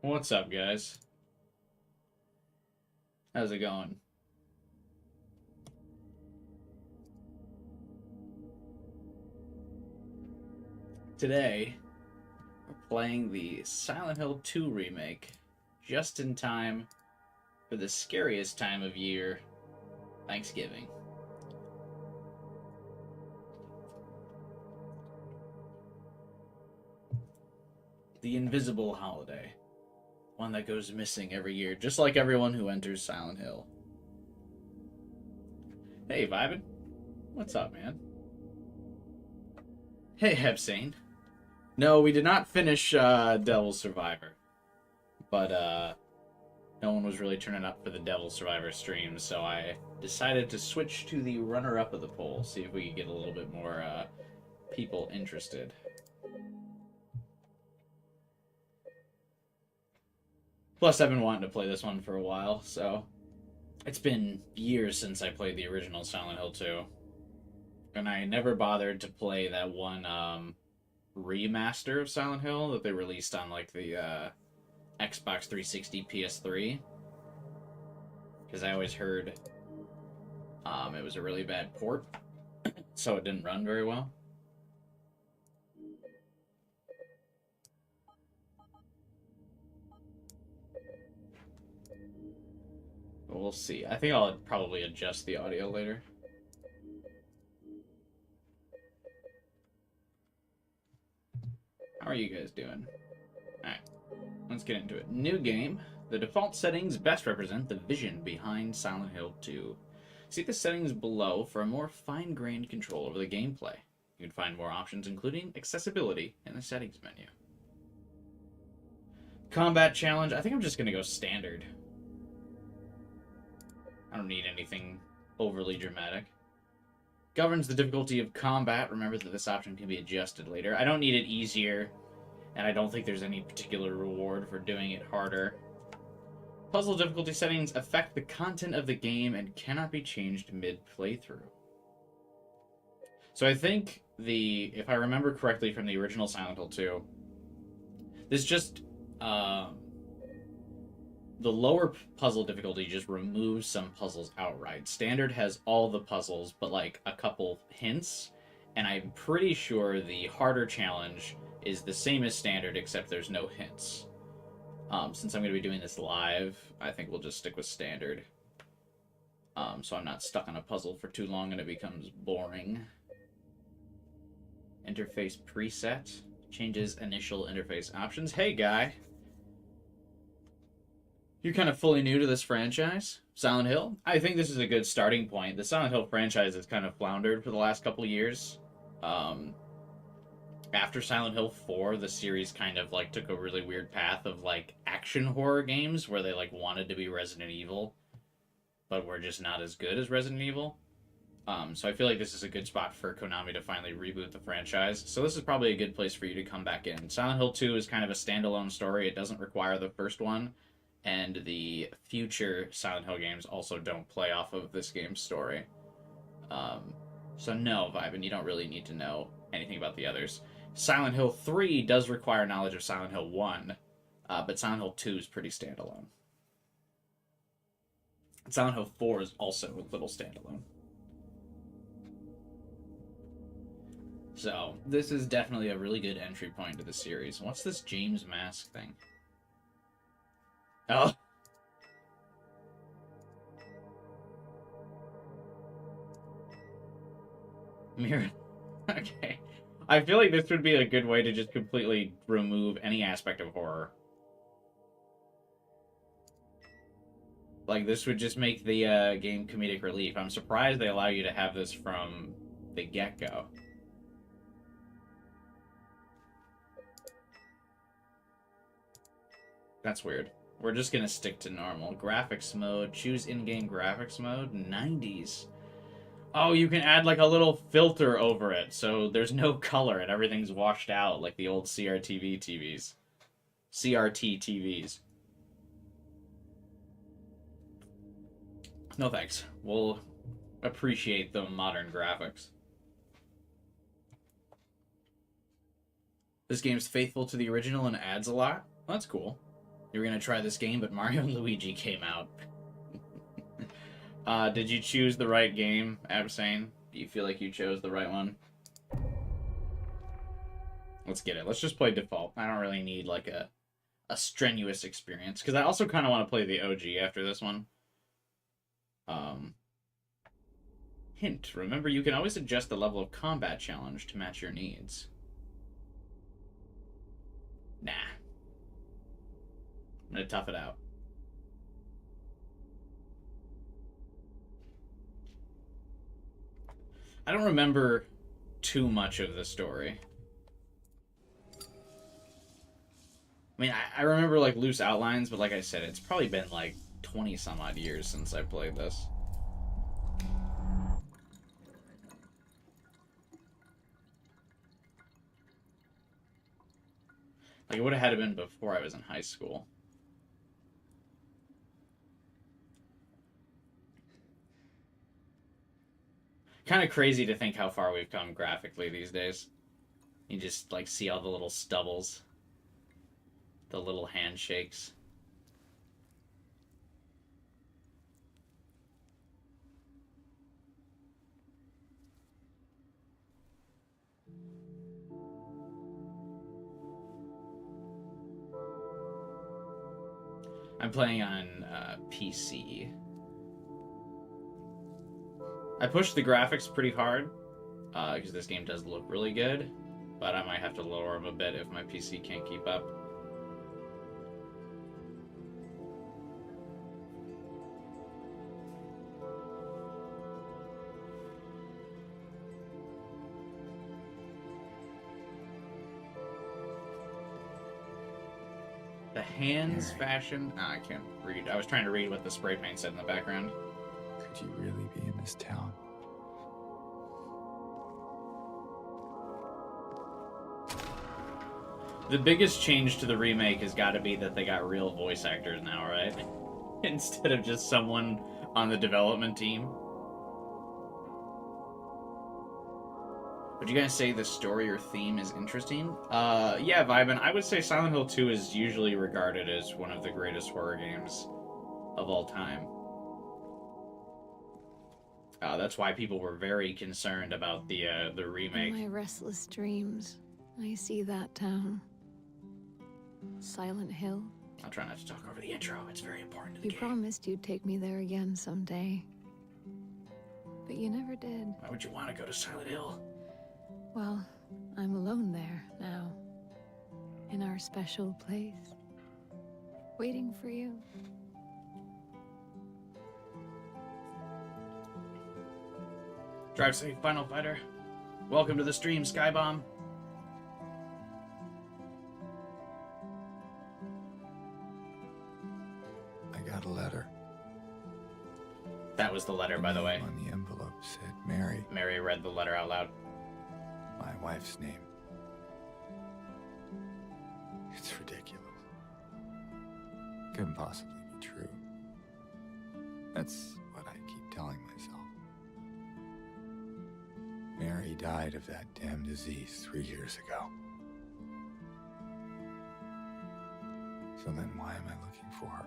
What's up, guys? How's it going? Today, we're playing the Silent Hill 2 remake, just in time for the scariest time of year, Thanksgiving. The invisible holiday. One that goes missing every year, just like everyone who enters Silent Hill. Hey, Vibin. What's up, man? Hey, Hepsane. No, we did not finish Devil's Survivor. But, no one was really turning up for the Devil's Survivor stream, so I decided to switch to the runner-up of the poll, see if we could get a little bit more, people interested. Plus, I've been wanting to play this one for a while, so... It's been years since I played the original Silent Hill 2. And I never bothered to play that one, remaster of Silent Hill that they released on, like, the, Xbox 360 PS3. Because I always heard, it was a really bad port, so it didn't run very well. But we'll see. I think I'll probably adjust the audio later. How are you guys doing? Alright, let's get into it. New game. The default settings best represent the vision behind Silent Hill 2. See the settings below for a more fine-grained control over the gameplay. You can find more options, including accessibility, in the settings menu. Combat challenge. I think I'm just going to go standard. I don't need anything overly dramatic. Governs the difficulty of combat. Remember that this option can be adjusted later. I don't need it easier, and I don't think there's any particular reward for doing it harder. Puzzle difficulty settings affect the content of the game and cannot be changed mid-playthrough. So I think if I remember correctly from the original Silent Hill 2, this just, the lower puzzle difficulty just removes some puzzles outright. Standard has all the puzzles, but like a couple hints, and I'm pretty sure the harder challenge is the same as standard, except there's no hints. Since I'm going to be doing this live, I think we'll just stick with standard. So I'm not stuck on a puzzle for too long and it becomes boring. Interface preset. Changes initial interface options. Hey, guy. You're kind of fully new to this franchise, Silent Hill. I think this is a good starting point. The Silent Hill franchise has kind of floundered for the last couple years. After Silent Hill 4, the series kind of like took a really weird path of like action horror games where they like wanted to be Resident Evil, but were just not as good as Resident Evil. So I feel like this is a good spot for Konami to finally reboot the franchise. So this is probably a good place for you to come back in. Silent Hill 2 is kind of a standalone story. It doesn't require the first one. And the future Silent Hill games also don't play off of this game's story. So no, Vibin, you don't really need to know anything about the others. Silent Hill 3 does require knowledge of Silent Hill 1, but Silent Hill 2 is pretty standalone. Silent Hill 4 is also a little standalone. So, this is definitely a really good entry point to the series. What's this James Mask thing? Oh. Mirror. Okay. I feel like this would be a good way to just completely remove any aspect of horror. Like, this would just make the game comedic relief. I'm surprised they allow you to have this from the get-go. That's weird. We're just gonna stick to normal. Graphics mode. Choose in-game graphics mode. 90s. Oh, you can add like a little filter over it, so there's no color and everything's washed out like the old CRT TVs. CRT TVs. No thanks. We'll appreciate the modern graphics. This game's faithful to the original and adds a lot. Well, that's cool. You were gonna try this game, but Mario and Luigi came out. Did you choose the right game, Absane? Do you feel like you chose the right one? Let's get it. Let's just play default. I don't really need like a strenuous experience, because I also kind of want to play the OG after this one. Hint, remember you can always adjust the level of combat challenge to match your needs. Nah. I'm gonna tough it out. I don't remember too much of the story. I mean, I remember, like, loose outlines, but like I said, it's probably been, like, 20-some-odd years since I played this. Like, it would have had to been before I was in high school. Kind of crazy to think how far we've come graphically these days. You just, like, see all the little stubbles. The little handshakes. I'm playing on PC. I pushed the graphics pretty hard, because this game does look really good, but I might have to lower them a bit if my PC can't keep up. The hands fashion? Nah, I can't read. I was trying to read what the spray paint said in the background. Could you really be in this town? The biggest change to the remake has got to be that they got real voice actors now, right? Instead of just someone on the development team. Would you guys say the story or theme is interesting? Yeah, Vibin. I would say Silent Hill 2 is usually regarded as one of the greatest horror games of all time. That's why people were very concerned about the remake. In my restless dreams, I see that town. Silent Hill. I'll try not to talk over the intro. It's very important to the You game. promised you'd take me there again someday. But you never did. Why would you want to go to Silent Hill? Well, I'm alone there now. In our special place. Waiting for you. Drive safe, Final Fighter. Welcome to the stream, Skybomb. I got a letter. That was the letter, by the way. On the envelope said Mary, Mary read the letter out loud. my wife's name. It's ridiculous. Couldn't possibly be true. That's what I keep telling myself. Mary died of that damn disease 3 years ago. So then why am I looking for her?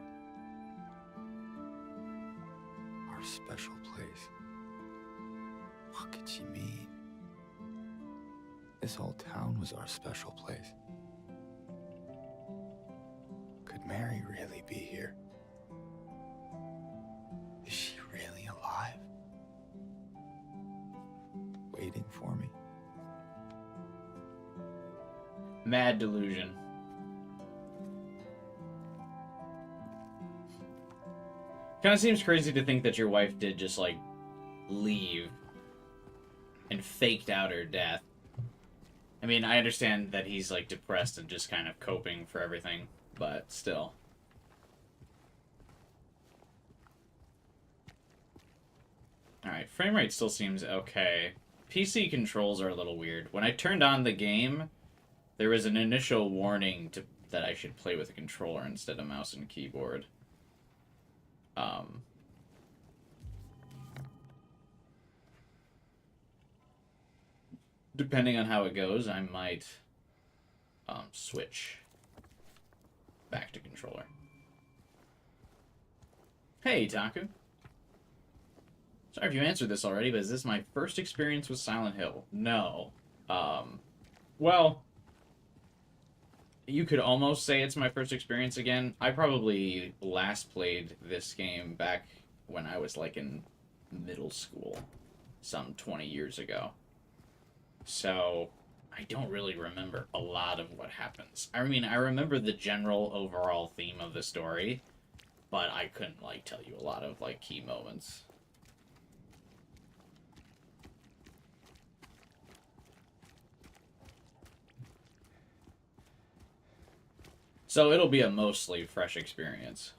Our special place. What could she mean? This whole town was our special place. Could Mary really be here? Is she really alive? Waiting for me? Mad delusion. Kind of seems crazy to think that your wife did just, like, leave and faked out her death. I mean, I understand that he's, like, depressed and just kind of coping for everything, but still. Alright, frame rate still seems okay. PC controls are a little weird. When I turned on the game, there was an initial warning that I should play with a controller instead of mouse and keyboard. Depending on how it goes, I might switch. back to controller. Hey, Taku. Sorry if you answered this already, but is this my first experience with Silent Hill? No. Well, you could almost say it's my first experience again. I probably last played this game back when I was, like, in middle school, some 20 years ago. So, I don't really remember a lot of what happens. I mean, I remember the general overall theme of the story, but I couldn't, like, tell you a lot of, like, key moments. So it'll be a mostly fresh experience.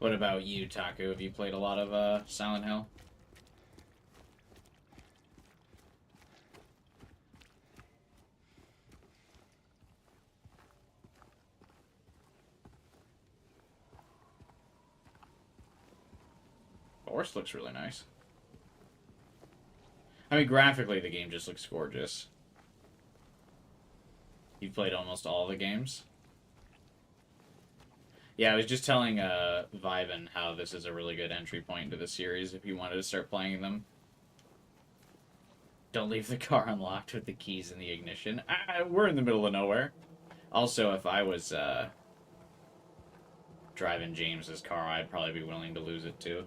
What about you, Taku? Have you played a lot of Silent Hill? Forest looks really nice. I mean, graphically, the game just looks gorgeous. You've played almost all the games? Yeah, I was just telling Viven how this is a really good entry point into the series if you wanted to start playing them. Don't leave the car unlocked with the keys in the ignition. We're in the middle of nowhere. Also, if I was driving James's car, I'd probably be willing to lose it too.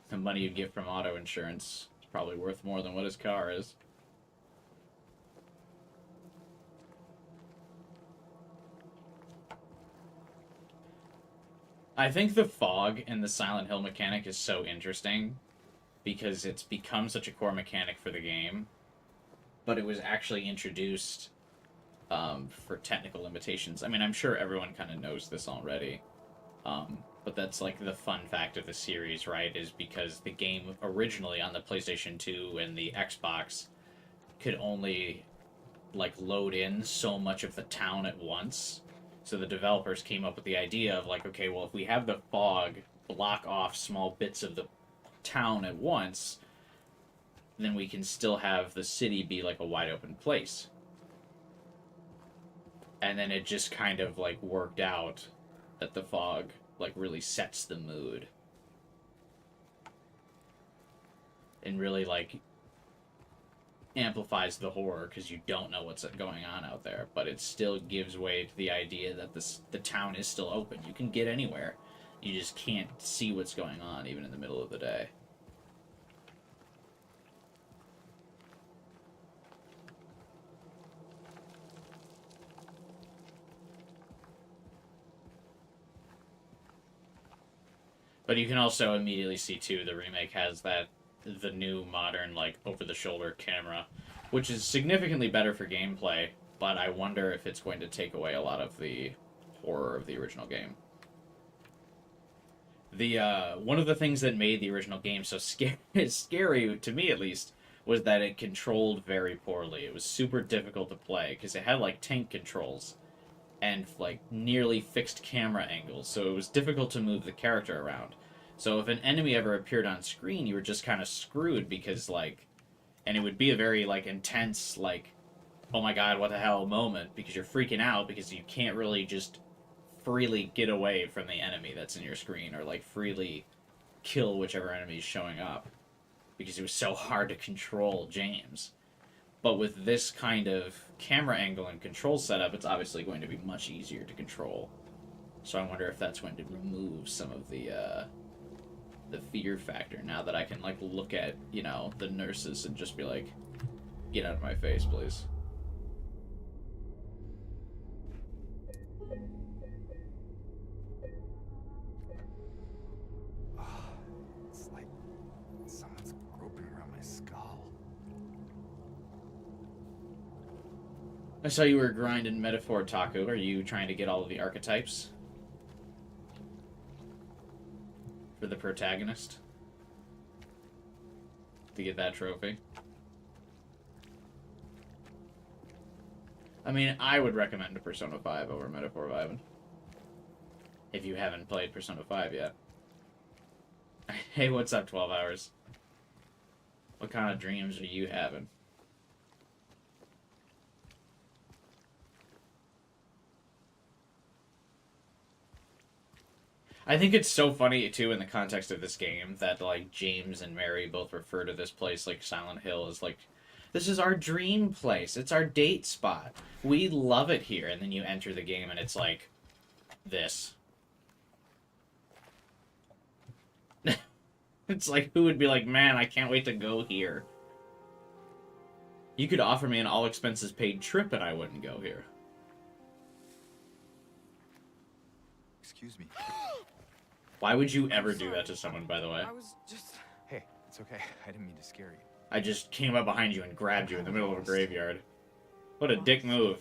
The money you'd get from auto insurance is probably worth more than what his car is. I think the fog in the Silent Hill mechanic is so interesting because it's become such a core mechanic for the game, but it was actually introduced for technical limitations. I mean, I'm sure everyone kind of knows this already, but that's like the fun fact of the series, right? Is because the game originally on the PlayStation 2 and the Xbox could only like load in so much of the town at once. So the developers came up with the idea of like, okay, well, if we have the fog block off small bits of the town at once, then we can still have the city be like a wide open place. And then it just kind of like worked out that the fog like really sets the mood. And really like amplifies the horror because you don't know what's going on out there, but it still gives way to the idea that the town is still open. You can get anywhere. You just can't see what's going on even in the middle of the day. But you can also immediately see too the remake has the new modern like over-the-shoulder camera, which is significantly better for gameplay, but I wonder if it's going to take away a lot of the horror of the original game. The one of the things that made the original game so scary to me at least was that it controlled very poorly. It was super difficult to play because it had like tank controls and like nearly fixed camera angles, so it was difficult to move the character around. So if an enemy ever appeared on screen, you were just kind of screwed because like, and it would be a very like intense like, oh my god, what the hell moment because you're freaking out because you can't really just freely get away from the enemy that's in your screen or like freely kill whichever enemy is showing up because it was so hard to control James. But with this kind of camera angle and control setup, it's obviously going to be much easier to control. So I wonder if that's going to remove some of the fear factor now that I can like look at, you know, the nurses and just be like, get out of my face, please. It's like someone's groping around my skull. I saw you were grinding Metaphor Taco. Are you trying to get all of the archetypes for the protagonist to get that trophy? I mean, I would recommend Persona 5 over Metaphor Vibin. If you haven't played Persona 5 yet. Hey, what's up, 12 hours? What kind of dreams are you having? I think it's so funny, too, in the context of this game, that, like, James and Mary both refer to this place, like, Silent Hill, as, like, this is our dream place. It's our date spot. We love it here. And then you enter the game, and it's, like, this. It's like, who would be like, man, I can't wait to go here. You could offer me an all-expenses-paid trip, and I wouldn't go here. Excuse me. Why would you ever do that to someone, by the way? I was just... Hey, it's okay. I didn't mean to scare you. I just came up behind you and grabbed you in the middle of a graveyard. What a dick move.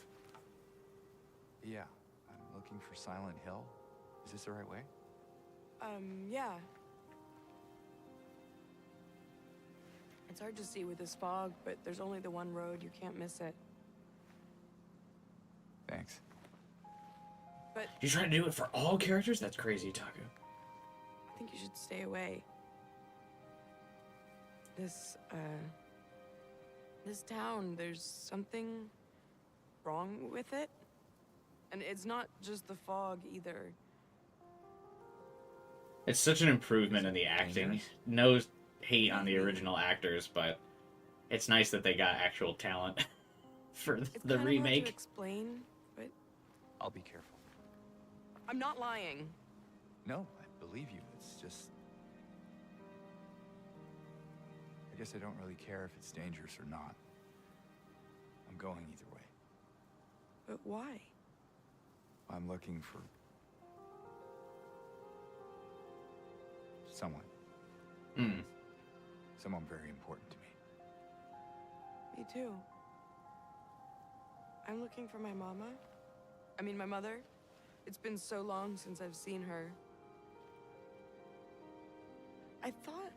Yeah, I'm looking for Silent Hill. Is this the right way? Yeah. It's hard to see with this fog, but there's only the one road. You can't miss it. Thanks. But You trying to do it for all characters? That's crazy, Taku. I think you should stay away. This town, there's something wrong with it. And it's not just the fog, either. It's such an improvement in the acting. No hate on the original actors, but it's nice that they got actual talent for It's the kind of hard to remake. explain, but I'll be careful. I'm not lying. No, I believe you. It's just... I guess I don't really care if it's dangerous or not. I'm going either way. But why? I'm looking for... someone. Hmm. Someone very important to me. Me too. I'm looking for my mama. I mean, my mother. It's been so long since I've seen her. I thought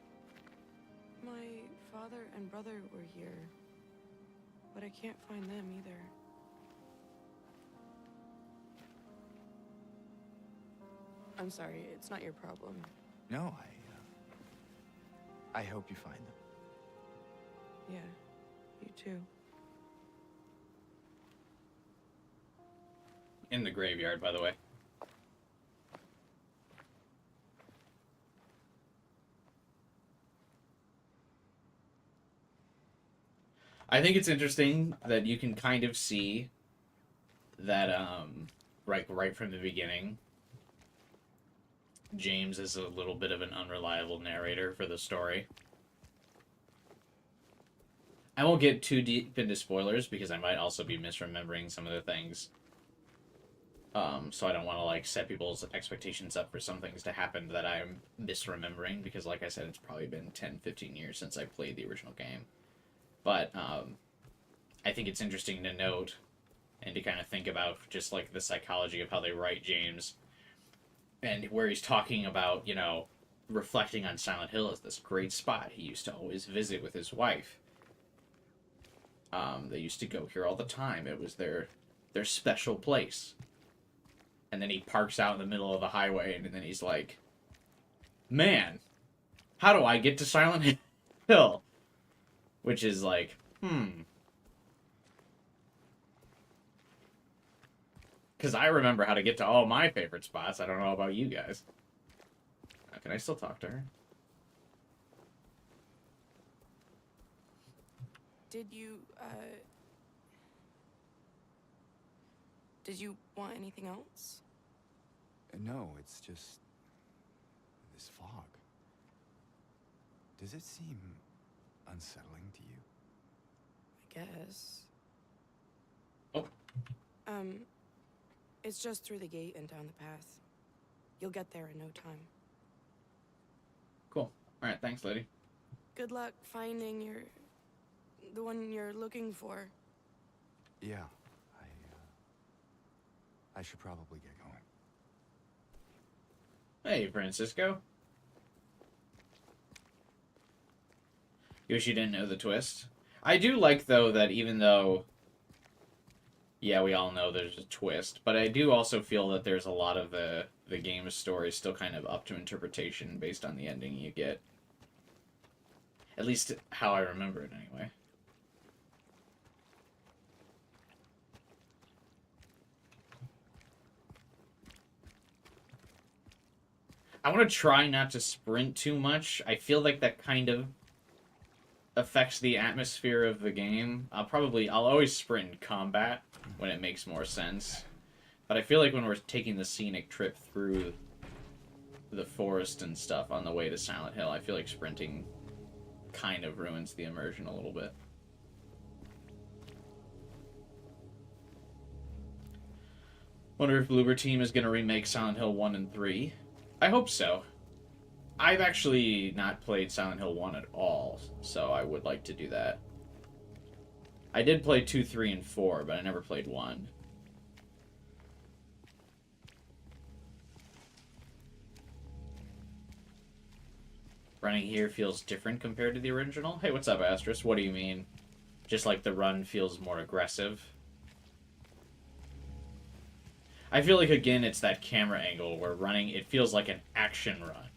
my father and brother were here, but I can't find them either. I'm sorry, it's not your problem. No, I hope you find them. Yeah, you too. In the graveyard, by the way. I think it's interesting that you can kind of see that, right from the beginning, James is a little bit of an unreliable narrator for the story. I won't get too deep into spoilers because I might also be misremembering some of the things. So I don't want to, like, set people's expectations up for some things to happen that I'm misremembering because, like I said, it's probably been 10, 15 years since I played the original game. But I think it's interesting to note and to kind of think about just, like, the psychology of how they write James and where he's talking about, you know, reflecting on Silent Hill as this great spot he used to always visit with his wife. They used to go here all the time. It was their special place. And then he parks out in the middle of the highway, and then he's like, man, how do I get to Silent Hill? Which is like, Because I remember how to get to all my favorite spots. I don't know about you guys. Can I still talk to her? Did you want anything else? No, it's just... this fog. Does it seem unsettling to you? I guess. Oh. It's just through the gate and down the path. You'll get there in no time. Cool. Alright, thanks, lady. Good luck finding the one you're looking for. Yeah, I should probably get going. Hey, Francisco. You wish you didn't know the twist? I do like, though, that even though Yeah, we all know there's a twist, but I do also feel that there's a lot of the game's story still kind of up to interpretation based on the ending you get. At least how I remember it, anyway. I want to try not to sprint too much. I feel like that kind of affects the atmosphere of the game. I'll always sprint in combat when it makes more sense. But I feel like when we're taking the scenic trip through the forest and stuff on the way to Silent Hill, I feel like sprinting kind of ruins the immersion a little bit. Wonder if Bloober Team is going to remake Silent Hill 1 and 3. I hope so. I've actually not played Silent Hill 1 at all, so I would like to do that. I did play 2, 3, and 4, but I never played 1. Running here feels different compared to the original? Hey, what's up, Astris? What do you mean? Just like the run feels more aggressive? I feel like, again, it's that camera angle where running, it feels like an action run.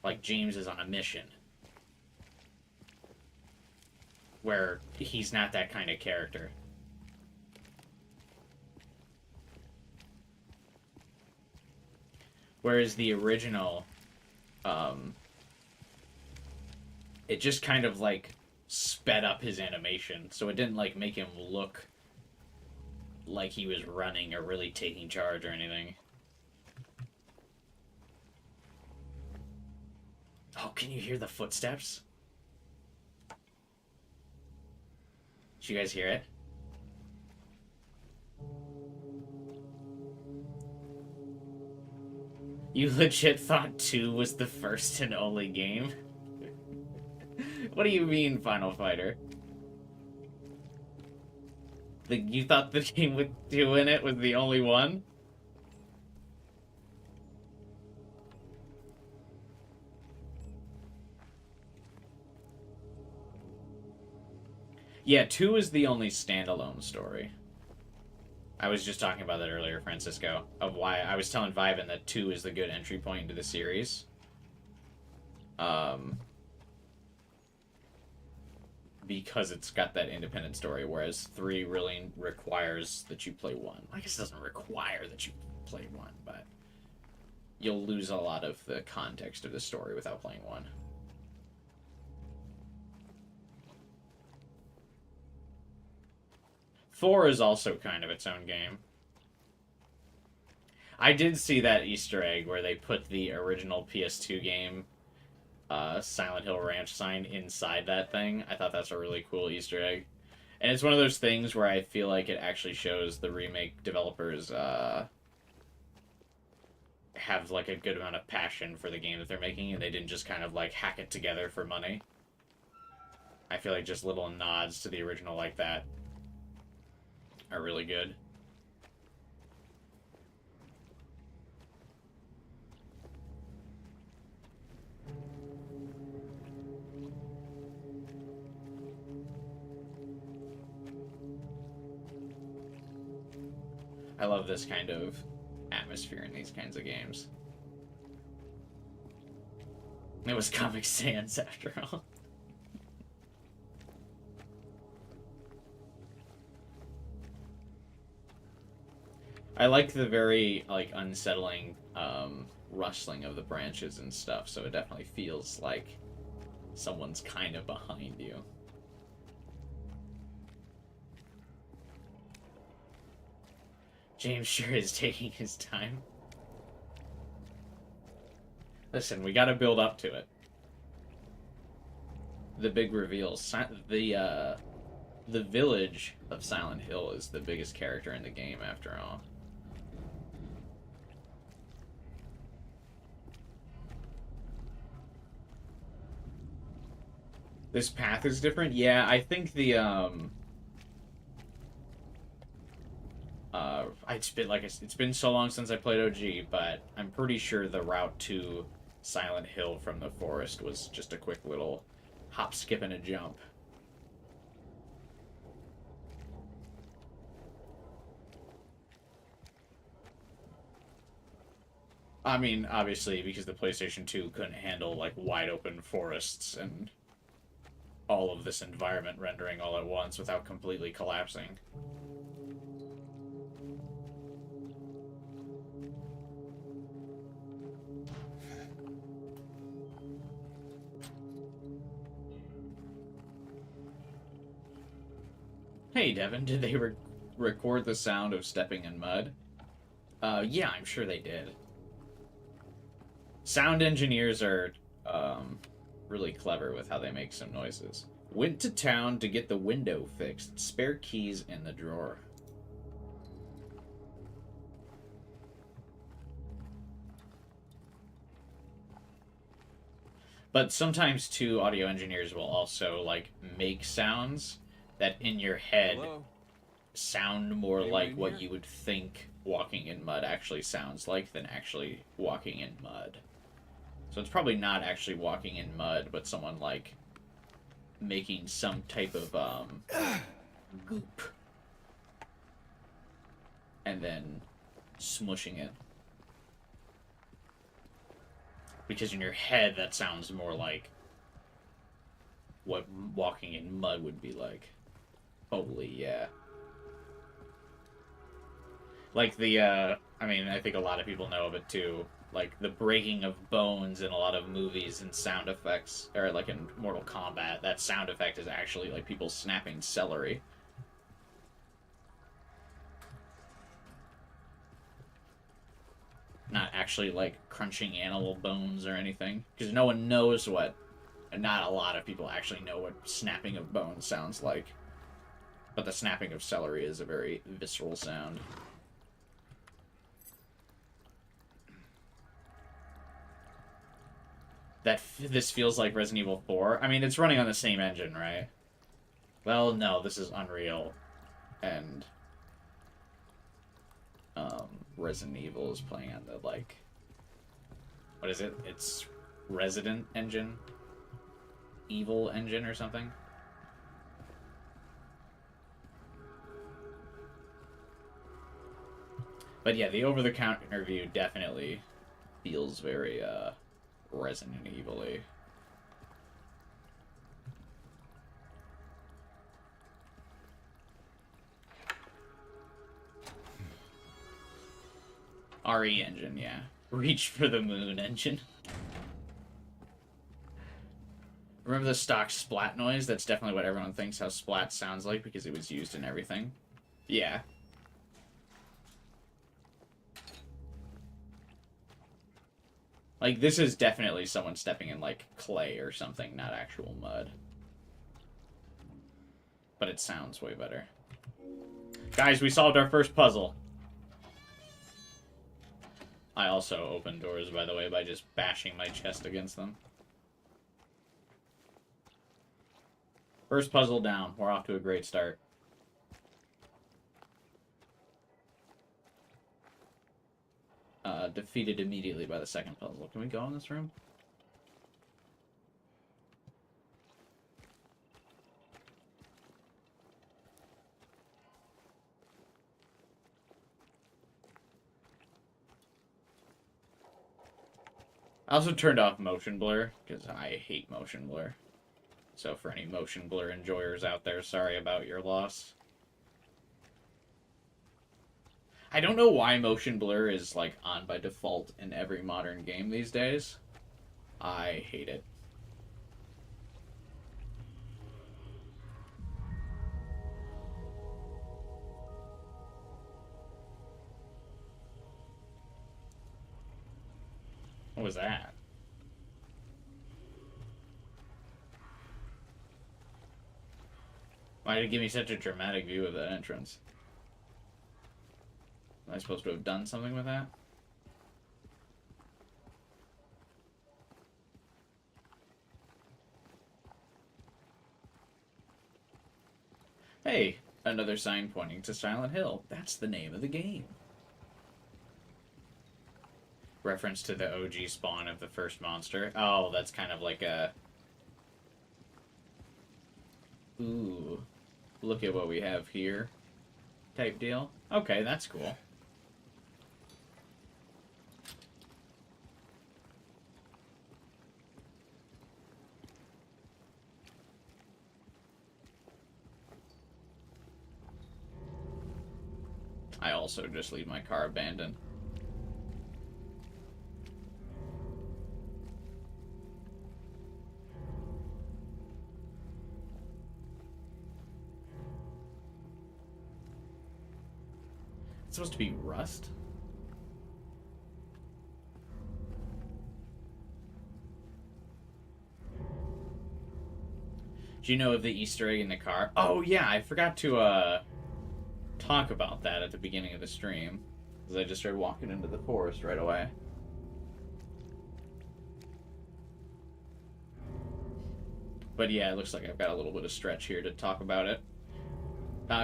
Like James is on a mission. Where he's not that kind of character. Whereas the original, it just kind of, like, sped up his animation. So it didn't, like, make him look like he was running or really taking charge or anything. Oh, can you hear the footsteps? Did you guys hear it? You legit thought 2 was the first and only game? What do you mean, Final Fighter? You thought the game with 2 in it was the only one? Yeah, 2 is the only standalone story. I was just talking about that earlier, Francisco, of why I was telling Viben that 2 is the good entry point into the series. Because it's got that independent story, whereas 3 really requires that you play 1. I guess it doesn't require that you play 1, but you'll lose a lot of the context of the story without playing 1. Four is also kind of its own game. I did see that Easter egg where they put the original PS2 game, Silent Hill Ranch sign inside that thing. I thought that's a really cool Easter egg. And it's one of those things where I feel like it actually shows the remake developers have like a good amount of passion for the game that they're making, and they didn't just kind of like hack it together for money. I feel like just little nods to the original like that are really good. I love this kind of atmosphere in these kinds of games. It was Comic Sans after all. I like the very like unsettling rustling of the branches and stuff, so it definitely feels like someone's kind of behind you. James sure is taking his time. Listen, we gotta build up to it. The big reveals. The village of Silent Hill is the biggest character in the game, after all. This path is different? Yeah, I think the, it's been so long since I played OG, but I'm pretty sure the route to Silent Hill from the forest was just a quick little hop, skip, and a jump. I mean, obviously, because the PlayStation 2 couldn't handle, like, wide open forests and all of this environment rendering all at once without completely collapsing. Hey, Devin, did they record the sound of stepping in mud? Yeah, I'm sure they did. Sound engineers are really clever with how they make some noises. Went to town to get the window fixed. Spare keys in the drawer. But sometimes, too, audio engineers will also, like, make sounds that in your head Hello? sound more Anyone like in what here? you would think walking in mud actually sounds like than actually walking in mud. So it's probably not actually walking in mud, but someone, like, making some type of, goop. And then smushing it. Because in your head, that sounds more like what walking in mud would be like. Holy yeah. Like I mean, I think a lot of people know of it too. Like the breaking of bones in a lot of movies and sound effects, or like in Mortal Kombat, that sound effect is actually like people snapping celery. Not actually like crunching animal bones or anything. Because no one knows what, not a lot of people actually know what snapping of bones sounds like. But the snapping of celery is a very visceral sound. This feels like Resident Evil 4. I mean, it's running on the same engine, right? Well, no, this is Unreal. And Resident Evil is playing on the, like... What is it? It's Resident Engine? Evil Engine or something? But yeah, the over-the-counter interview definitely feels very, Resident Evil-y. RE engine, yeah. Reach for the moon engine. Remember the stock splat noise? That's definitely what everyone thinks how splat sounds like because it was used in everything. Yeah. Like, this is definitely someone stepping in, like, clay or something, not actual mud. But it sounds way better. Guys, we solved our first puzzle. I also opened doors, by the way, by just bashing my chest against them. First puzzle down. We're off to a great start. Defeated immediately by the second puzzle. Can we go in this room? I also turned off motion blur, because I hate motion blur. So for any motion blur enjoyers out there, sorry about your loss. I don't know why motion blur is, like, on by default in every modern game these days. I hate it. What was that? Why did it give me such a dramatic view of that entrance? Am I supposed to have done something with that? Hey, another sign pointing to Silent Hill. That's the name of the game. Reference to the OG spawn of the first monster. Oh, that's kind of like a... Ooh, look at what we have here type deal. Okay, that's cool. I also just leave my car abandoned. It's supposed to be rust? Do you know of the Easter egg in the car? Oh yeah, I forgot to talk about that at the beginning of the stream. Because I just started walking into the forest right away. But yeah, it looks like I've got a little bit of stretch here to talk about it.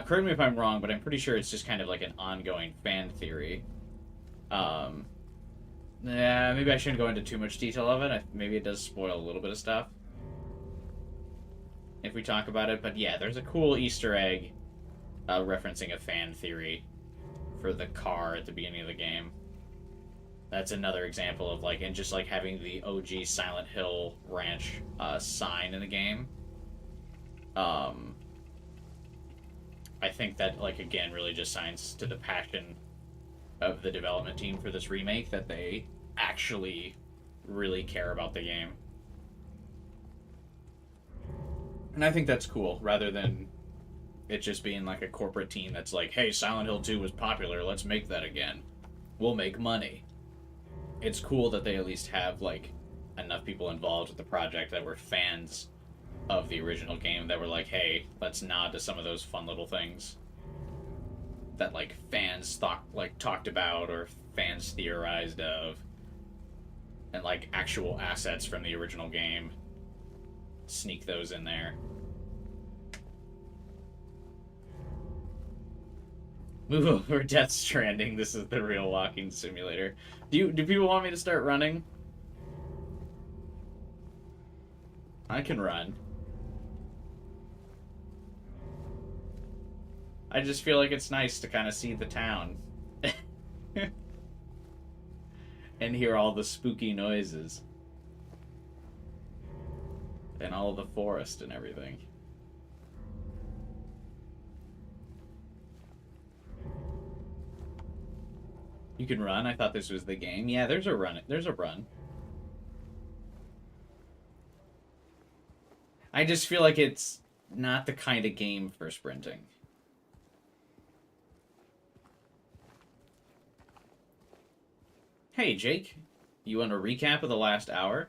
Correct me if I'm wrong, but I'm pretty sure it's just kind of like an ongoing fan theory. Yeah, maybe I shouldn't go into too much detail of it. Maybe it does spoil a little bit of stuff if we talk about it. But yeah, there's a cool Easter egg referencing a fan theory for the car at the beginning of the game. That's another example of like, and just like having the OG Silent Hill Ranch sign in the game. I think that, like, again, really just signs to the passion of the development team for this remake, that they actually really care about the game. And I think that's cool, rather than it just being like a corporate team that's like, hey, Silent Hill 2 was popular, let's make that again. We'll make money. It's cool that they at least have, like, enough people involved with the project that were fans of the original game that were like, hey, let's nod to some of those fun little things that, like, fans talked about or fans theorized of, and, like, actual assets from the original game. Sneak those in there. Move over, Death Stranding. This is the real walking simulator. Do people want me to start running? I can run. I just feel like it's nice to kind of see the town. And hear all the spooky noises. And all the forest and everything. You can run? I thought this was the game. Yeah, there's a run. There's a run. I just feel like it's not the kind of game for sprinting. Hey, Jake. You want a recap of the last hour?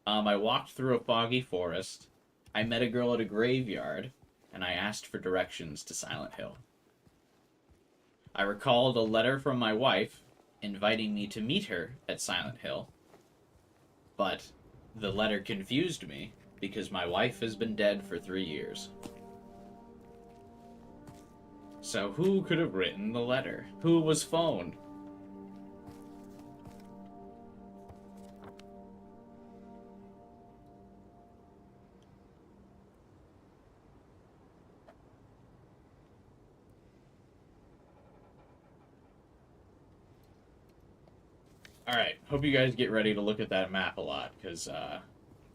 I walked through a foggy forest. I met a girl at a graveyard, and I asked for directions to Silent Hill. I recalled a letter from my wife inviting me to meet her at Silent Hill. But the letter confused me because my wife has been dead for 3 years. So who could have written the letter? Who was phone? Alright, hope you guys get ready to look at that map a lot, because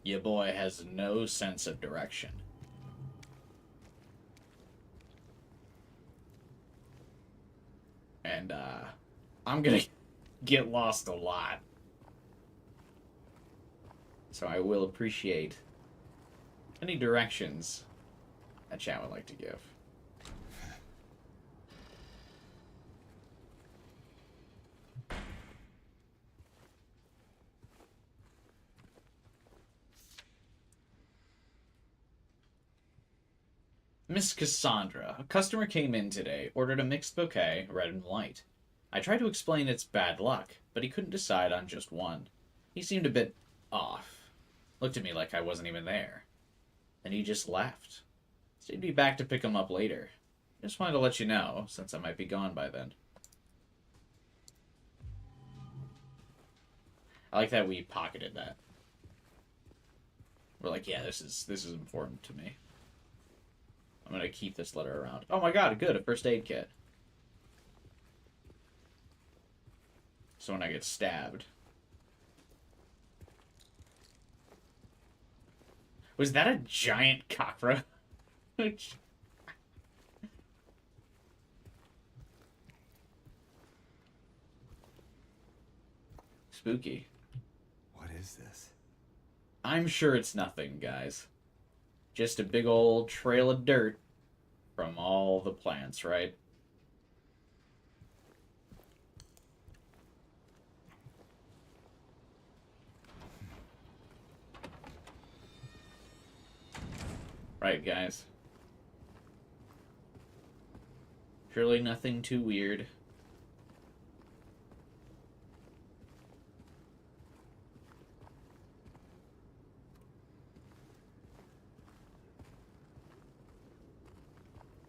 your boy has no sense of direction. And I'm gonna get lost a lot. So I will appreciate any directions that chat would like to give. Miss Cassandra, a customer came in today, ordered a mixed bouquet, red and white. I tried to explain it's bad luck, but he couldn't decide on just one. He seemed a bit off. Looked at me like I wasn't even there. Then he just left. Said he'd be back to pick him up later. Just wanted to let you know, since I might be gone by then. I like that we pocketed that. We're like, yeah, this is important to me. I'm gonna keep this letter around. Oh my god, good, a first aid kit. So when I get stabbed. Was that a giant cockroach? spooky. What is this? I'm sure it's nothing, guys. Just a big old trail of dirt from all the plants, right? Right, guys. Surely nothing too weird.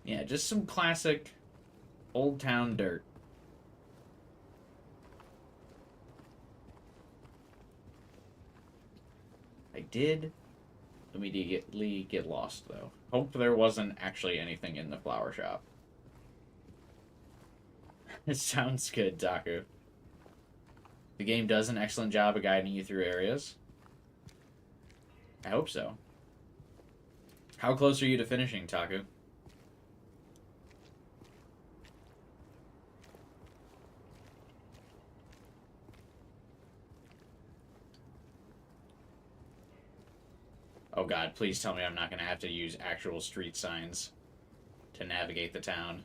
Yeah, just some classic old town dirt. I did immediately get lost, though. Hope there wasn't actually anything in the flower shop. It sounds good, Taku. The game does an excellent job of guiding you through areas. I hope so. How close are you to finishing, Taku? Oh god, please tell me I'm not going to have to use actual street signs to navigate the town.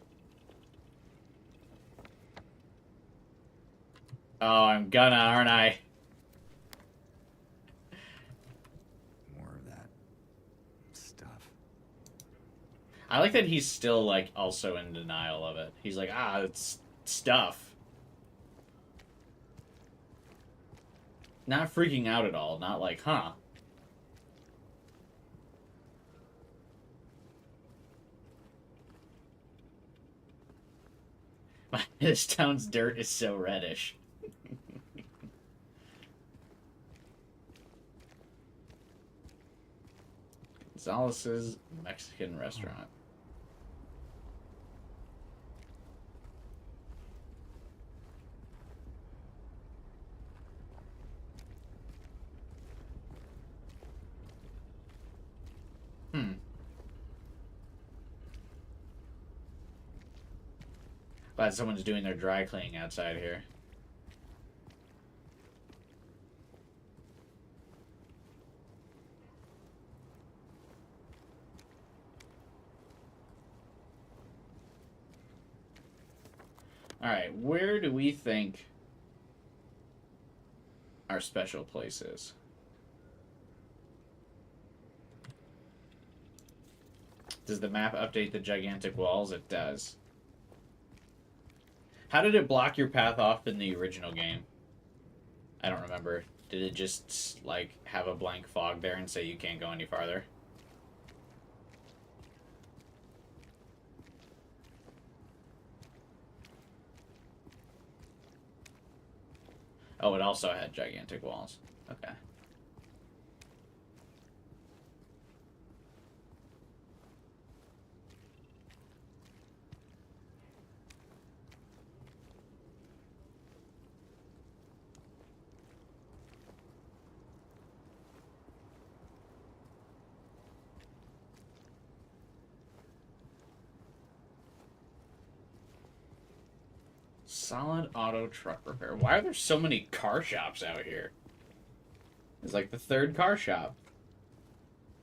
Oh, I'm gonna, aren't I? More of that stuff. I like that he's still, like, also in denial of it. He's like, it's stuff. Not freaking out at all. Not like, huh. This town's dirt is so reddish. Gonzalez's Mexican restaurant. Glad someone's doing their dry cleaning outside here. Alright, where do we think our special place is? Does the map update the gigantic walls? It does. How did it block your path off in the original game? I don't remember. Did it just, like, have a blank fog there and say you can't go any farther? Oh, it also had gigantic walls. Okay. Solid auto truck repair. Why are there so many car shops out here? It's like the third car shop.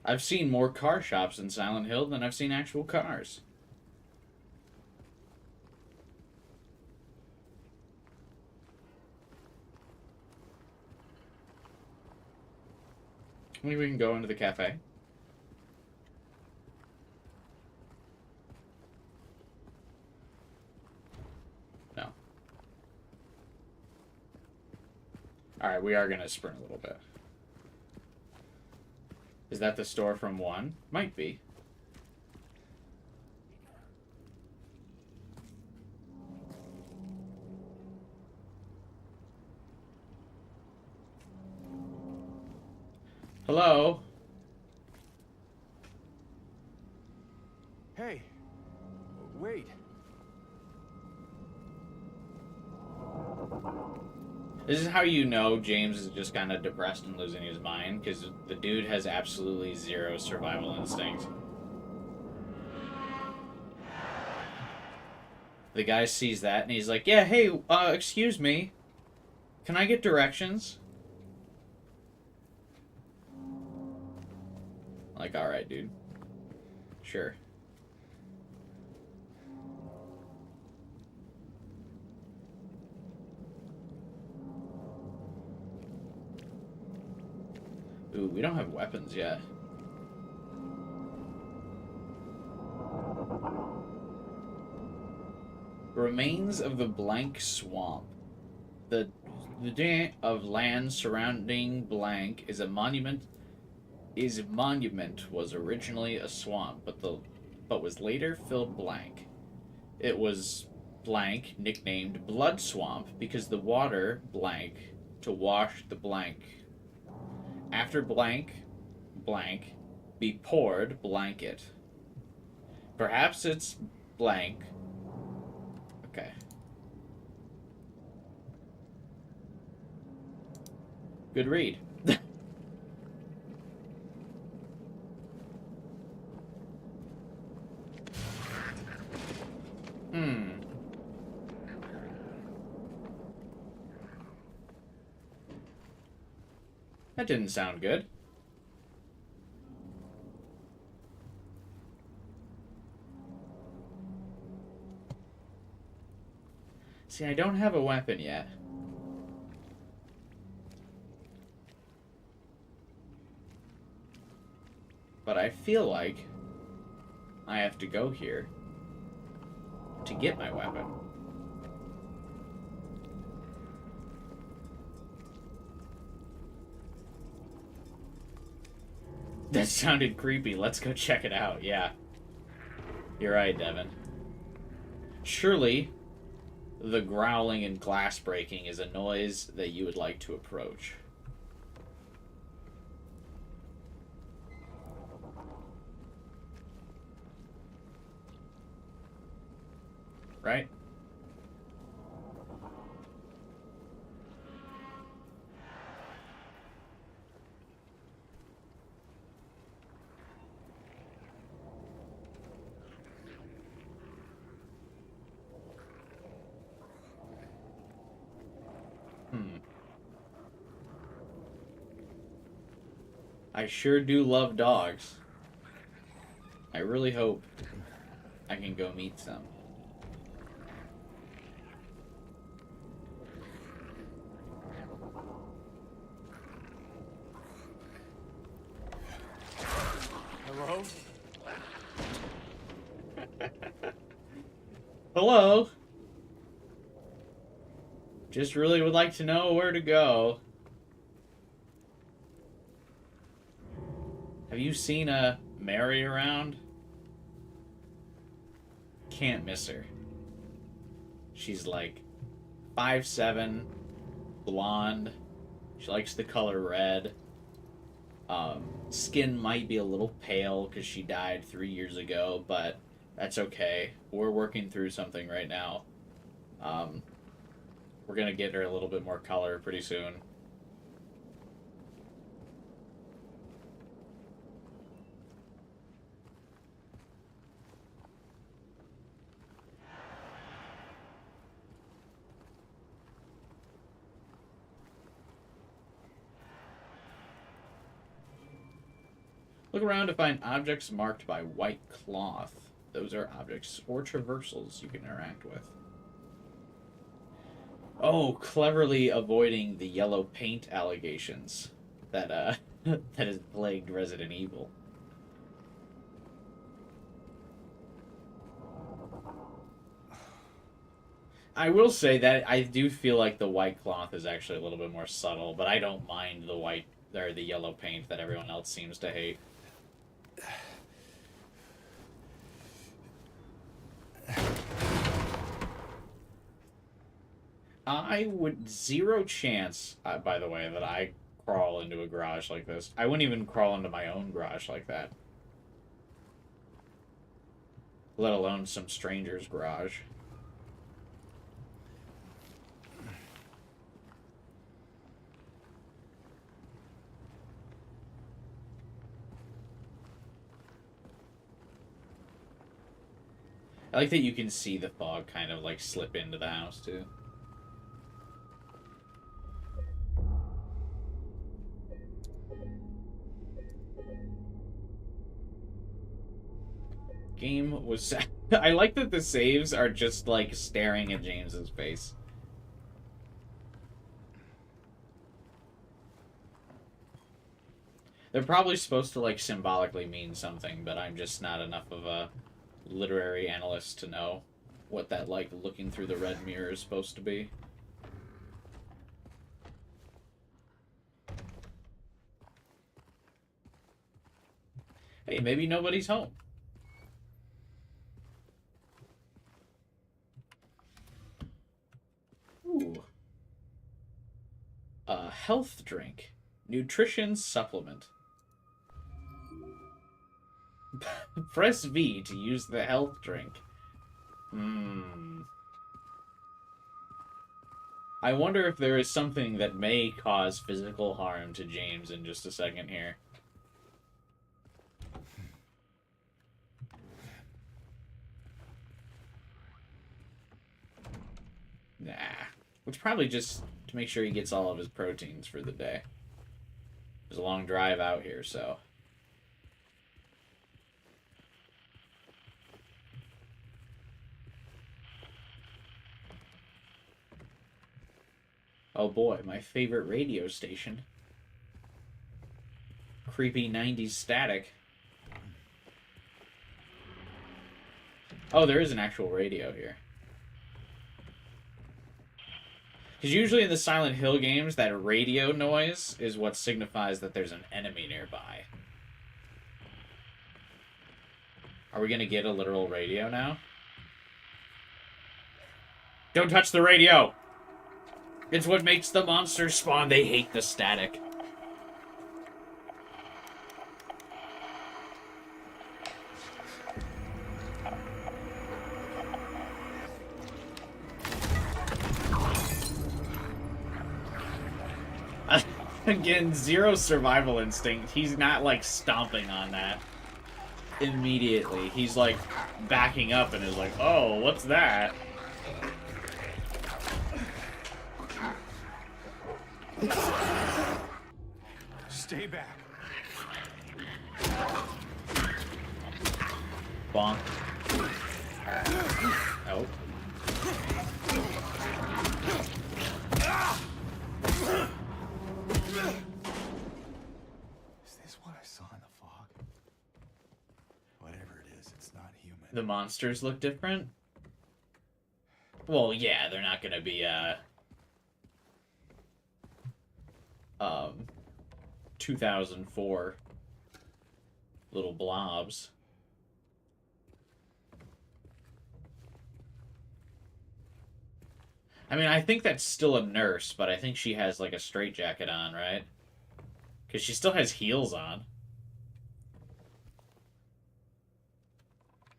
I've seen more car shops in Silent Hill than I've seen actual cars. Maybe we can go into the cafe. No. Alright, we are going to sprint a little bit. Is that the store from 1? Might be. Hello? Hey, wait. This is how you know James is just kind of depressed and losing his mind, because the dude has absolutely zero survival instinct. The guy sees that and he's like, yeah, hey, excuse me. Can I get directions? Like, alright, dude. Sure. Ooh, we don't have weapons yet. Remains of the blank swamp. The of land surrounding blank is a monument. Was originally a swamp, but was later filled blank. It was blank nicknamed Blood Swamp because the water blank to wash the blank. After blank be poured blanket. Perhaps it's blank. Okay. Good read. That didn't sound good. See, I don't have a weapon yet. But I feel like I have to go here to get my weapon. That sounded creepy. Let's go check it out. Yeah. You're right, Devin. Surely, the growling and glass breaking is a noise that you would like to approach. Right? I sure do love dogs. I really hope I can go meet some. Hello? Hello. Just really would like to know where to go. Have you seen a Mary around? Can't miss her. She's like 5'7", blonde. She likes the color red. Skin might be a little pale because she died 3 years ago, but that's okay. We're working through something right now. We're gonna get her a little bit more color pretty soon. Look around to find objects marked by white cloth. Those are objects or traversals you can interact with. Oh, cleverly avoiding the yellow paint allegations that that has plagued Resident Evil. I will say that I do feel like the white cloth is actually a little bit more subtle, but I don't mind the white or the yellow paint that everyone else seems to hate. I would zero chance, by the way, that I crawl into a garage like this. I wouldn't even crawl into my own garage like that. Let alone some stranger's garage. I like that you can see the fog kind of like slip into the house too. Game was... I like that the saves are just, like, staring at James's face. They're probably supposed to, like, symbolically mean something, but I'm just not enough of a literary analyst to know what that, like, looking through the red mirror is supposed to be. Hey, maybe nobody's home. Ooh. A health drink. Nutrition supplement. Press V to use the health drink. I wonder if there is something that may cause physical harm to James in just a second here. Nah. It's probably just to make sure he gets all of his proteins for the day. There's a long drive out here, so... Oh boy, my favorite radio station. Creepy 90s static. Oh, there is an actual radio here. Because usually in the Silent Hill games, that radio noise is what signifies that there's an enemy nearby. Are we going to get a literal radio now? Don't touch the radio! It's what makes the monsters spawn. They hate the static. Again, zero survival instinct. He's not, like, stomping on that immediately. He's, like, backing up and is like, oh, what's that? Stay back. Bonk. Oh. Is this what I saw in the fog? Whatever it is, it's not human. The monsters look different? Well, yeah, they're not gonna be, 2004 little blobs. I mean, I think that's still a nurse, but I think she has, like, a straitjacket on, right? Because she still has heels on.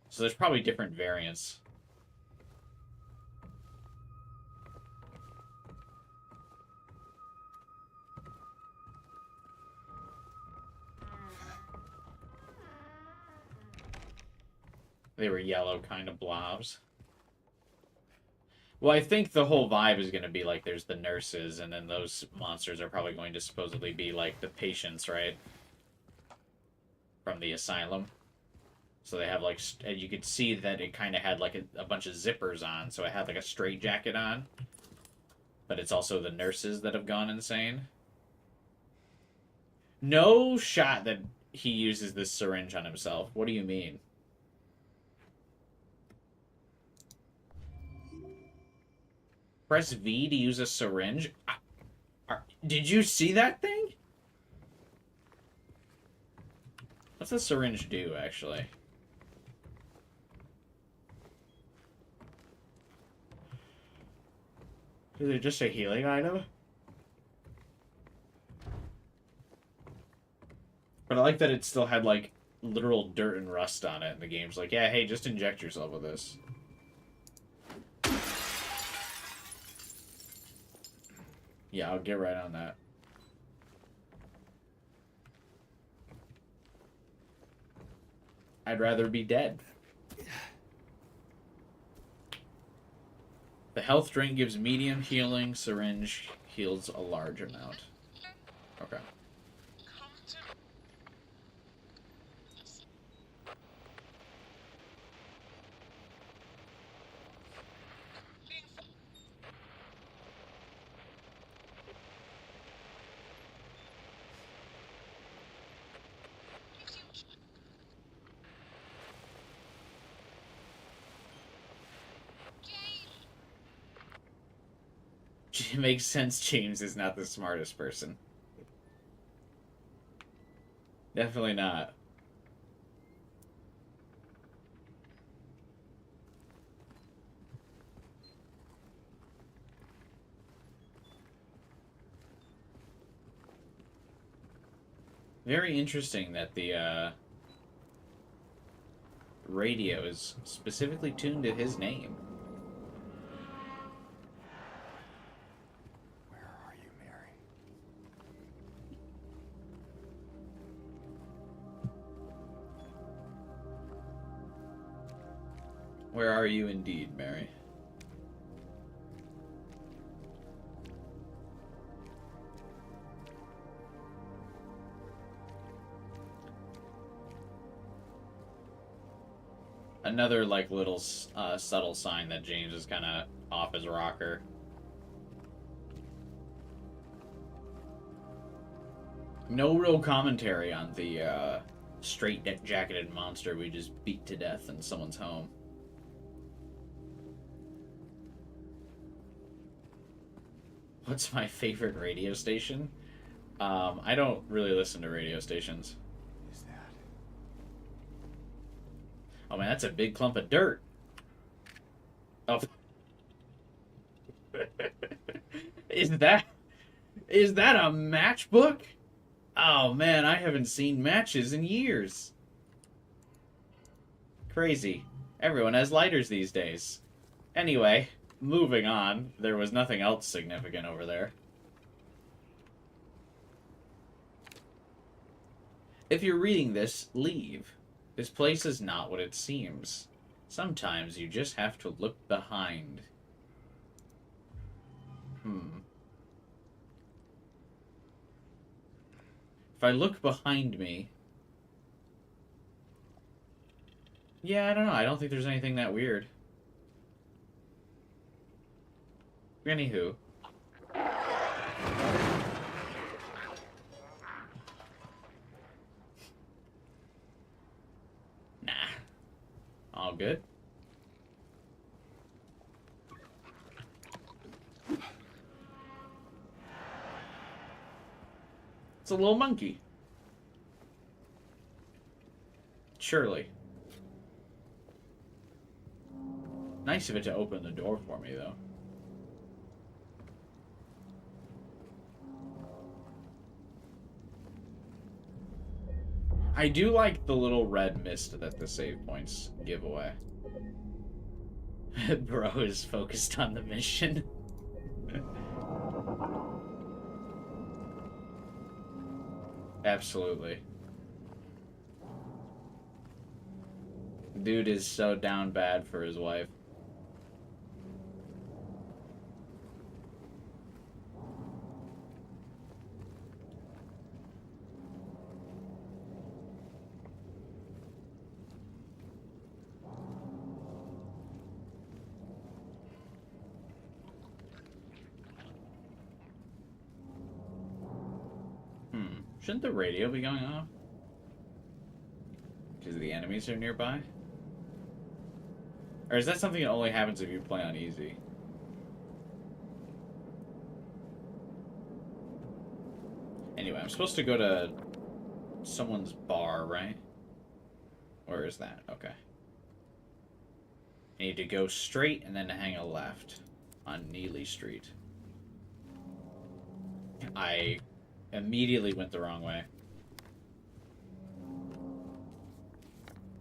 So there's probably different variants. They were yellow kind of blobs. Well, I think the whole vibe is going to be like there's the nurses, and then those monsters are probably going to supposedly be like the patients, right? From the asylum. So they have like, and you could see that it kind of had like a bunch of zippers on, so it had like a straitjacket on. But it's also the nurses that have gone insane. No shot that he uses this syringe on himself. What do you mean? Press V to use a syringe? Did you see that thing? What's the syringe do, actually? Is it just a healing item? But I like that it still had, like, literal dirt and rust on it, and the game's like, yeah, hey, just inject yourself with this. Yeah, I'll get right on that. I'd rather be dead. The health drink gives medium healing. Syringe heals a large amount. Okay. It makes sense James is not the smartest person. Definitely not. Very interesting that the radio is specifically tuned to his name. Where are you, Mary? Where are you indeed, Mary? Another, like, little subtle sign that James is kind of off his rocker. No real commentary on the straight-jacketed monster we just beat to death in someone's home. What's my favorite radio station? I don't really listen to radio stations. Is that? Oh man, that's a big clump of dirt. Oh. Is that a matchbook? Oh man, I haven't seen matches in years. Crazy. Everyone has lighters these days. Anyway, moving on. There was nothing else significant over there. If you're reading this, leave. This place is not what it seems. Sometimes you just have to look behind. If I look behind me... Yeah, I don't know. I don't think there's anything that weird. Anywho. Nah. All good. It's a little monkey. Surely. Nice of it to open the door for me, though. I do like the little red mist that the save points give away. Bro is focused on the mission. Absolutely. Dude is so down bad for his wife. Shouldn't the radio be going off? Because the enemies are nearby? Or is that something that only happens if you play on easy? Anyway, I'm supposed to go to someone's bar, right? Where is that? Okay. I need to go straight and then hang a left on Neely Street. I immediately went the wrong way.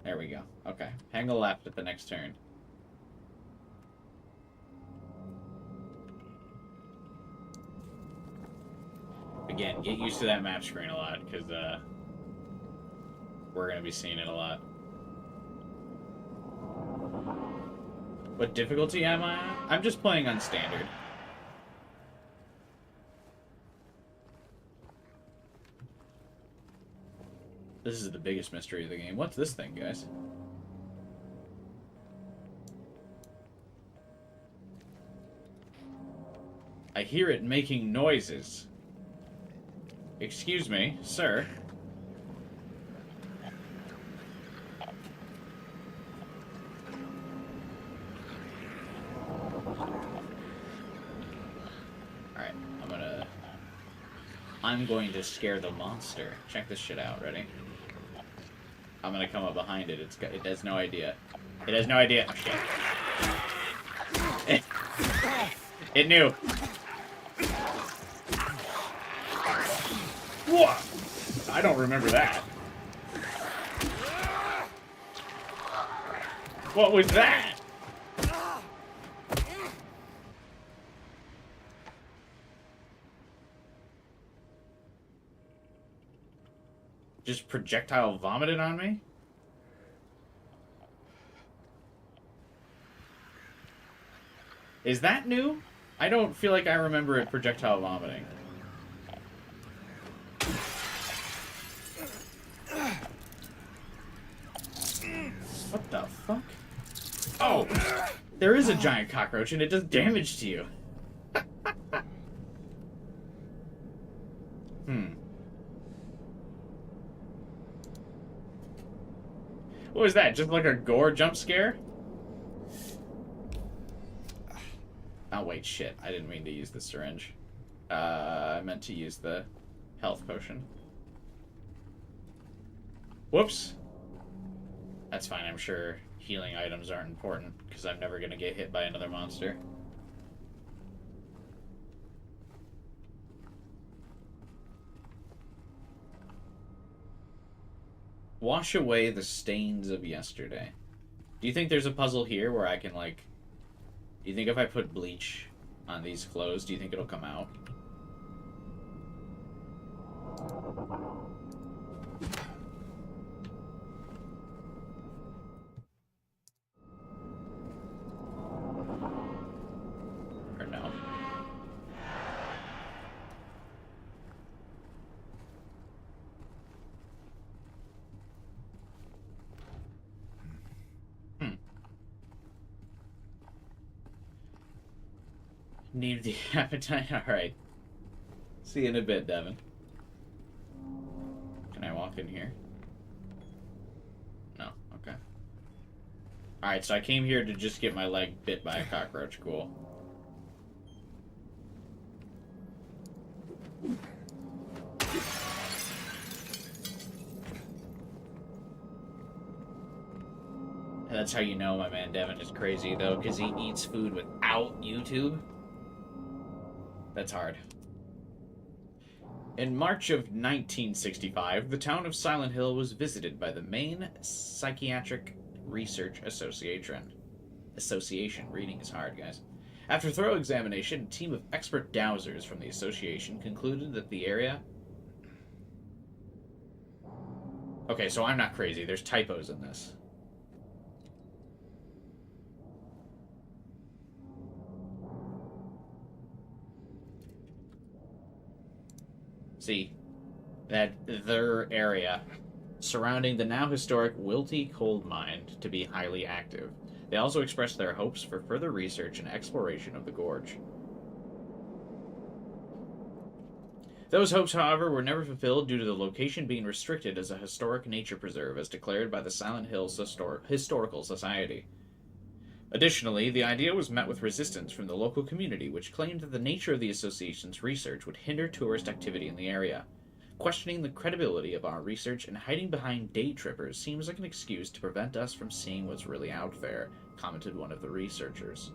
There we go. Okay. Hang a left at the next turn. Again, get used to that map screen a lot, because we're going to be seeing it a lot. What difficulty am I on? I'm just playing on standard. This is the biggest mystery of the game. What's this thing, guys? I hear it making noises. Excuse me, sir. I'm going to scare the monster. Check this shit out. Ready? I'm gonna come up behind it. It has no idea. It has no idea. Oh, shit. It knew. What? I don't remember that. What was that? Just projectile vomited on me? Is that new? I don't feel like I remember it projectile vomiting. What the fuck? Oh! There is a giant cockroach and it does damage to you. What was that? Just like a gore jump scare? Oh wait, shit. I didn't mean to use the syringe. I meant to use the health potion. Whoops. That's fine, I'm sure healing items aren't important, because I'm never going to get hit by another monster. Wash away the stains of yesterday. Do you think there's a puzzle here where I can, like... Do you think if I put bleach on these clothes, do you think it'll come out? Or no? Need the appetite? Alright. See you in a bit, Devin. Can I walk in here? No, okay. Alright, so I came here to just get my leg bit by a cockroach. Cool. That's how you know my man Devin is crazy, though, because he eats food without YouTube. That's hard. In March of 1965, the town of Silent Hill was visited by the Maine Psychiatric Research Association. Reading is hard, guys. After thorough examination, a team of expert dowsers from the association concluded that the area... Okay, so I'm not crazy. There's typos in this. See, that their area surrounding the now historic Wilty coal mine to be highly active. They also expressed their hopes for further research and exploration of the gorge. Those hopes, however, were never fulfilled due to the location being restricted as a historic nature preserve as declared by the Silent Hills Historical Society. Additionally, the idea was met with resistance from the local community, which claimed that the nature of the association's research would hinder tourist activity in the area. Questioning the credibility of our research and hiding behind day trippers seems like an excuse to prevent us from seeing what's really out there, commented one of the researchers.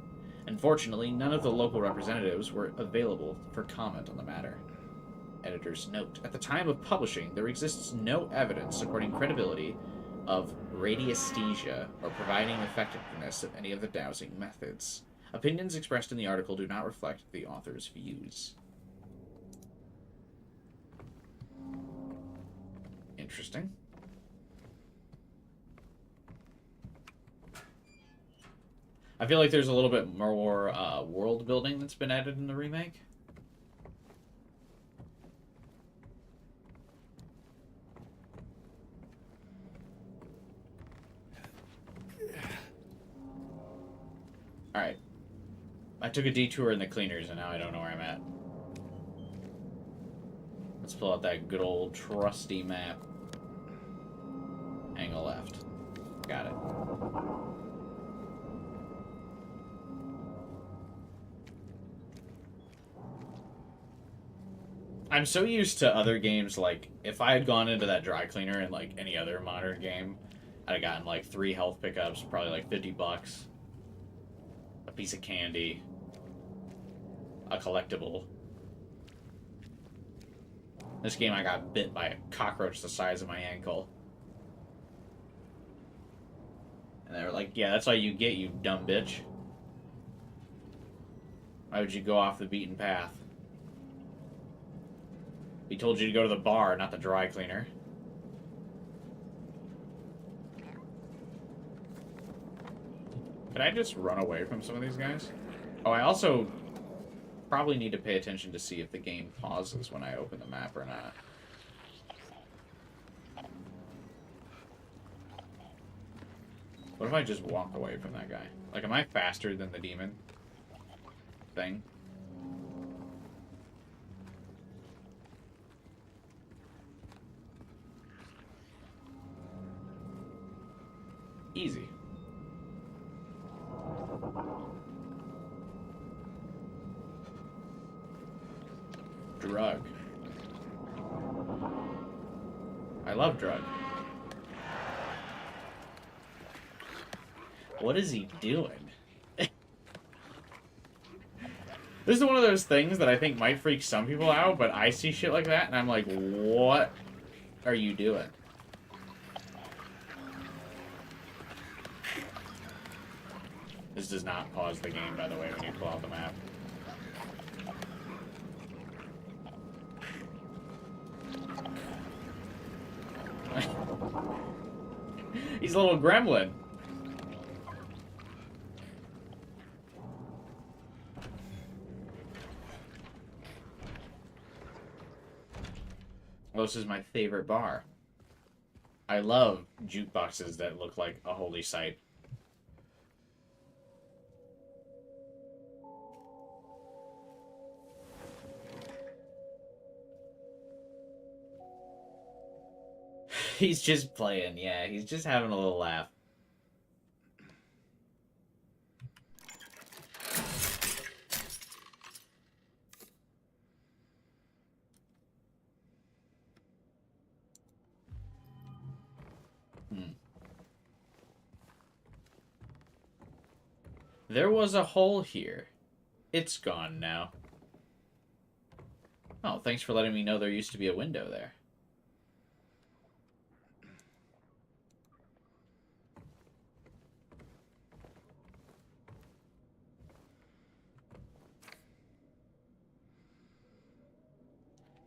Unfortunately, none of the local representatives were available for comment on the matter. Editor's note: at the time of publishing, there exists no evidence supporting credibility of radiesthesia or providing effectiveness of any of the dowsing methods. Opinions expressed in the article do not reflect the author's views. Interesting. I feel like there's a little bit more world building that's been added in the remake. Alright. I took a detour in the cleaners and now I don't know where I'm at. Let's pull out that good old trusty map. Angle left. Got it. I'm so used to other games, like, if I had gone into that dry cleaner in, like, any other modern game, I'd have gotten, like, 3 health pickups, probably, like, $50, a piece of candy, a collectible. This game, I got bit by a cockroach the size of my ankle. And they were like, yeah, that's all you get, you dumb bitch. Why would you go off the beaten path? He told you to go to the bar, not the dry cleaner. Could I just run away from some of these guys? Oh, I also probably need to pay attention to see if the game pauses when I open the map or not. What if I just walk away from that guy? Like, am I faster than the demon thing? Easy. Drug. I love drug. What is he doing? This is one of those things that I think might freak some people out, but I see shit like that and I'm like, what are you doing? This does not pause the game, by the way, when you pull out the map. He's a little gremlin. Well, this is my favorite bar. I love jukeboxes that look like a holy sight. He's just playing, yeah. He's just having a little laugh. There was a hole here. It's gone now. Oh, thanks for letting me know there used to be a window there.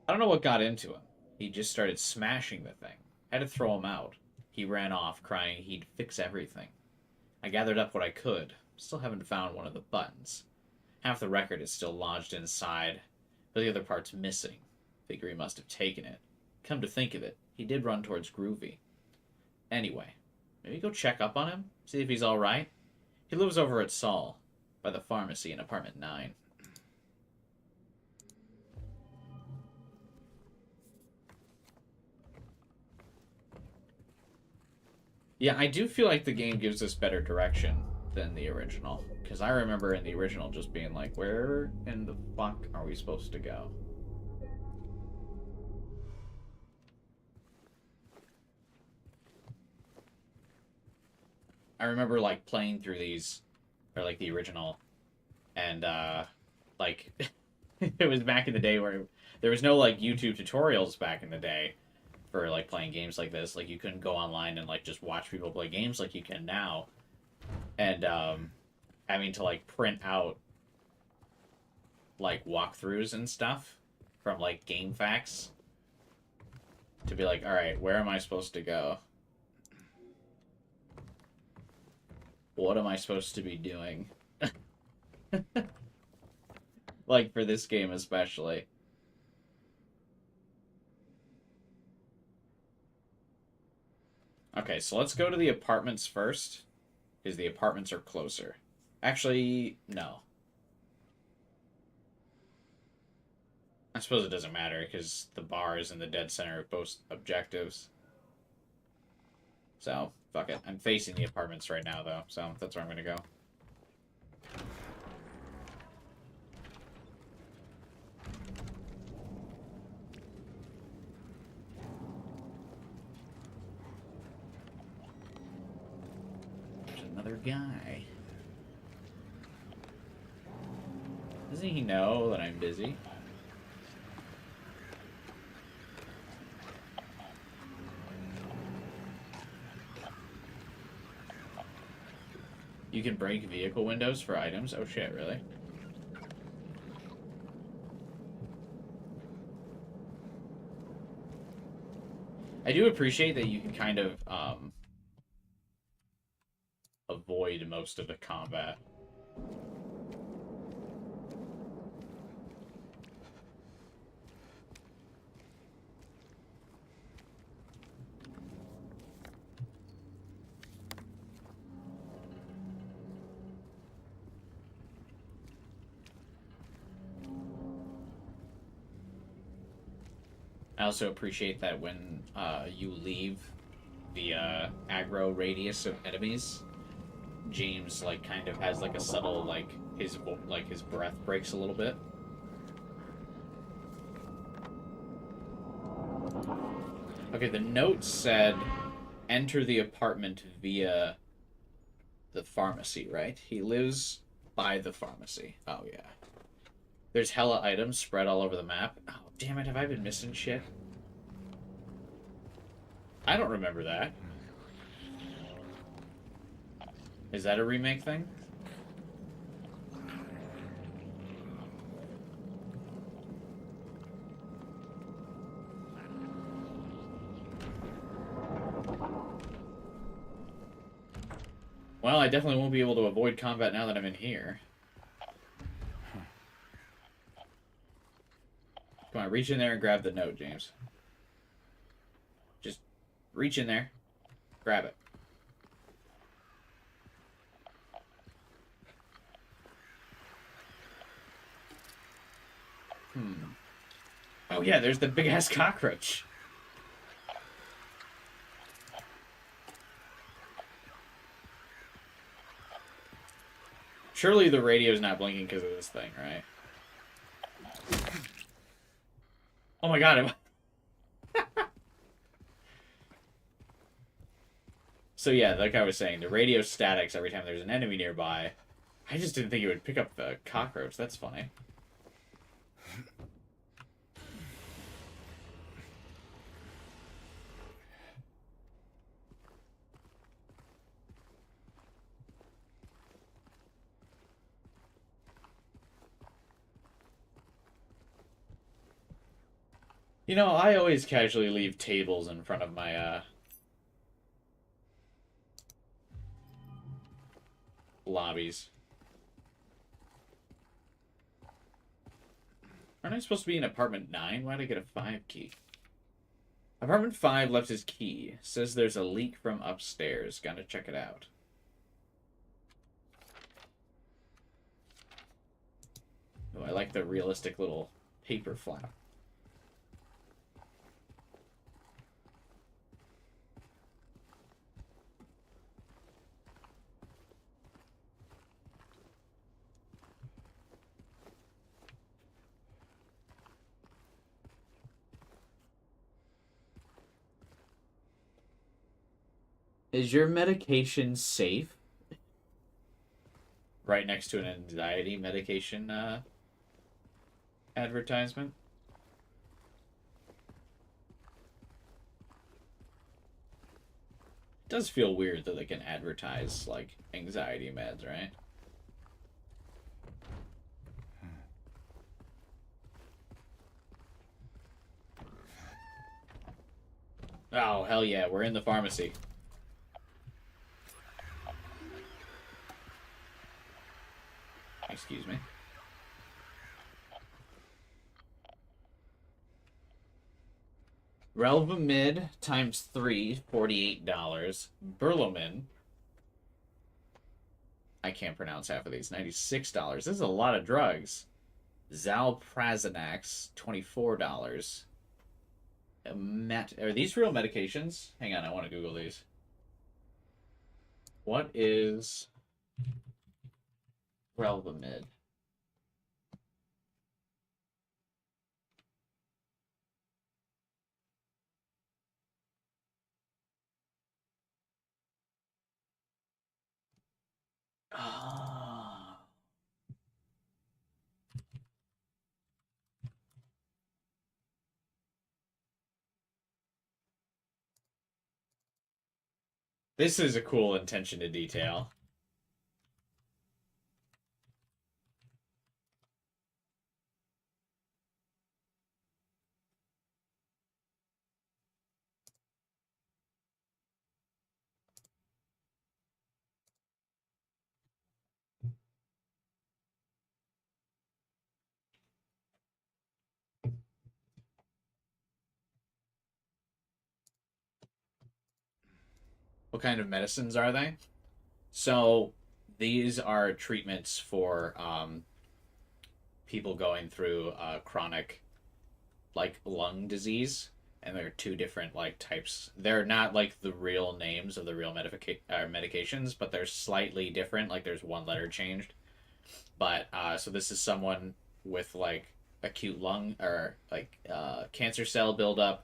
I don't know what got into him. He just started smashing the thing. I had to throw him out. He ran off, crying he'd fix everything. I gathered up what I could. Still haven't found one of the buttons. Half the record is still lodged inside, but the other part's missing. Figure he must have taken it. Come to think of it, he did run towards Groovy. Anyway, maybe go check up on him? See if he's alright? He lives over at Saul, by the pharmacy in apartment 9. Yeah, I do feel like the game gives us better direction than the original. Because I remember in the original just being like, where in the fuck are we supposed to go? I remember, like, playing through these, or, like, the original, and, like, it was back in the day where there was no, like, YouTube tutorials back in the day for, like, playing games like this. Like, you couldn't go online and, like, just watch people play games like you can now. And, having to, like, print out, like, walkthroughs and stuff from, like, game facts to be like, alright, where am I supposed to go? What am I supposed to be doing? Like, for this game especially. Okay, so let's go to the apartments first, because the apartments are closer. Actually, no. I suppose it doesn't matter, because the bar is in the dead center of both objectives. So, fuck it. I'm facing the apartments right now, though, so that's where I'm gonna go. another guy. Doesn't he know that I'm busy? You can break vehicle windows for items? Oh shit, really? I do appreciate that you can kind of, avoid most of the combat. I also appreciate that when you leave the aggro radius of enemies, James like kind of has like a subtle like his breath breaks a little bit. Okay, the note said enter the apartment via the pharmacy, right? He lives by the pharmacy. Oh yeah. There's hella items spread all over the map. Oh, damn it, have I been missing shit? I don't remember that. Is that a remake thing? Well, I definitely won't be able to avoid combat now that I'm in here. Come on, reach in there and grab the note, James. Just reach in there. Grab it. Oh yeah, there's the big-ass cockroach. Surely the radio's not blinking because of this thing, right? Oh my god, So yeah, like I was saying, the radio statics every time there's an enemy nearby. I just didn't think it would pick up the cockroach. That's funny. You know, I always casually leave tables in front of my, lobbies. Aren't I supposed to be in apartment 9? Why'd I get a 5 key? Apartment 5 left his key. Says there's a leak from upstairs. Gotta check it out. Oh, I like the realistic little paper flap. Is your medication safe? Right next to an anxiety medication advertisement. It does feel weird that they can advertise like anxiety meds, right? Oh, hell yeah, we're in the pharmacy. Excuse me. Relvamid times 3, $48. Burlomin. I can't pronounce half of these. $96. This is a lot of drugs. Zalprazanax, $24. Are these real medications? Hang on, I want to Google these. What is Relvamid? This is a cool attention to detail. What kind of medicines are they? So these are treatments for people going through chronic like lung disease, and there are two different like types. They're not like the real names of the real medications, but they're slightly different. Like there's one letter changed. But so this is someone with like acute lung or like cancer cell buildup.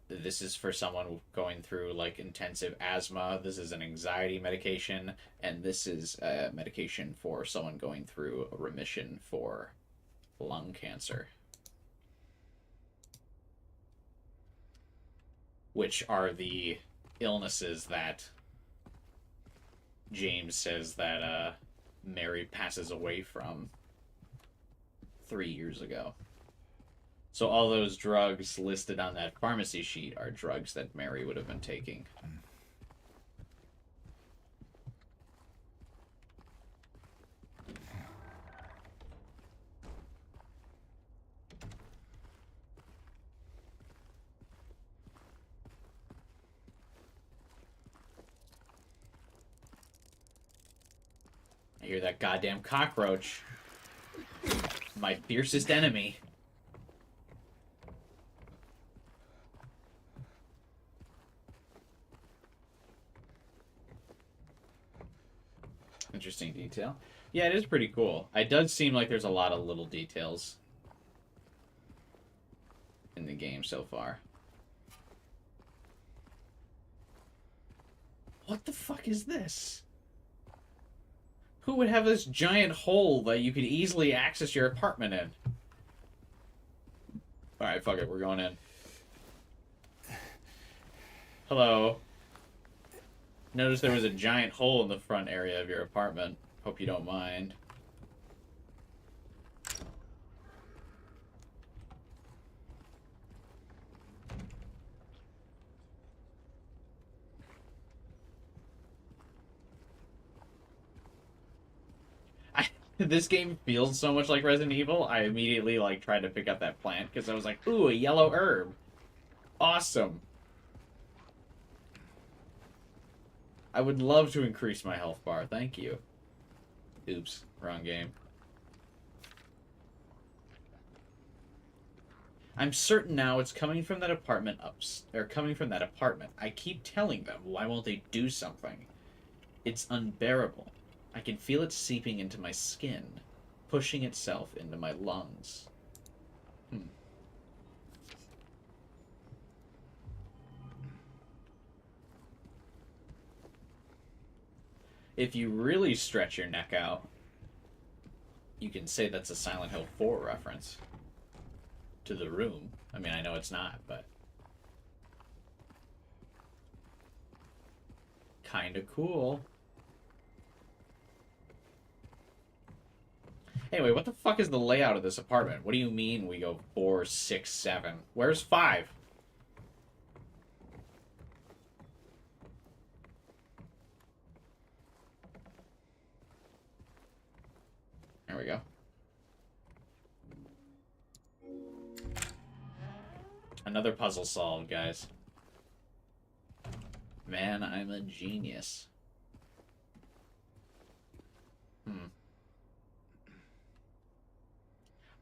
This is for someone going through like intensive asthma. This is an anxiety medication, and this is a medication for someone going through a remission for lung cancer, which are the illnesses that James says that Mary passes away from 3 years ago. So all those drugs listed on that pharmacy sheet are drugs that Mary would have been taking. I hear that goddamn cockroach. My fiercest enemy. Interesting detail. Yeah, it is pretty cool. It does seem like there's a lot of little details in the game so far. What the fuck is this? Who would have this giant hole that you could easily access your apartment in? Alright, fuck it, we're going in. Hello. Notice there was a giant hole in the front area of your apartment. Hope you don't mind. This game feels so much like Resident Evil. I immediately like tried to pick up that plant because I was like, ooh, a yellow herb. Awesome. I would love to increase my health bar. Thank you. Oops, wrong game. I'm certain now it's coming from that apartment coming from that apartment. I keep telling them, why won't they do something? It's unbearable. I can feel it seeping into my skin, pushing itself into my lungs. If you really stretch your neck out, you can say that's a Silent Hill 4 reference to The Room. I mean, I know it's not, but kind of cool. Anyway, what the fuck is the layout of this apartment? What do you mean we go 4, 6, 7? Where's 5? There we go. Another puzzle solved, guys. Man, I'm a genius.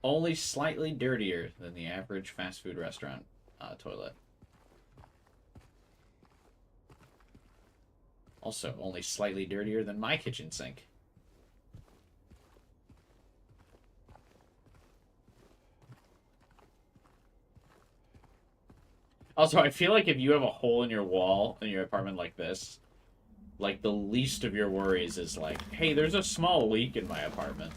Only slightly dirtier than the average fast food restaurant toilet. Also, only slightly dirtier than my kitchen sink. Also, I feel like if you have a hole in your wall in your apartment like this, like the least of your worries is like, hey, there's a small leak in my apartment.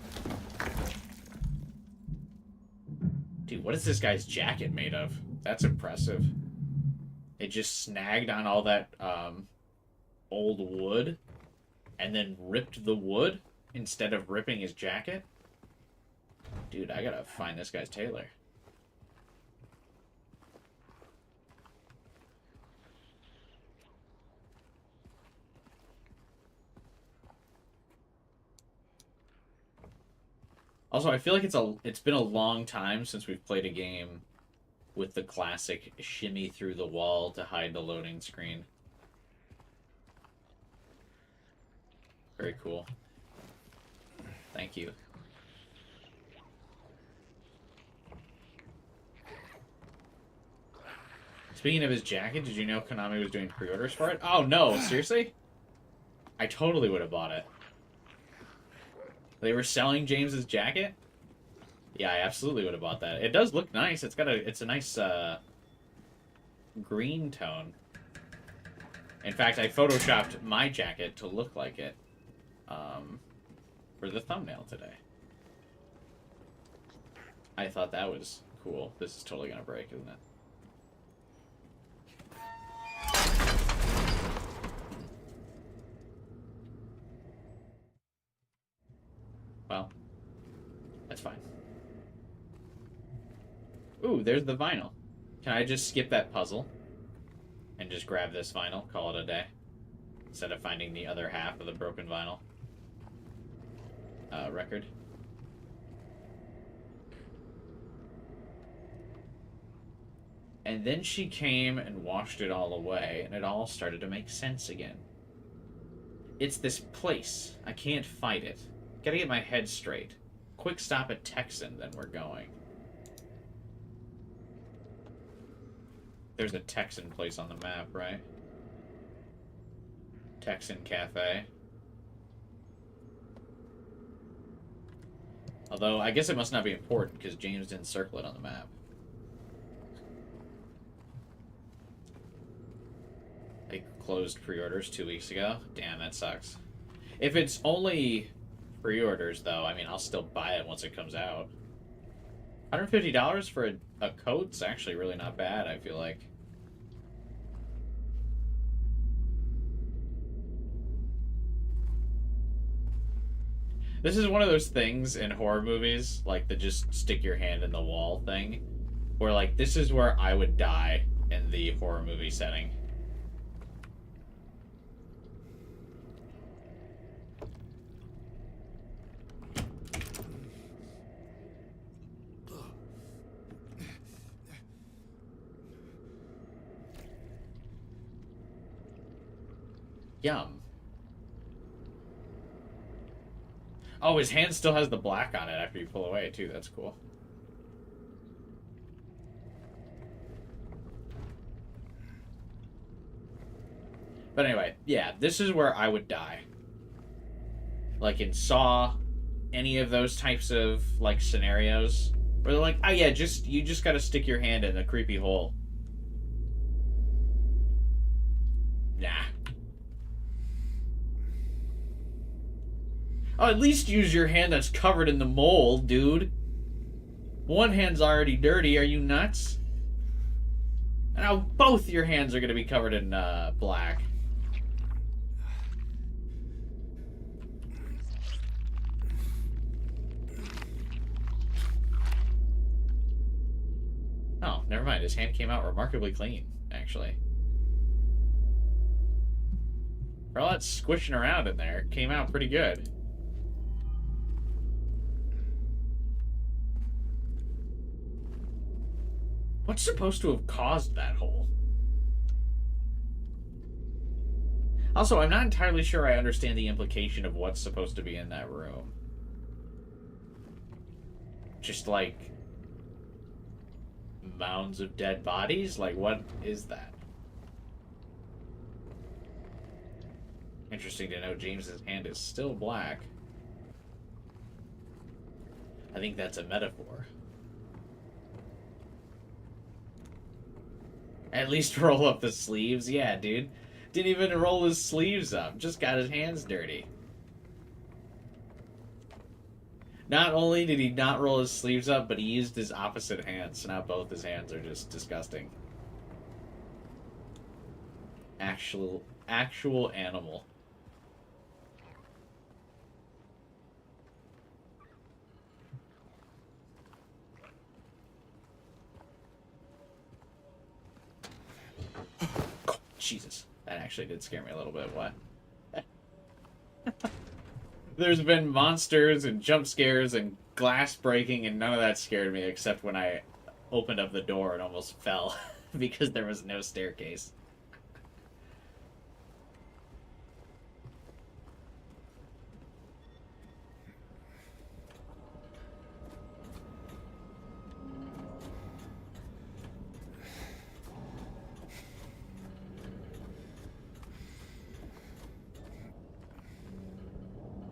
Dude, what is this guy's jacket made of? That's impressive. It just snagged on all that old wood and then ripped the wood instead of ripping his jacket? Dude, I gotta find this guy's tailor. Also, I feel like it's been a long time since we've played a game with the classic shimmy through the wall to hide the loading screen. Very cool. Thank you. Speaking of his jacket, did you know Konami was doing pre-orders for it? Oh no, seriously? I totally would have bought it. They were selling James's jacket? Yeah, I absolutely would have bought that. It does look nice. It's a nice green tone. In fact, I photoshopped my jacket to look like it for the thumbnail today. I thought that was cool. This is totally gonna break, isn't it? Well, that's fine. Ooh, there's the vinyl. Can I just skip that puzzle and just grab this vinyl, call it a day, instead of finding the other half of the broken vinyl record? And then she came and washed it all away, and it all started to make sense again. It's this place. I can't fight it. Gotta get my head straight. Quick stop at Texan, then we're going. There's a Texan place on the map, right? Texan Cafe. Although, I guess it must not be important, because James didn't circle it on the map. They closed pre-orders 2 weeks ago. Damn, that sucks. If it's only pre-orders, though, I mean, I'll still buy it once it comes out. $150 for a coat's actually really not bad, I feel like. This is one of those things in horror movies, like the just stick your hand in the wall thing, where, like, this is where I would die in the horror movie setting. Yum. Oh, his hand still has the black on it after you pull away, too. That's cool. But anyway, yeah, this is where I would die. Like in Saw, any of those types of, like, scenarios where they're like, oh yeah, you just gotta stick your hand in a creepy hole. Nah. Oh, at least use your hand that's covered in the mold, dude. One hand's already dirty. Are you nuts? Now both your hands are going to be covered in black. Oh, never mind. His hand came out remarkably clean, actually. For all that squishing around in there, it came out pretty good. What's supposed to have caused that hole? Also, I'm not entirely sure I understand the implication of what's supposed to be in that room. Just, like, mounds of dead bodies? Like, what is that? Interesting to know James's hand is still black. I think that's a metaphor. At least roll up the sleeves. Yeah, dude. Didn't even roll his sleeves up. Just got his hands dirty. Not only did he not roll his sleeves up, but he used his opposite hand. So now both his hands are just disgusting. actual animal. Oh, Jesus. That actually did scare me a little bit. What? There's been monsters and jump scares and glass breaking, and none of that scared me except when I opened up the door and almost fell because there was no staircase.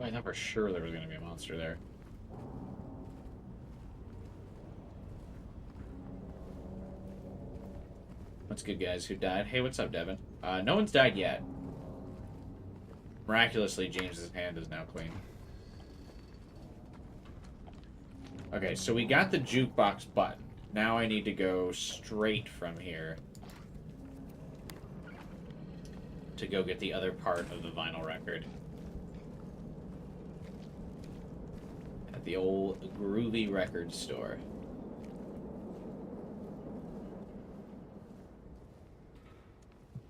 I thought for sure there was going to be a monster there. What's good, guys? Who died? Hey, what's up, Devin? No one's died yet. Miraculously, James's hand is now clean. Okay, so we got the jukebox button. Now I need to go straight from here to go get the other part of the vinyl record. At the old groovy record store.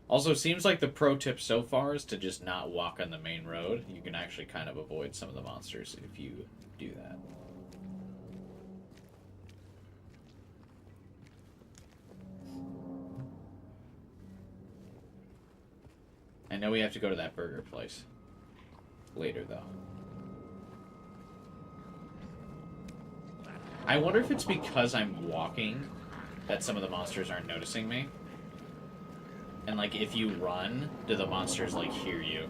Also, seems like the pro tip so far is to just not walk on the main road. You can actually kind of avoid some of the monsters if you do that. I know we have to go to that burger place later, though. I wonder if it's because I'm walking that some of the monsters aren't noticing me. And, like, if you run, do the monsters, like, hear you?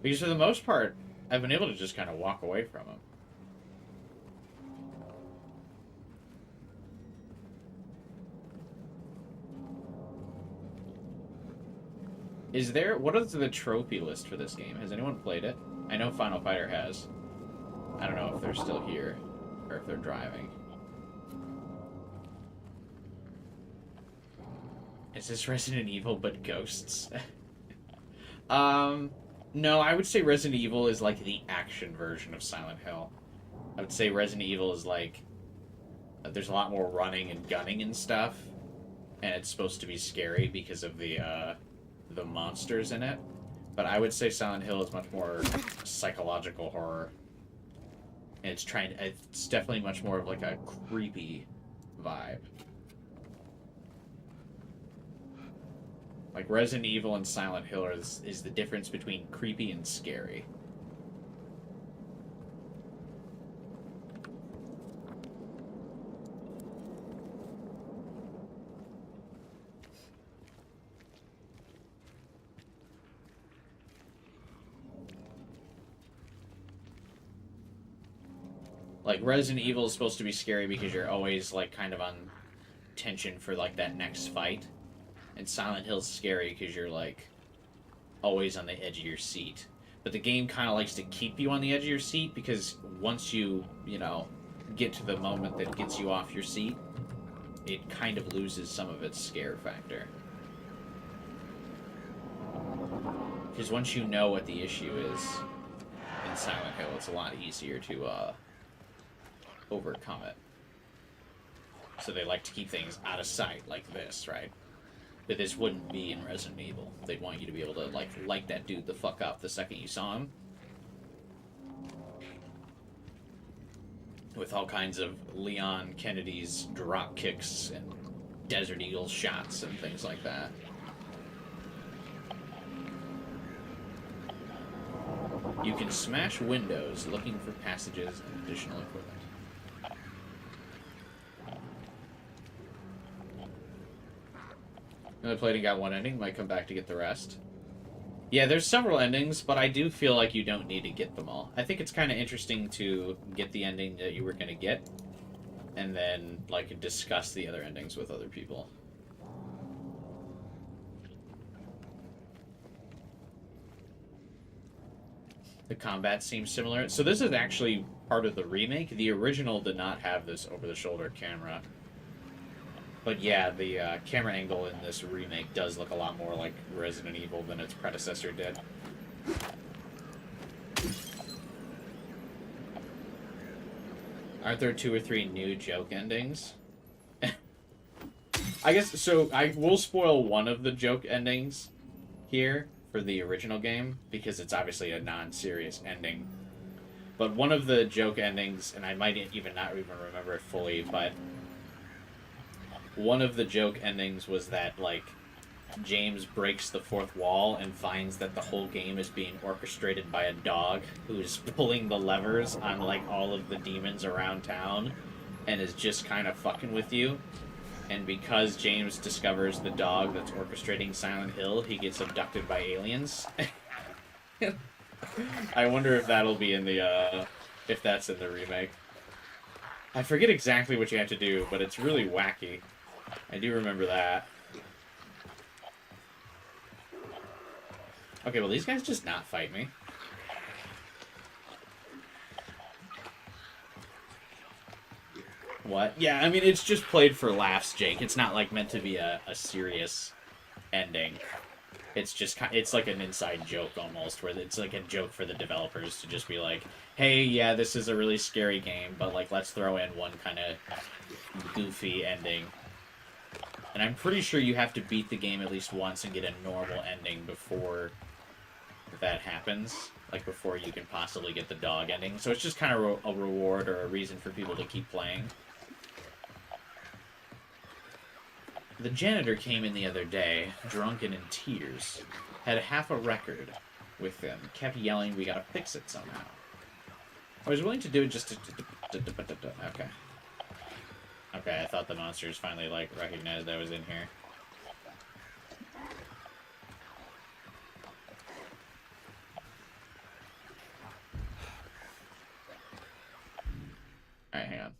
Because for the most part, I've been able to just kind of walk away from them. Is there... What is the trophy list for this game? Has anyone played it? I know Final Fighter has. I don't know if they're still here. Or if they're driving. Is this Resident Evil but ghosts? No, I would say Resident Evil is like the action version of Silent Hill. I would say Resident Evil is like... There's a lot more running and gunning and stuff. And it's supposed to be scary because of the monsters in it. But I would say Silent Hill is much more psychological horror. And it's definitely much more of like a creepy vibe. Like Resident Evil and Silent Hill is the difference between creepy and scary. Like, Resident Evil is supposed to be scary because you're always, like, kind of on tension for, like, that next fight. And Silent Hill's scary because you're, like, always on the edge of your seat. But the game kind of likes to keep you on the edge of your seat because once you, you know, get to the moment that gets you off your seat, it kind of loses some of its scare factor. Because once you know what the issue is in Silent Hill, it's a lot easier to, overcome it. So they like to keep things out of sight like this, right? But this wouldn't be in Resident Evil. They'd want you to be able to, like, light that dude the fuck up the second you saw him. With all kinds of Leon Kennedy's drop kicks and Desert Eagle shots and things like that. You can smash windows looking for passages and additional equipment. I played and got one ending, might come back to get the rest. Yeah, there's several endings, but I do feel like you don't need to get them all. I think it's kind of interesting to get the ending that you were going to get, and then, like, discuss the other endings with other people. The combat seems similar. So this is actually part of the remake. The original did not have this over-the-shoulder camera. But yeah, the camera angle in this remake does look a lot more like Resident Evil than its predecessor did. Aren't there 2 or 3 new joke endings? I guess, so I will spoil one of the joke endings here for the original game, because it's obviously a non-serious ending. But one of the joke endings, and I might even not even remember it fully, but one of the joke endings was that, like, James breaks the fourth wall and finds that the whole game is being orchestrated by a dog who's pulling the levers on, like, all of the demons around town and is just kind of fucking with you. And because James discovers the dog that's orchestrating Silent Hill, he gets abducted by aliens. I wonder if that'll be in the, if that's in the remake. I forget exactly what you have to do, but it's really wacky. I do remember that. Okay, will these guys just not fight me? What? Yeah, I mean, it's just played for laughs, Jake. It's not, like, meant to be a serious ending. It's just, it's like an inside joke, almost, where it's like a joke for the developers to just be like, hey, yeah, this is a really scary game, but, like, let's throw in one kind of goofy ending. And I'm pretty sure you have to beat the game at least once and get a normal ending before that happens. Like, before you can possibly get the dog ending. So it's just kind of a reward or a reason for people to keep playing. The janitor came in the other day, drunk and in tears. Had half a record with him. Kept yelling, we gotta fix it somehow. I was willing to do it just to... Okay. Okay, I thought the monsters finally, like, recognized I was in here. Alright, hang on.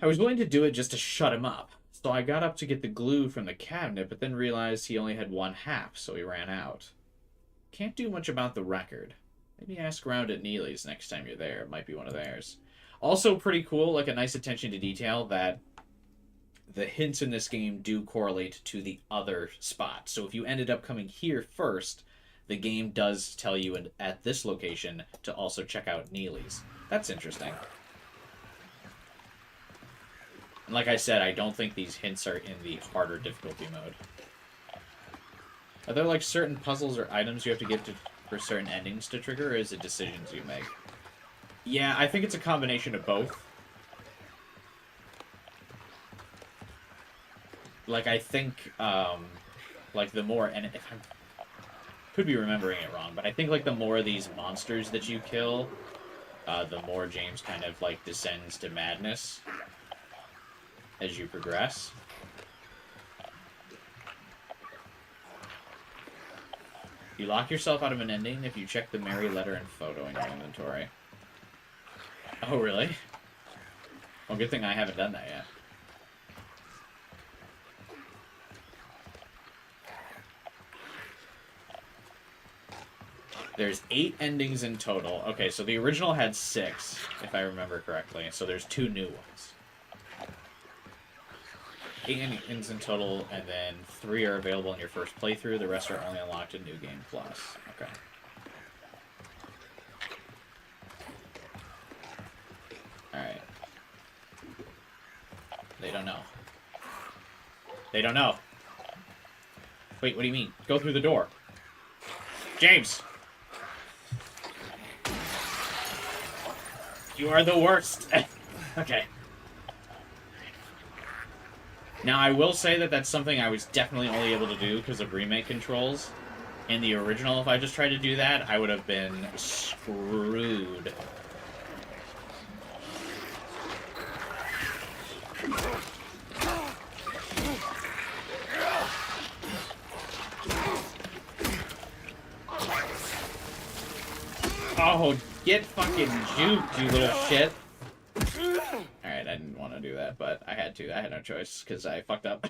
I was willing to do it just to shut him up. So I got up to get the glue from the cabinet, but then realized he only had one half, so he ran out. Can't do much about the record. Maybe ask around at Neely's next time you're there. It might be one of theirs. Also pretty cool, like a nice attention to detail, that the hints in this game do correlate to the other spot. So if you ended up coming here first, the game does tell you at this location to also check out Neely's. That's interesting. And like I said, I don't think these hints are in the harder difficulty mode. Are there, like, certain puzzles or items you have to get to for certain endings to trigger, or is it decisions you make? Yeah, I think it's a combination of both. Like, I think, like, the more, and if I could be remembering it wrong, but I think, like, the more of these monsters that you kill, the more James kind of, like, descends to madness as you progress. You lock yourself out of an ending if you check the Mary letter and photo in your inventory. Oh, really? Well, good thing I haven't done that yet. There's 8 endings in total. Okay, so the original had 6, if I remember correctly. So there's 2 new ones. 8 endings in total, and then 3 are available in your first playthrough. The rest are only unlocked in New Game Plus. Okay. Alright. They don't know. They don't know. Wait, what do you mean? Go through the door. James! You are the worst. Okay. Now, I will say that that's something I was definitely only able to do because of remake controls. In the original, if I just tried to do that, I would have been screwed. Oh, get fucking juked, you little shit. Alright, I didn't want to do that, but I had to. I had no choice, because I fucked up.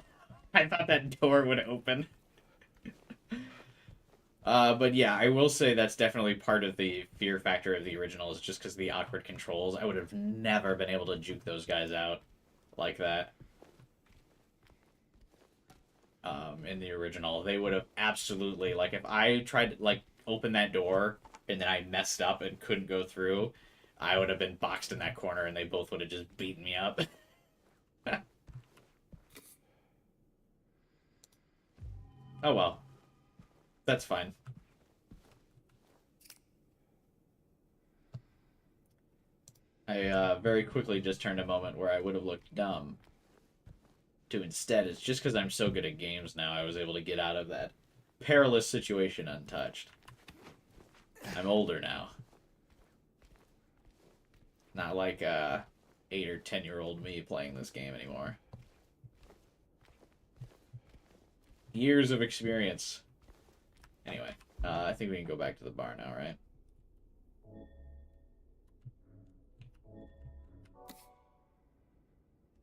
I thought that door would open. But yeah, I will say that's definitely part of the fear factor of the original is just because the awkward controls. I would have never been able to juke those guys out like that. In the original, they would have absolutely like if I tried to like open that door and then I messed up and couldn't go through, I would have been boxed in that corner and they both would have just beaten me up. Oh well, that's fine. I very quickly just turned a moment where I would have looked dumb to instead. It's just because I'm so good at games now, I was able to get out of that perilous situation untouched. I'm older now. Not like 8 or 10-year-old me playing this game anymore. Years of experience. Anyway, I think we can go back to the bar now, right?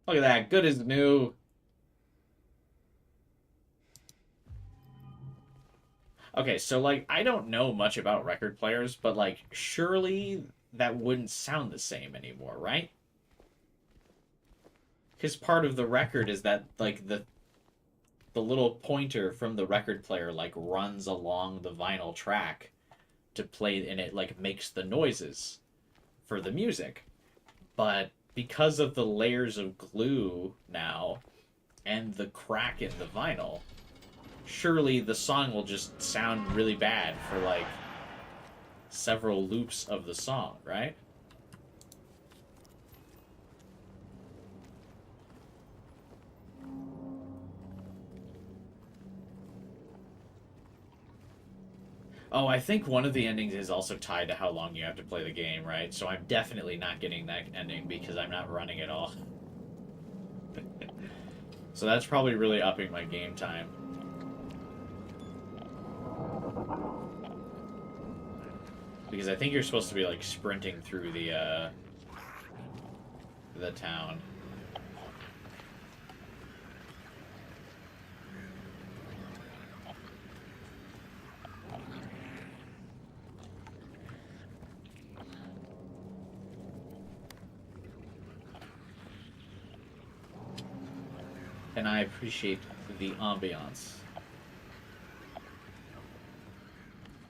Look at that, good as new. Okay, so like I don't know much about record players, but like surely that wouldn't sound the same anymore, right? Because part of the record is that like the little pointer from the record player like runs along the vinyl track to play and it like makes the noises for the music. But because of the layers of glue now and the crack in the vinyl, surely the song will just sound really bad for like several loops of the song, right? Oh, I think one of the endings is also tied to how long you have to play the game, right? So I'm definitely not getting that ending because I'm not running it all. So that's probably really upping my game time. Because I think you're supposed to be like sprinting through the town. And I appreciate the ambiance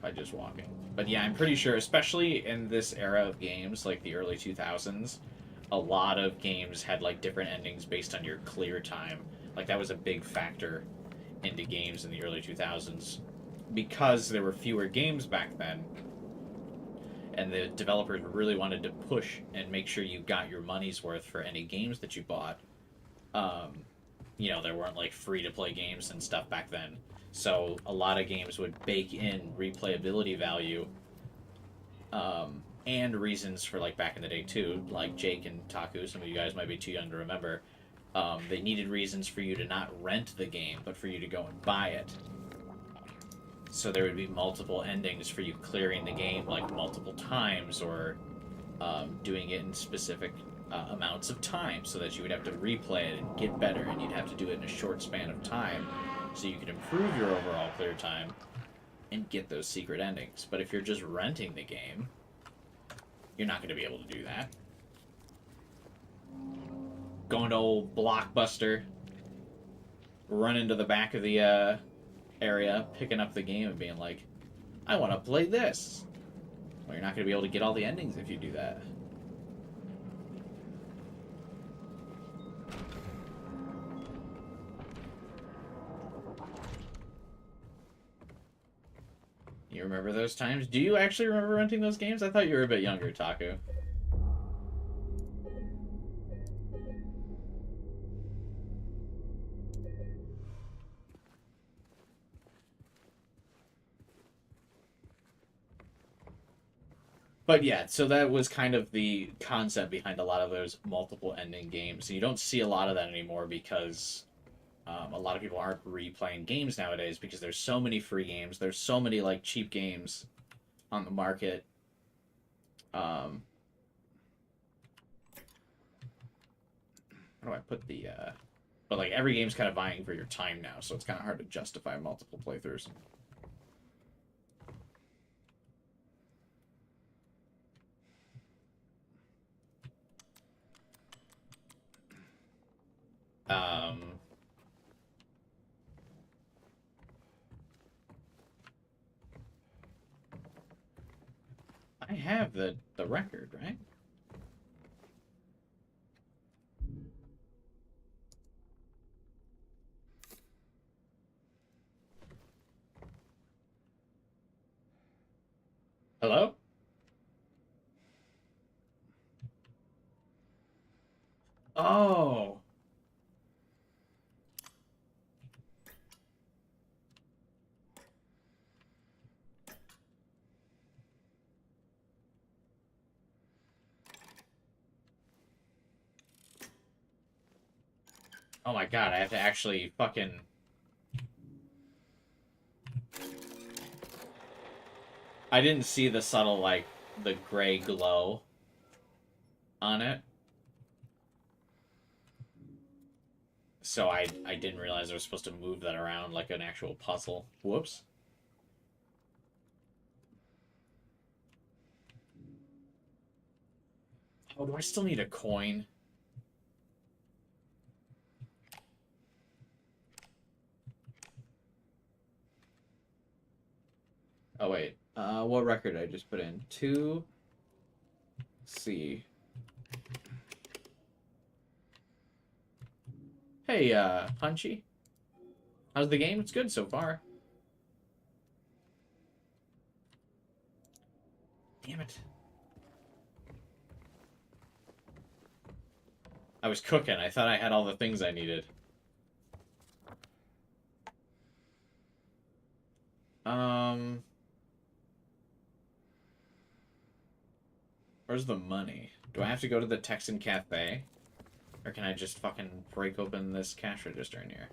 by just walking. But yeah, I'm pretty sure, especially in this era of games, like the early 2000s, a lot of games had like different endings based on your clear time. Like that was a big factor into games in the early 2000s because there were fewer games back then and the developers really wanted to push and make sure you got your money's worth for any games that you bought. Um, there weren't like free to play games and stuff back then. So a lot of games would bake in replayability value and reasons for like back in the day too, like Jake and Taku. Some of you guys might be too young to remember. They needed reasons for you to not rent the game, but for you to go and buy it. So there would be multiple endings for you clearing the game like multiple times or doing it in specific amounts of time so that you would have to replay it and get better and you'd have to do it in a short span of time so you could improve your overall clear time and get those secret endings. But if you're just renting the game, you're not going to be able to do that. Going to old Blockbuster, running to the back of the area, picking up the game and being like, I want to play this. Well, you're not going to be able to get all the endings if you do that. You remember those times? Do you actually remember renting those games? I thought you were a bit younger, Taku. But yeah, so that was kind of the concept behind a lot of those multiple ending games. And you don't see a lot of that anymore because a lot of people aren't replaying games nowadays because there's so many free games. There's so many like cheap games on the market. How do I put the but like every game's kind of vying for your time now, so it's kind of hard to justify multiple playthroughs. have the record, right? Hello? Oh. Oh my god, I have to actually fucking... I didn't see the subtle, like, the gray glow on it. So I didn't realize I was supposed to move that around like an actual puzzle. Whoops. Oh, do I still need a coin? Oh, wait. What record did I just put in? 2C. Hey, Punchy. How's the game? It's good so far. Damn it. I was cooking. I thought I had all the things I needed. Where's the money? Do I have to go to the Texan Cafe? Or can I just fucking break open this cash register in here?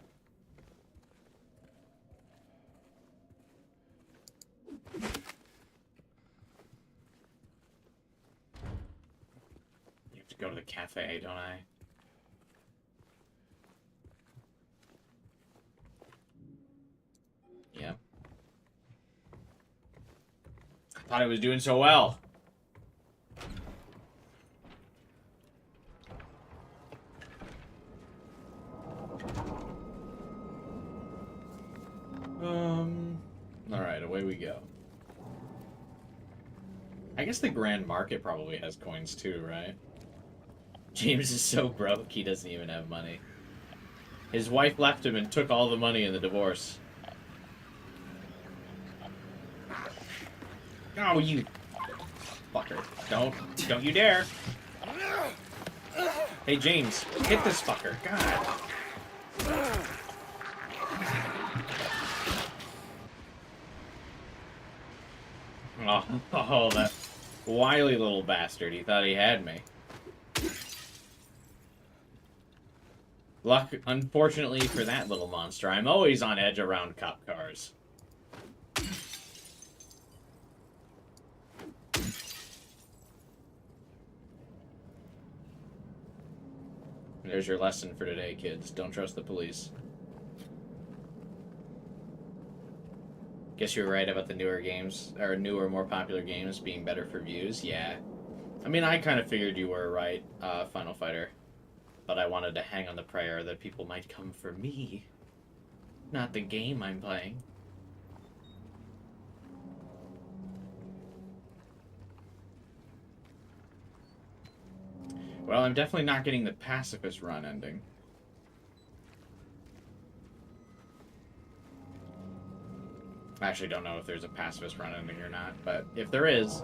You have to go to the cafe, don't I? Yeah. I thought I was doing so well. Alright, away we go. I guess the Grand Market probably has coins too, right? James is so broke, he doesn't even have money. His wife left him and took all the money in the divorce. Oh, you fucker. Don't you dare. Hey, James, hit this fucker. God. Oh, that wily little bastard. He thought he had me. Luck, unfortunately for that little monster, I'm always on edge around cop cars. There's your lesson for today, kids. Don't trust the police. Guess you're right about the newer games, or newer, more popular games being better for views. Yeah. I mean, I kind of figured you were right, Final Fighter. But I wanted to hang on the prayer that people might come for me, not the game I'm playing. Well, I'm definitely not getting the pacifist run ending. I actually don't know if there's a pacifist run ending or not, but if there is,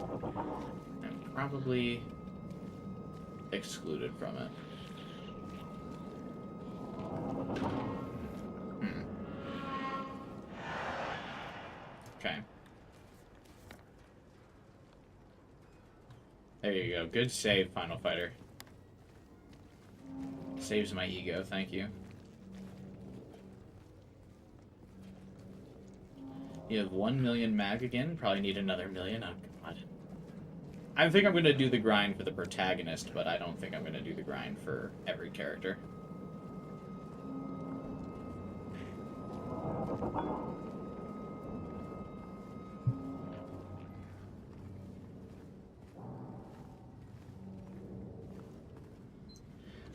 I'm probably excluded from it. Okay. There you go. Good save, Final Fighter. Saves my ego, thank you. You have 1 million mag again? Probably need another million. Oh, God. I think I'm going to do the grind for the protagonist, but I don't think I'm going to do the grind for every character.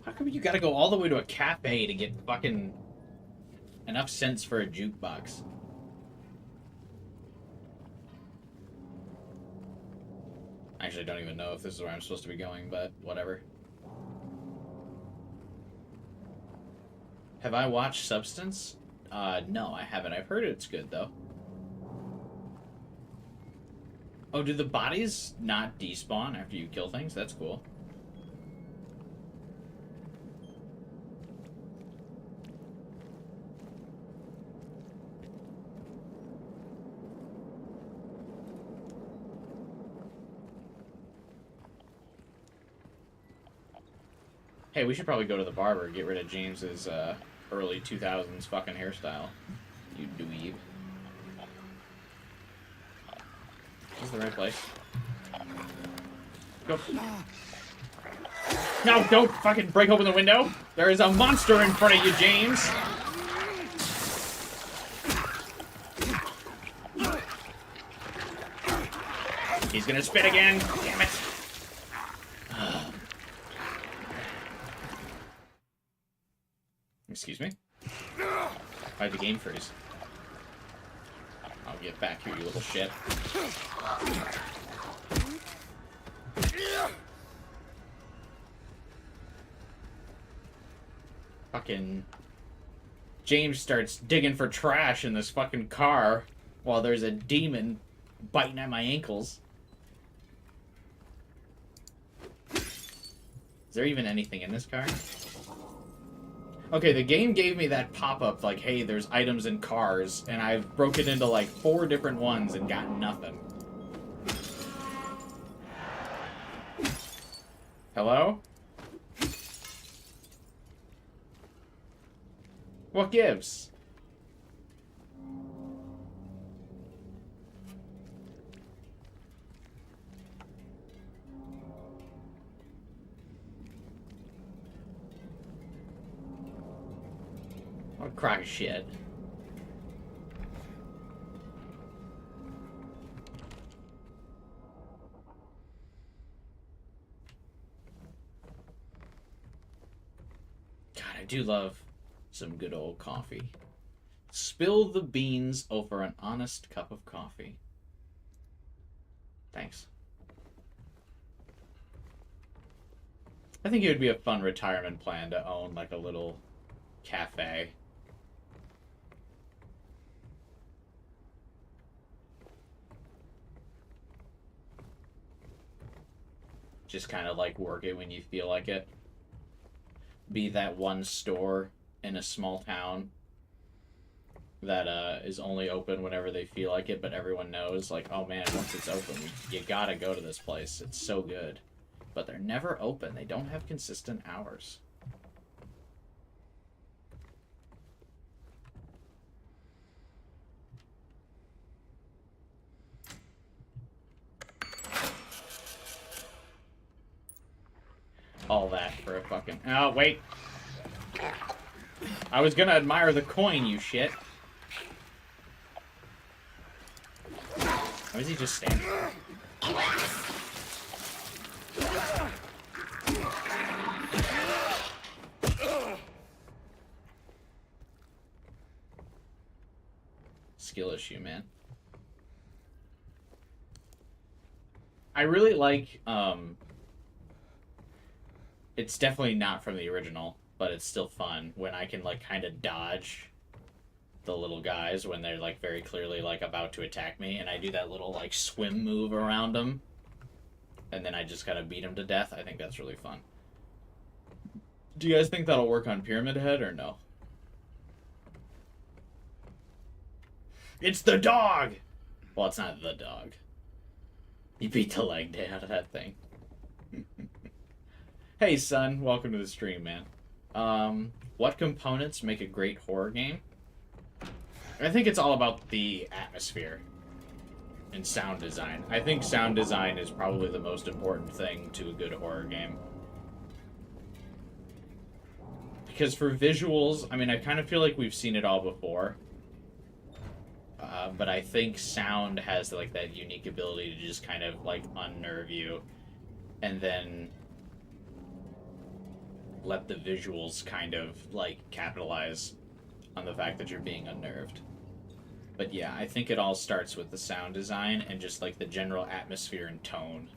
How come you gotta go all the way to a cafe to get fucking enough cents for a jukebox? Actually, I don't even know if this is where I'm supposed to be going, but whatever. Have I watched Substance? No, I haven't. I've heard it's good, though. Oh, do the bodies not despawn after you kill things? That's cool. Hey, we should probably go to the barber, get rid of James's early 2000s fucking hairstyle. You dweeb. Is this the right place? Go. No, don't fucking break open the window! There is a monster in front of you, James! He's gonna spit again! Damn it! Excuse me? Why'd the game freeze? I'll get back here, you little shit. Fucking... James starts digging for trash in this fucking car while there's a demon biting at my ankles. Is there even anything in this car? Okay, the game gave me that pop-up, like, hey, there's items in cars, and I've broken into, like, 4 different ones and got nothing. Hello? What gives? What a crock of shit. God, I do love some good old coffee. Spill the beans over an honest cup of coffee. Thanks. I think it would be a fun retirement plan to own, like, a little cafe. Just kind of, like, work it when you feel like it. Be that one store in a small town that is only open whenever they feel like it, but everyone knows, like, oh man, once it's open, you gotta go to this place. It's so good. But they're never open. They don't have consistent hours. All that for a fucking... Oh, wait. I was gonna admire the coin, you shit. Why is he just standing there? Skill issue, man. I really like, it's definitely not from the original, but it's still fun when I can, like, kind of dodge the little guys when they're, like, very clearly, like, about to attack me, and I do that little, like, swim move around them, and then I just gotta beat them to death. I think that's really fun. Do you guys think that'll work on Pyramid Head, or no? It's the dog! Well, it's not the dog. You beat the leg day out of that thing. Hey, son. Welcome to the stream, man. What components make a great horror game? I think it's all about the atmosphere and sound design. I think sound design is probably the most important thing to a good horror game. Because for visuals, I mean, I kind of feel like we've seen it all before. But I think sound has, like, that unique ability to just kind of, like, unnerve you. And then let the visuals kind of, like, capitalize on the fact that you're being unnerved. But yeah, I think it all starts with the sound design and just, like, the general atmosphere and tone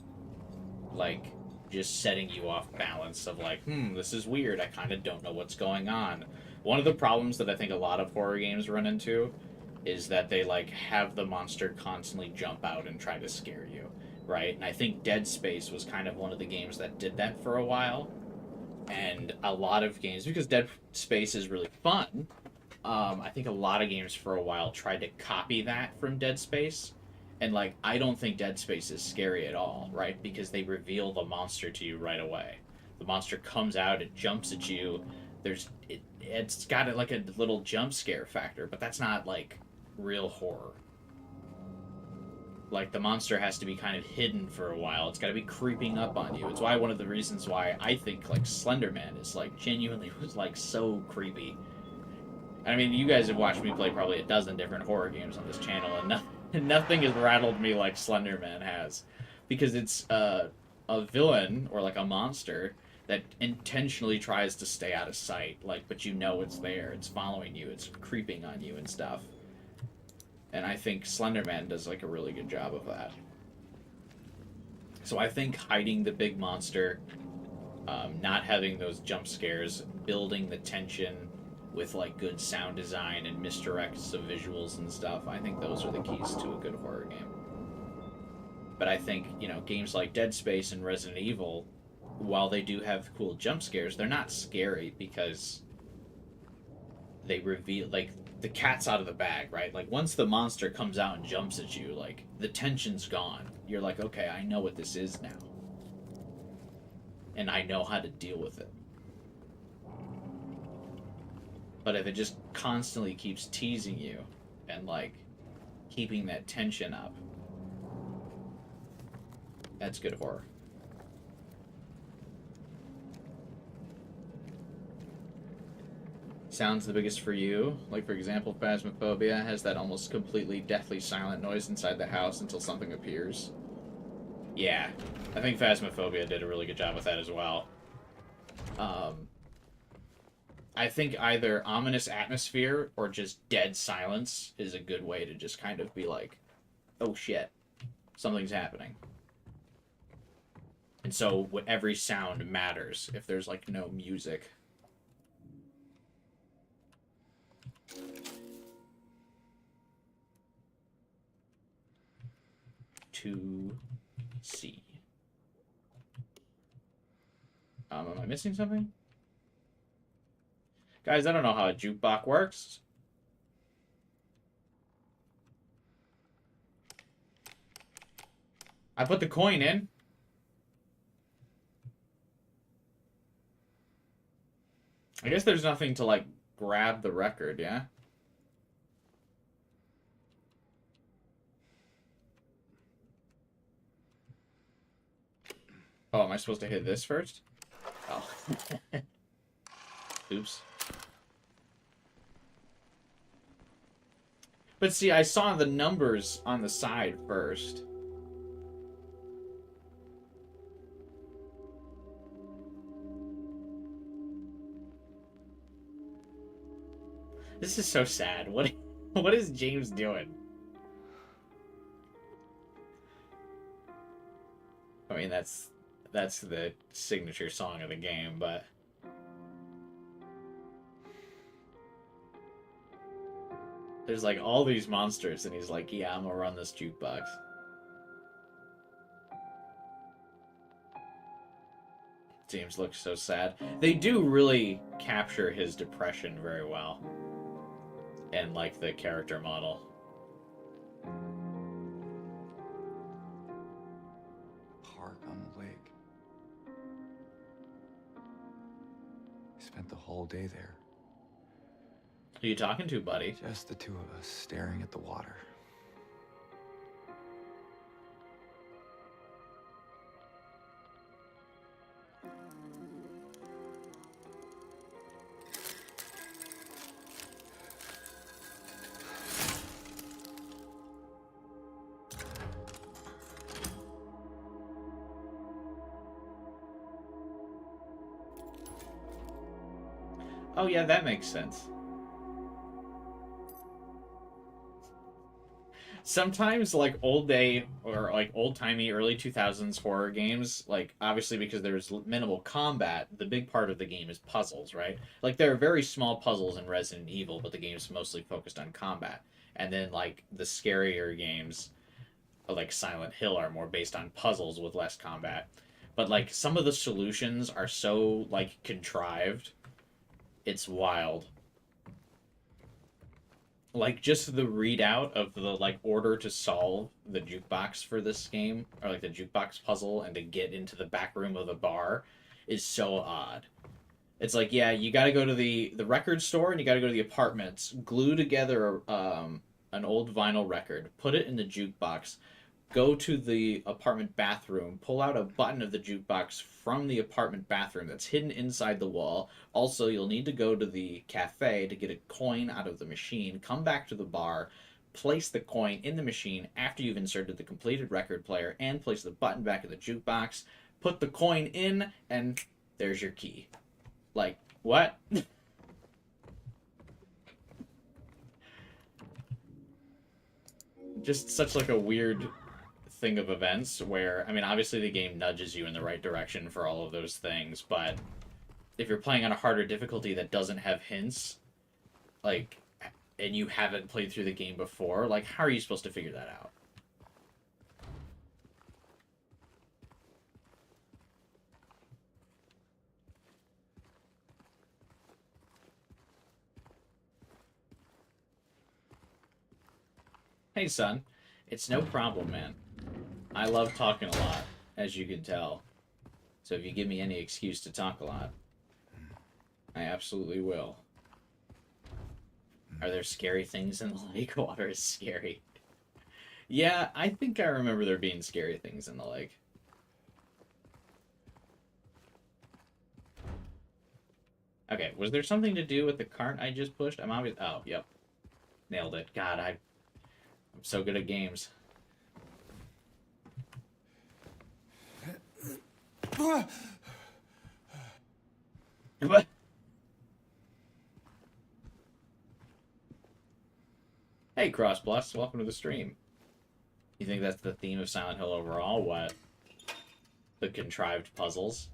like just setting you off balance of like, this is weird. I kind of don't know what's going on. One of the problems that I think a lot of horror games run into is that they like have the monster constantly jump out and try to scare you, right? And I think Dead Space was kind of one of the games that did that for a while. And a lot of games, because Dead Space is really fun, I think a lot of games for a while tried to copy that from Dead Space. And, like, I don't think Dead Space is scary at all, right? Because they reveal the monster to you right away. The monster comes out, it jumps at you. It's got like a little jump scare factor, but that's not, like, real horror. Like, the monster has to be kind of hidden for a while. It's got to be creeping up on you. It's why one of the reasons why I think, like, Slender Man is, like, genuinely was, like, so creepy. I mean, you guys have watched me play probably a dozen different horror games on this channel, and nothing has rattled me like Slender Man has. Because it's a villain, or like a monster, that intentionally tries to stay out of sight. Like, but you know it's there, it's following you, it's creeping on you and stuff. And I think Slender Man does like a really good job of that. So I think hiding the big monster, not having those jump scares, building the tension with like good sound design and misdirects of visuals and stuff, I think those are the keys to a good horror game. But I think, you know, games like Dead Space and Resident Evil, while they do have cool jump scares, they're not scary because they reveal, like, the cat's out of the bag, right? Like, once the monster comes out and jumps at you, like, the tension's gone. You're like, okay, I know what this is now. And I know how to deal with it. But if it just constantly keeps teasing you and, like, keeping that tension up, that's good horror. Sounds the biggest for you. Like, for example, Phasmophobia has that almost completely deathly silent noise inside the house until something appears. Yeah, I think Phasmophobia did a really good job with that as well. I think either ominous atmosphere or just dead silence is a good way to just kind of be like, oh shit, something's happening. And so every sound matters if there's like no music. To C. Am I missing something? Guys, I don't know how a jukebox works. I put the coin in. I guess there's nothing to, like, grab the record, yeah? Oh, am I supposed to hit this first? Oh. Oops. But see, I saw the numbers on the side first. This is so sad. What is James doing? I mean, that's the signature song of the game, but there's like all these monsters, and he's like, yeah, I'm gonna run this jukebox. James looks so sad. They do really capture his depression very well. And like the character model. Park on the lake. We spent the whole day there. Who are you talking to, buddy? Just the two of us staring at the water. Oh yeah, that makes sense. sometimes like old day or like old timey early 2000s horror games, like obviously because there's minimal combat, the big part of the game is puzzles, right? Like there are very small puzzles in Resident Evil, but the game's mostly focused on combat. And then like the scarier games like Silent Hill are more based on puzzles with less combat. But like some of the solutions are so like contrived, it's wild. Like just the readout of the like order to solve the jukebox for this game, or like the jukebox puzzle, and to get into the back room of the bar is so odd. It's like, yeah, you got to go to the record store and you got to go to the apartments, glue together an old vinyl record, put it in the jukebox, go to the apartment bathroom, pull out a button of the jukebox from the apartment bathroom that's hidden inside the wall. Also, you'll need to go to the cafe to get a coin out of the machine, come back to the bar, place the coin in the machine after you've inserted the completed record player, and place the button back in the jukebox, put the coin in, and there's your key. Like, what? Just such like a weird thing of events where, I mean, obviously the game nudges you in the right direction for all of those things, but if you're playing on a harder difficulty that doesn't have hints, like, and you haven't played through the game before, like, how are you supposed to figure that out? Hey, son. It's no problem, man. I love talking a lot, as you can tell. So if you give me any excuse to talk a lot, I absolutely will. Are there scary things in the lake? Water is scary. Yeah, I think I remember there being scary things in the lake. Okay, was there something to do with the cart I just pushed? I'm obvious. Oh, yep. Nailed it. God, I'm so good at games. What? Hey, Cross Plus, welcome to the stream. You think that's the theme of Silent Hill overall? What? The contrived puzzles?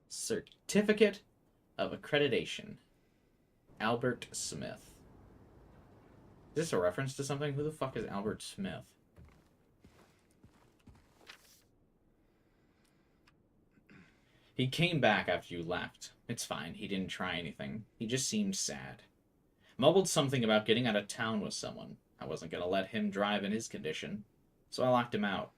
Certificate of Accreditation. Albert Smith. Is this a reference to something? Who the fuck is Albert Smith? He came back after you left. It's fine. He didn't try anything. He just seemed sad. Mumbled something about getting out of town with someone. I wasn't going to let him drive in his condition, so I locked him out.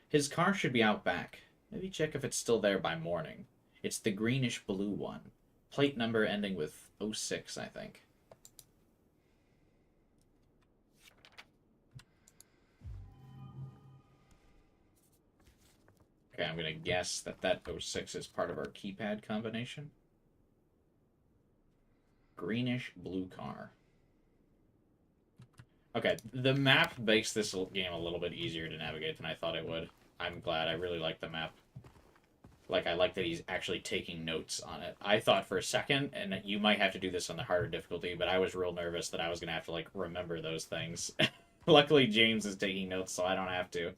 His car should be out back. Maybe check if it's still there by morning. It's the greenish blue one. Plate number ending with 06, I think. Okay, I'm going to guess that 06 is part of our keypad combination. Greenish blue car. Okay, the map makes this game a little bit easier to navigate than I thought it would. I'm glad. I really like the map. Like, I like that he's actually taking notes on it. I thought for a second, and you might have to do this on the harder difficulty, but I was real nervous that I was going to have to, like, remember those things. Luckily, James is taking notes, so I don't have to.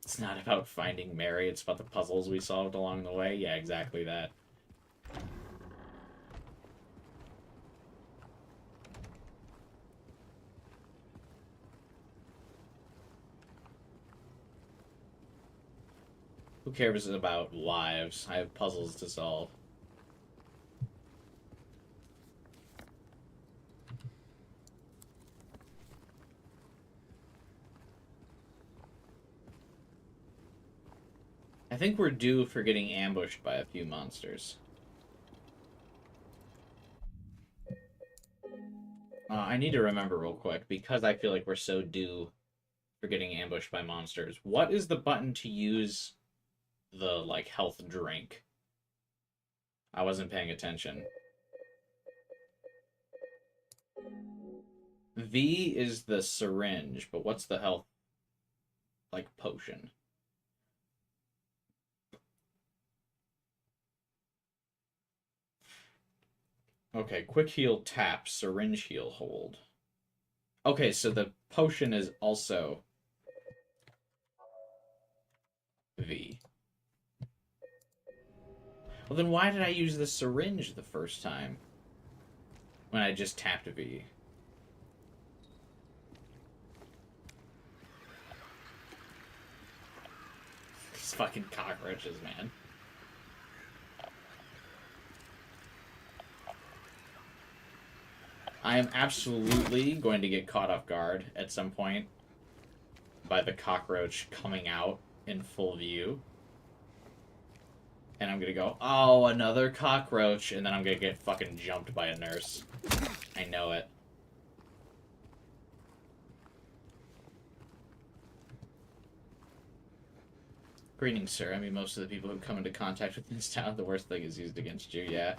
It's not about finding Mary, it's about the puzzles we solved along the way. Yeah, exactly that. Who cares about lives? I have puzzles to solve. I think we're due for getting ambushed by a few monsters. I need to remember real quick, because I feel like we're so due for getting ambushed by monsters. What is the button to use the, like, health drink? I wasn't paying attention. V is the syringe, but what's the health? like, potion. Okay, quick heal tap, syringe heal hold. Okay, so the potion is also V. Well, then why did I use the syringe the first time? When I just tapped V. These fucking cockroaches, man. I am absolutely going to get caught off guard at some point by the cockroach coming out in full view. And I'm gonna go, oh, another cockroach, and then I'm gonna get fucking jumped by a nurse. I know it. Greetings, sir. I mean, most of the people who come into contact with this town, the worst thing is used against you, yeah.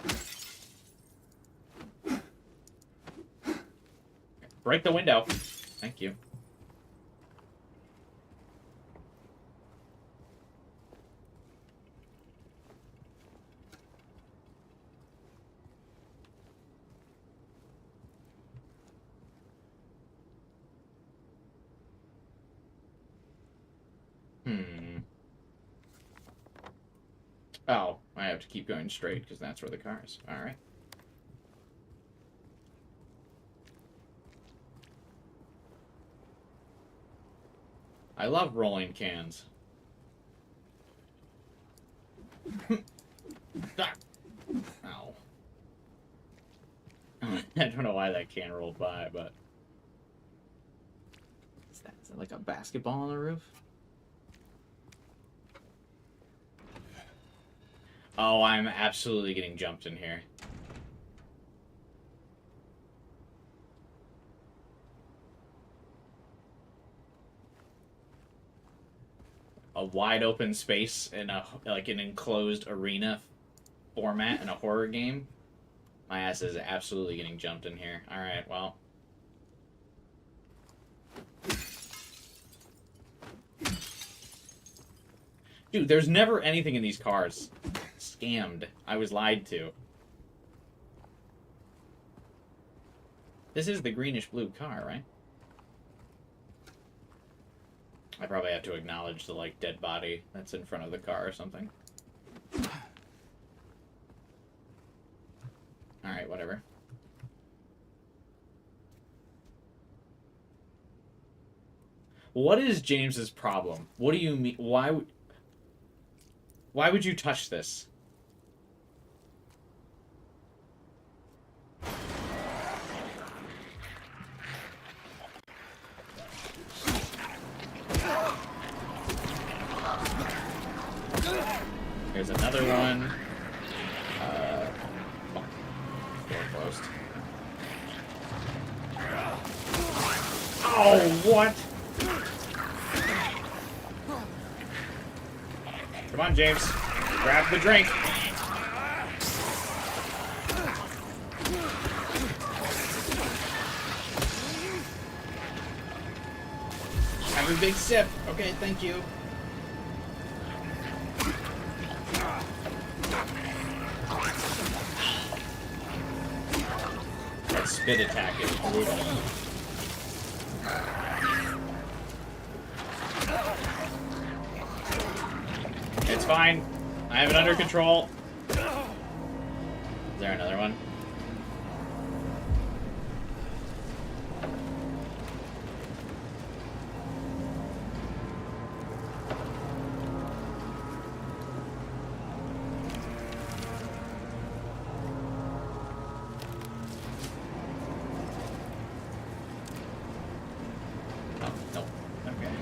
Break the window. Thank you. Oh, I have to keep going straight because that's where the car is. Alright. I love rolling cans. Ah. Ow. I don't know why that can rolled by, but... Is that like a basketball on the roof? Oh, I'm absolutely getting jumped in here. A wide open space in a like an enclosed arena format in a horror game. My ass is absolutely getting jumped in here. All right, well. Dude, there's never anything in these cars. Scammed. I was lied to. This is the greenish-blue car, right? I probably have to acknowledge the, like, dead body that's in front of the car or something. Alright, whatever. What is James's problem? What do you mean? Why would you touch this? Here's another one. Fuck. Door closed. Oh, what? Come on, James. Grab the drink. Have a big sip. Okay, thank you. That spit attack is brutal. It's fine. I have it under control. Is there another one? Oh, nope. Okay.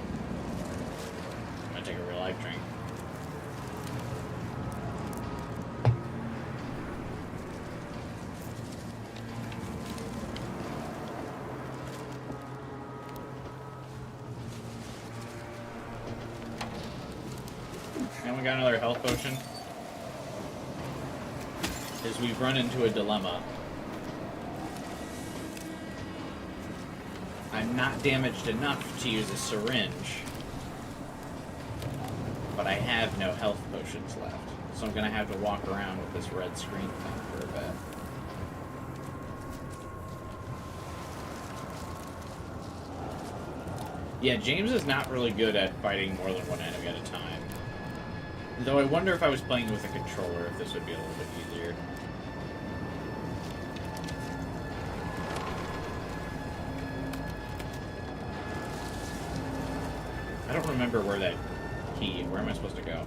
I'm gonna take a real life drink. And we got another health potion. Is we've run into a dilemma. I'm not damaged enough to use a syringe. but I have no health potions left. So I'm gonna have to walk around with this red screen thing for a bit. Yeah, James is not really good at fighting more than one enemy at a time. Though I wonder if I was playing with a controller, if this would be a little bit easier. I don't remember where that key... Where am I supposed to go?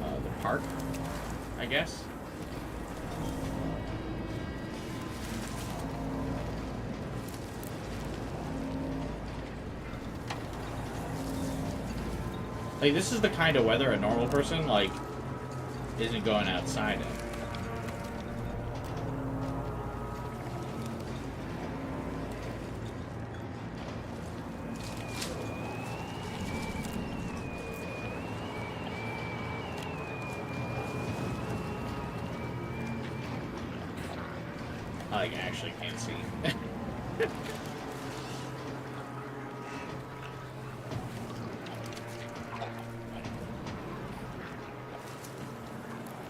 The park, I guess? Like, this is the kind of weather a normal person, like, isn't going outside in. I actually can't see.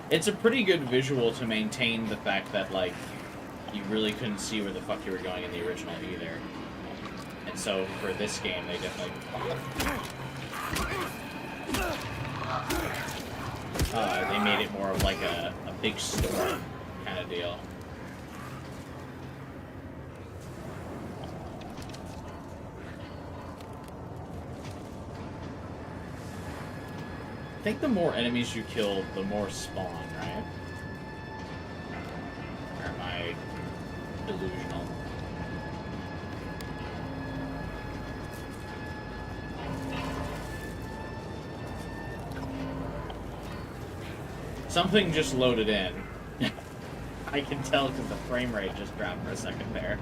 It's a pretty good visual to maintain the fact that, like, you really couldn't see where the fuck you were going in the original either. And so, for this game, they definitely... they made it more of like a big storm kind of deal. I think the more enemies you kill, the more spawn, right? Or am I delusional? Something just loaded in. I can tell because the frame rate just dropped for a second there.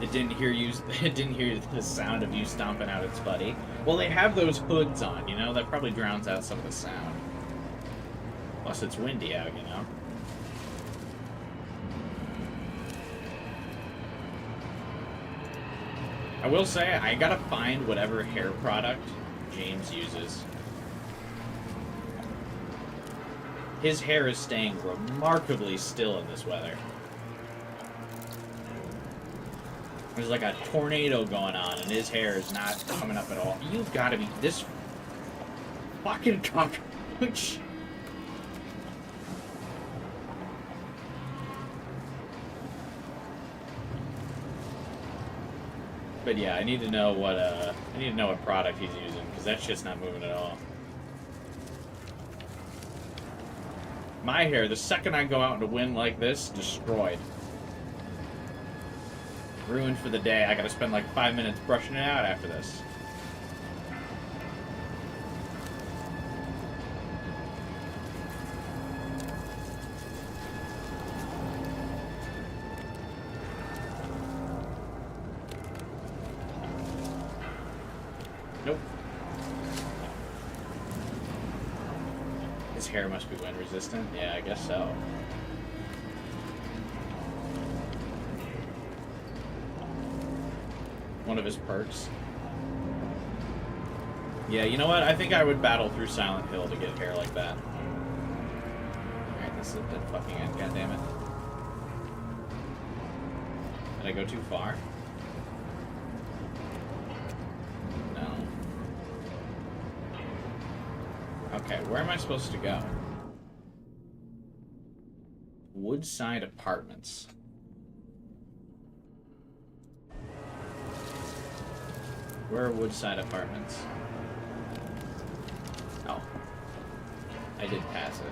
It didn't hear the sound of you stomping out its buddy. Well, they have those hoods on, you know? That probably drowns out some of the sound. Plus, it's windy out, you know? I will say, I gotta find whatever hair product James uses. His hair is staying remarkably still in this weather. There's like a tornado going on, and his hair is not coming up at all. You've got to be this fucking cockroach. But yeah, I need to know what product he's using, because that shit's not moving at all. My hair, the second I go out in a wind like this, destroyed. Ruined for the day. I gotta spend like 5 minutes brushing it out after this. Nope. His hair must be wind resistant? Yeah, I guess so. One of his perks. Yeah, you know what? I think I would battle through Silent Hill to get hair like that. Alright, this is the fucking end, goddammit. Did I go too far? No. Okay, where am I supposed to go? Woodside Apartments. Where are Woodside Apartments? Oh. I did pass it.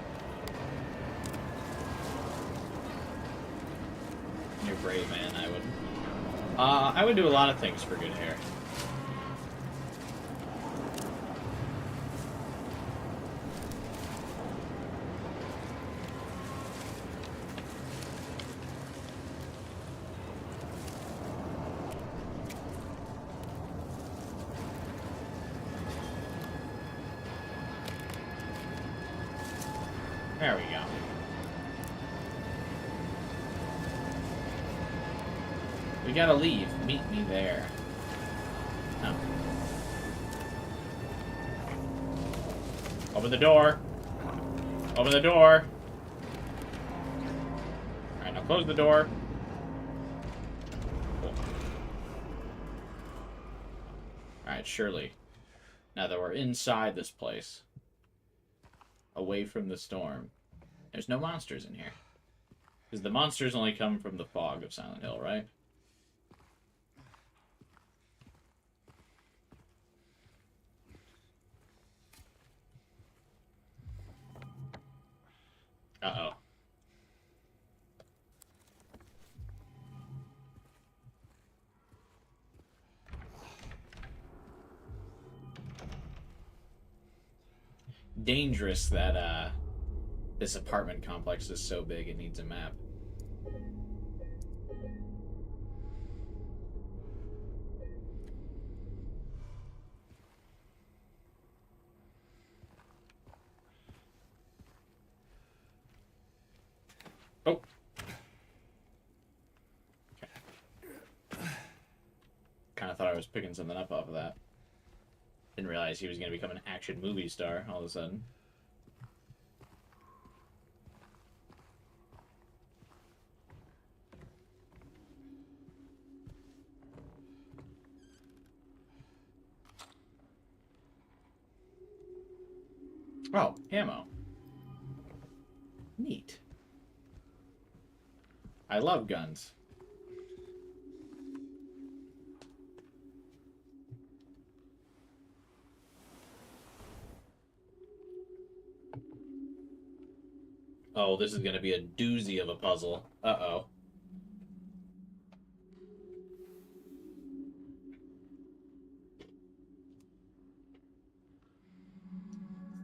You're brave, man. I would. I would do a lot of things for good hair. There we go. We gotta leave. Meet me there. Oh. Open the door. Open the door. Alright, now close the door. Cool. Alright, surely. Now that we're inside this place, away from the storm, there's no monsters in here. Because the monsters only come from the fog of Silent Hill, right? Uh-oh. Dangerous that, this apartment complex is so big it needs a map. Oh. Okay. Kind of thought I was picking something up off of that. Didn't realize he was going to become an action movie star all of a sudden. Oh, ammo. Neat. I love guns. Oh, this is going to be a doozy of a puzzle. Uh-oh.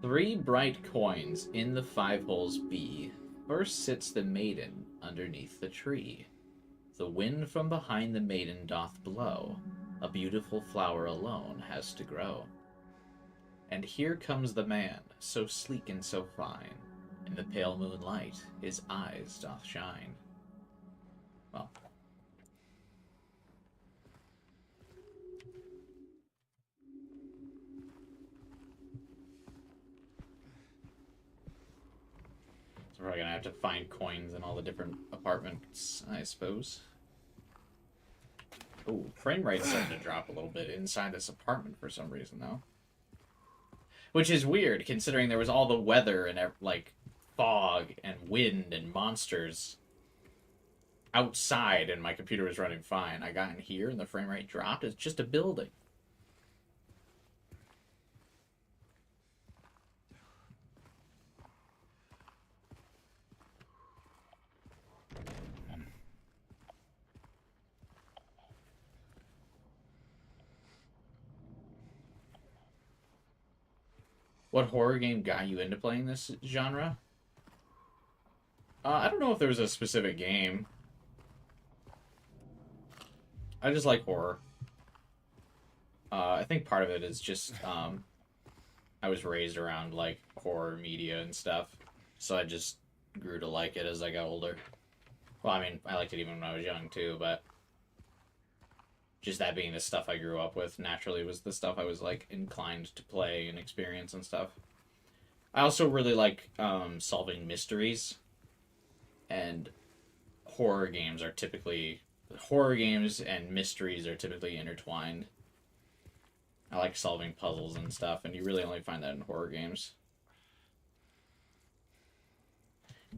Three bright coins in the 5 holes be. First sits the maiden underneath the tree. The wind from behind the maiden doth blow. A beautiful flower alone has to grow. And here comes the man, so sleek and so fine. In the pale moonlight, his eyes doth shine. Well. So we're gonna have to find coins in all the different apartments, I suppose. Ooh, frame rate's starting to drop a little bit inside this apartment for some reason, though. Which is weird, considering there was all the weather and, like, fog and wind and monsters outside, and my computer was running fine. I got in here and the frame rate dropped. It's just a building. What horror game got you into playing this genre? I don't know if there was a specific game. I just like horror. I think part of it is just, I was raised around, like, horror media and stuff. So I just grew to like it as I got older. Well, I mean, I liked it even when I was young, too, but just that being the stuff I grew up with naturally was the stuff I was, like, inclined to play and experience and stuff. I also really like solving mysteries, and horror games and mysteries are typically intertwined. I like solving puzzles and stuff, and you really only find that in horror games.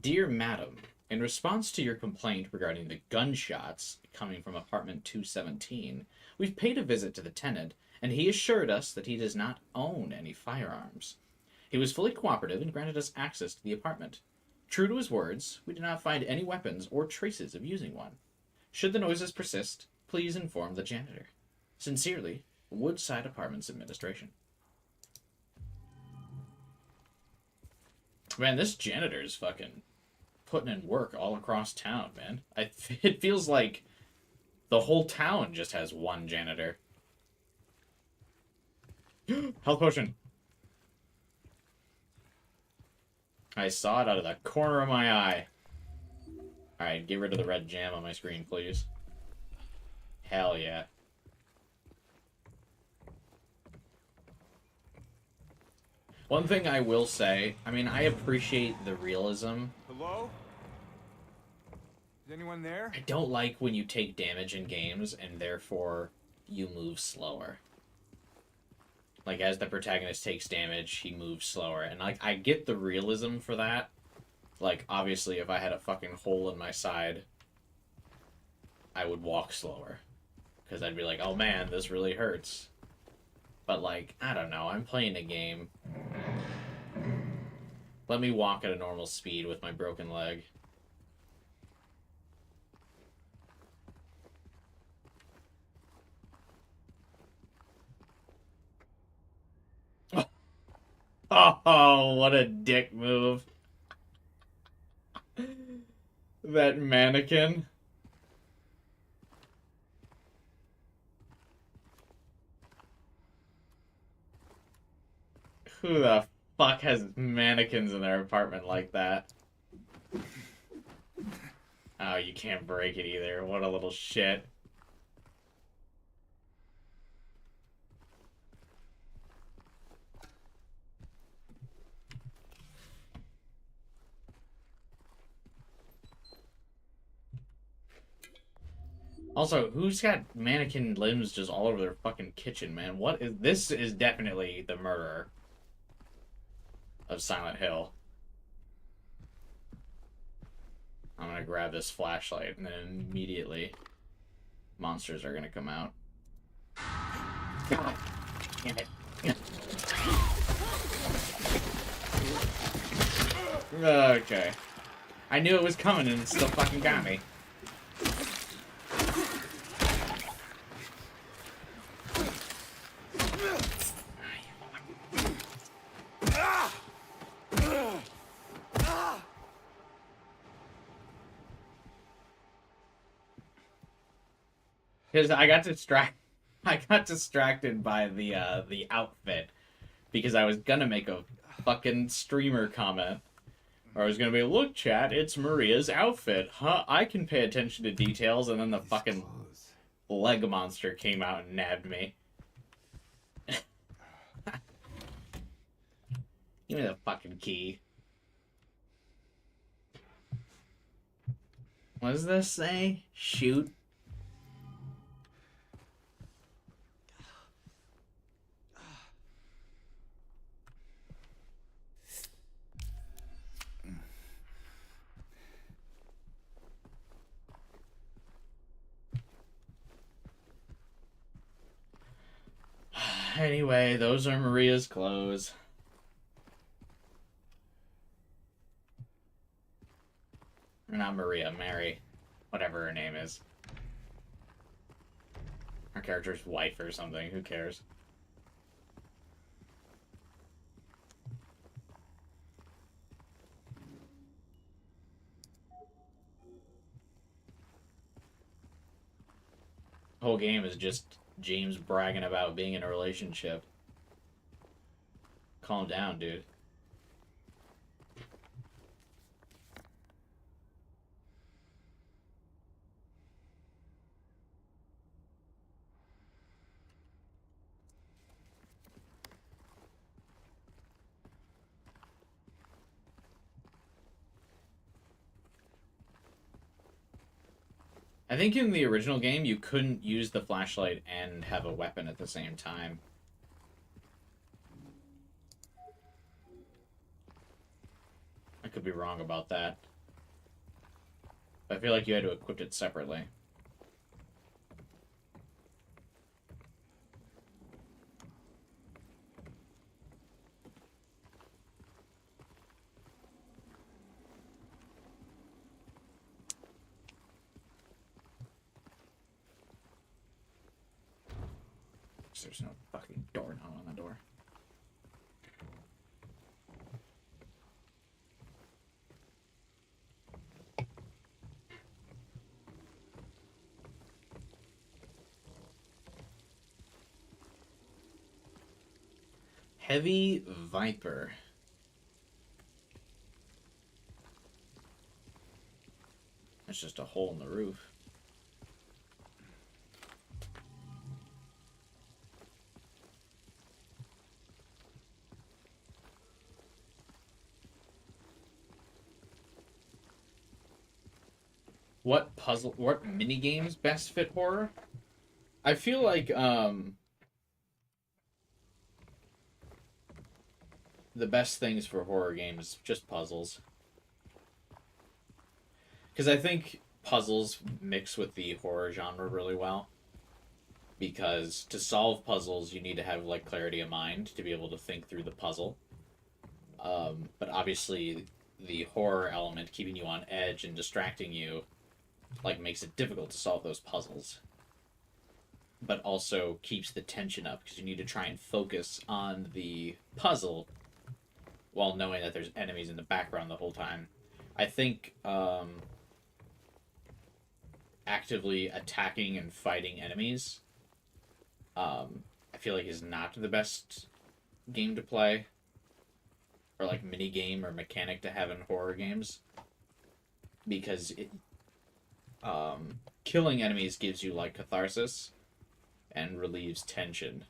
Dear Madam, in response to your complaint regarding the gunshots coming from apartment 217, we've paid a visit to the tenant, and he assured us that he does not own any firearms. He was fully cooperative and granted us access to the apartment. True to his words, we did not find any weapons or traces of using one. Should the noises persist, please inform the janitor. Sincerely, Woodside Apartments Administration. Man, this janitor is fucking putting in work all across town, man. It feels like the whole town just has one janitor. Health potion. I saw it out of the corner of my eye. Alright, get rid of the red jam on my screen, please. Hell yeah. One thing I will say, I mean, I appreciate the realism. Hello? Is anyone there? I don't like when you take damage in games and therefore you move slower. Like, as the protagonist takes damage, he moves slower. And, like, I get the realism for that. Like, obviously, if I had a fucking hole in my side, I would walk slower. Because I'd be like, oh man, this really hurts. But, like, I don't know, I'm playing a game. Let me walk at a normal speed with my broken leg. Oh, what a dick move. That mannequin. Who the fuck has mannequins in their apartment like that? Oh, you can't break it either. What a little shit. Also, who's got mannequin limbs just all over their fucking kitchen, man? What is this? Is definitely the murderer of Silent Hill. I'm gonna grab this flashlight and then immediately monsters are gonna come out. God damn it. Okay. I knew it was coming and it still fucking got me. Because I got distracted by the outfit because I was gonna make a fucking streamer comment. Or I was gonna be, look, chat, it's Maria's outfit. Huh? I can pay attention to details, and then the fucking leg monster came out and nabbed me. Give me the fucking key. What does this say? Shoot. Anyway, those are Maria's clothes. Or not Maria, Mary. Whatever her name is. Her character's wife or something, who cares? The whole game is just James bragging about being in a relationship. Calm down, dude. I think in the original game, you couldn't use the flashlight and have a weapon at the same time. I could be wrong about that. But I feel like you had to equip it separately. There's no fucking doorknob on the door. Heavy Viper. It's just a hole in the roof. What mini games best fit horror? I feel like the best things for horror games just puzzles. Because I think puzzles mix with the horror genre really well. Because to solve puzzles, you need to have like clarity of mind to be able to think through the puzzle. But obviously, the horror element, keeping you on edge and distracting you, like makes it difficult to solve those puzzles. But also keeps the tension up because you need to try and focus on the puzzle while knowing that there's enemies in the background the whole time. I think actively attacking and fighting enemies, I feel like is not the best game to play, or like mini game or mechanic to have in horror games, because it killing enemies gives you like catharsis and relieves tension,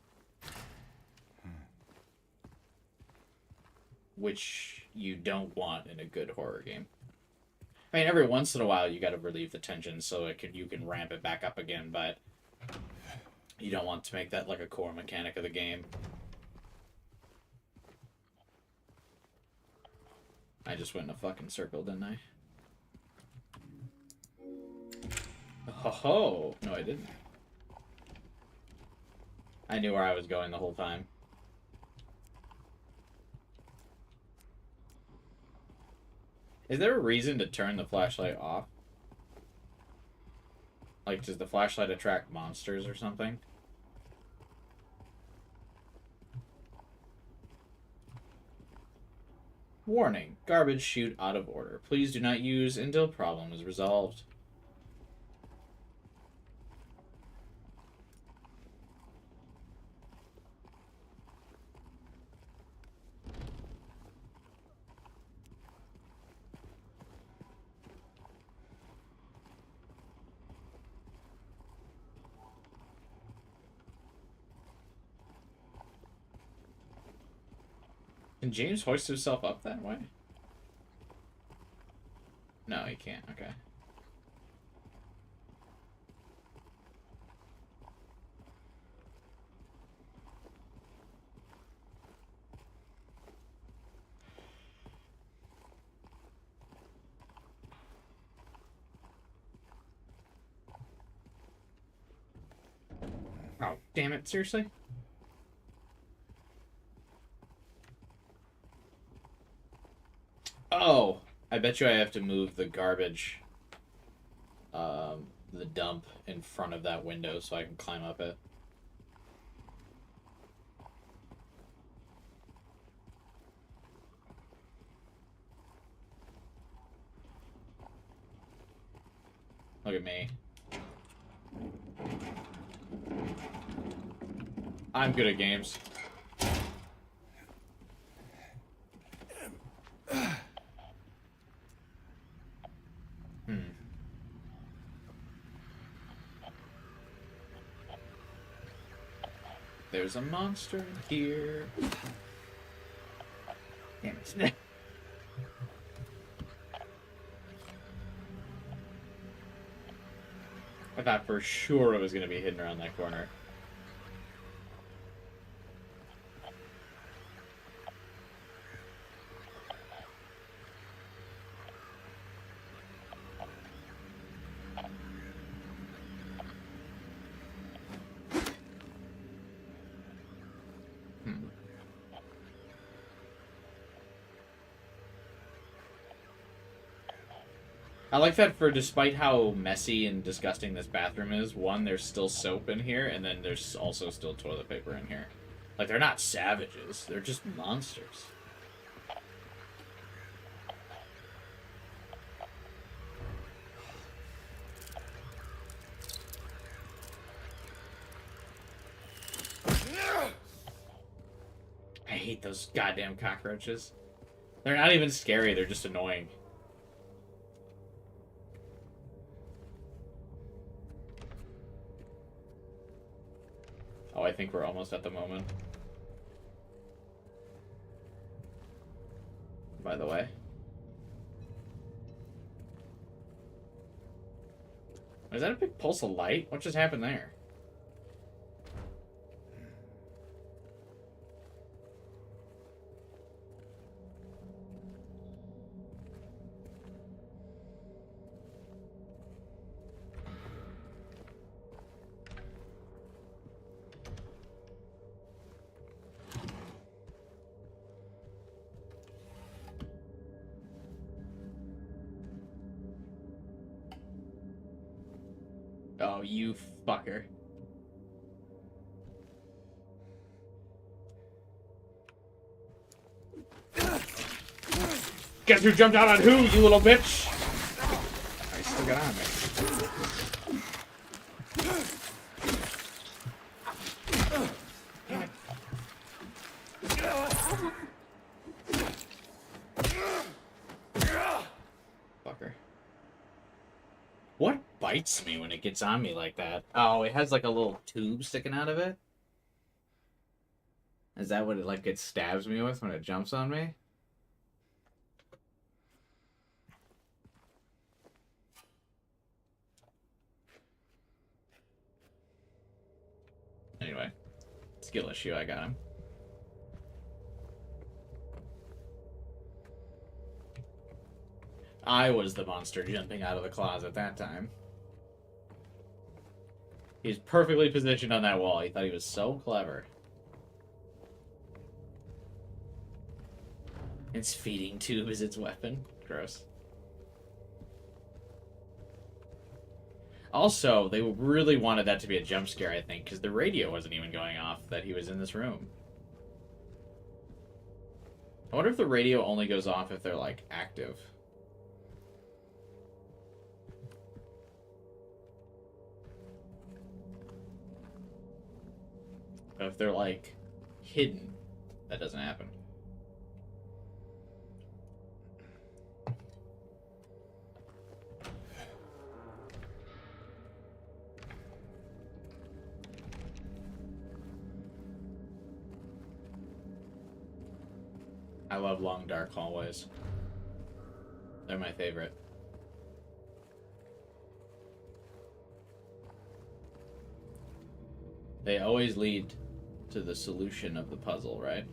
which you don't want in a good horror game. I mean, every once in a while you got to relieve the tension so you can ramp it back up again, but you don't want to make that like a core mechanic of the game. I just went in a fucking circle, didn't I? Ho ho! No, I didn't. I knew where I was going the whole time. Is there a reason to turn the flashlight off? Like, does the flashlight attract monsters or something? Warning. Garbage chute out of order. Please do not use until problem is resolved. Can James hoist himself up that way? No, he can't. Okay. Oh, damn it. Seriously? Oh, I bet you I have to move the garbage, the dump in front of that window so I can climb up it. Look at me. I'm good at games. There's a monster here. Damn it. I thought for sure it was going to be hidden around that corner. I like that for despite how messy and disgusting this bathroom is, one, there's still soap in here, and then there's also still toilet paper in here. Like, they're not savages, they're just monsters. I hate those goddamn cockroaches. They're not even scary, they're just annoying. Oh, I think we're almost at the moment. By the way. Is that a big pulse of light? What just happened there? Oh, you fucker. Guess who jumped out on who, you little bitch? I still got on me. Fucker. What bites me when it gets on me like that? Oh, it has like a little tube sticking out of it? Is that what it stabs me with when it jumps on me? Anyway, skill issue, I got him. I was the monster jumping out of the closet that time. He's perfectly positioned on that wall. He thought he was so clever. Its feeding tube is its weapon. Gross. Also, they really wanted that to be a jump scare, I think, because the radio wasn't even going off that he was in this room. I wonder if the radio only goes off if they're, like, active. But if they're, like, hidden, that doesn't happen. I love long, dark hallways. They're my favorite. They always lead to the solution of the puzzle, right?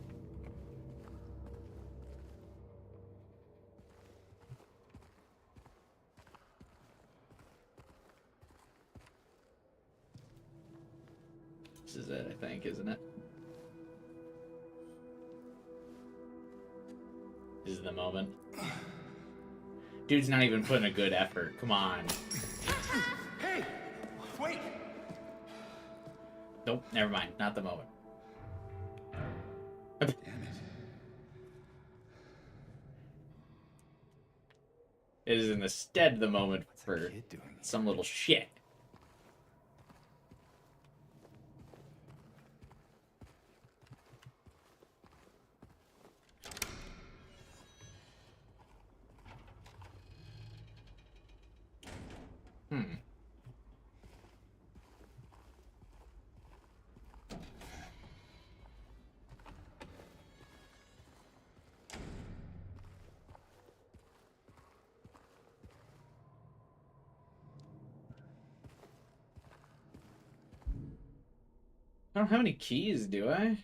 This is it, I think, isn't it? This is the moment. Dude's not even putting a good effort. Come on. Hey! Wait! Nope, never mind. Not the moment. Damn it. It is instead the moment What's for that kid doing? some little shit. I don't have any keys, do I?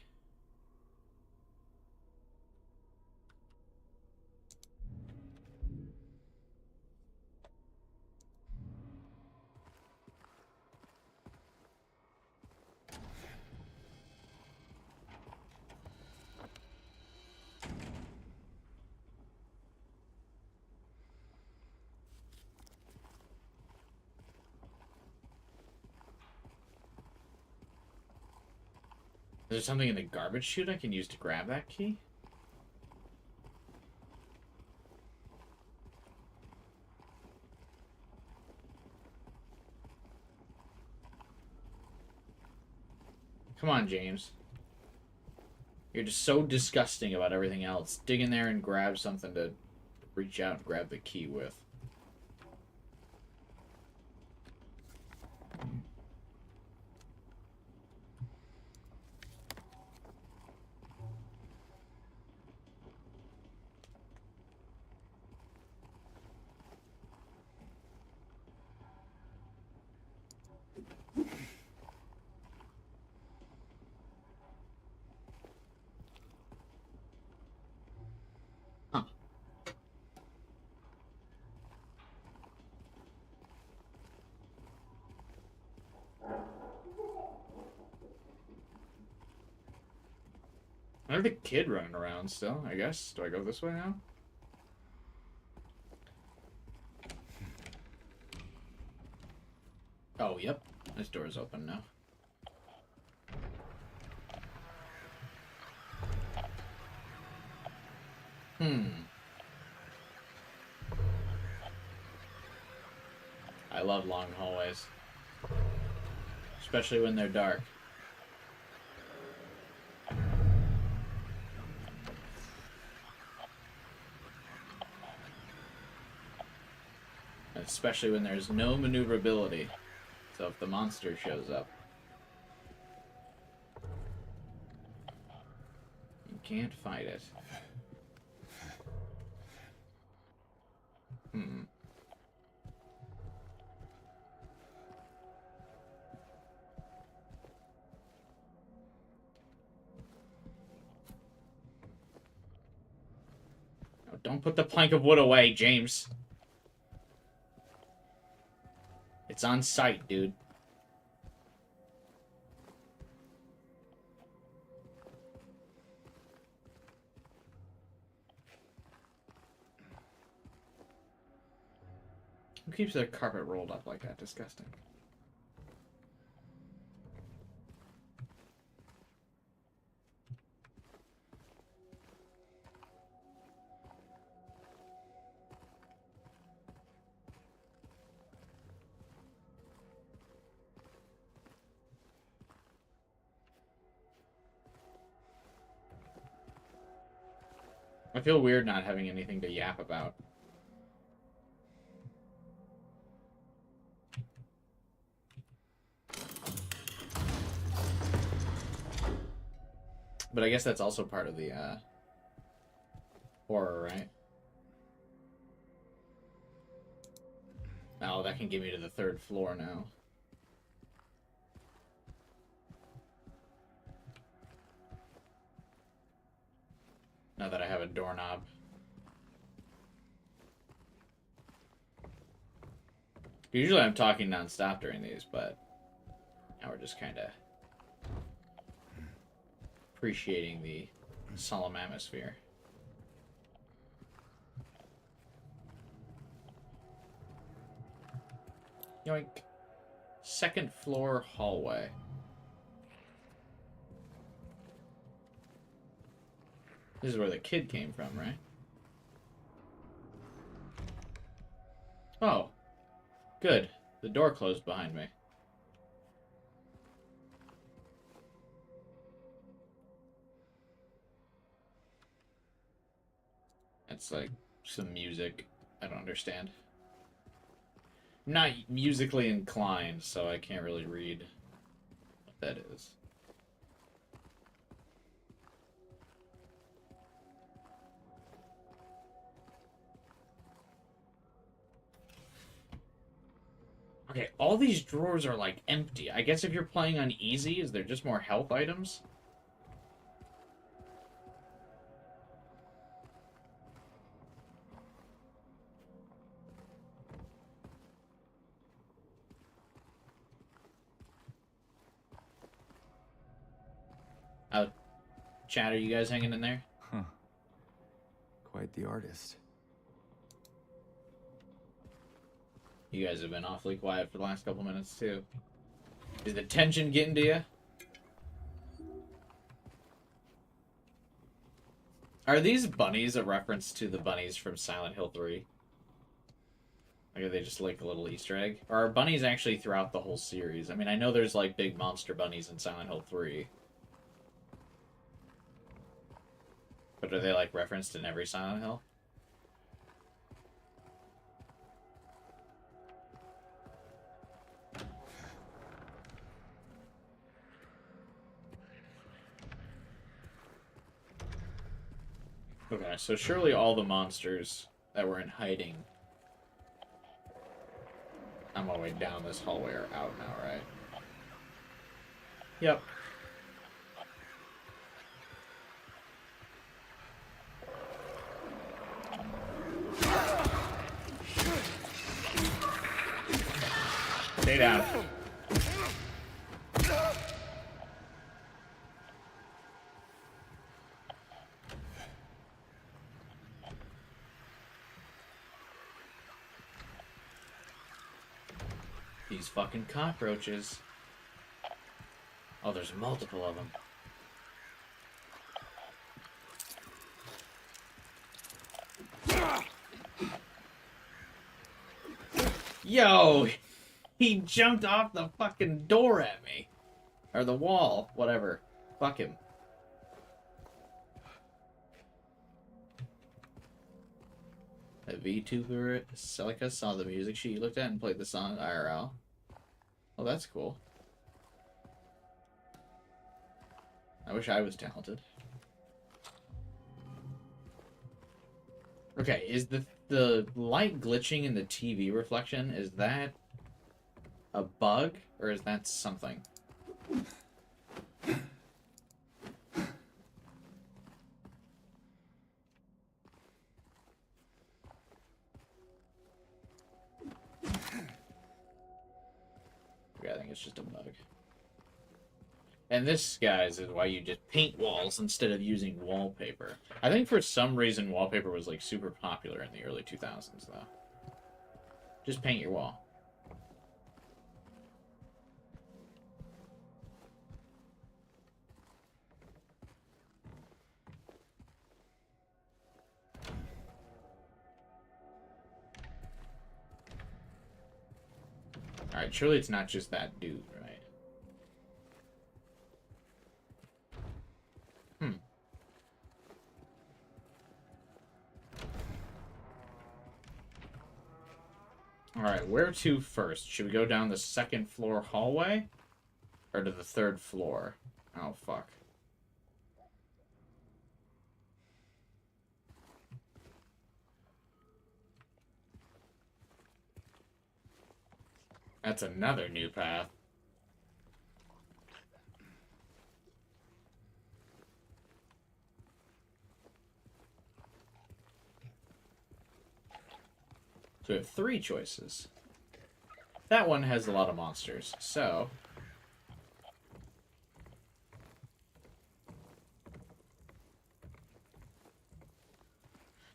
Is there something in the garbage chute I can use to grab that key? Come on, James. You're just so disgusting about everything else. Dig in there and grab something to reach out and grab the key with. Another kid running around still, I guess. Do I go this way now? Oh, yep. This door's open now. I love long hallways. Especially when they're dark. Especially when there's no maneuverability. So if the monster shows up, you can't fight it. Oh, don't put the plank of wood away, James. It's on site, dude. Who keeps their carpet rolled up like that? Disgusting. I feel weird not having anything to yap about. But I guess that's also part of the horror, right? Oh, that can get me to the 3rd floor now. Now that I have a doorknob. Usually I'm talking nonstop during these, but now we're just kind of appreciating the solemn atmosphere. Yoink. 2nd floor hallway. This is where the kid came from, right? Oh. Good. The door closed behind me. It's like some music. I don't understand. I'm not musically inclined, so I can't really read what that is. Okay, all these drawers are like empty. I guess if you're playing on easy, is there just more health items? Chat, are you guys hanging in there? Huh. Quite the artist. You guys have been awfully quiet for the last couple minutes, too. Is the tension getting to you? Are these bunnies a reference to the bunnies from Silent Hill 3? Like, are they just like a little Easter egg? Or are bunnies actually throughout the whole series? I mean, I know there's like big monster bunnies in Silent Hill 3. But are they like referenced in every Silent Hill? Okay, so surely all the monsters that were in hiding on my way down this hallway are out now, right? Yep. Stay down. These fucking cockroaches. Oh, there's multiple of them. Yo! He jumped off the fucking door at me. Or the wall. Whatever. Fuck him. A VTuber Celica saw the music sheet you looked at and played the song IRL. Oh, that's cool. I wish I was talented. Okay, is the light glitching in the TV reflection, is that a bug or is that something? I think it's just a bug. And this, guys, is why you just paint walls instead of using wallpaper. I think for some reason wallpaper was like super popular in the early 2000s, though. Just paint your wall. Alright, surely it's not just that dude, right? Alright, where to first? Should we go down the second floor hallway? Or to the third floor? Oh, fuck. That's another new path. So we have 3 choices. That one has a lot of monsters, so...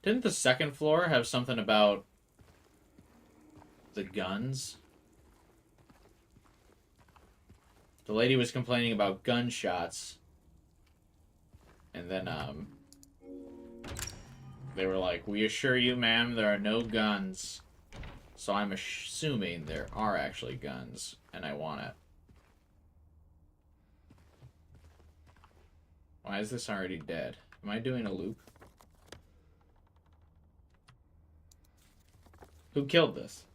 Didn't the second floor have something about the guns? The lady was complaining about gunshots. And then, they were like, "We assure you, ma'am, there are no guns." So I'm assuming there are actually guns, and I want it. Why is this already dead? Am I doing a loop? Who killed this?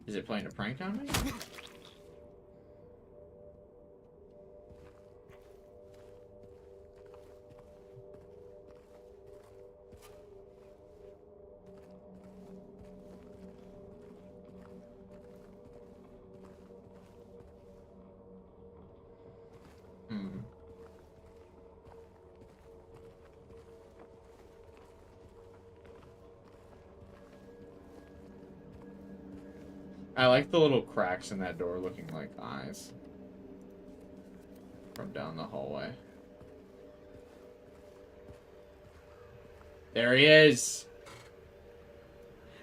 Is it playing a prank on me? I like the little cracks in that door looking like eyes from down the hallway. There he is!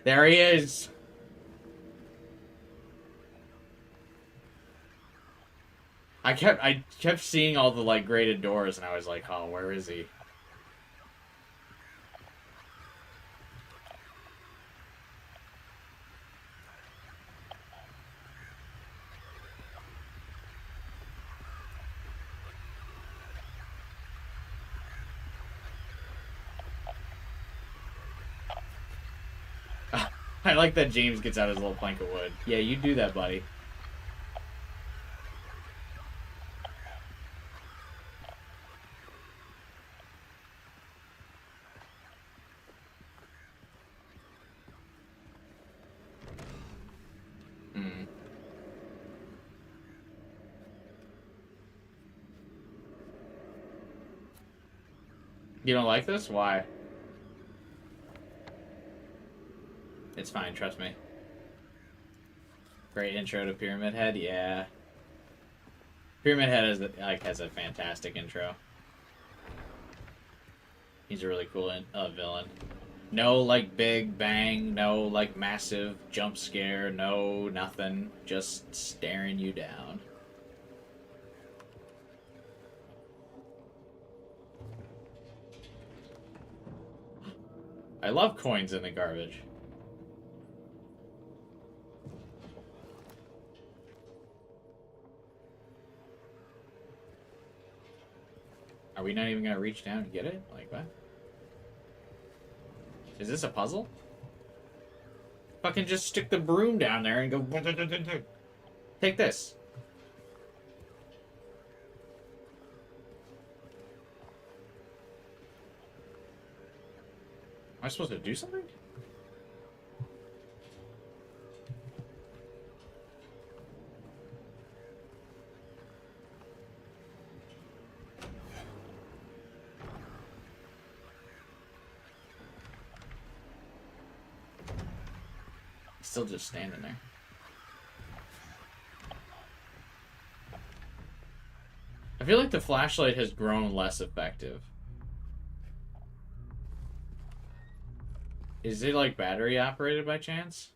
There he is! I kept seeing all the like grated doors and I was like, oh, where is he? I like that James gets out his little plank of wood. Yeah, you do that, buddy. Hmm. You don't like this? Why? It's fine, trust me. Great intro to Pyramid Head, yeah. Pyramid Head has a fantastic intro. He's a really cool villain. No, like, big bang, no, like, massive jump scare, no, nothing. Just staring you down. I love coins in the garbage. Are we not even gonna reach down and get it? Like, what? Is this a puzzle? Fucking just stick the broom down there and go... Take this. Am I supposed to do something? Still just standing there. I feel like the flashlight has grown less effective. Is it like battery operated by chance?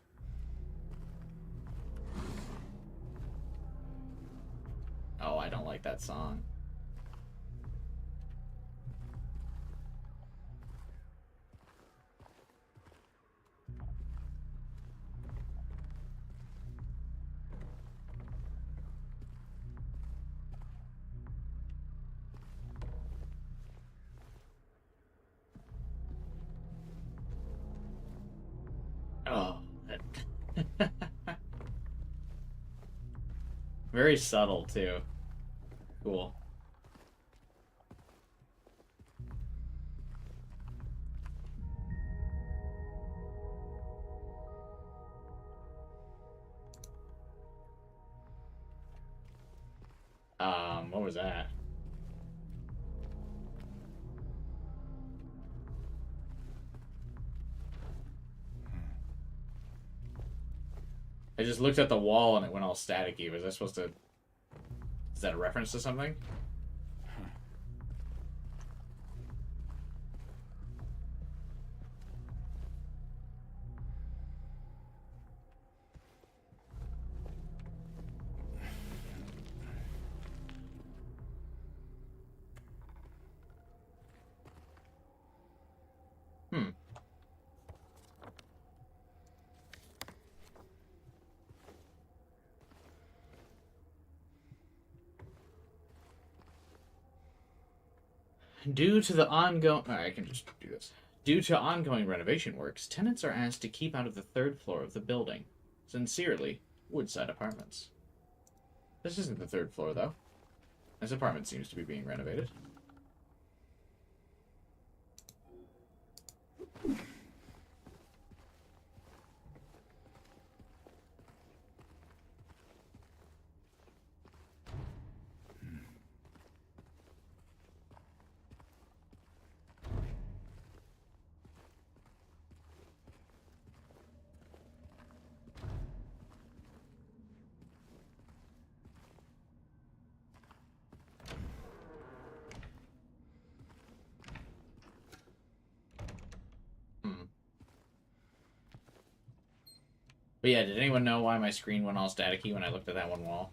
Oh, I don't like that song. Oh. Very subtle, too. Cool. What was that? I just looked at the wall and it went all staticky. Was I supposed to... Is that a reference to something? Hmm. Due to the ongoing... I can just do this. Due to ongoing renovation works, tenants are asked to keep out of the third floor of the building. Sincerely, Woodside Apartments. This isn't the third floor, though. This apartment seems to be being renovated. But yeah, did anyone know why my screen went all staticky when I looked at that one wall?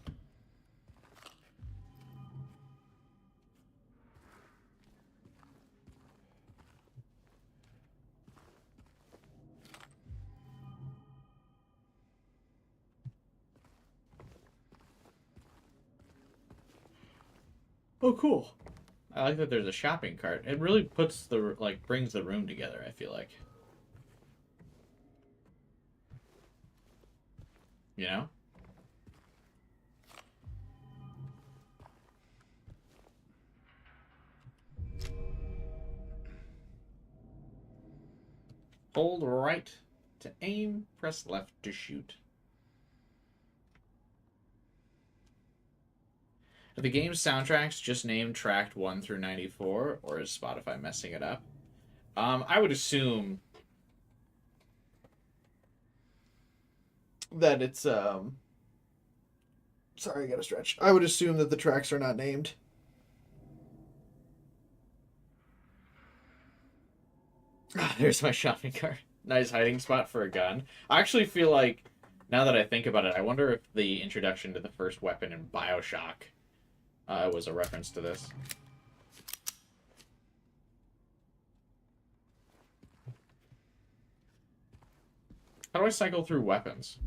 Oh, cool. I like that there's a shopping cart. It really puts the, like, brings the room together, I feel like. You know? Hold right to aim, press left to shoot. Are the game's soundtracks just named tracked 1 through 94, or is Spotify messing it up? I would assume that it's sorry, I gotta stretch. I would assume that the tracks are not named. Ah, there's my shopping cart. Nice hiding spot for a gun. I actually feel like, now that I think about it, I wonder if the introduction to the first weapon in Bioshock was a reference to this. How do I cycle through weapons?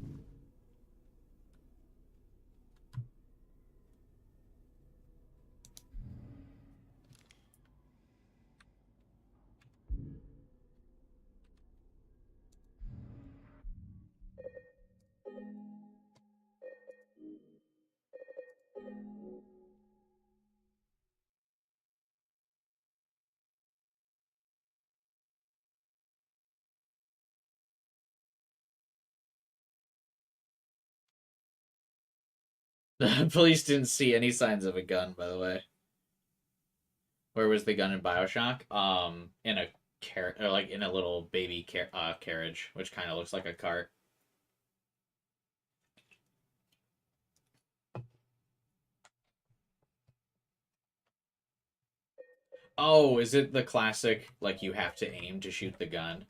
The police didn't see any signs of a gun, by the way. Where was the gun in Bioshock? In a or like in a little baby carriage, which kind of looks like a cart. Oh, is it the classic, like, you have to aim to shoot the gun?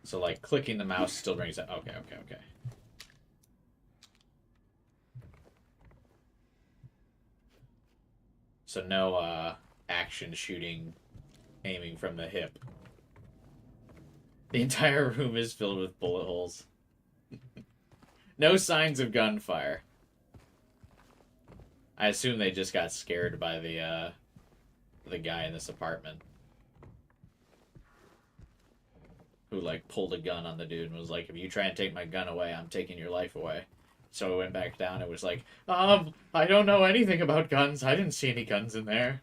So, like, clicking the mouse still brings it... Okay, okay, okay. So no, action shooting, aiming from the hip. The entire room is filled with bullet holes. No signs of gunfire. I assume they just got scared by the guy in this apartment. Who, like, pulled a gun on the dude and was like, if you try and take my gun away, I'm taking your life away. So it went back down. It was like, I don't know anything about guns. I didn't see any guns in there.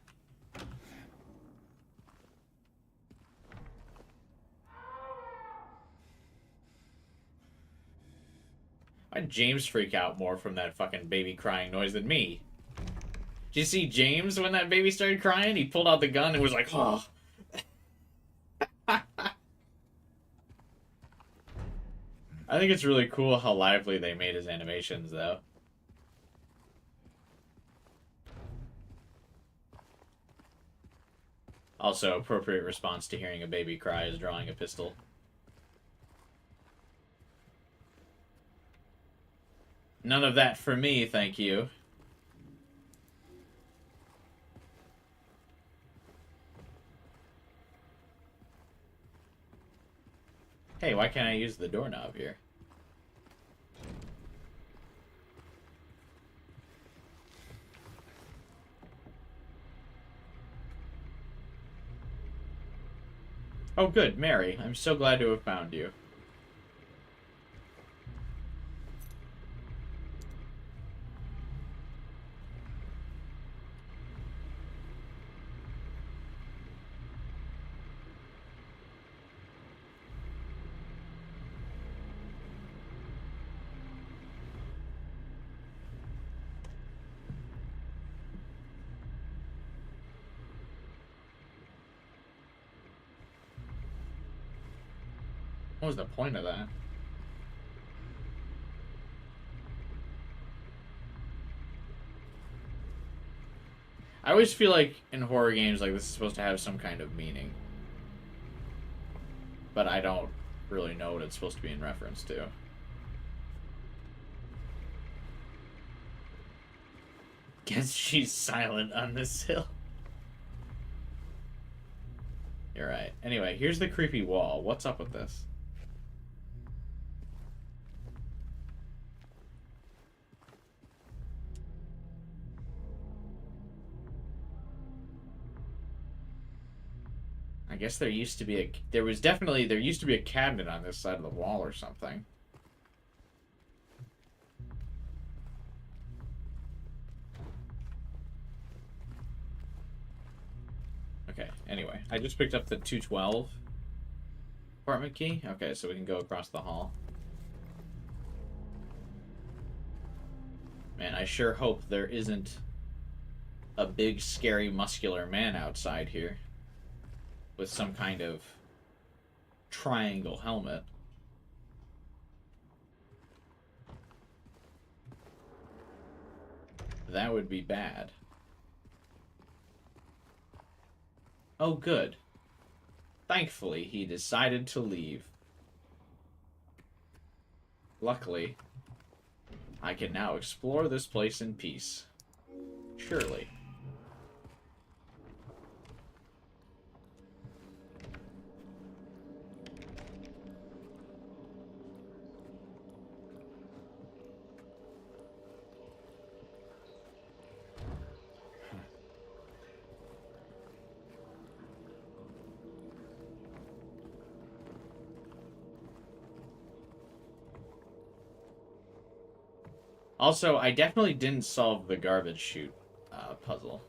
Why'd James freak out more from that fucking baby crying noise than me? Did you see James when that baby started crying? He pulled out the gun and was like, oh. I think it's really cool how lively they made his animations, though. Also, appropriate response to hearing a baby cry is drawing a pistol. None of that for me, thank you. Hey, why can't I use the doorknob here? Oh good, Mary. I'm so glad to have found you. What was the point of that? I always feel like in horror games like this is supposed to have some kind of meaning. But I don't really know what it's supposed to be in reference to. Guess she's silent on this hill. You're right. Anyway, here's the creepy wall. What's up with this? I guess there used to be a... There used to be a cabinet on this side of the wall or something. Okay, anyway. I just picked up the 212 apartment key. Okay, so we can go across the hall. Man, I sure hope there isn't a big, scary, muscular man outside here with some kind of triangle helmet. That would be bad. Oh, good. Thankfully, he decided to leave. Luckily, I can now explore this place in peace. Surely. Also, I definitely didn't solve the garbage chute puzzle.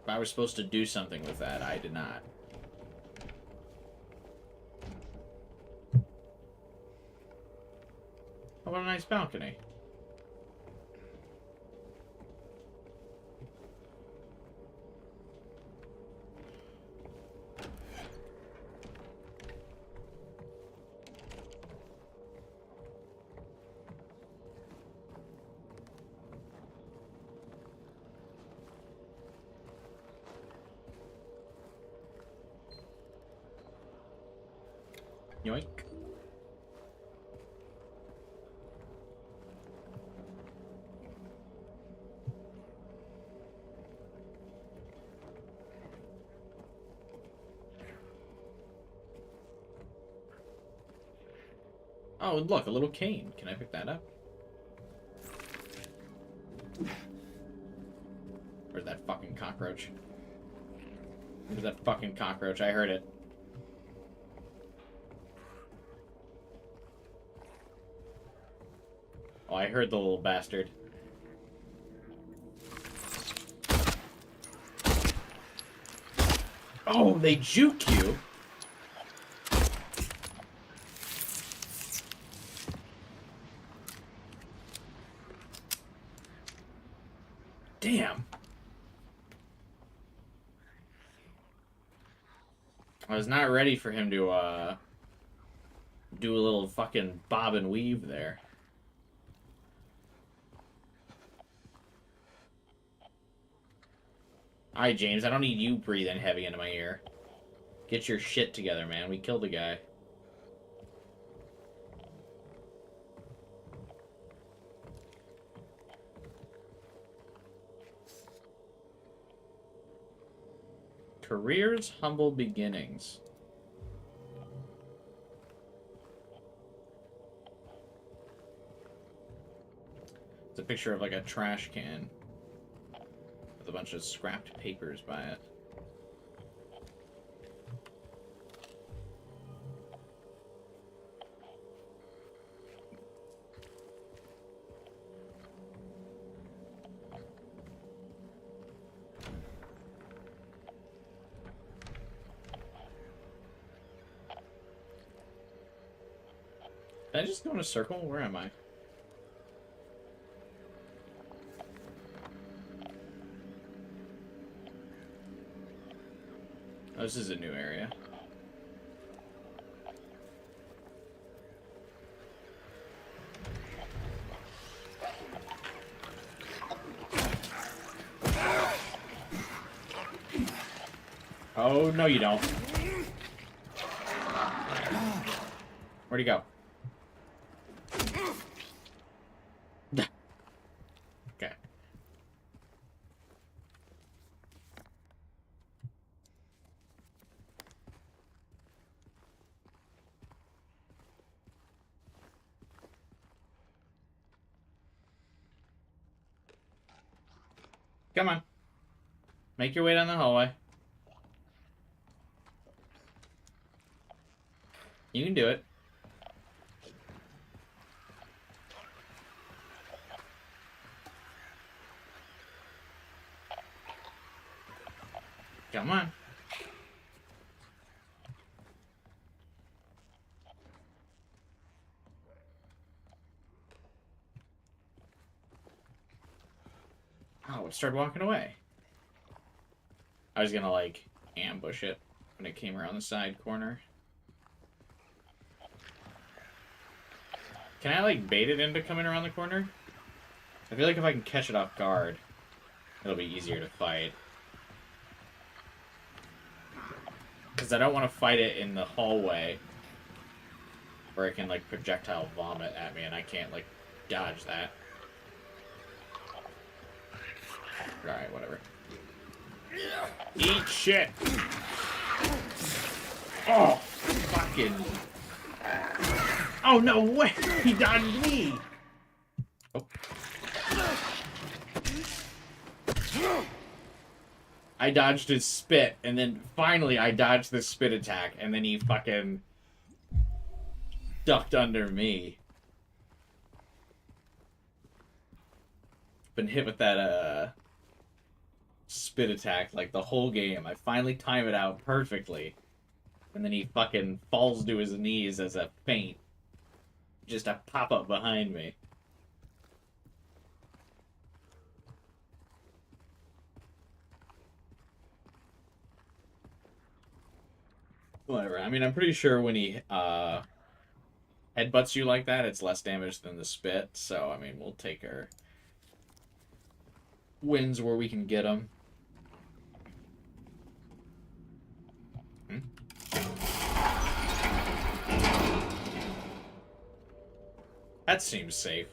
If I was supposed to do something with that, I did not. Oh, what a nice balcony. Yoink. Oh, look, a little cane. Can I pick that up? Where's that fucking cockroach? Where's that fucking cockroach? I heard it. Oh, I heard the little bastard. Oh, they juke you? Damn. I was not ready for him to, do a little fucking bob and weave there. Alright, James, I don't need you breathing heavy into my ear. Get your shit together, man. We killed the guy. Career's humble beginnings. It's a picture of like a trash can with a bunch of scrapped papers by it. Did I just go in a circle? Where am I? Oh, this is a new area. Oh, no you don't. Where'd he go? Okay. Come on. Make your way down the hallway. You can do it. Come on. Oh, it started walking away. I was gonna, like, ambush it when it came around the side corner. Can I, like, bait it into coming around the corner? I feel like if I can catch it off guard, it'll be easier to fight. Because I don't want to fight it in the hallway. Where it can, like, projectile vomit at me and I can't, like, dodge that. Alright, whatever. Eat shit! Oh! Fucking... Oh, no way! He dodged me! Oh. I dodged his spit, and then finally I dodged the spit attack, and then he fucking ducked under me. Been hit with that, spit attack, like, the whole game. I finally time it out perfectly. And then he fucking falls to his knees as a feint. Just a pop-up behind me. Whatever. I mean, I'm pretty sure when he, headbutts you like that, it's less damage than the spit. So, I mean, we'll take our wins where we can get them. That seems safe.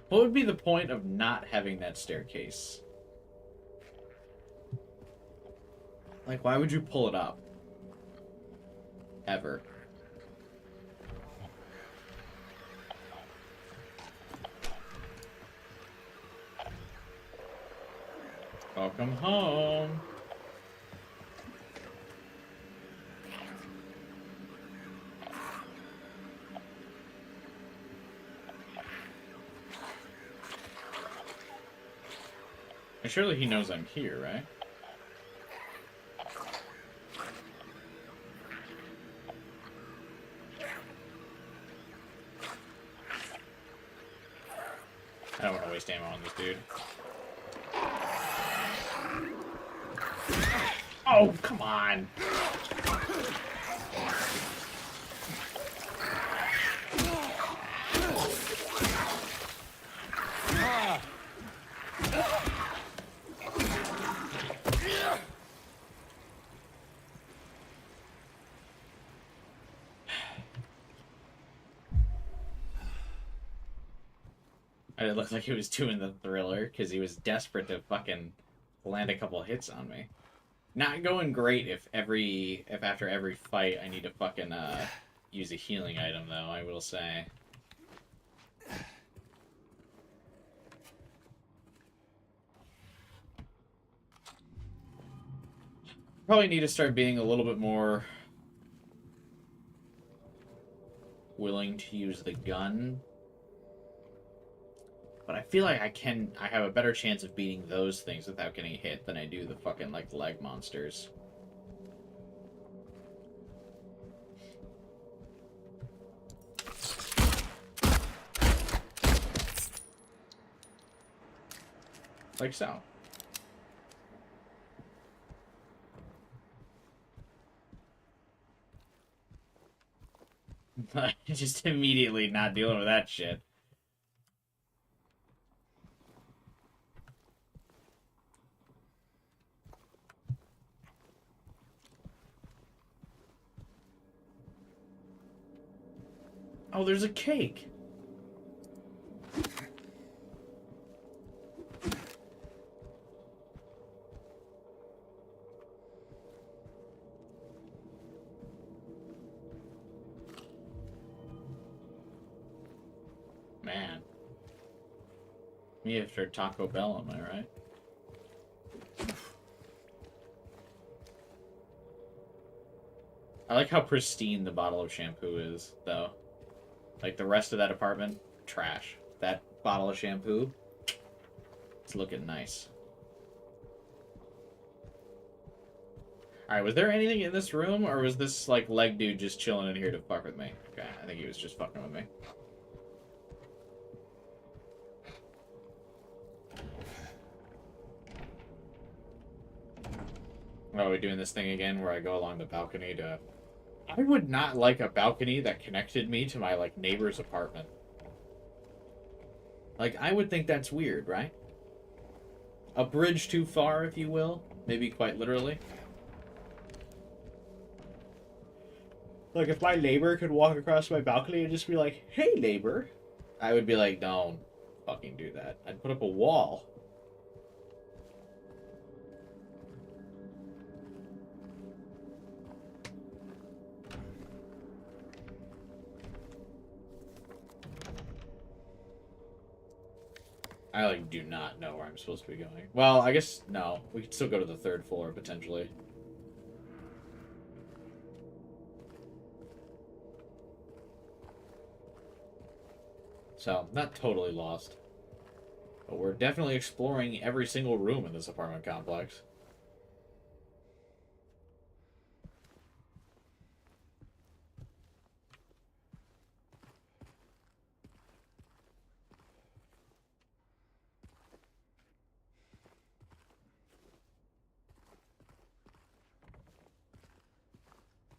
What would be the point of not having that staircase? Like, why would you pull it up? Ever. Welcome home. And surely he knows I'm here, right? I don't want to waste ammo on this dude. Oh, come on! It looked like he was doing the thriller because he was desperate to fucking land a couple hits on me. Not going great if after every fight I need to fucking use a healing item though, I will say. Probably need to start being a little bit more willing to use the gun. But I feel like I have a better chance of beating those things without getting hit than I do the fucking, like, leg monsters. Like so. Just immediately not dealing with that shit. Oh, there's a cake. Man. Me after Taco Bell, am I right? I like how pristine the bottle of shampoo is, though. Like, the rest of that apartment, trash. That bottle of shampoo, it's looking nice. Alright, was there anything in this room, or was this, like, leg dude just chilling in here to fuck with me? Okay, I think he was just fucking with me. Oh, are we doing this thing again where I go along the balcony to I would not like a balcony that connected me to my, like, neighbor's apartment. Like, I would think that's weird, right? A bridge too far, if you will. Maybe quite literally. Like, if my neighbor could walk across my balcony and just be like, hey, neighbor, I would be like, don't fucking do that. I'd put up a wall. I, like, do not know where I'm supposed to be going. Well, I guess, no. We could still go to the 3rd floor, potentially. So, not totally lost. But we're definitely exploring every single room in this apartment complex.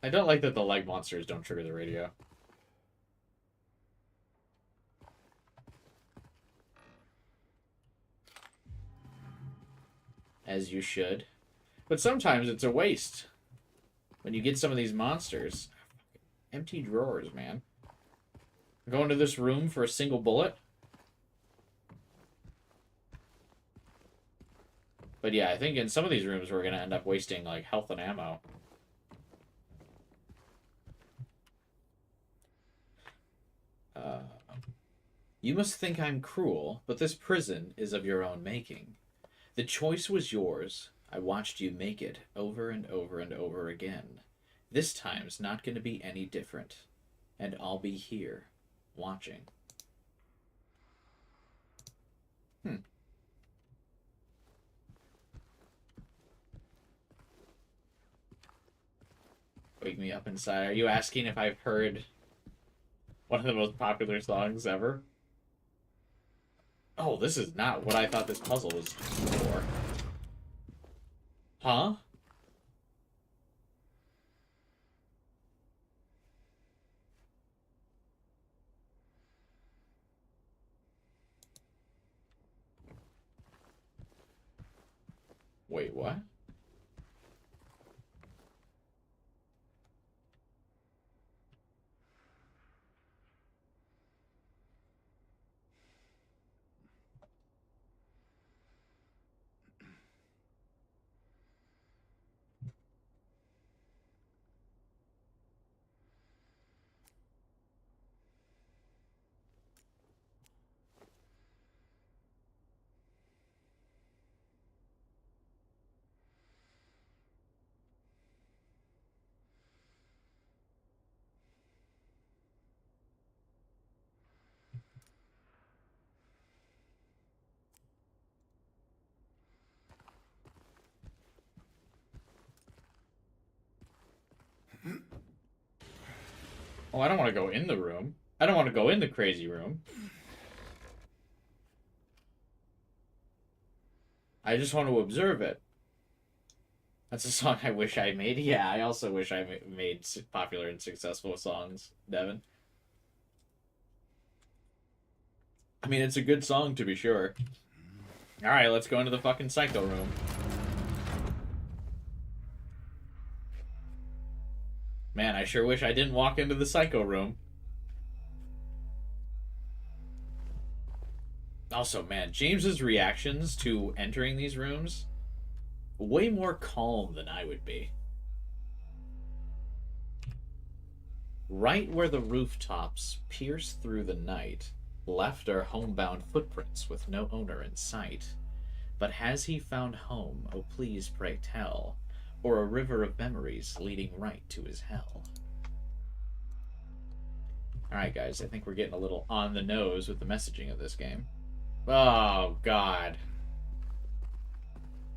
I don't like that the leg monsters don't trigger the radio. As you should. But sometimes it's a waste. When you get some of these monsters. Empty drawers, man. Go into this room for a single bullet. But yeah, I think in some of these rooms we're going to end up wasting, like, health and ammo. You must think I'm cruel, but this prison is of your own making. The choice was yours. I watched you make it over and over and over again. This time's not going to be any different. And I'll be here, watching. Wake me up inside. Are you asking if I've heard one of the most popular songs ever? Oh, this is not what I thought this puzzle was for. Huh? Wait, what? Oh, I don't want to go in the room. I don't want to go in the crazy room. I just want to observe it. That's a song I wish I made. Yeah, I also wish I made popular and successful songs, Devin. I mean, it's a good song, to be sure. Alright, let's go into the fucking psycho room. Man, I sure wish I didn't walk into the psycho room. Also, man, James's reactions to entering these rooms, way more calm than I would be. Right where the rooftops pierce through the night, left are homebound footprints with no owner in sight. But has he found home, oh please pray tell, or a river of memories leading right to his hell? Alright guys, I think we're getting a little on the nose with the messaging of this game. Oh god.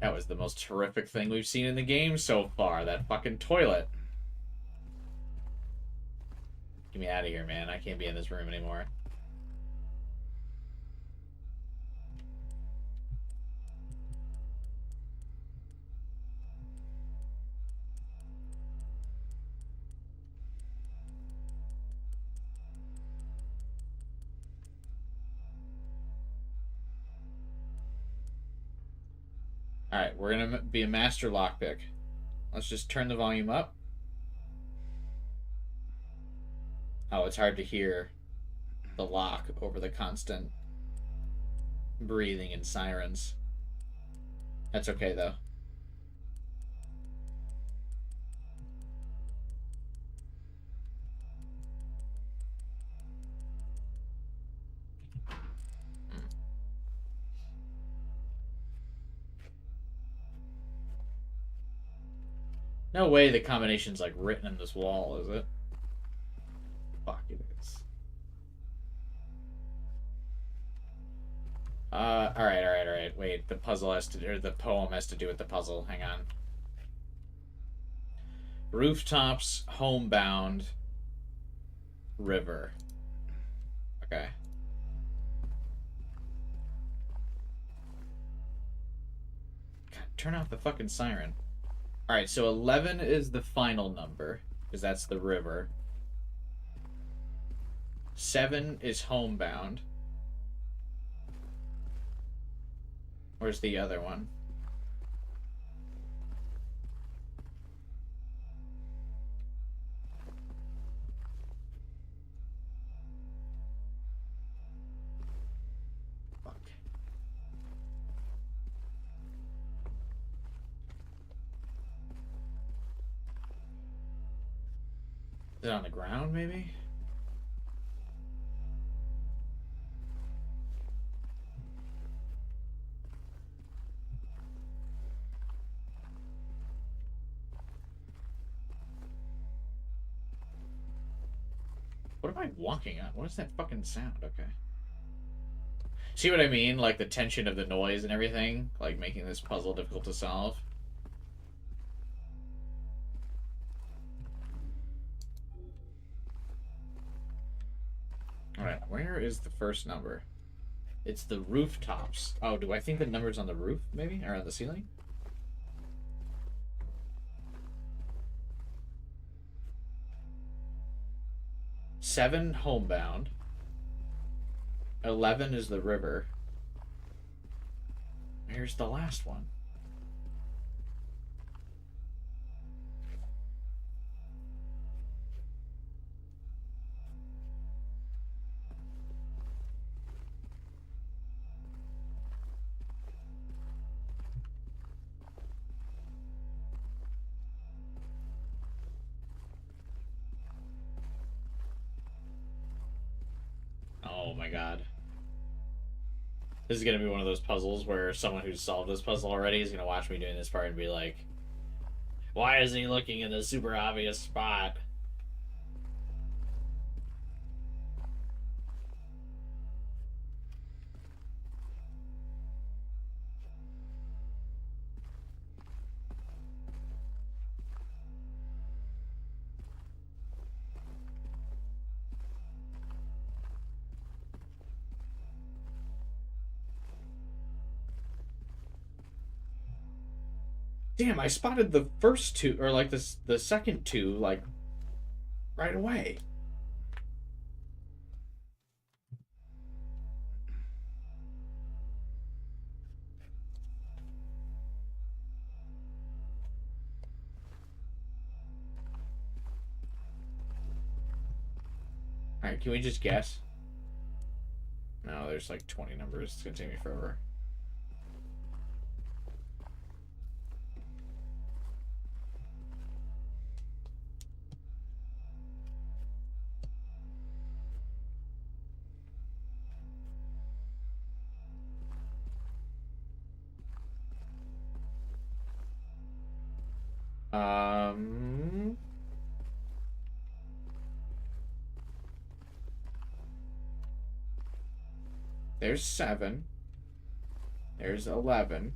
That was the most terrific thing we've seen in the game so far, that fucking toilet. Get me out of here, man. I can't be in this room anymore. Alright, we're gonna be a master lockpick. Let's just turn the volume up. Oh, it's hard to hear the lock over the constant breathing and sirens. That's okay, though. No way the combination's like written in this wall, is it? Fuck, it is. Alright. Wait, the puzzle has to, or the poem has to do with the puzzle. Hang on. Rooftops, homebound, river. Okay. God, turn off the fucking siren. Alright, so 11 is the final number, because that's the river. 7 is homebound. Where's the other one? Fuck. Is it on the ground, maybe? What am I walking on? What is that fucking sound? Okay. See what I mean? Like the tension of the noise and everything, like making this puzzle difficult to solve. Alright, where is the first number? It's the rooftops. Oh, do I think the number's on the roof, maybe? Or on the ceiling? Seven, homebound. 11 is the river. Here's the last one. Oh my god. This is gonna be one of those puzzles where someone who's solved this puzzle already is gonna watch me doing this part and be like, why is he looking in the super obvious spot? Damn, I spotted the first two, or like the second two, like right away. Alright, can we just guess? No, there's like 20 numbers. It's gonna take me forever. Um, there's 7. There's 11.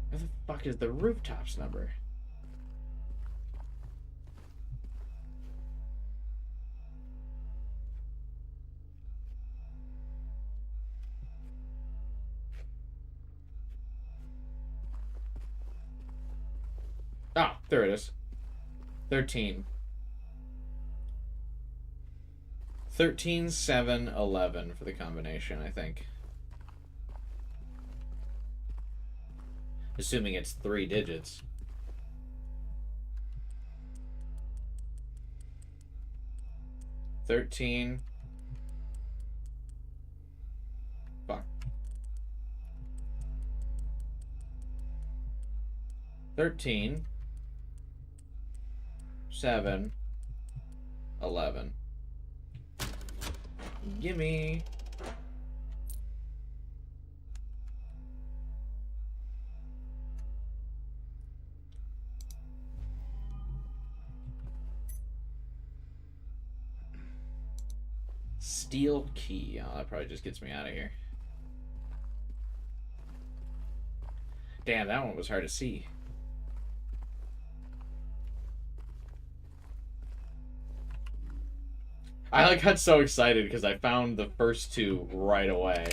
Where the fuck is the rooftops number? Ah, there it is. 13. 13, 7, 11 for the combination, I think. Assuming it's 3 digits. $13. Fuck. 13, 7, 11. Gimme. Steel key. Oh, that probably just gets me out of here. Damn, that one was hard to see. I got so excited because I found the first 2 right away.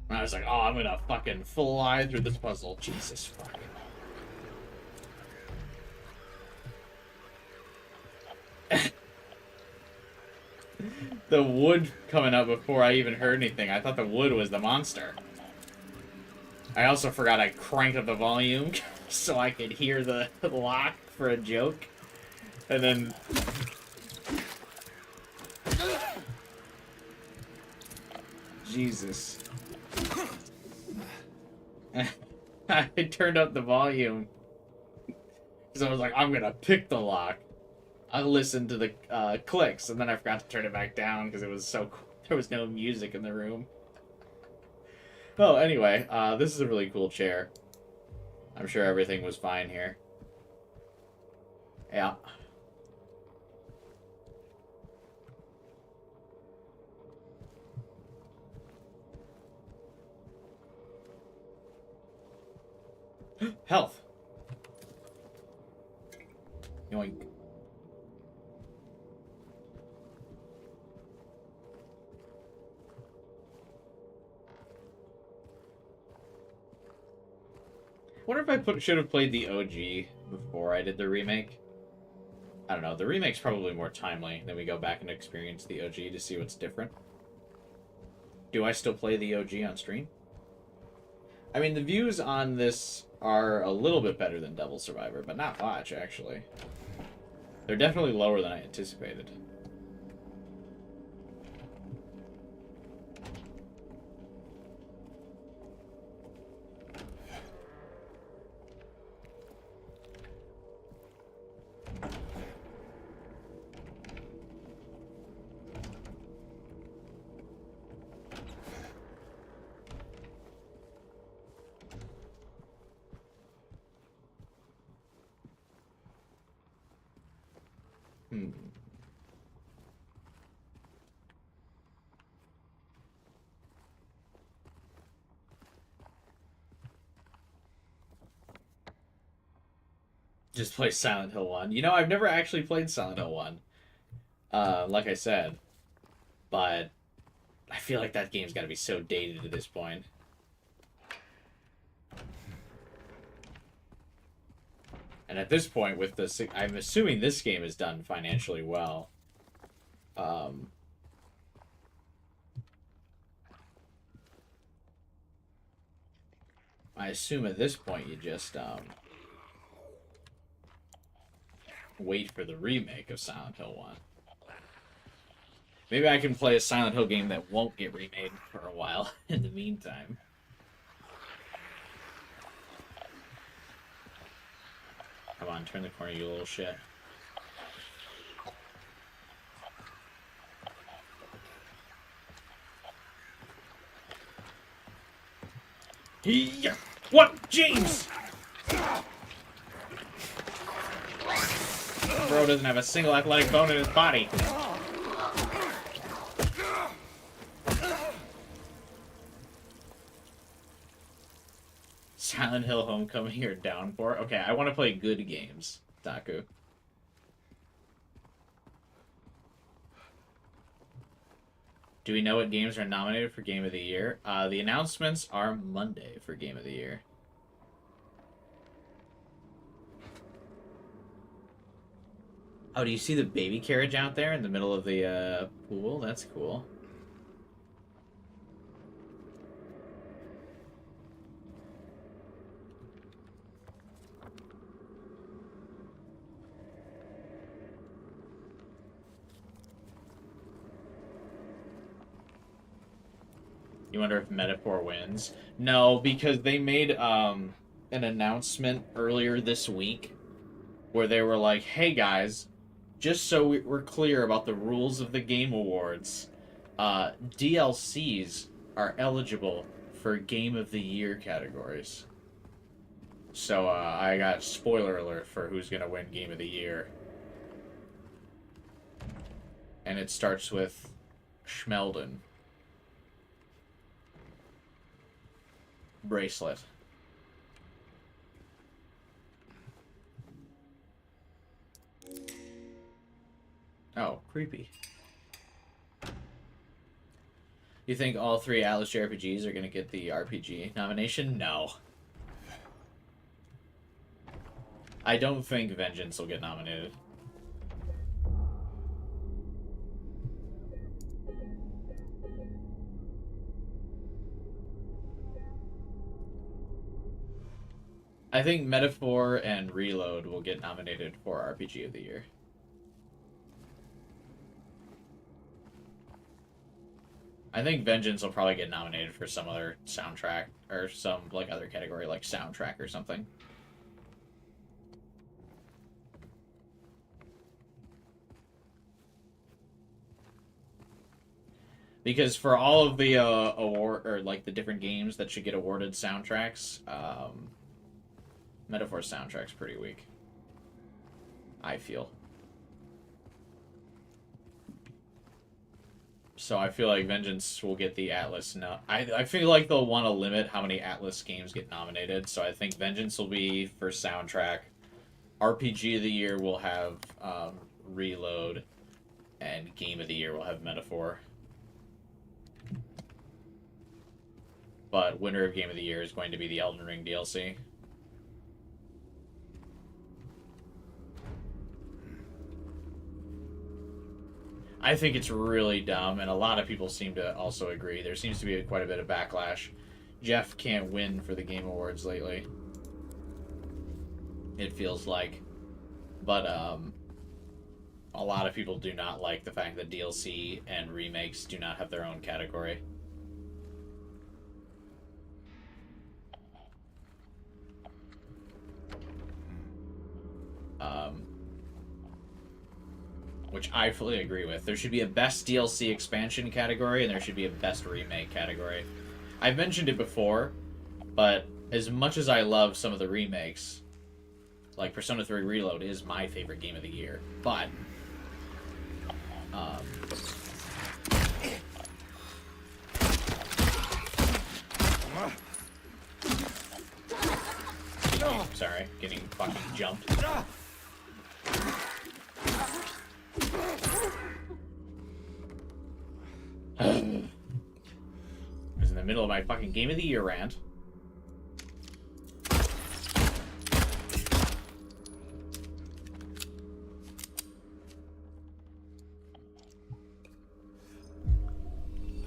And I was like, oh, I'm gonna fucking fly through this puzzle. Jesus fucking. The wood coming up before I even heard anything. I thought the wood was the monster. I also forgot I cranked up the volume so I could hear the lock for a joke. And then... Jesus. I turned up the volume. Because I was like, I'm gonna pick the lock. I listened to the clicks, and then I forgot to turn it back down because it was so... There was no music in the room. Well, anyway, this is a really cool chair. I'm sure everything was fine here. Yeah. Health. Yoink. Wonder if I should have played the OG before I did the remake. I don't know. The remake's probably more timely. Then we go back and experience the OG to see what's different. Do I still play the OG on stream? I mean, the views on this are a little bit better than Devil Survivor, but not much, actually. They're definitely lower than I anticipated. Just play Silent Hill 1. You know, I've never actually played Silent Hill 1. Like I said. But I feel like that game's got to be so dated at this point. And at this point, with the... I'm assuming this game is done financially well. I assume at this point you just... wait for the remake of Silent Hill 1. Maybe I can play a Silent Hill game that won't get remade for a while in the meantime. Come on, turn the corner, you little shit. What? James! Bro doesn't have a single athletic bone in his body. Silent Hill Homecoming or Downpour? Okay, I want to play good games, Taku. Do we know what games are nominated for Game of the Year? The announcements are Monday for Game of the Year. Oh, do you see the baby carriage out there in the middle of the pool? That's cool. You wonder if Metaphor wins? No, because they made an announcement earlier this week where they were like, "Hey guys, just so we're clear about the rules of the Game Awards, DLCs are eligible for Game of the Year categories." So I got spoiler alert for who's gonna win Game of the Year, and it starts with Schmeldon. Bracelet. Oh, creepy. You think all 3 Atlas JRPGs are going to get the RPG nomination? No. I don't think Vengeance will get nominated. I think Metaphor and Reload will get nominated for RPG of the Year. I think Vengeance will probably get nominated for some other soundtrack or some like other category like soundtrack or something. Because for all of the award or like the different games that should get awarded soundtracks, Metaphor's soundtrack's pretty weak. I feel. So I feel like Vengeance will get the Atlas. No, I feel like they'll want to limit how many Atlas games get nominated. So I think Vengeance will be for soundtrack. RPG of the Year will have Reload, and Game of the Year will have Metaphor. But winner of Game of the Year is going to be the Elden Ring DLC. I think it's really dumb, and a lot of people seem to also agree. There seems to be quite a bit of backlash. Jeff can't win for the Game Awards lately. It feels like. But, a lot of people do not like the fact that DLC and remakes do not have their own category. Which I fully agree with. There should be a best DLC expansion category, and there should be a best remake category. I've mentioned it before, but as much as I love some of the remakes, like Persona 3 Reload is my favorite game of the year, but sorry, getting fucking jumped. I was in the middle of my fucking Game of the Year rant.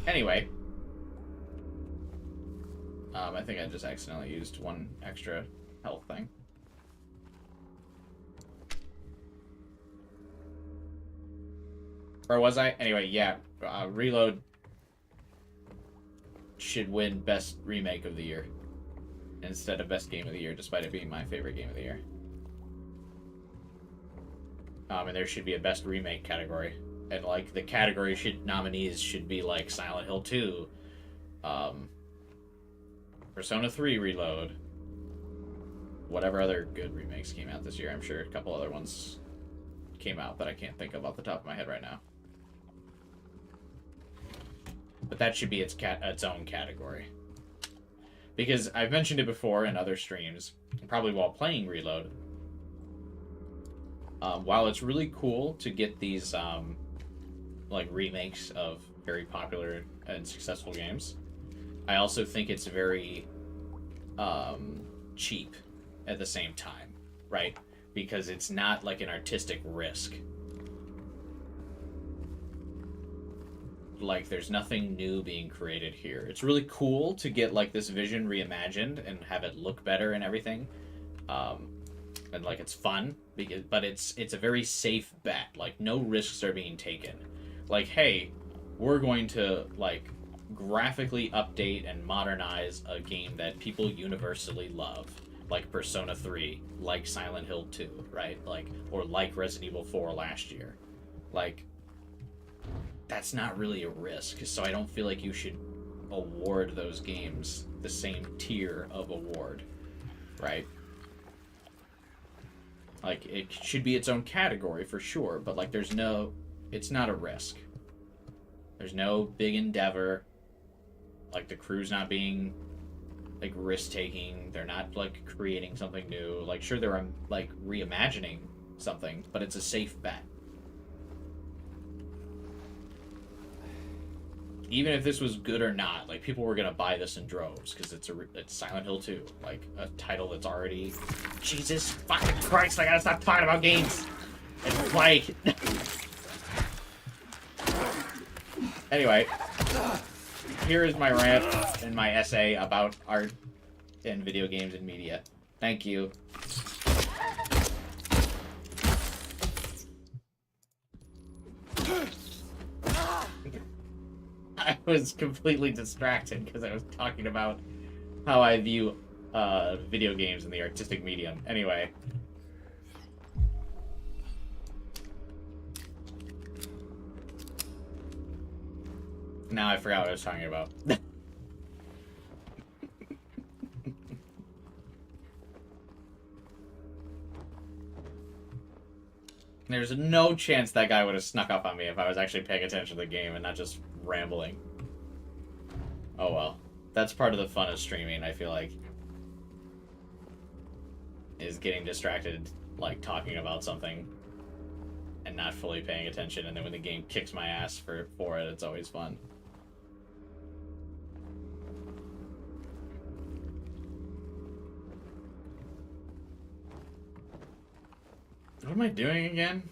Anyway. I think I just accidentally used one extra health thing. Or was I? Anyway, yeah. Reload should win Best Remake of the Year instead of Best Game of the Year, despite it being my favorite game of the year. And there should be a Best Remake category. And, like, the category nominees should be, like, Silent Hill 2, Persona 3 Reload, whatever other good remakes came out this year. I'm sure a couple other ones came out that I can't think of off the top of my head right now. But that should be its own category. Because I've mentioned it before in other streams, probably while playing Reload. While it's really cool to get these like remakes of very popular and successful games, I also think it's very cheap at the same time, right? Because it's not like an artistic risk like there's nothing new being created here. It's really cool to get like this vision reimagined and have it look better and everything. And like it's fun but it's a very safe bet. Like no risks are being taken. Like, hey, we're going to like graphically update and modernize a game that people universally love, like Persona 3, like Silent Hill 2, right? Like, or like Resident Evil 4 last year. Like, that's not really a risk, so I don't feel like you should award those games the same tier of award, right? Like, it should be its own category for sure, but like it's not a risk. There's no big endeavor. Like, the crew's not being like risk-taking. They're not like creating something new. Like, sure, they're like reimagining something, but it's a safe bet. Even if this was good or not, like, people were gonna buy this in droves because it's Silent Hill 2, like a title that's already, Jesus fucking Christ! I gotta stop talking about games and play. Anyway, here is my rant and my essay about art and video games and media. Thank you. I was completely distracted because I was talking about how I view video games in the artistic medium. Anyway. Now I forgot what I was talking about. There's no chance that guy would have snuck up on me if I was actually paying attention to the game and not just rambling. Oh well. That's part of the fun of streaming, I feel like. Is getting distracted, like, talking about something and not fully paying attention, and then when the game kicks my ass for it, it's always fun. What am I doing again?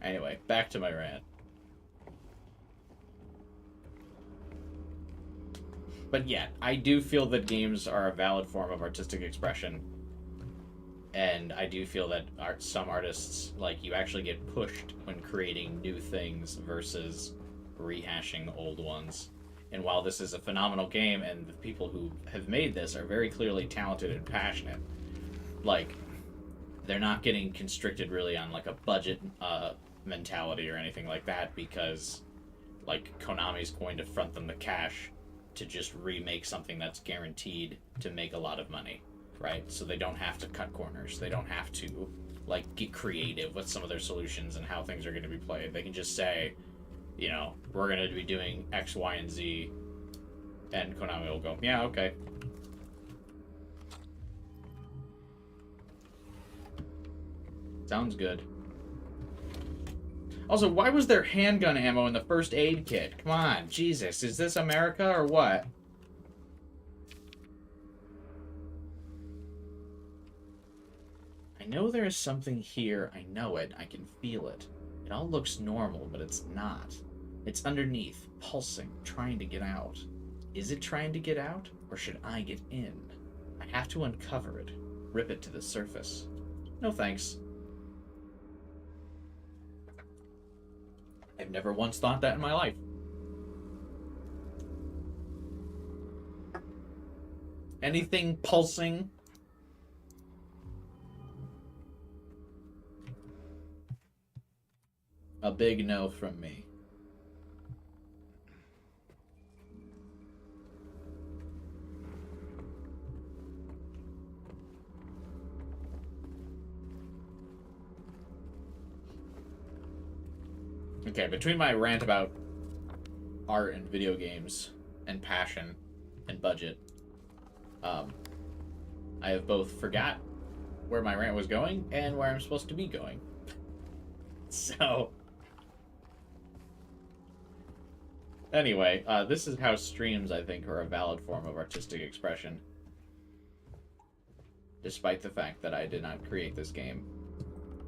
Anyway, back to my rant. But yeah, I do feel that games are a valid form of artistic expression. And I do feel that some artists, like, you actually get pushed when creating new things versus rehashing old ones. And while this is a phenomenal game, and the people who have made this are very clearly talented and passionate, like, they're not getting constricted really on, like, a budget mentality or anything like that, because, like, Konami's going to front them the cash to just remake something that's guaranteed to make a lot of money, right? So they don't have to cut corners. They don't have to, like, get creative with some of their solutions and how things are going to be played. They can just say, you know, we're going to be doing X, Y, and Z, and Konami will go, yeah, okay. Sounds good. Also, why was there handgun ammo in the first aid kit? Come on, Jesus, is this America or what? I know there is something here. I know it. I can feel it. It all looks normal, but it's not. It's underneath, pulsing, trying to get out. Is it trying to get out, or should I get in? I have to uncover it, rip it to the surface. No thanks. I've never once thought that in my life. Anything pulsing? A big no from me. Okay, between my rant about art and video games and passion and budget, I have both forgot where my rant was going and where I'm supposed to be going. So, anyway, this is how streams, I think, are a valid form of artistic expression. Despite the fact that I did not create this game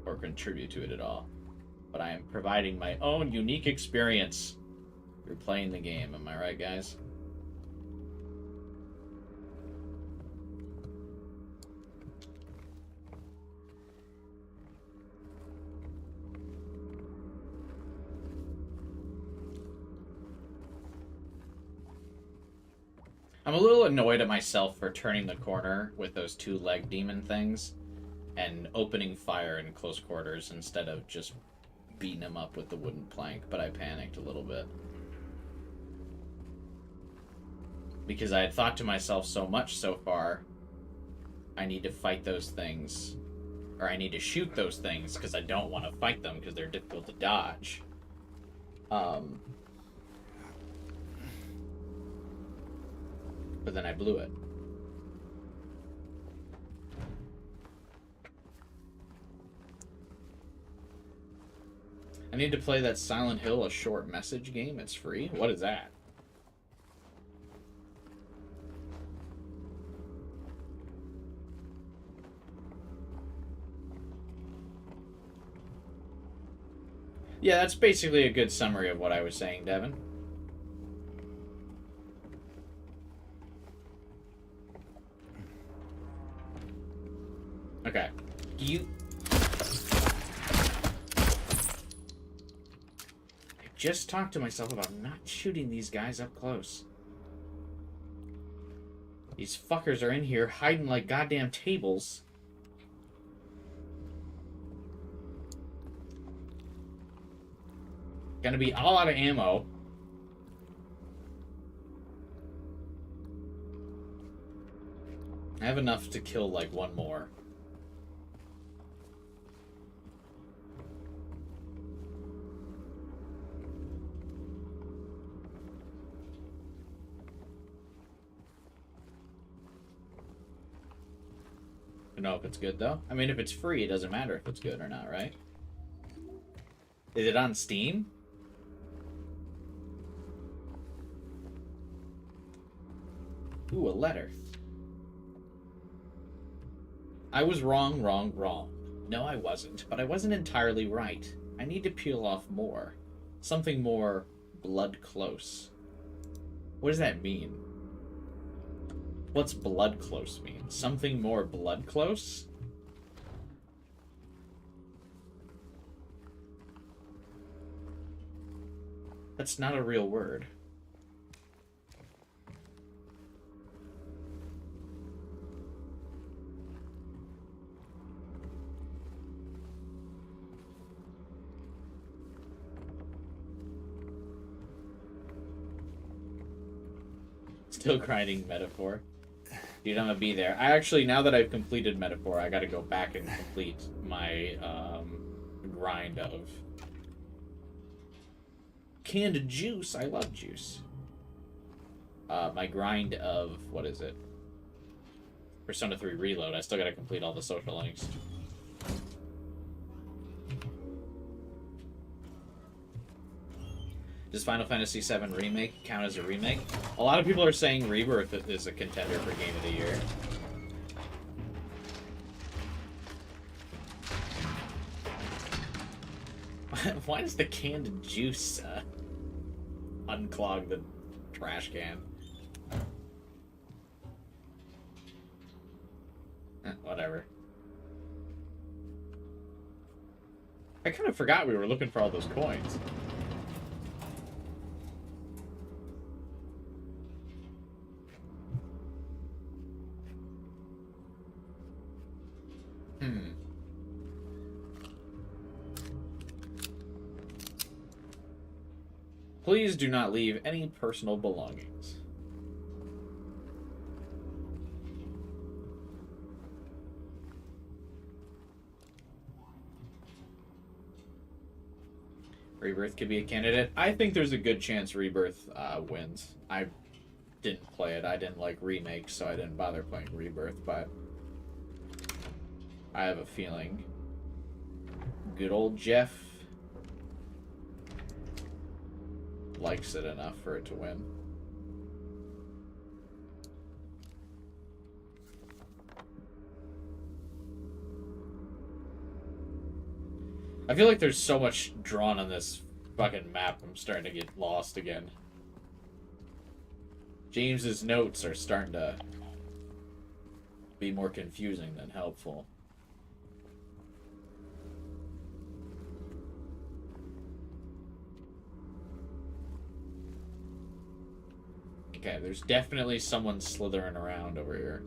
or contribute to it at all. but I am providing my own unique experience through playing the game. Am I right, guys? I'm a little annoyed at myself for turning the corner with those two leg demon things and opening fire in close quarters instead of just beating him up with the wooden plank, but I panicked a little bit. Because I had thought to myself so much so far, I need to fight those things, or I need to shoot those things because I don't want to fight them because they're difficult to dodge. But then I blew it. I need to play that Silent Hill, a short message game. It's free. What is that? Yeah, that's basically a good summary of what I was saying, Devin. Okay. I just talked to myself about not shooting these guys up close. These fuckers are in here hiding like goddamn tables. Gonna be all out of ammo. I have enough to kill like one more. I don't know if it's good though. I mean, if it's free, it doesn't matter if it's good or not, right? Is it on Steam? Ooh, a letter. I was wrong. No, I wasn't, but I wasn't entirely right. I need to peel off more. Something more blood close. What does that mean? What's blood close mean? Something more blood close? That's not a real word. Still grinding Metaphor. Dude, I'm gonna be there. I actually, now that I've completed Metaphor, I gotta go back and complete my grind of canned juice. I love juice. My grind of, what is it? Persona 3 Reload. I still gotta complete all the social links. Does Final Fantasy VII Remake count as a remake? A lot of people are saying Rebirth is a contender for Game of the Year. Why does the canned juice unclog the trash can? Whatever. I kind of forgot we were looking for all those coins. Please do not leave any personal belongings. Rebirth could be a candidate. I think there's a good chance Rebirth wins. I didn't play it. I didn't like remakes, so I didn't bother playing Rebirth, but I have a feeling good old Jeff likes it enough for it to win. I feel like there's so much drawn on this fucking map, I'm starting to get lost again. James's notes are starting to be more confusing than helpful. Okay, there's definitely someone slithering around over here.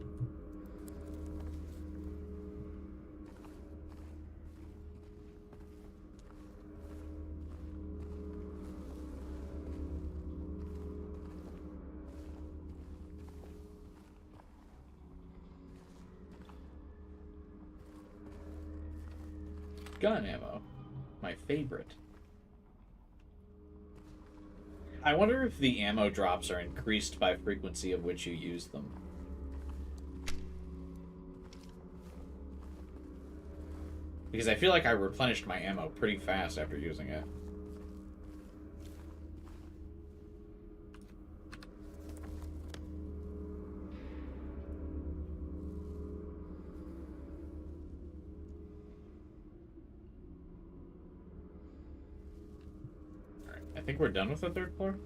Gun ammo. My favorite. I wonder if the ammo drops are increased by frequency of which you use them. Because I feel like I replenished my ammo pretty fast after using it. I think we're done with the third floor.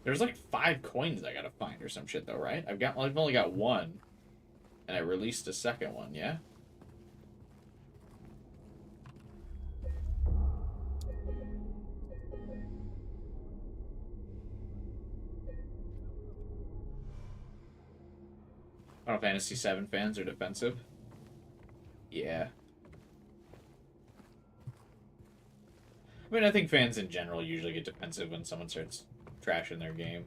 There's like 5 coins I gotta find or some shit though, right? I've only got 1, and I released a second one. Yeah. Final Fantasy VII fans are defensive. Yeah. I mean, I think fans in general usually get defensive when someone starts trashing their game.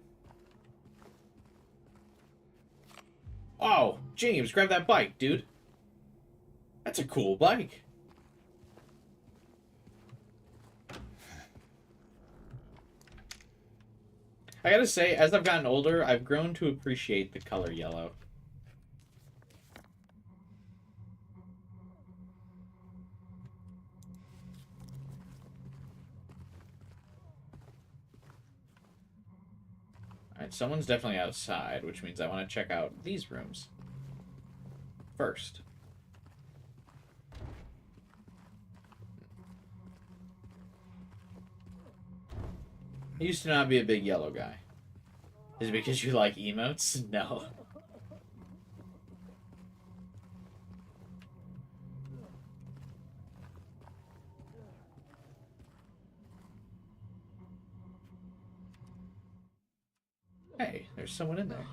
Oh, James, grab that bike, dude. That's a cool bike. I gotta say, as I've gotten older, I've grown to appreciate the color yellow. Alright, someone's definitely outside, which means I want to check out these rooms first. I used to not be a big yellow guy. Is it because you like emotes? No. Hey, there's someone in there.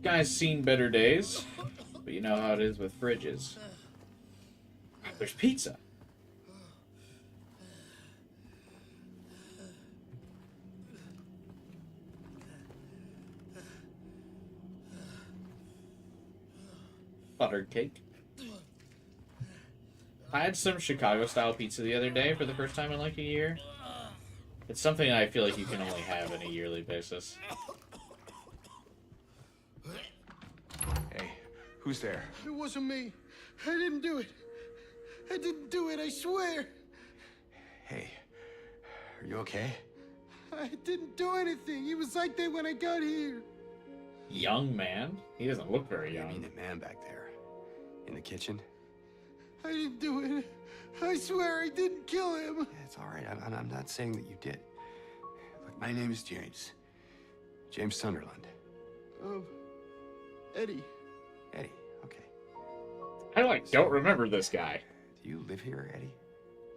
Guy's seen better days, but you know how it is with fridges. There's pizza. Buttered cake. I had some Chicago-style pizza the other day for the first time in like a year. It's something I feel like you can only have on a yearly basis. Hey, who's there? It wasn't me. I didn't do it. I didn't do it, I swear. Hey, are you okay? I didn't do anything. He was like that when I got here. Young man? He doesn't look very I mean young. the man back there, in the kitchen. I didn't do it. I swear I didn't kill him. Yeah, it's all right. I'm not saying that you did. Look, my name is James. James Sunderland. Eddie. Eddie. Okay. I don't remember this guy. Do you live here, Eddie?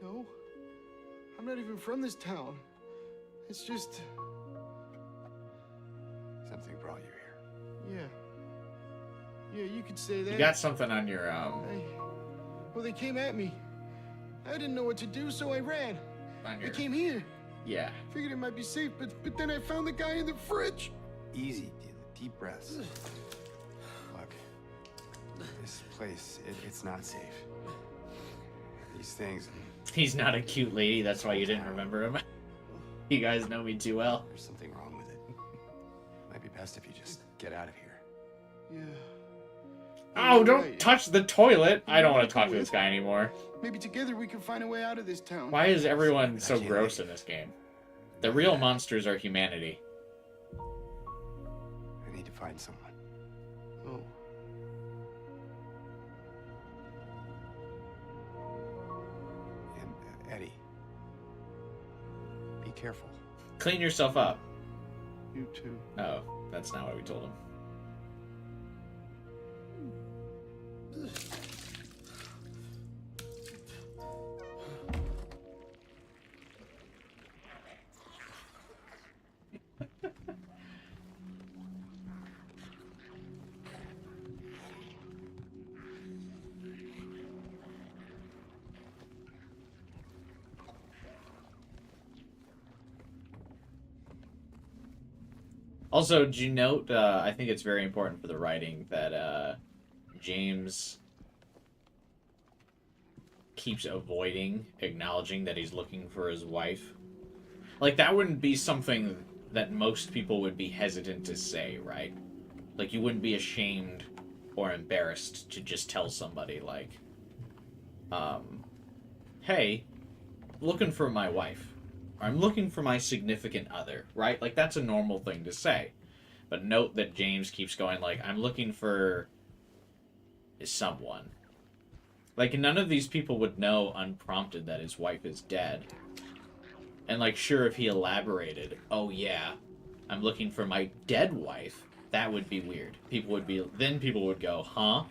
No. I'm not even from this town. It's just... Something brought you here. Yeah. Yeah, you could say that. You got something on your Well, they came at me. I didn't know what to do, so I ran. on I your came here. yeah. Figured it might be safe, but then I found the guy in the fridge. Easy, deep breaths. Look, this place, it's not safe. these things, and He's not a cute lady, that's why you didn't remember him. You guys know me too well. there's something wrong with it. Might be best if you just get out of here. Yeah. Oh, You're don't right. touch the toilet! I don't want to talk to this guy anymore. Maybe together we can find a way out of this town. Why is everyone so gross in this game? The real monsters are humanity. I need to find someone. Oh. And Eddie, be careful. Clean yourself up. You too. Oh, that's not what we told him. Also, did you note, I think it's very important for the writing that James keeps avoiding acknowledging that he's looking for his wife. Like, that wouldn't be something that most people would be hesitant to say, right? Like, you wouldn't be ashamed or embarrassed to just tell somebody, like, hey, looking for my wife. I'm looking for my significant other, right? Like, that's a normal thing to say. But note that James keeps going, like, I'm looking for someone. Like, none of these people would know unprompted that his wife is dead. And, like, sure, if he elaborated, oh, yeah, I'm looking for my dead wife, that would be weird. Then people would go, huh?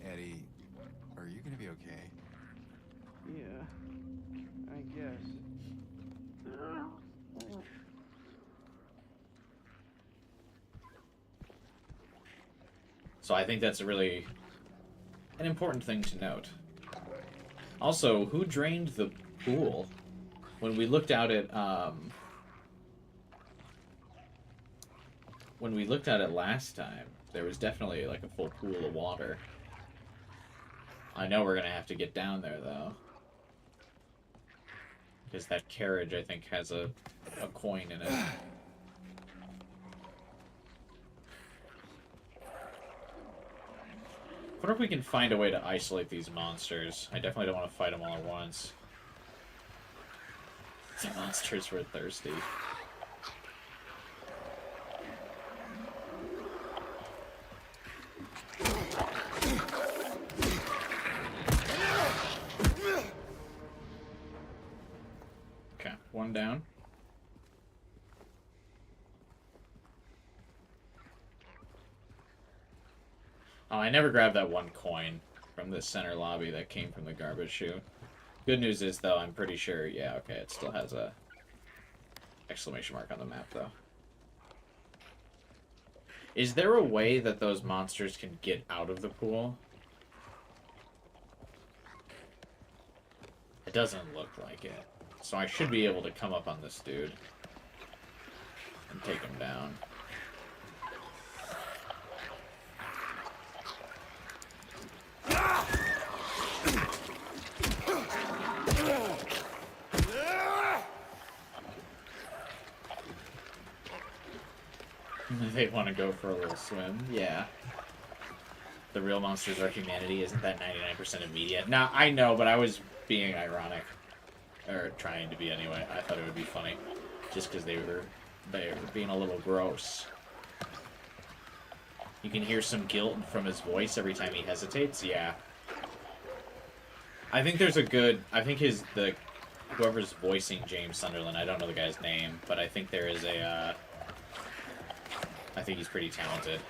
Eddie, are you gonna be okay? Yeah. I guess. So I think that's really an important thing to note. Also, who drained the pool? When we looked out at last time, there was definitely like a full pool of water. I know we're gonna have to get down there though, because that carriage I think has a coin in it. I wonder if we can find a way to isolate these monsters. I definitely don't want to fight them all at once. The monsters were thirsty. Okay, one down. Oh, I never grabbed that one coin from the center lobby that came from the garbage chute. Good news is, though, I'm pretty sure, yeah, okay, it still has a exclamation mark on the map, though. Is there a way that those monsters can get out of the pool? It doesn't look like it. So I should be able to come up on this dude and take him down. They want to go for a little swim. Yeah. The real monsters are humanity. Isn't that 99% of media? Now, I know, but I was being ironic. Or trying to be anyway. I thought it would be funny. Just because they were being a little gross. You can hear some guilt from his voice every time he hesitates. Yeah. I think there's a good... I think whoever's voicing James Sunderland, I don't know the guy's name, but I think there is a... I think he's pretty talented.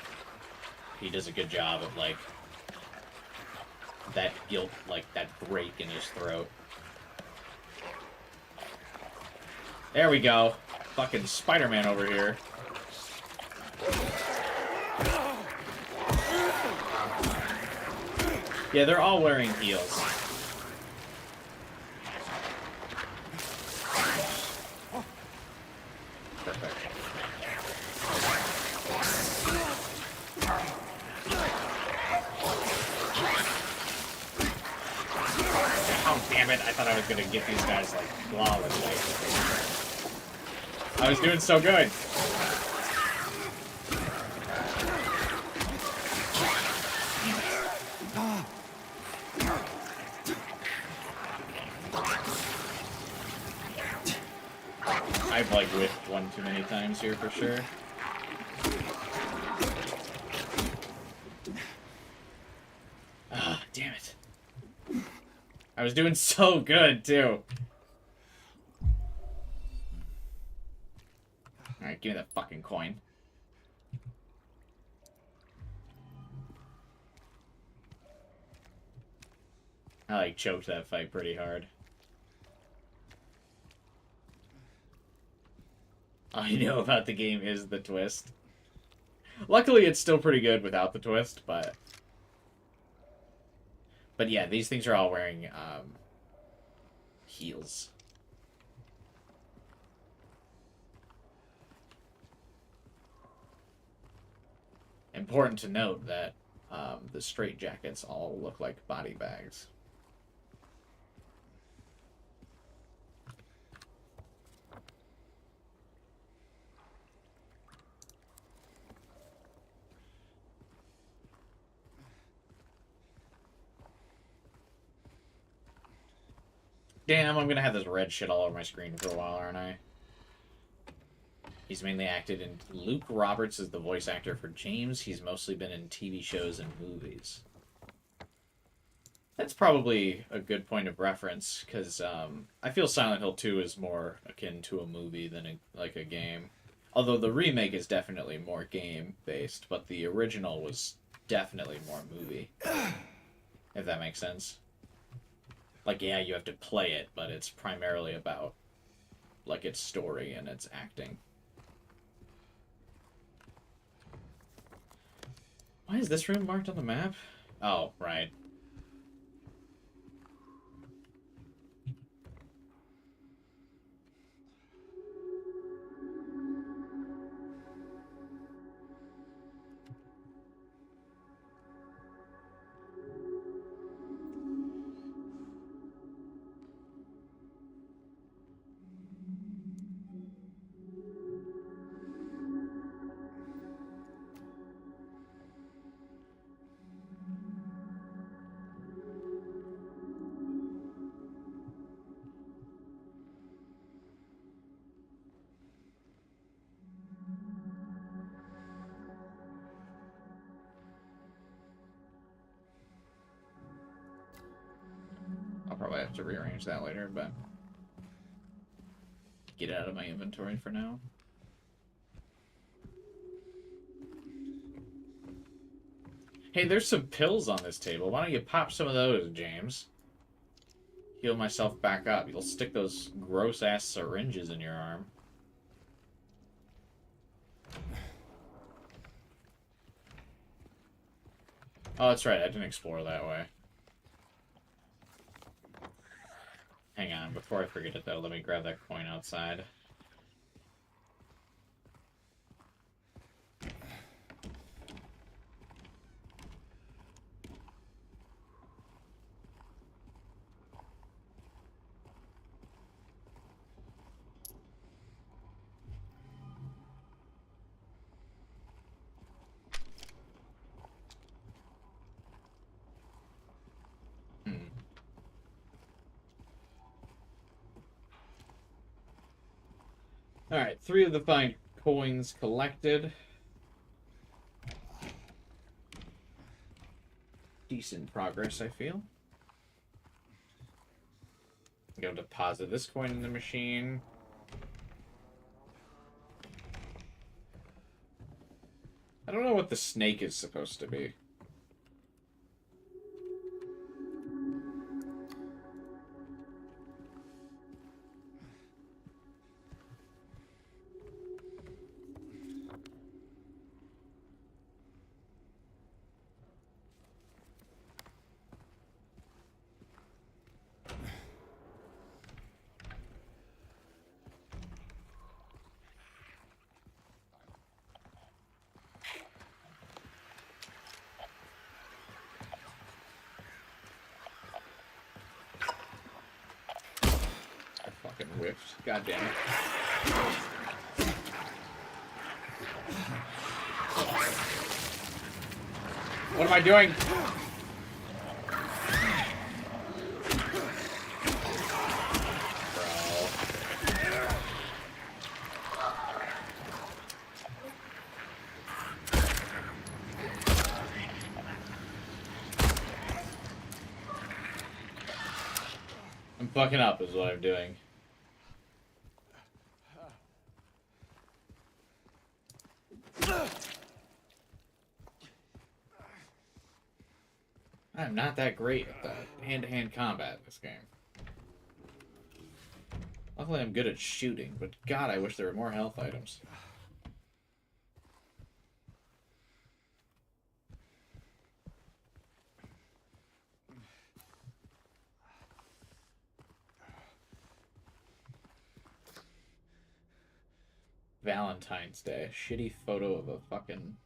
He does a good job of, like, that guilt, like, that break in his throat. There we go. Fucking Spider-Man over here. Yeah, they're all wearing heels. Perfect. Oh, damn it. I thought I was going to get these guys, like, flawlessly. I was doing so good. I've, like, whiffed one too many times here for sure. Ah, damn it. I was doing so good, too. Alright, give me that fucking coin. I, like, choked that fight pretty hard. All I know about the game is the twist. Luckily, it's still pretty good without the twist, but... But yeah, these things are all wearing, heels. Important to note that, the straitjackets all look like body bags. Damn, I'm gonna have this red shit all over my screen for a while, aren't I? He's mainly acted in... Luke Roberts is the voice actor for James. He's mostly been in TV shows and movies. That's probably a good point of reference, because I feel Silent Hill 2 is more akin to a movie than like a game. Although the remake is definitely more game-based, but the original was definitely more movie. If that makes sense. Like, yeah, you have to play it, but it's primarily about, like, its story and its acting. Why is this room marked on the map? Oh, right. I'll probably have to rearrange that later, but... Get it out of my inventory for now. Hey, there's some pills on this table. Why don't you pop some of those, James? Heal myself back up. You'll stick those gross-ass syringes in your arm. Oh, that's right. I didn't explore that way. Hang on. Before I forget it, though, let me grab that coin outside. Alright, 3 of the 5 coins collected. Decent progress, I feel. Go deposit this coin in the machine. I don't know what the snake is supposed to be. fucking whiffed. God damn it. What am I doing? I'm fucking up is what I'm doing. I'm not that great at the hand-to-hand combat in this game. Luckily I'm good at shooting, but God, I wish there were more health items. Valentine's Day. Shitty photo of a fucking...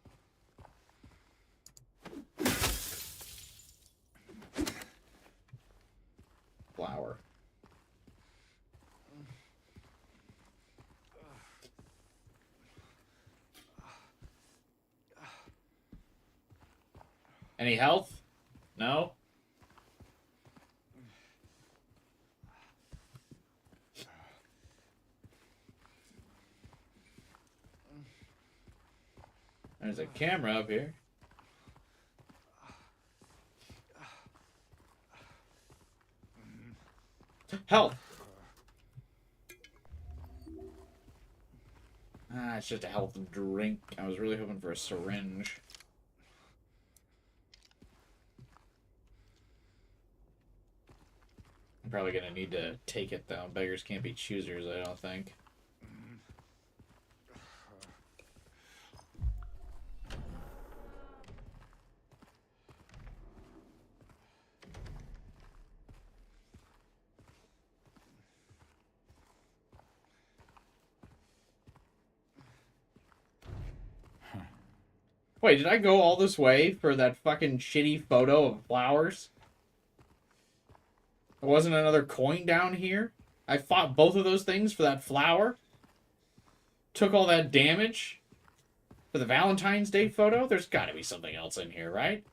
flower. Any health? No? There's a camera up here. Health! Ah, it's just a health drink. I was really hoping for a syringe. I'm probably gonna need to take it though. Beggars can't be choosers, I don't think. Wait, did I go all this way for that fucking shitty photo of flowers? There wasn't another coin down here? I fought both of those things for that flower? Took all that damage? For the Valentine's Day photo? There's gotta be something else in here, right?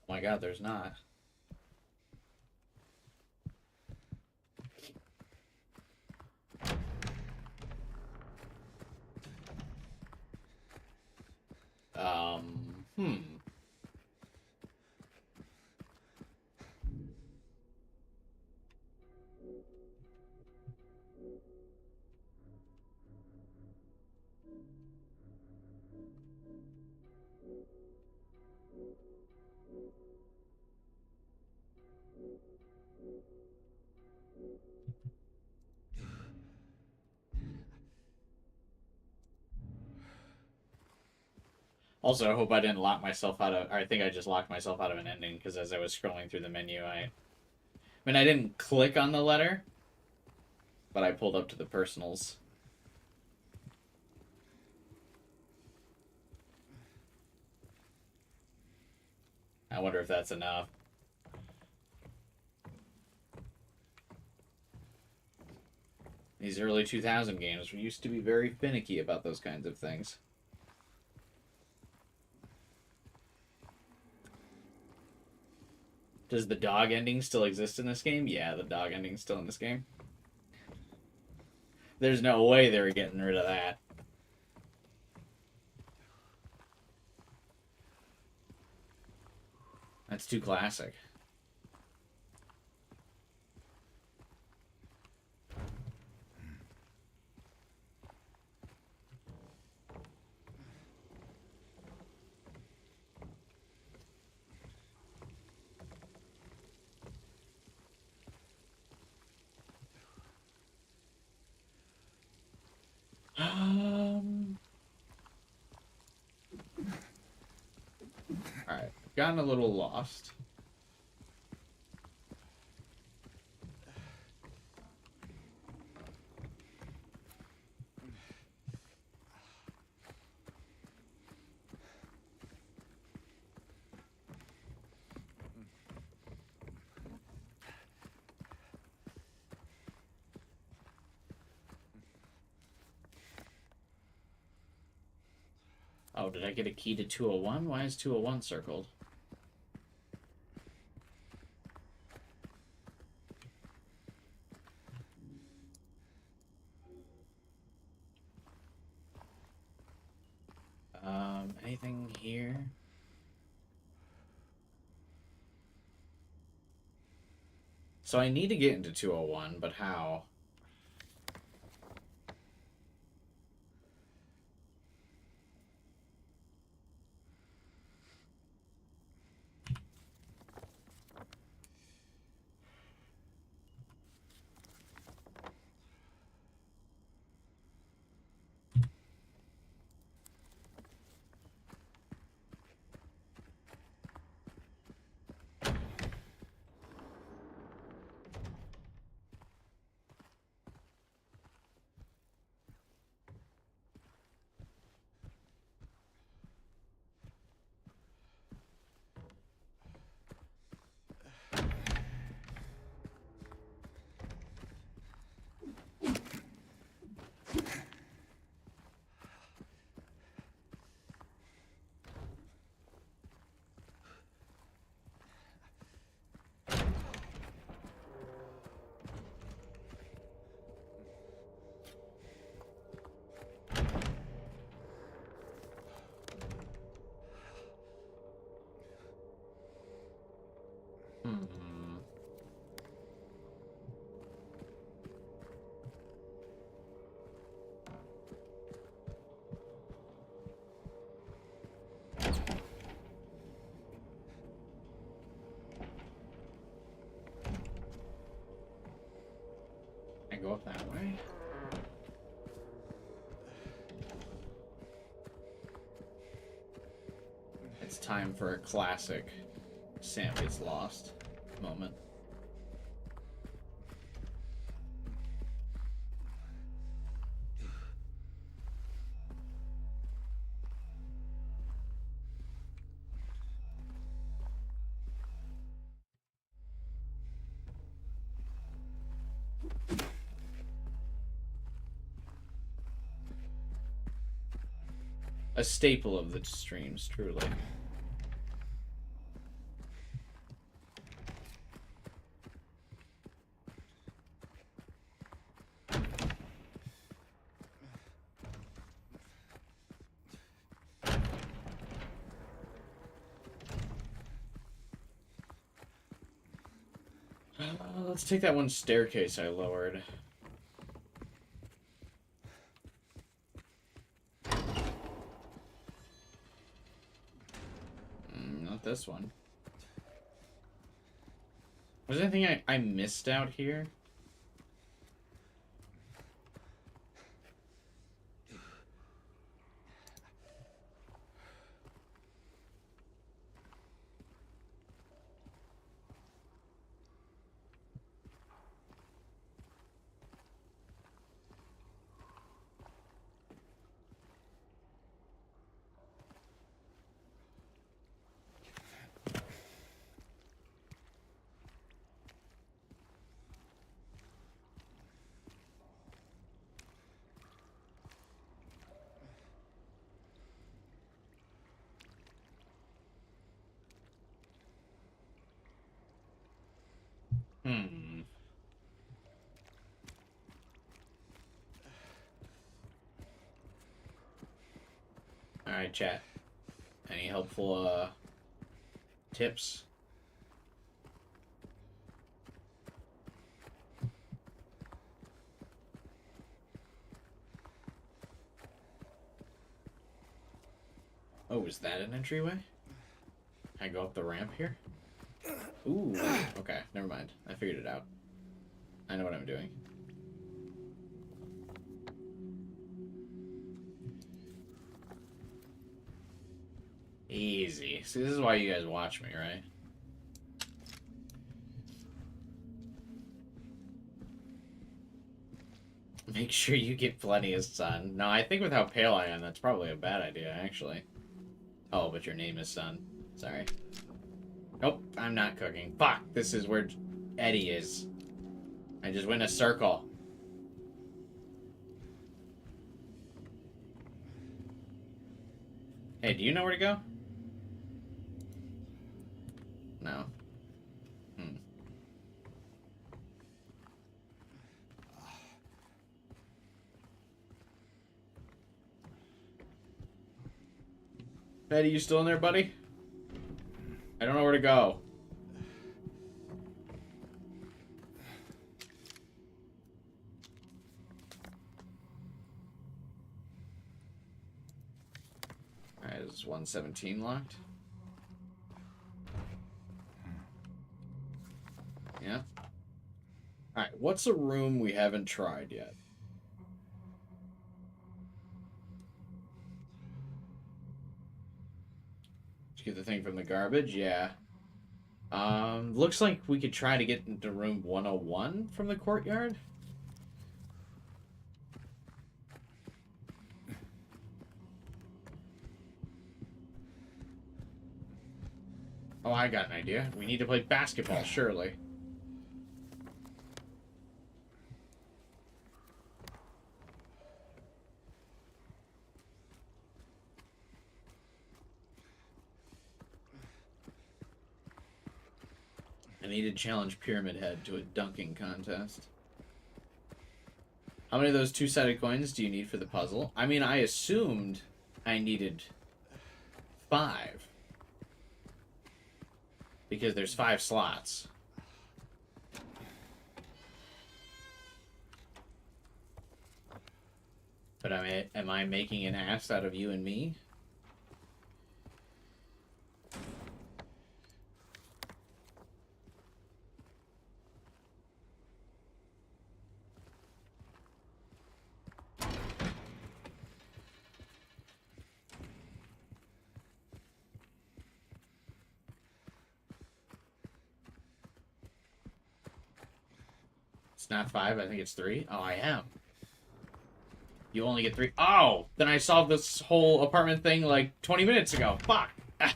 Oh my god, there's not. Hmm. Also, I hope I didn't lock myself out of... I think I just locked myself out of an ending, because as I was scrolling through the menu, I mean, I didn't click on the letter, but I pulled up to the personals. I wonder if that's enough. These early 2000 games used to be very finicky about those kinds of things. Does the dog ending still exist in this game? Yeah, the dog ending's still in this game. There's no way they were getting rid of that. That's too classic. gotten a little lost. Oh, did I get a key to 201? Why is 201 circled? Anything here? So I need to get into 201, but how? Hmm. I go up that way? It's time for a classic Sam gets lost moment. A staple of the streams, truly. Let's take that one staircase I lowered. Not this one. Was there anything I missed out here? Hmm. Alright, chat. Any helpful, tips? Oh, is that an entryway? Can I go up the ramp here? Ooh, okay, never mind. I figured it out. I know what I'm doing. Easy. See, this is why you guys watch me, right? Make sure you get plenty of sun. No, I think with how pale I am, that's probably a bad idea, actually. Oh, but your name is Sun. Sorry. Nope, I'm not cooking. Fuck, this is where Eddie is. I just went in a circle. Hey, do you know where to go? No. Hmm. Eddie, you still in there, buddy? I don't know where to go. Alright, is 117 locked? Yeah. Alright, what's a room we haven't tried yet? Did you get the thing from the garbage? Yeah. Looks like we could try to get into room 101 from the courtyard. Oh, I got an idea. We need to play basketball, surely. I need to challenge Pyramid Head to a dunking contest. How many of those two-sided coins do you need for the puzzle? I mean, I assumed I needed 5. Because there's 5 slots. But am I making an ass out of you and me? It's not 5, I think it's 3. Oh, I am. You only get 3. Oh! Then I solved this whole apartment thing like 20 minutes ago. Fuck! Ah.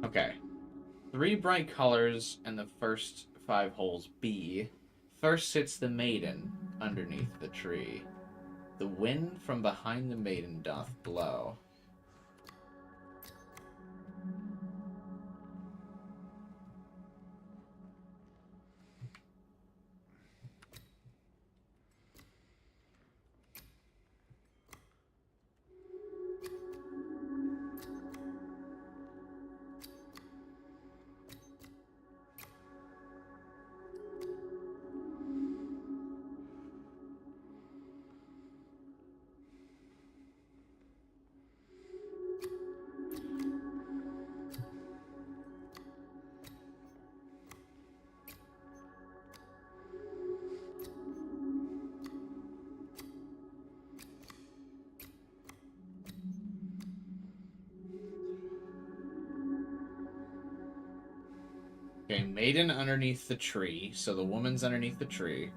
Okay. 3 bright colors and the first 5 holes B. First sits the maiden underneath the tree. The wind from behind the maiden doth blow. Okay, maiden underneath the tree, so the woman's underneath the tree.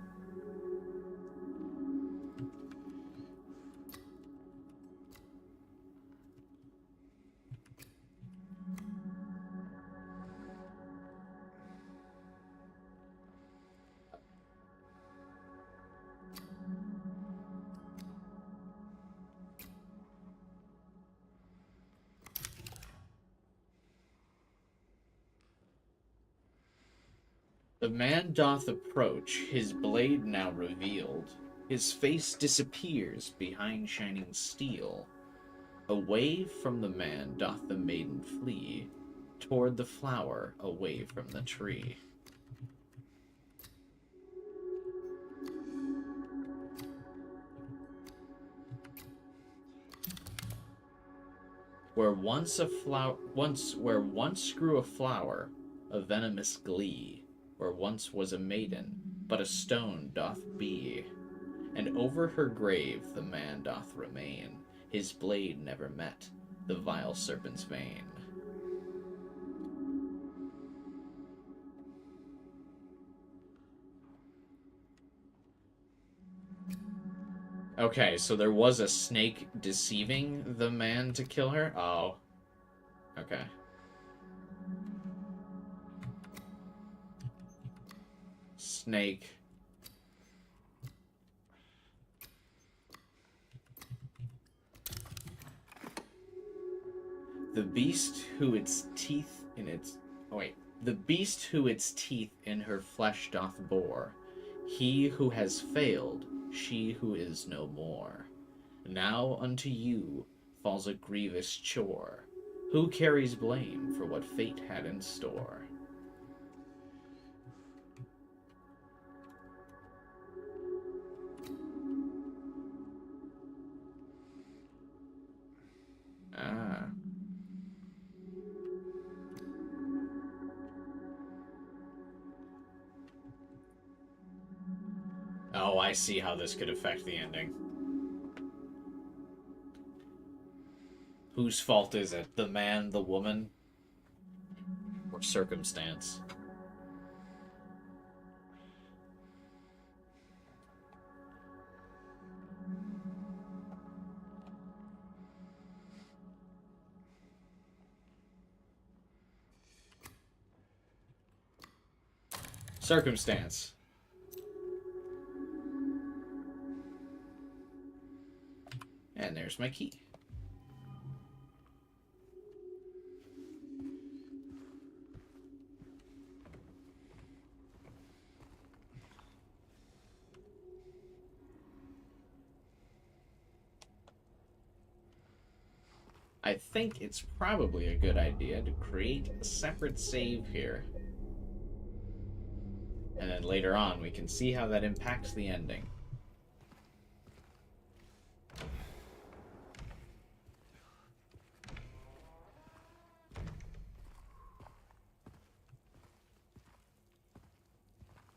The man doth approach, his blade now revealed. His face disappears behind shining steel. Away from the man doth the maiden flee, toward the flower away from the tree. where once grew a flower, a venomous glee, where once was a maiden, but a stone doth be. And over her grave the man doth remain, his blade never met the vile serpent's vein. Okay, so there was a snake deceiving the man to kill her? Oh. Okay. Snake. The beast who its teeth in its... Oh, wait. The beast who its teeth in her flesh doth bore. He who has failed, she who is no more. Now unto you falls a grievous chore. Who carries blame for what fate had in store? Ah. Oh, I see how this could affect the ending. Whose fault is it? The man, the woman, or circumstance? Circumstance. And there's my key. I think it's probably a good idea to create a separate save here. And then later on, we can see how that impacts the ending.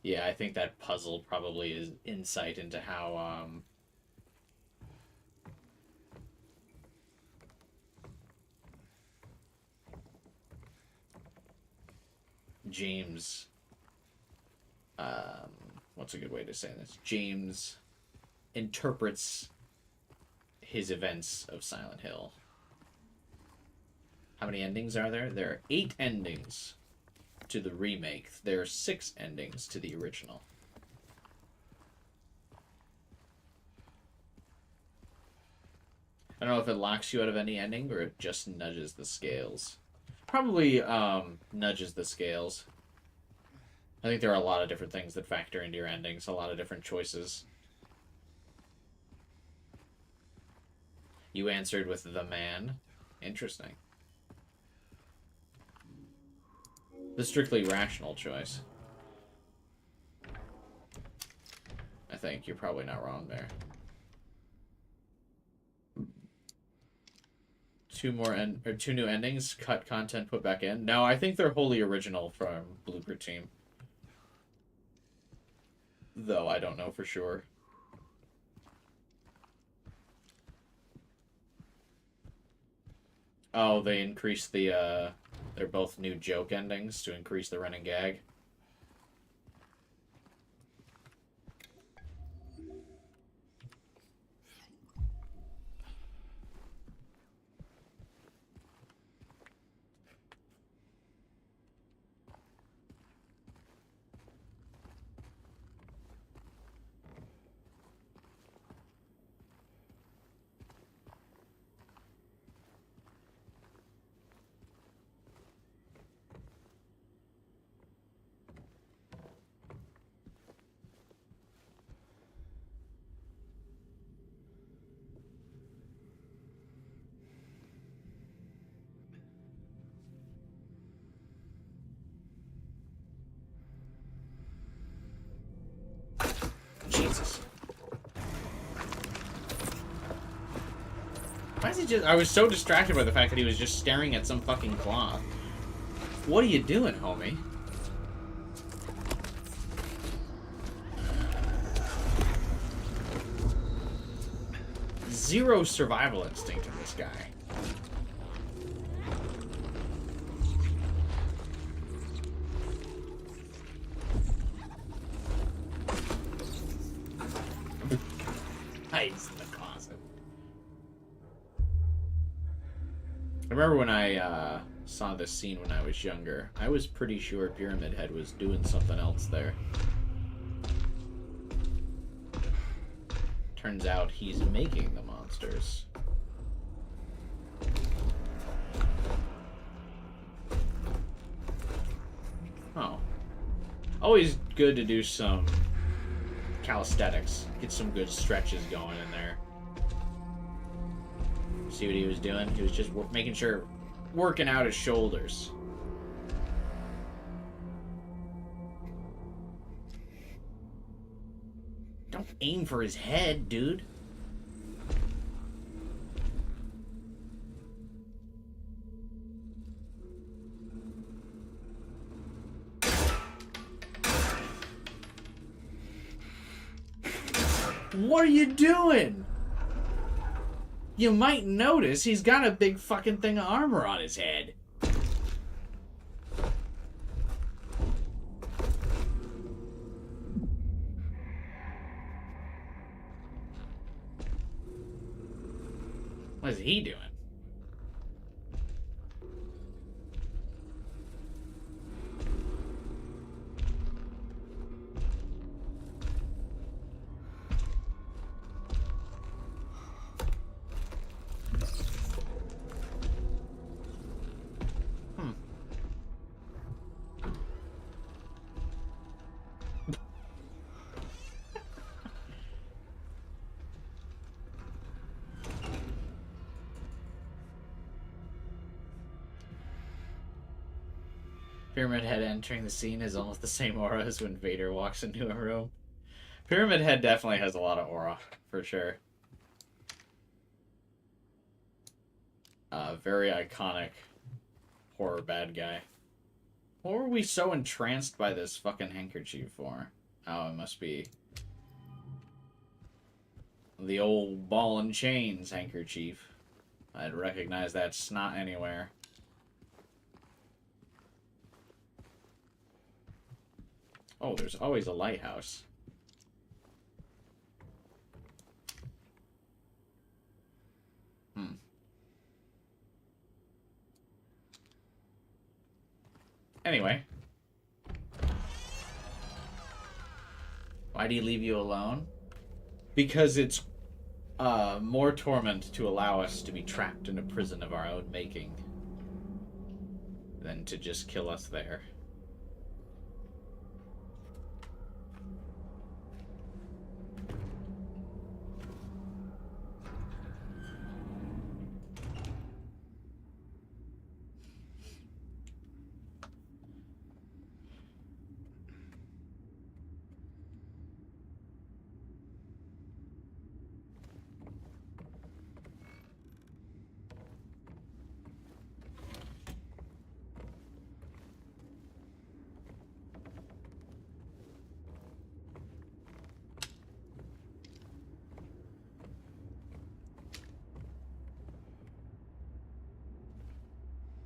Yeah, I think that puzzle probably is insight into how, James, what's a good way to say this? James interprets his events of Silent Hill. How many endings are there? There are 8 endings to the remake. There are 6 endings to the original. I don't know if it locks you out of any ending or it just nudges the scales. Probably nudges the scales. I think there are a lot of different things that factor into your endings, a lot of different choices. You answered with the man. Interesting. The strictly rational choice. I think you're probably not wrong there. 2 new endings, cut content, put back in. No, I think they're wholly original from Blooper Team. Though I don't know for sure. Oh, they increased the, they're both new joke endings to increase the running gag. Why is he just... I was so distracted by the fact that he was just staring at some fucking cloth. What are you doing, homie? Zero survival instinct in this guy. Hides in the closet. I remember when I saw this scene when I was younger, I was pretty sure Pyramid Head was doing something else there. Turns out he's making the monsters. Oh. Always good to do some calisthenics. Get some good stretches going in there. See what he was doing? He was just making sure, working out his shoulders. Don't aim for his head, dude. What are you doing? You might notice he's got a big fucking thing of armor on his head. What is he doing? Pyramid Head entering the scene is almost the same aura as when Vader walks into a room. Pyramid Head definitely has a lot of aura, for sure. Very iconic horror bad guy. What were we so entranced by this fucking handkerchief for? Oh, it must be the old ball and chains handkerchief. I'd recognize that snot anywhere. Oh, there's always a lighthouse. Anyway. Why do you leave you alone? Because it's more torment to allow us to be trapped in a prison of our own making than to just kill us there.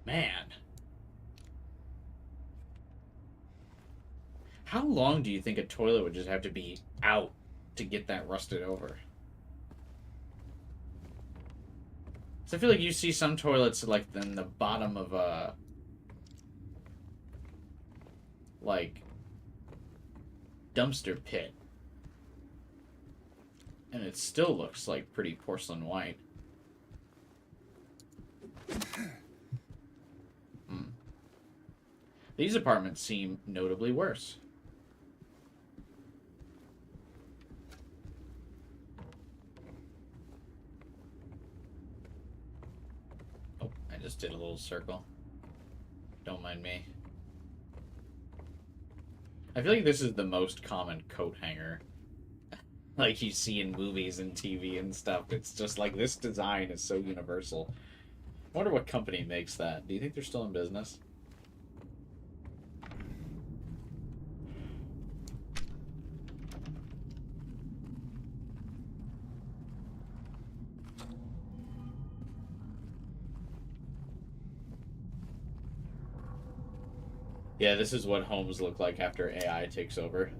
Man. How long do you think a toilet would just have to be out to get that rusted over? So I feel like you see some toilets like in the bottom of a like dumpster pit. And it still looks like pretty porcelain white. These apartments seem notably worse. Oh, I just did a little circle. Don't mind me. I feel like this is the most common coat hanger like you see in movies and TV and stuff. It's just like this design is so universal. I wonder what company makes that. Do you think they're still in business? Yeah, this is what homes look like after AI takes over.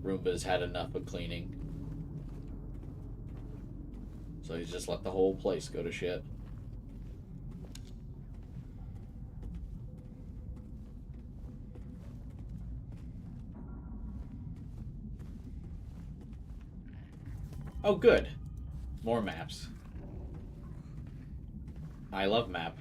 Roomba's had enough of cleaning. So he's just let the whole place go to shit. Oh, good. More maps. I love map.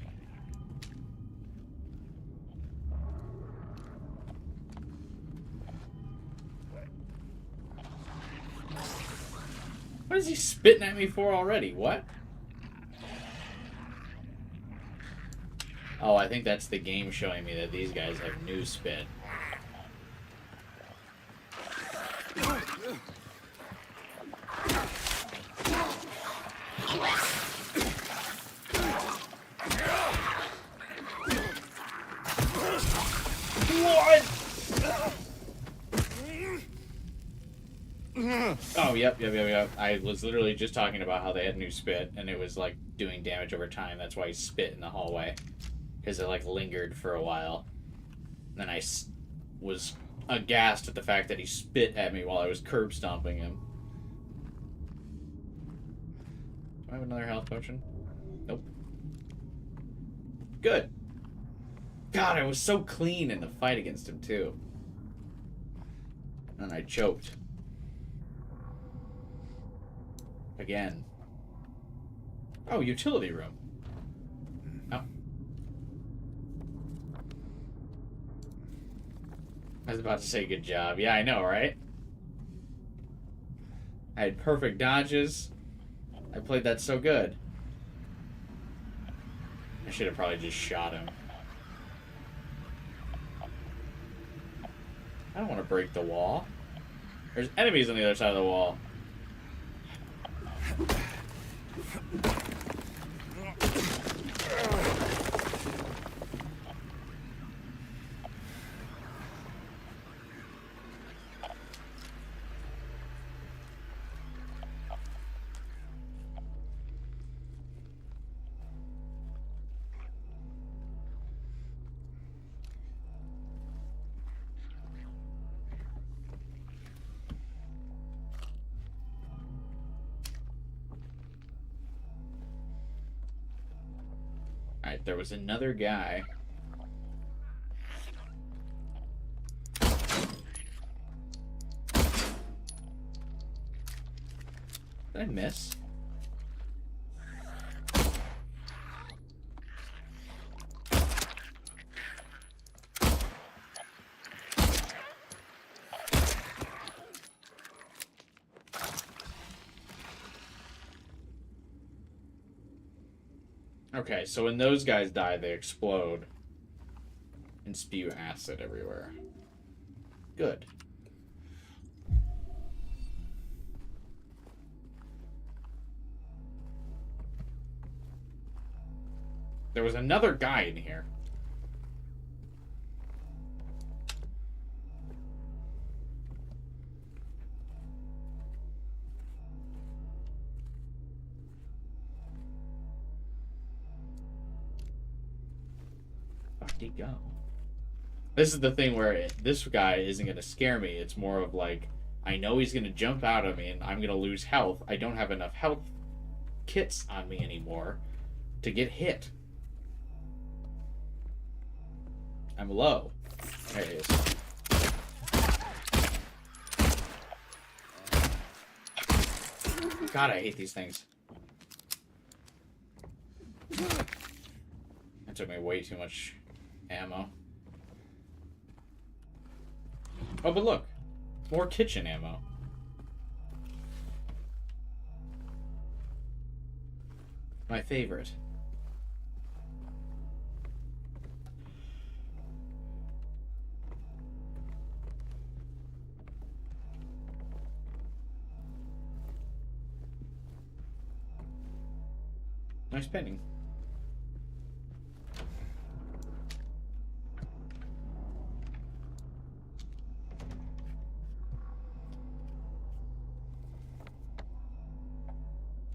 What is he spitting at me for already? What? Oh, I think that's the game showing me that these guys have new spit. What? Oh, yep. I was literally just talking about how they had new spit, and it was, like, doing damage over time. That's why he spit in the hallway. Because it, like, lingered for a while. And then I was aghast at the fact that he spit at me while I was curb stomping him. Do I have another health potion? Nope. Good. God, I was so clean in the fight against him, too. And I choked. Again. Oh, utility room. Oh. I was about to say good job. Yeah, I know, right? I had perfect dodges. I played that so good. I should have probably just shot him. I don't want to break the wall. There's enemies on the other side of the wall. Alright, there was another guy. Did I miss? Okay, so when those guys die, they explode and spew acid everywhere. Good. There was another guy in here. Where'd he go? This is the thing where this guy isn't going to scare me. It's more of like, I know he's going to jump out of me and I'm going to lose health. I don't have enough health kits on me anymore to get hit. I'm low. There it is. God, I hate these things. That took me way too much ammo. Oh, but look. More kitchen ammo. My favorite. Nice painting.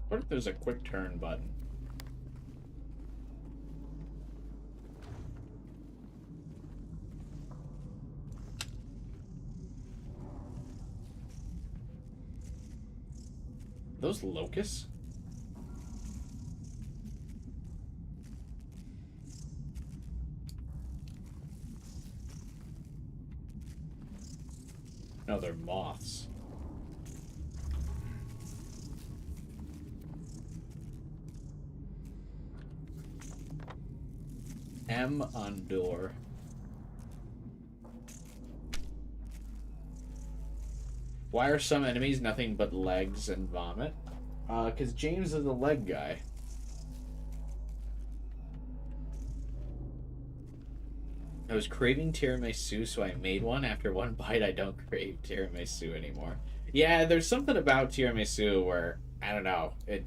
What if there's a quick turn button? Those locusts? No, they're moths. M on door. Why are some enemies nothing but legs and vomit? Because James is a leg guy. I was craving tiramisu, so I made one. After one bite, I don't crave tiramisu anymore. Yeah, there's something about tiramisu where, I don't know, it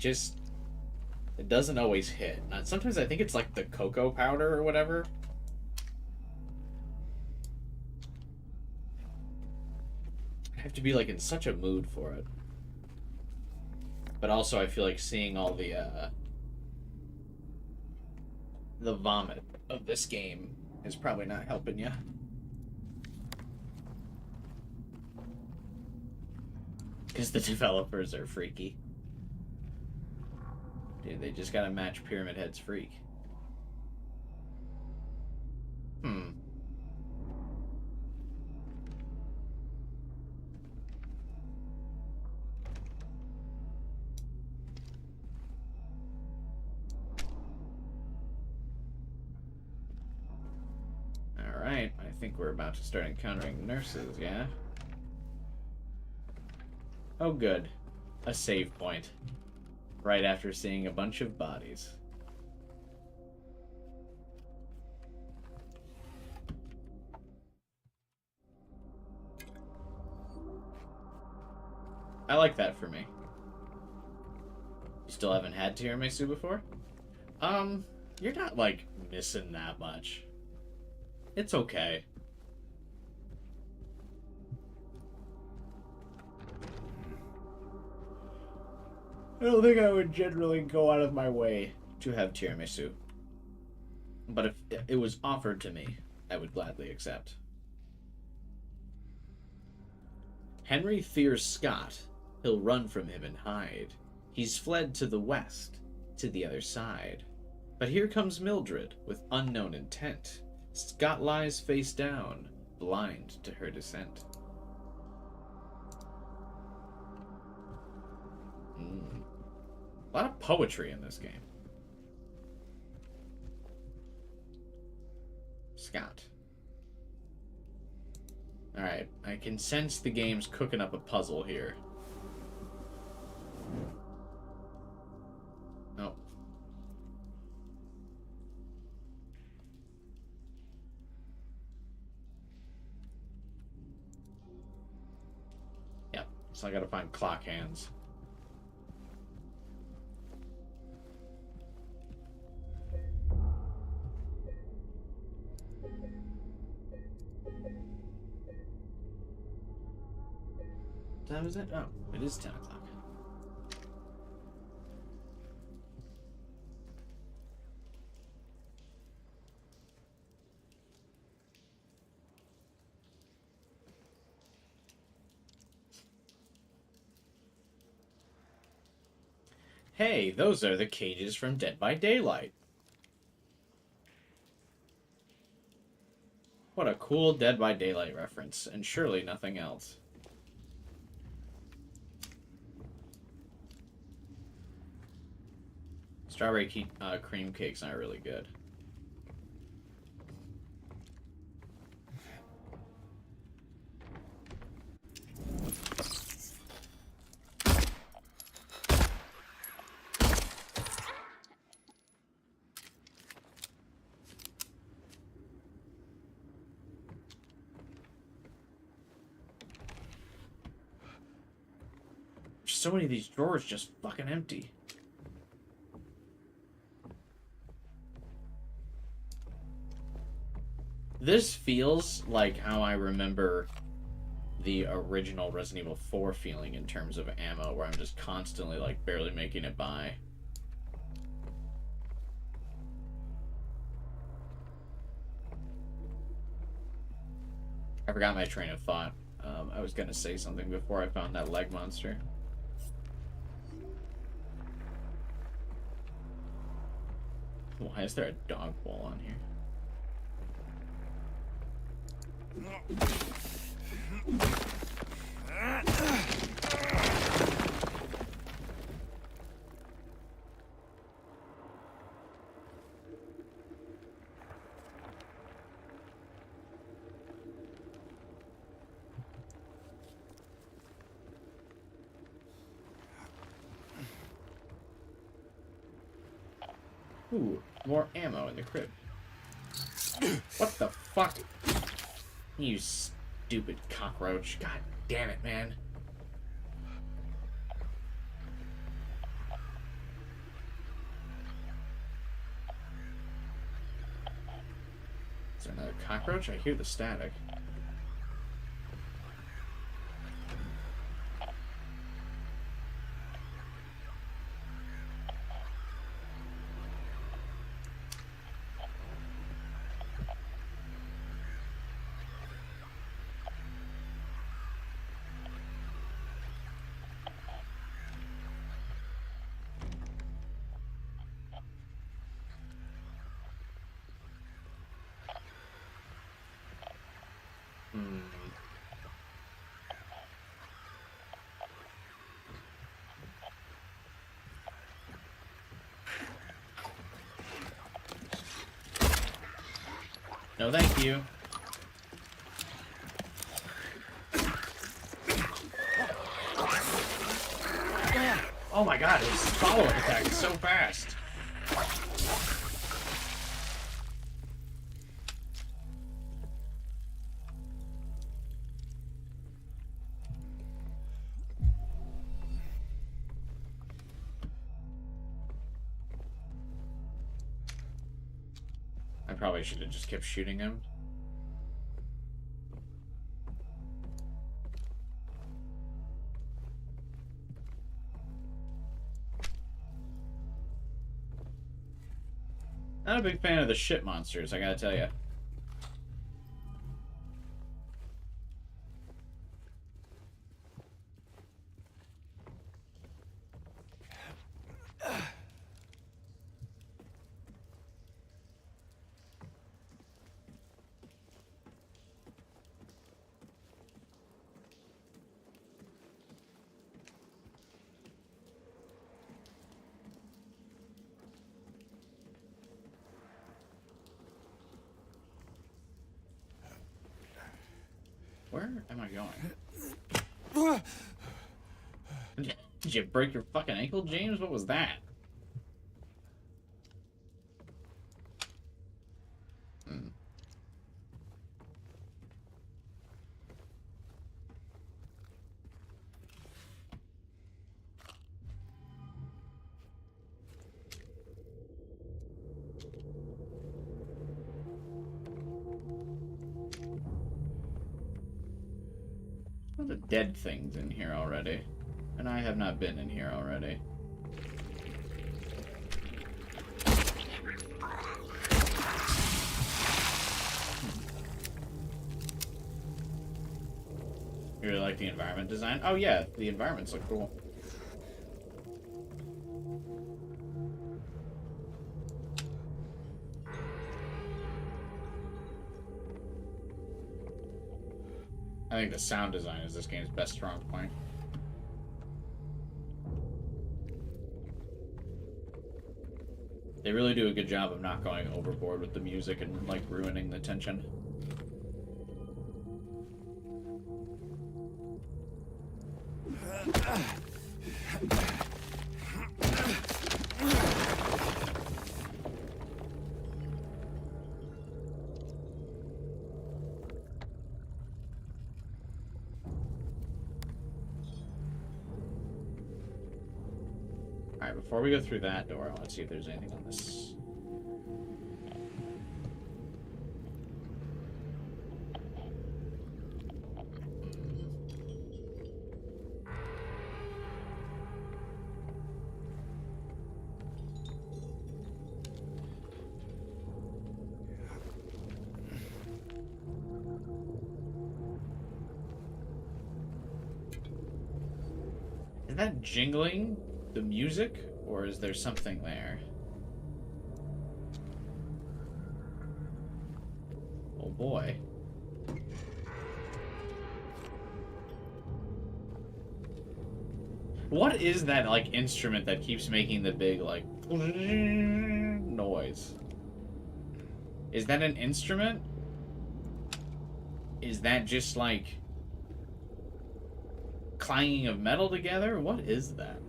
doesn't always hit. Sometimes I think it's like the cocoa powder or whatever. I have to be like in such a mood for it. But also I feel like seeing all the vomit of this game is probably not helping you. Because the developers are freaky. Dude, they just gotta match Pyramid Head's freak. Alright, I think we're about to start encountering nurses, yeah? Oh good. A save point. Right after seeing a bunch of bodies. I like that for me. You still haven't had tiramisu before? You're not, like, missing that much. It's okay. I don't think I would generally go out of my way to have tiramisu. But if it was offered to me, I would gladly accept. Henry fears Scott. He'll run from him and hide. He's fled to the west, to the other side. But here comes Mildred with unknown intent. Scott lies face down, blind to her descent. A lot of poetry in this game. Scott. Alright, I can sense the game's cooking up a puzzle here. Oh. Yep, so I gotta find clock hands. What time is it? Oh, it is 10 o'clock. Hey, those are the cages from Dead by Daylight. What a cool Dead by Daylight reference, and surely nothing else. Strawberry cream cakes aren't really good. So many of these drawers just fucking empty. This feels like how I remember the original Resident Evil 4 feeling in terms of ammo, where I'm just constantly, like, barely making it by. I forgot my train of thought. I was gonna say something before I found that leg monster. Why is there a dog bowl on here? Ooh, more ammo in the crib. What the fuck? You stupid cockroach. God damn it, man. Is there another cockroach? I hear the static. No, thank you. Oh my god, his follow-up attack is so fast. I probably should have just kept shooting him. Not a big fan of the shit monsters, I gotta tell you. Where am I going? Did you break your fucking ankle, James? What was that? Well, the dead things in here already. And I have not been in here already. You really like the environment design? Oh yeah, the environments look cool. I think the sound design is this game's best strong point. They really do a good job of not going overboard with the music and, like, ruining the tension. Alright, before we go through that door, I want to see if there's anything on this. Is that jingling the music, or is there something there? Oh boy. What is that, like, instrument that keeps making the big, like, noise? Is that an instrument? Is that just, like, clanging of metal together? What is that?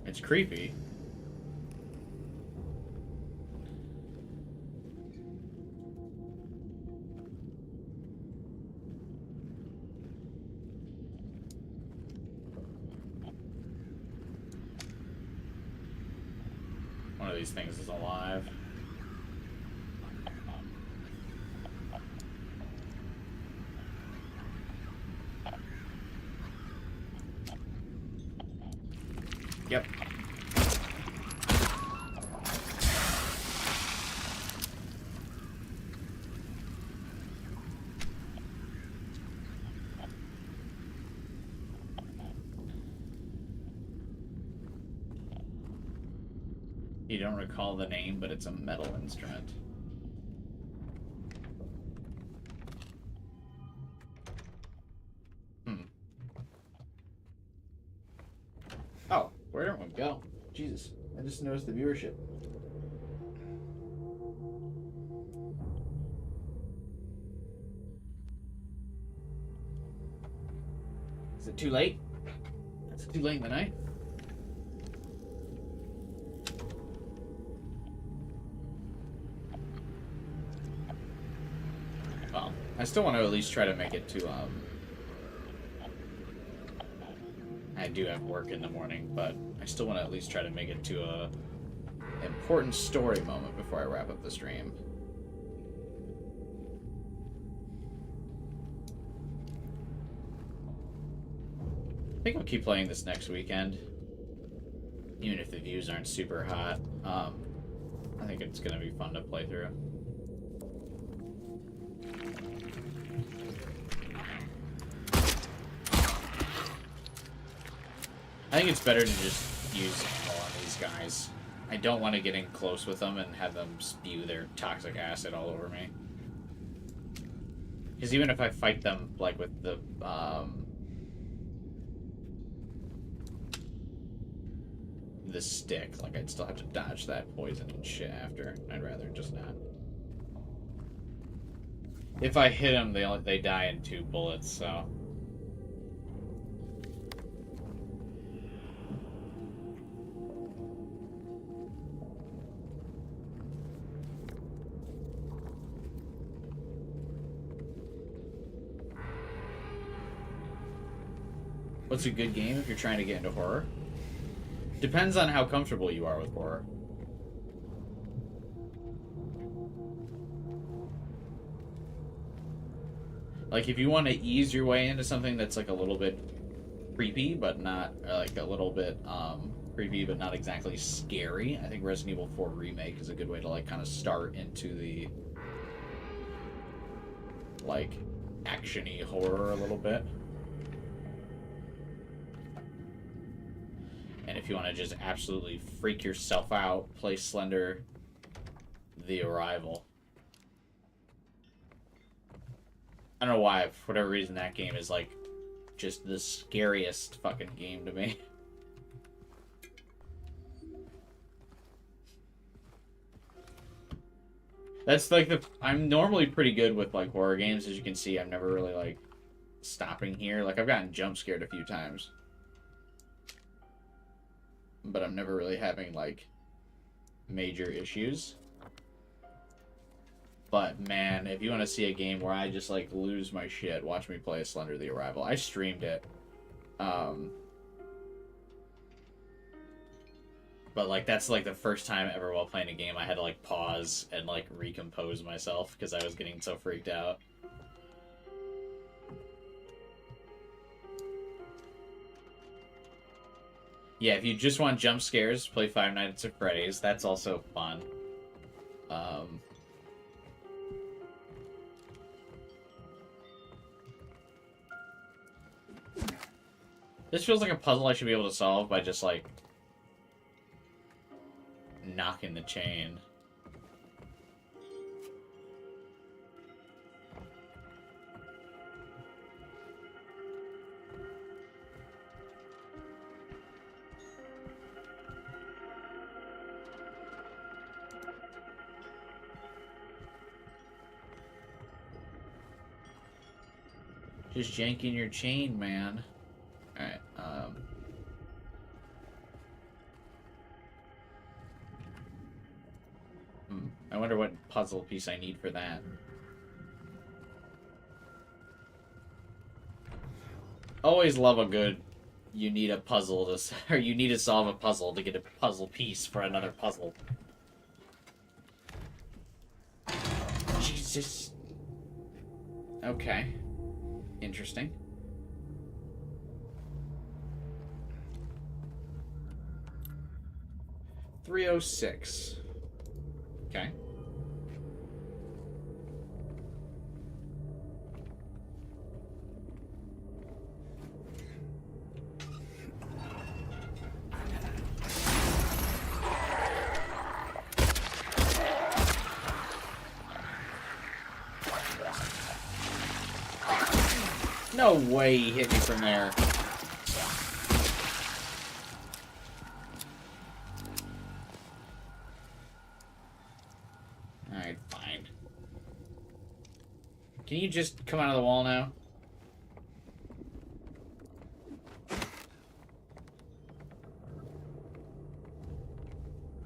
It's creepy. One of these things is alive. Yep. You don't recall the name, but it's a metal instrument. Oh, where did we go? Jesus, I just noticed the viewership. Is it too late? Is it too late in the night? Well, I still want to at least try to make it to, I do have work in the morning, but I still want to at least try to make it to a important story moment before I wrap up the stream. I think I'll keep playing this next weekend, even if the views aren't super hot. I think it's gonna be fun to play through. I think it's better to just use ammo on these guys. I don't want to get in close with them and have them spew their toxic acid all over me. Because even if I fight them, like, with the, stick, like, I'd still have to dodge that poison and shit after. I'd rather just not. If I hit them, they die in 2 bullets, so... What's a good game if you're trying to get into horror? Depends on how comfortable you are with horror. Like, if you want to ease your way into something that's, like, a little bit creepy, but not, like, a little bit, creepy, but not exactly scary, I think Resident Evil 4 Remake is a good way to, like, kind of start into the, like, action-y horror a little bit. And if you want to just absolutely freak yourself out, play Slender, The Arrival. I don't know why, for whatever reason, that game is, like, just the scariest fucking game to me. That's, like, I'm normally pretty good with, like, horror games. As you can see, I'm never really, like, stopping here. Like, I've gotten jump scared a few times. But I'm never really having, like, major issues. But, man, if you want to see a game where I just, like, lose my shit, watch me play Slender the Arrival. I streamed it. But, like, that's, like, the first time ever while playing a game I had to, like, pause and, like, recompose myself because I was getting so freaked out. Yeah, if you just want jump scares, play Five Nights at Freddy's. That's also fun. This feels like a puzzle I should be able to solve by just, like, knocking the chain. Just janking your chain, man. Alright, I wonder what puzzle piece I need for that. Always love a good, you need a puzzle to, or you need to solve a puzzle to get a puzzle piece for another puzzle. Jesus. Okay. Interesting. $306. Okay. No way he hit me from there. Alright, fine. Can you just come out of the wall now?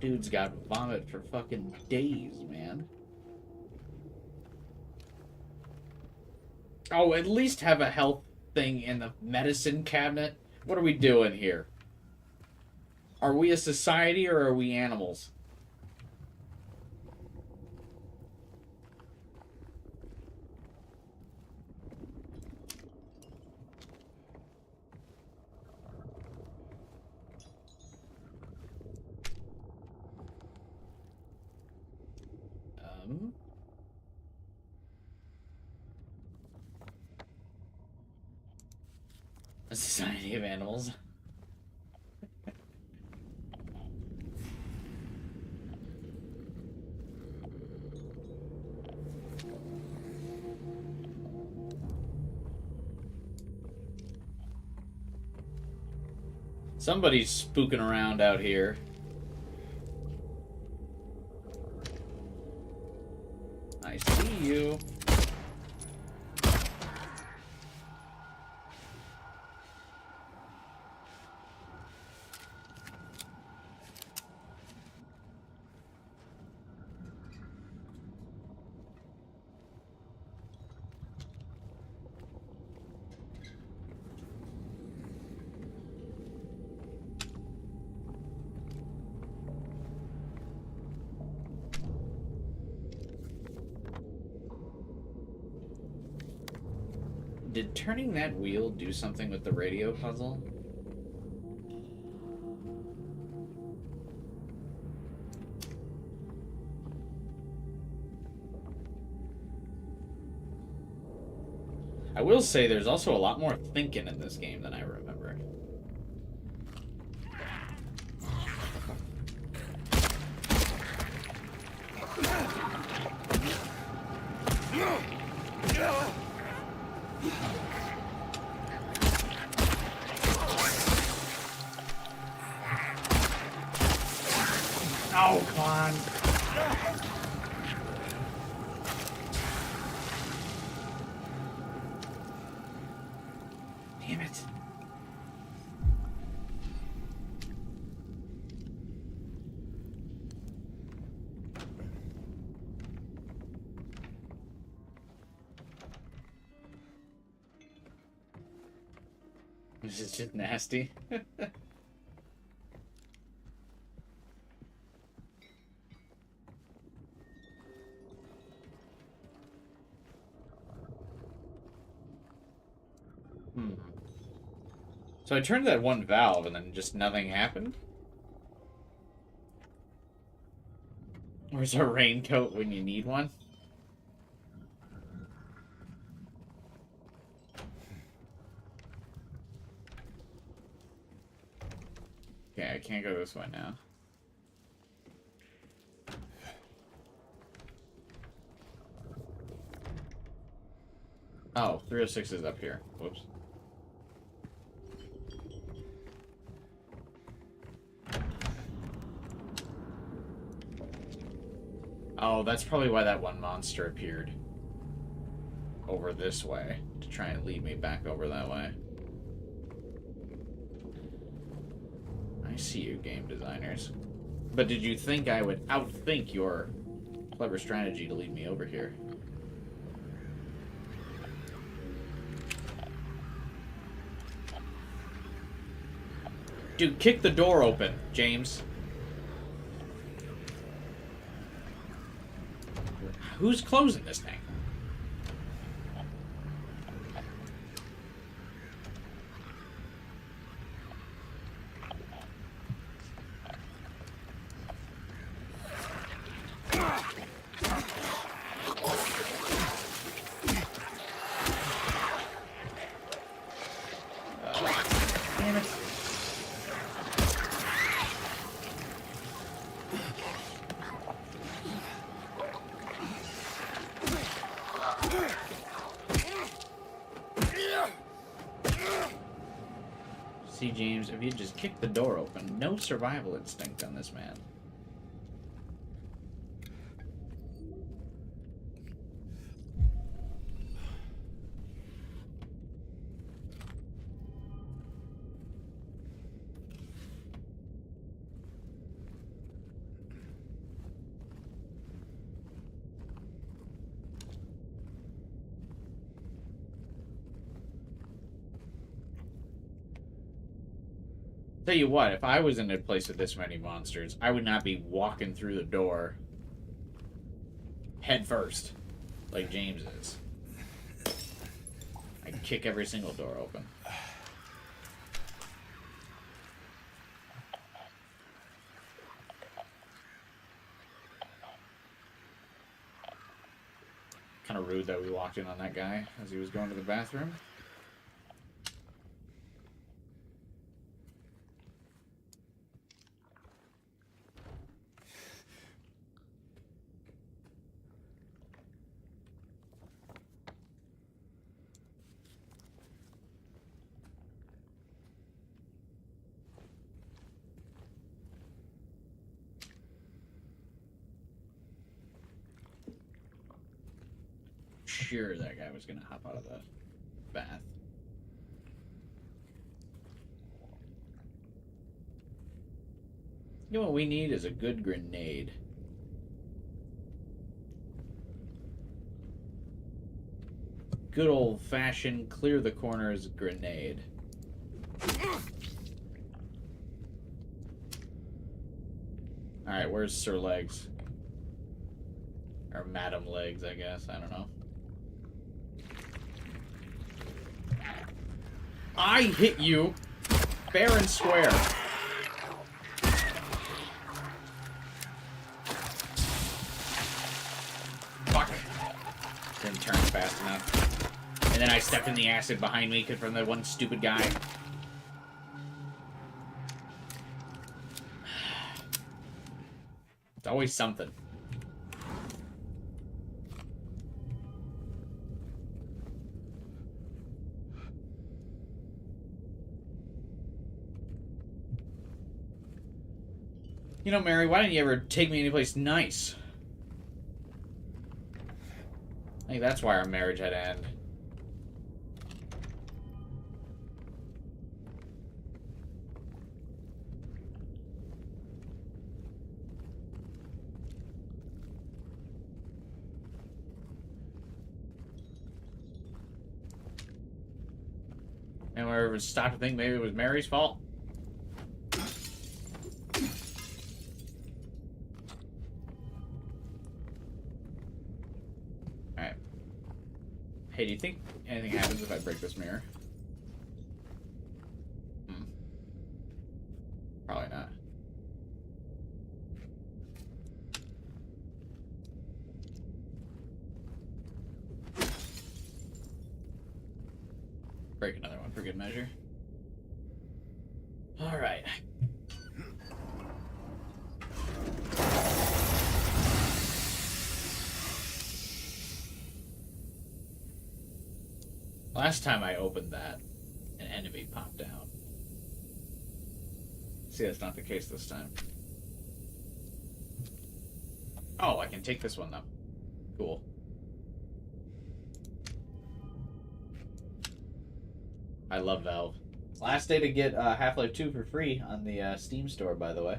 Dude's got vomit for fucking days, man. Oh, at least have a health thing in the medicine cabinet. What are we doing here? Are we a society or are we animals? A society of animals. Somebody's spooking around out here. I see you. Did turning that wheel do something with the radio puzzle? I will say there's also a lot more thinking in this game than I remember. Oh, come on. Damn it. This is just nasty. So I turned that one valve and then just nothing happened? Where's a raincoat when you need one? Okay, I can't go this way now. Oh, 306 is up here. Whoops. Oh, that's probably why that one monster appeared over this way, to try and lead me back over that way. I see you, game designers. But did you think I would outthink your clever strategy to lead me over here? Dude, kick the door open, James. Who's closing this thing? Damn it. See, James, if you just kick the door open, no survival instinct on this man. Tell you what, if I was in a place with this many monsters, I would not be walking through the door head first, like James is. I'd kick every single door open. Kind of rude that we walked in on that guy as he was going to the bathroom. Sure that guy was gonna hop out of the bath. You know what we need is a good grenade. Good old-fashioned clear the corners grenade. Alright, where's Sir Legs? Or Madam Legs, I guess. I don't know. I hit you fair and square. Fuck. Didn't turn fast enough. And then I stepped in the acid behind me from that one stupid guy. It's always something. You know, Mary, why didn't you ever take me anyplace nice? I think that's why our marriage had to end. And wherever it stopped to think maybe it was Mary's fault. Hey, do you think anything happens if I break this mirror? Probably not. Break another one for good measure. Alright. Last time I opened that, an enemy popped out. See, that's not the case this time. Oh, I can take this one, though. Cool. I love Valve. Last day to get Half-Life 2 for free on the Steam store, by the way.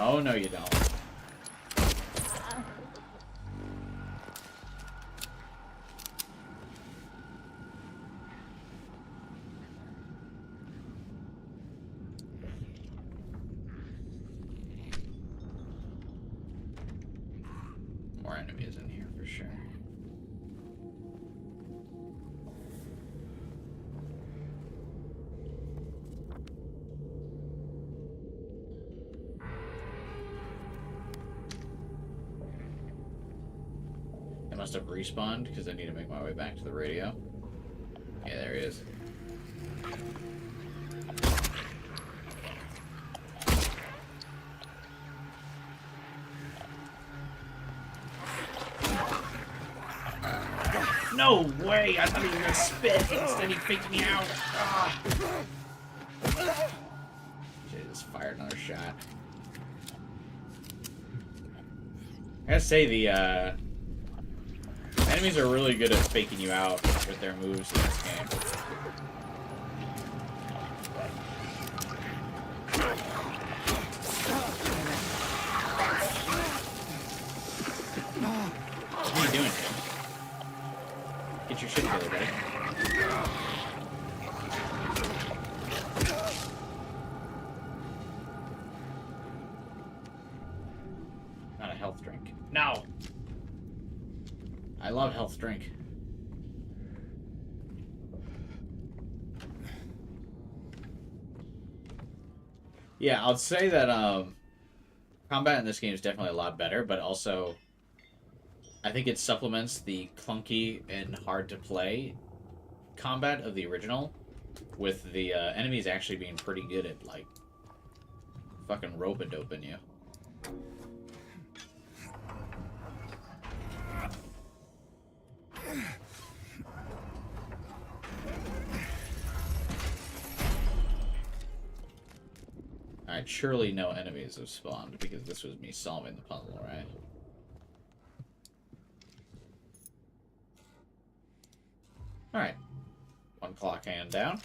Oh, no, you don't. More enemies in here for sure. I must have respawned because I need to make my way back to the radio. Yeah, there he is. No way! I thought he was gonna spit. Instead, he faked me out. Ah. Should've just fired another shot. I gotta say, the enemies are really good at faking you out with their moves in this game. What are you doing, Jim? Get your shit together, buddy. Not a health drink. No! I love health drink. Yeah, I'll say that combat in this game is definitely a lot better, but also I think it supplements the clunky and hard to play combat of the original, with the enemies actually being pretty good at like fucking rope-a-doping you. Alright, surely no enemies have spawned because this was me solving the puzzle, right? Alright. One clock hand down.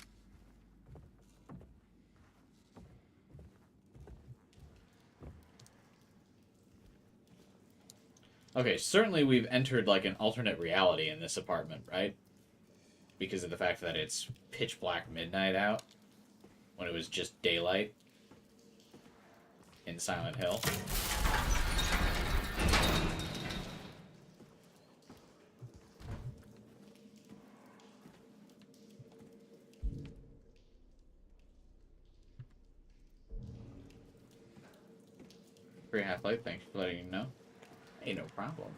Okay, certainly we've entered like an alternate reality in this apartment, right? Because of the fact that it's pitch black midnight out when it was just daylight in Silent Hill. Free Half-Life, thanks for letting me know. Hey, no problem.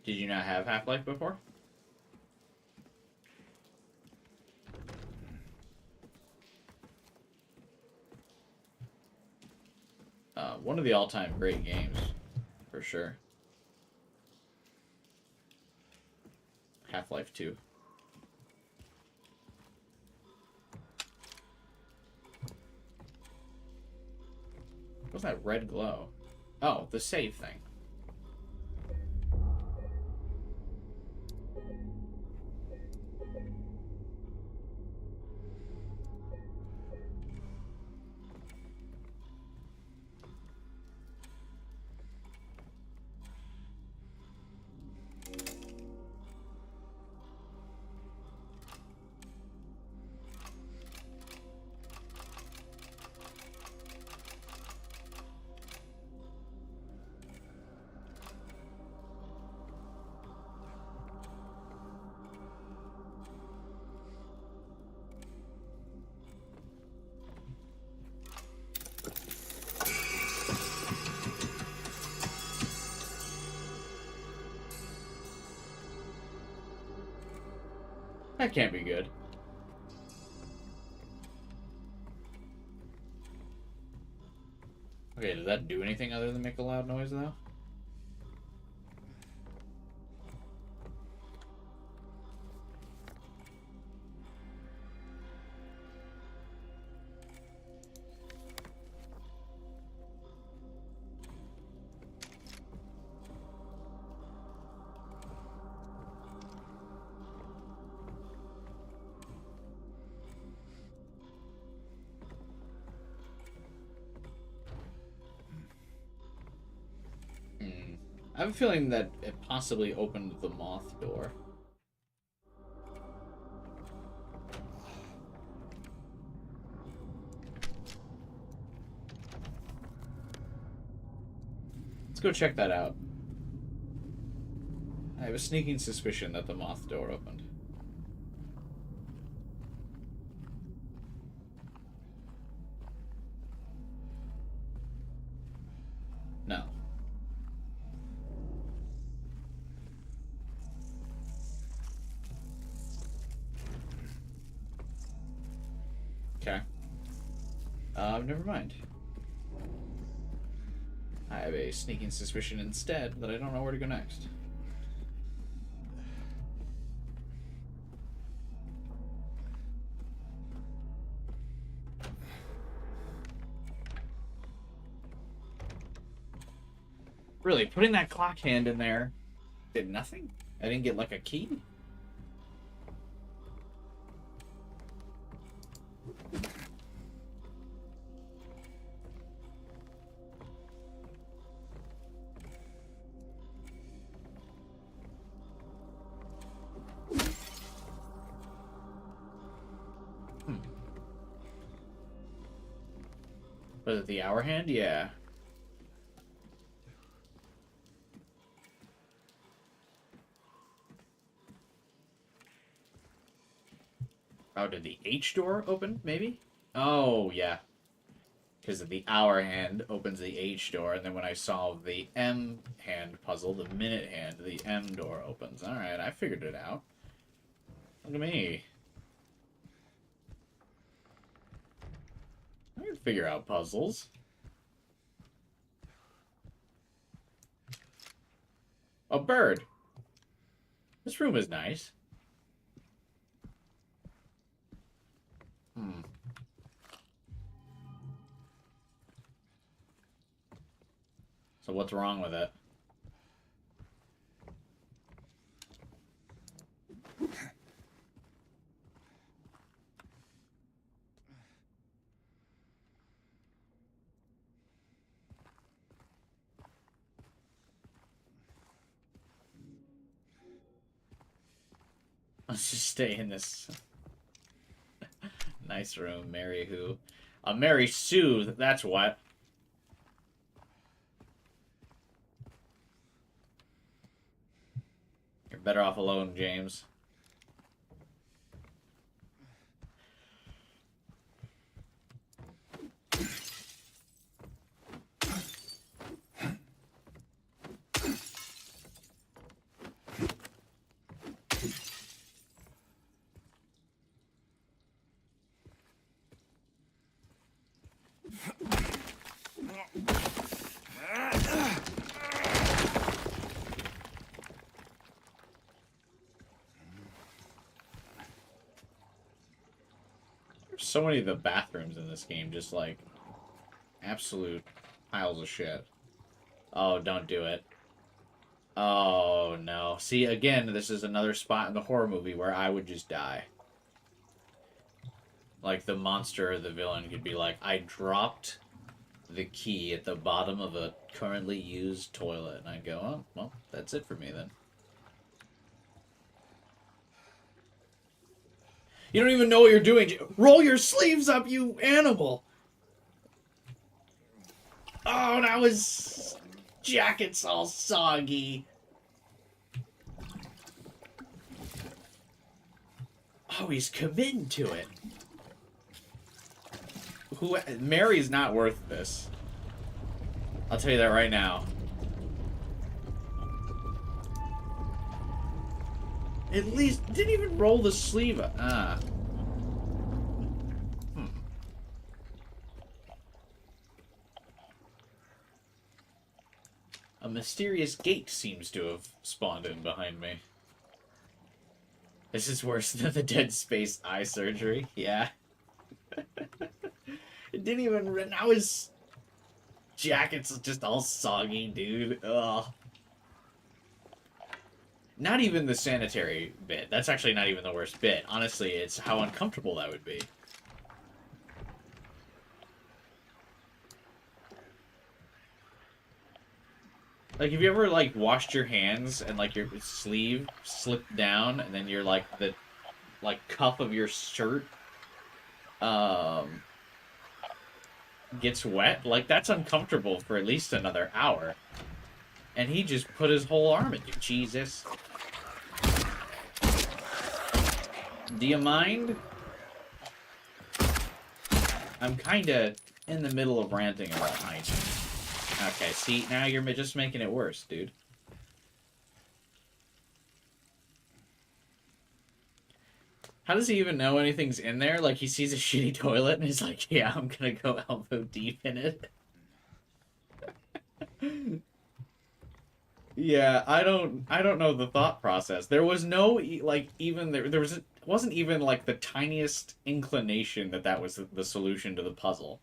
Did you not have Half-Life before? One of the all-time great games, for sure. Half-Life 2. What's that red glow? Oh, the save thing. That can't be good. Okay, does that do anything other than make a loud noise, though? I have a feeling that it possibly opened the moth door. Let's go check that out. I have a sneaking suspicion that the moth door opened. No. Okay. Never mind. I have a sneaking suspicion instead that I don't know where to go next. Really, putting that clock hand in there did nothing? I didn't get, like, a key? Was it the hour hand? Yeah. Oh, did the H door open, maybe? Oh, yeah. Because the hour hand opens the H door, and then when I solve the M hand puzzle, the minute hand, the M door opens. Alright, I figured it out. Look at me. I can figure out puzzles. A bird. This room is nice. So what's wrong with it? Let's just stay in this nice room. Mary who? Mary Sue, that's what. You're better off alone, James. So many of the bathrooms in this game just like absolute piles of shit. Oh, don't do it. Oh no. See, again, this is another spot in the horror movie where I would just die. Like the monster or the villain could be like, I dropped the key at the bottom of a currently used toilet. And I'd go, oh, well, that's it for me then. You don't even know what you're doing. Roll your sleeves up, you animal. Oh, that was... jacket's all soggy. Oh, he's committed to it. Mary's not worth this. I'll tell you that right now. At least didn't even roll the sleeve up. Ah. A mysterious gate seems to have spawned in behind me. This is worse than the Dead Space eye surgery. Yeah. It didn't even... Now his jacket's just all soggy, dude. Ugh. Not even the sanitary bit. That's actually not even the worst bit. Honestly, it's how uncomfortable that would be. Like, have you ever, like, washed your hands and, like, your sleeve slipped down and then your, like, the, like, cuff of your shirt, gets wet? Like, that's uncomfortable for at least another hour. And he just put his whole arm into Jesus. Do you mind? I'm kinda in the middle of ranting about hygiene. Okay, see, now you're just making it worse, dude. How does he even know anything's in there? Like, he sees a shitty toilet and he's like, yeah, I'm gonna go elbow deep in it. Yeah, I don't know the thought process. There was no, like, even, wasn't even, like, the tiniest inclination that that was the solution to the puzzle.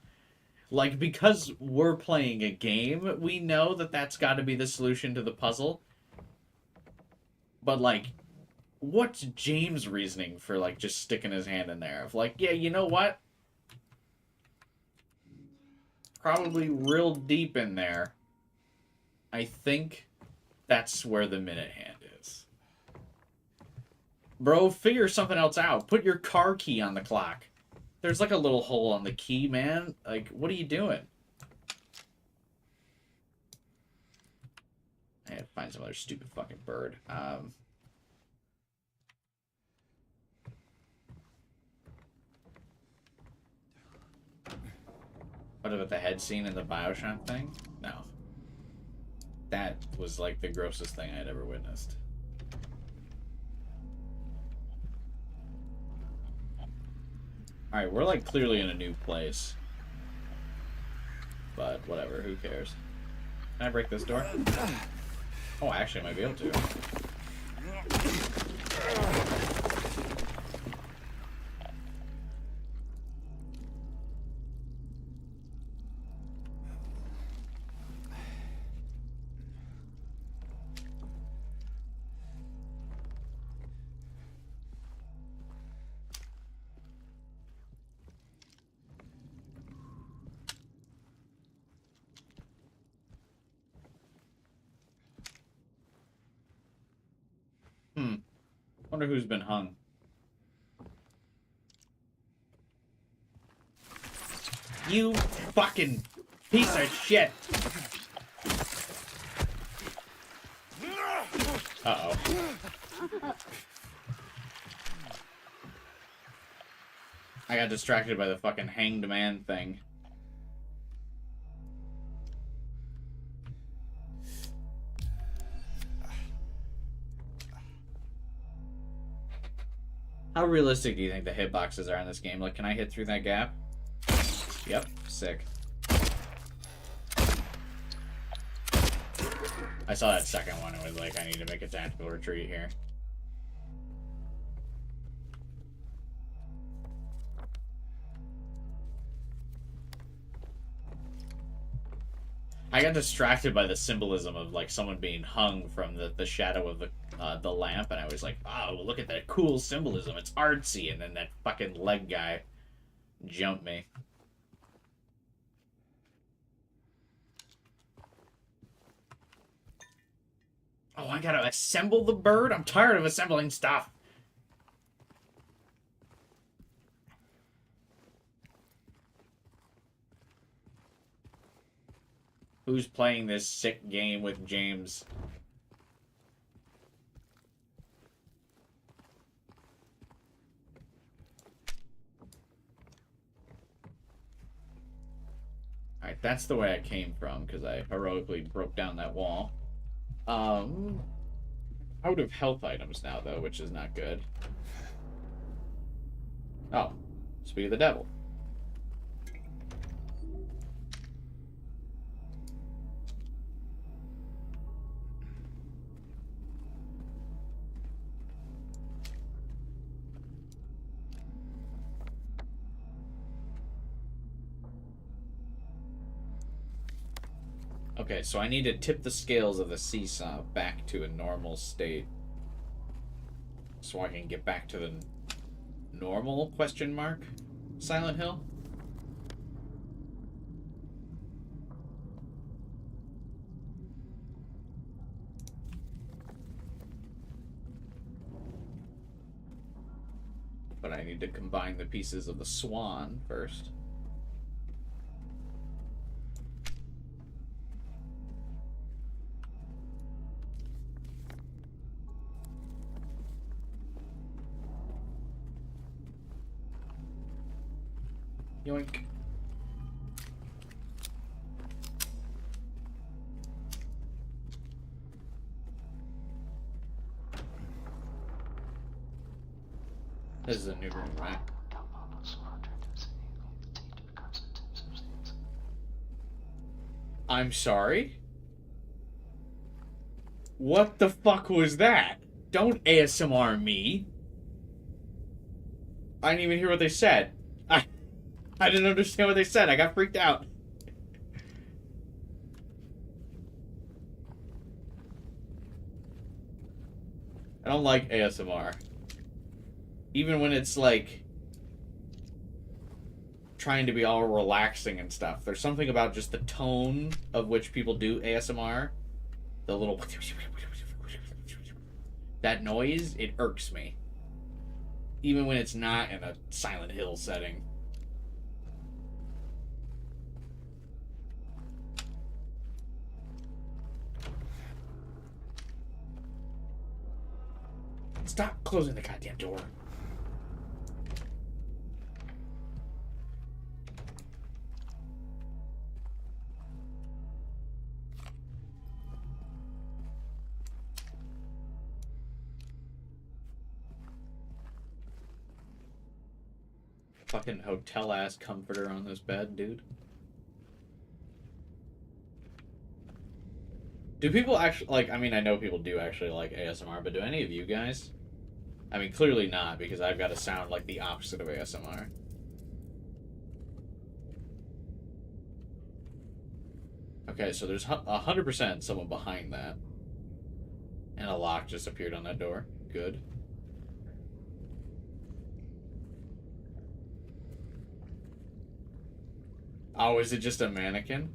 Like, because we're playing a game, we know that that's got to be the solution to the puzzle. But, like, what's James' reasoning for, like, just sticking his hand in there? Of, like, yeah, you know what? Probably real deep in there. I think that's where the minute hand is. Bro, figure something else out. Put your car key on the clock. There's like a little hole on the key, man. Like, what are you doing? I had to find some other stupid fucking bird. What about the head scene in the Bioshock thing? No. That was like the grossest thing I'd ever witnessed. Alright, we're like clearly in a new place. But whatever, who cares? Can I break this door? Oh, actually I might be able to. Wonder who's been hung. You fucking piece of shit! Uh-oh. I got distracted by the fucking hanged man thing. How realistic do you think the hitboxes are in this game? Like, can I hit through that gap? Yep, sick. I saw that second one and was like, I need to make a tactical retreat here. I got distracted by the symbolism of like someone being hung from the shadow of the lamp, and I was like, "Oh, look at that cool symbolism! It's artsy." And then that fucking leg guy jumped me. Oh, I gotta assemble the bird? I'm tired of assembling stuff. Who's playing this sick game with James? Alright, that's the way I came from, because I heroically broke down that wall. out of health items now, though, which is not good. Oh, speak of the devil. Okay, so I need to tip the scales of the seesaw back to a normal state so I can get back to the normal question mark Silent Hill. But I need to combine the pieces of the swan first. Yoink. This is a new room, right? I'm sorry? What the fuck was that? Don't ASMR me. I didn't even hear what they said. I didn't understand what they said. I got freaked out. I don't like ASMR. Even when it's like trying to be all relaxing and stuff. There's something about just the tone of which people do ASMR. The little that noise, it irks me. Even when it's not in a Silent Hill setting. Stop closing the goddamn door. Fucking hotel-ass comforter on this bed, dude. Do people actually, like, I mean, I know people do actually like ASMR, but do any of you guys? I mean, clearly not, because I've got to sound like the opposite of ASMR. Okay, so there's 100% someone behind that. And a lock just appeared on that door. Good. Oh, is it just a mannequin?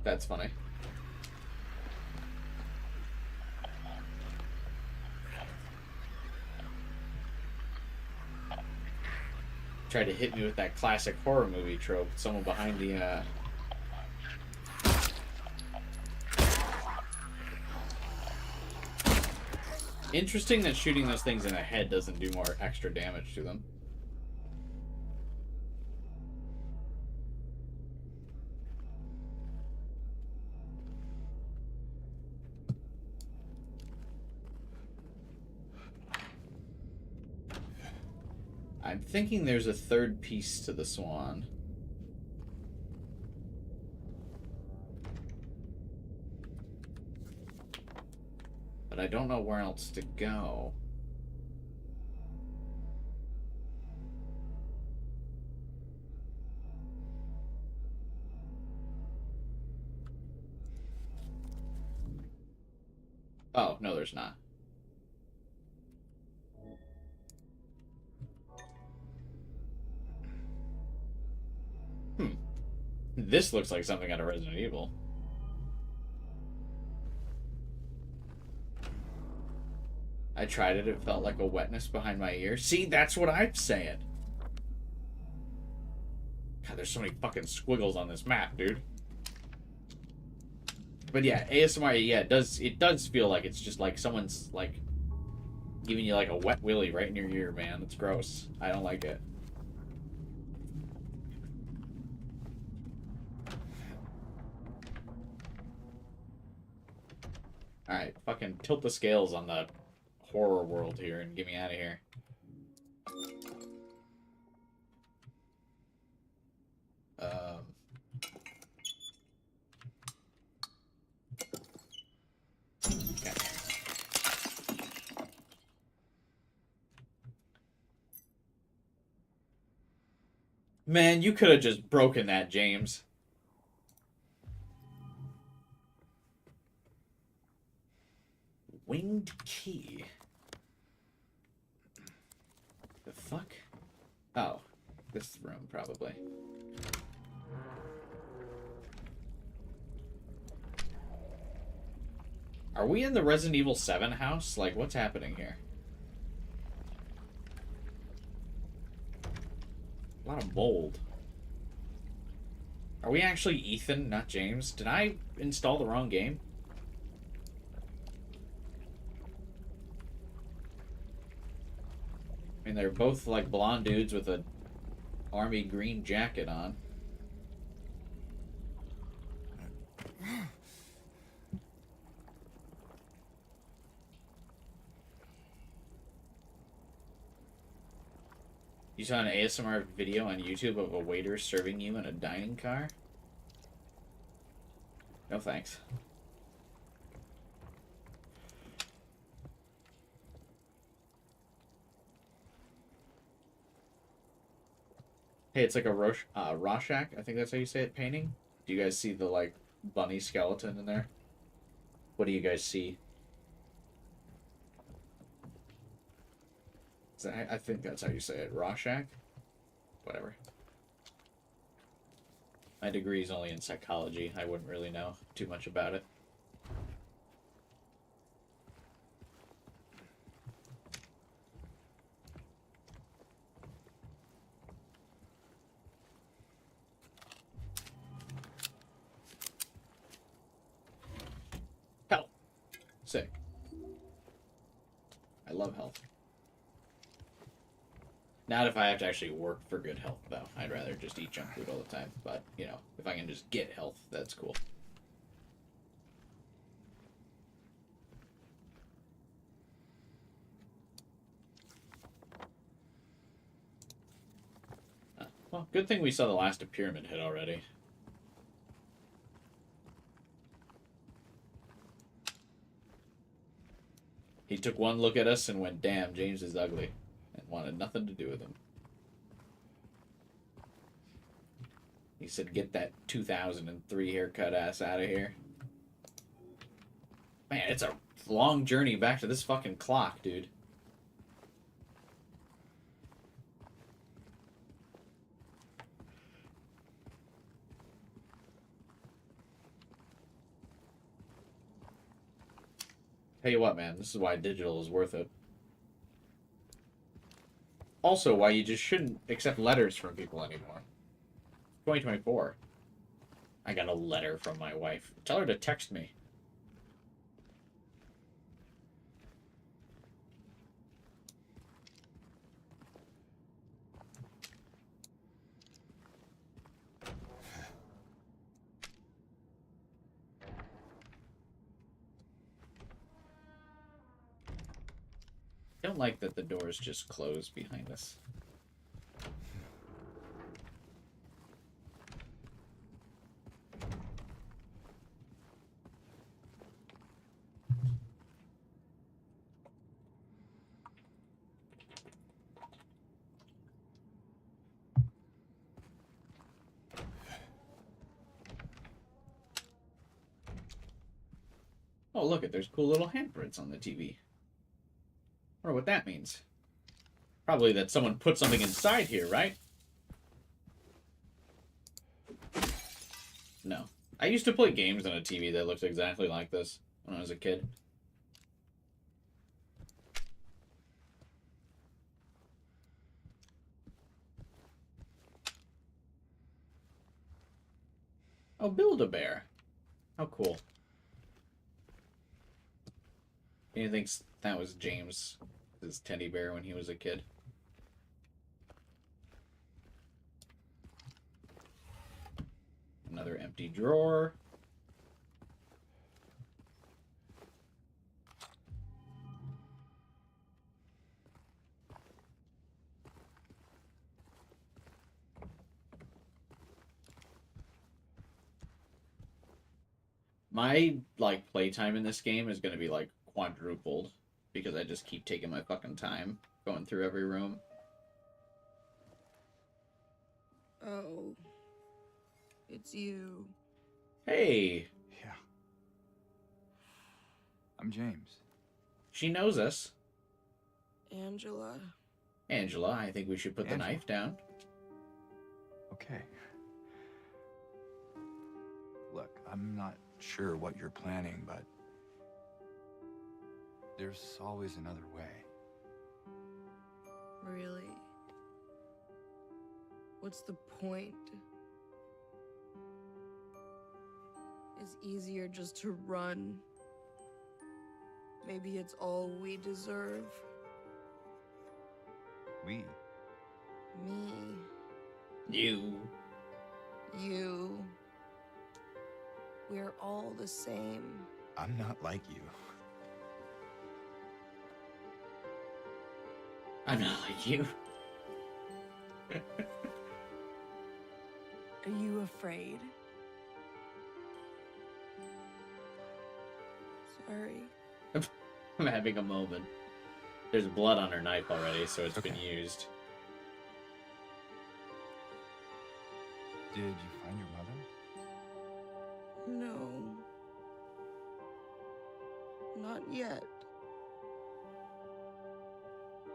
That's funny. Tried to hit me with that classic horror movie trope. Someone behind the, Interesting that shooting those things in the head doesn't do more extra damage to them. I'm thinking there's a third piece to the swan. But I don't know where else to go. Oh, no, there's not. This looks like something out of Resident Evil. I tried it, it felt like a wetness behind my ear. See, that's what I'm saying. God, there's so many fucking squiggles on this map, dude. But yeah, ASMR, yeah, it does feel like it's just like someone's like Giving you like a wet willy right in your ear, man. It's gross. I don't like it. Alright, fucking tilt the scales on the horror world here and get me out of here. Okay. Man, you could have just broken that, James. Winged key. The fuck? Oh, this room probably. Are we in the Resident Evil 7 house? Like, what's happening here? A lot of mold. Are we actually Ethan, not James? Did I install the wrong game? I mean, they're both like blonde dudes with a army green jacket on. You saw an ASMR video on YouTube of a waiter serving you in a dining car? No thanks. Hey, it's like a Rorschach, I think that's how you say it, painting. Do you guys see the, like, bunny skeleton in there? What do you guys see? I think that's how you say it. Rorschach? Whatever. My degree is only in psychology. I wouldn't really know too much about it. Health. Sick. I love health. Not if I have to actually work for good health, though. I'd rather just eat junk food all the time. But, you know, if I can just get health, that's cool. Well, good thing we saw the last of Pyramid Head already. He took one look at us and went, damn, James is ugly. And wanted nothing to do with him. He said, get that 2003 haircut ass out of here. Man, it's a long journey back to this fucking clock, dude. Tell you what, man, this is why digital is worth it. Also, why you just shouldn't accept letters from people anymore. 2024. I got a letter from my wife. Tell her to text me. I don't like that the doors just closed behind us. Oh, look, there's cool little handprints on the TV. I wonder what that means. Probably that someone put something inside here, right? No. I used to play games on a TV that looked exactly like this when I was a kid. Oh, Build-A-Bear. How cool. You think that was James His teddy bear when he was a kid. Another empty drawer. My, like, playtime in this game is going to be, like, quadrupled. Because I just keep taking my fucking time going through every room. Oh. It's you. Hey! Yeah. I'm James. She knows us. Angela. Angela, I think we should put the Angela. knife down. Okay. Look, I'm not sure what you're planning, but there's always another way. Really? What's the point? It's easier just to run. Maybe it's all we deserve. We? Me. You. You. We're all the same. I'm not like you. I'm not like you. Are you afraid? Sorry. I'm having a moment. There's blood on her knife already, so it's been used. Did you find your mother? No. Not yet.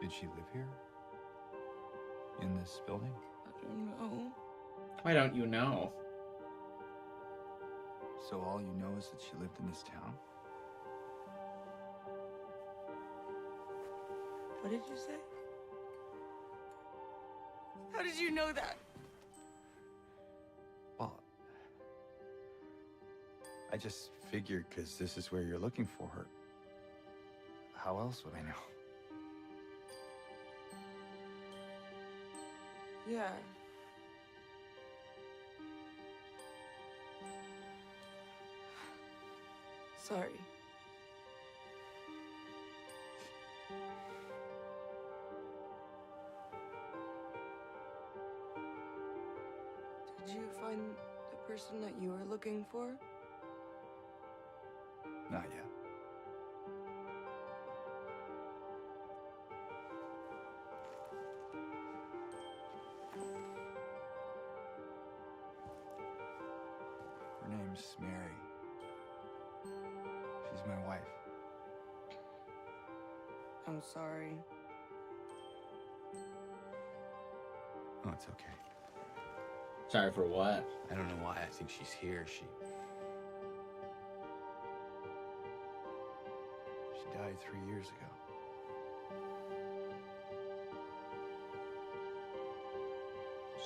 Did she live here? In this building? I don't know. Why don't you know? So all you know is that she lived in this town? What did you say? How did you know that? Well, I just figured because this is where you're looking for her. How else would I know? Yeah. Sorry. Did you find the person that you were looking for? Not yet. Her name's Mary. She's my wife. I'm sorry. Oh, it's okay. Sorry for what? I don't know why I think she's here. She died 3 years ago.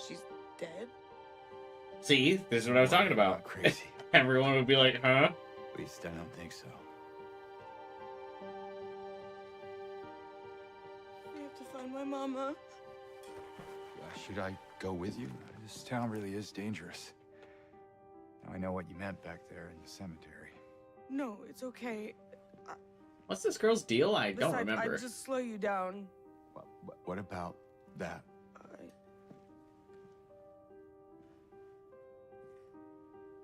She's dead? See? This is what I was talking about. Not crazy. Everyone would be like, huh? At least I don't think so. I have to find my mama. Should I go with you? This town really is dangerous. Now I know what you meant back there in the cemetery. No, it's okay. What's this girl's deal? I don't Besides, remember. I'd just slow you down. What about that?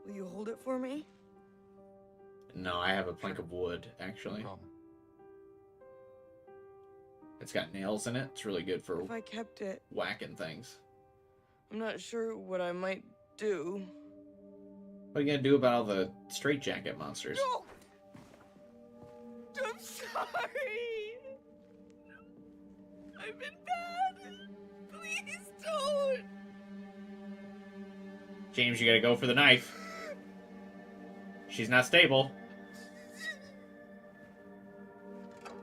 Will you hold it for me? No, I have a plank of wood, No actually. problem. It's got nails in it. It's really good for If I kept it, whacking things. I'm not sure what I might do. What are you gonna do about all the straitjacket monsters? No! I'm sorry! I've been bad! Please don't! James, you gotta go for the knife. She's not stable.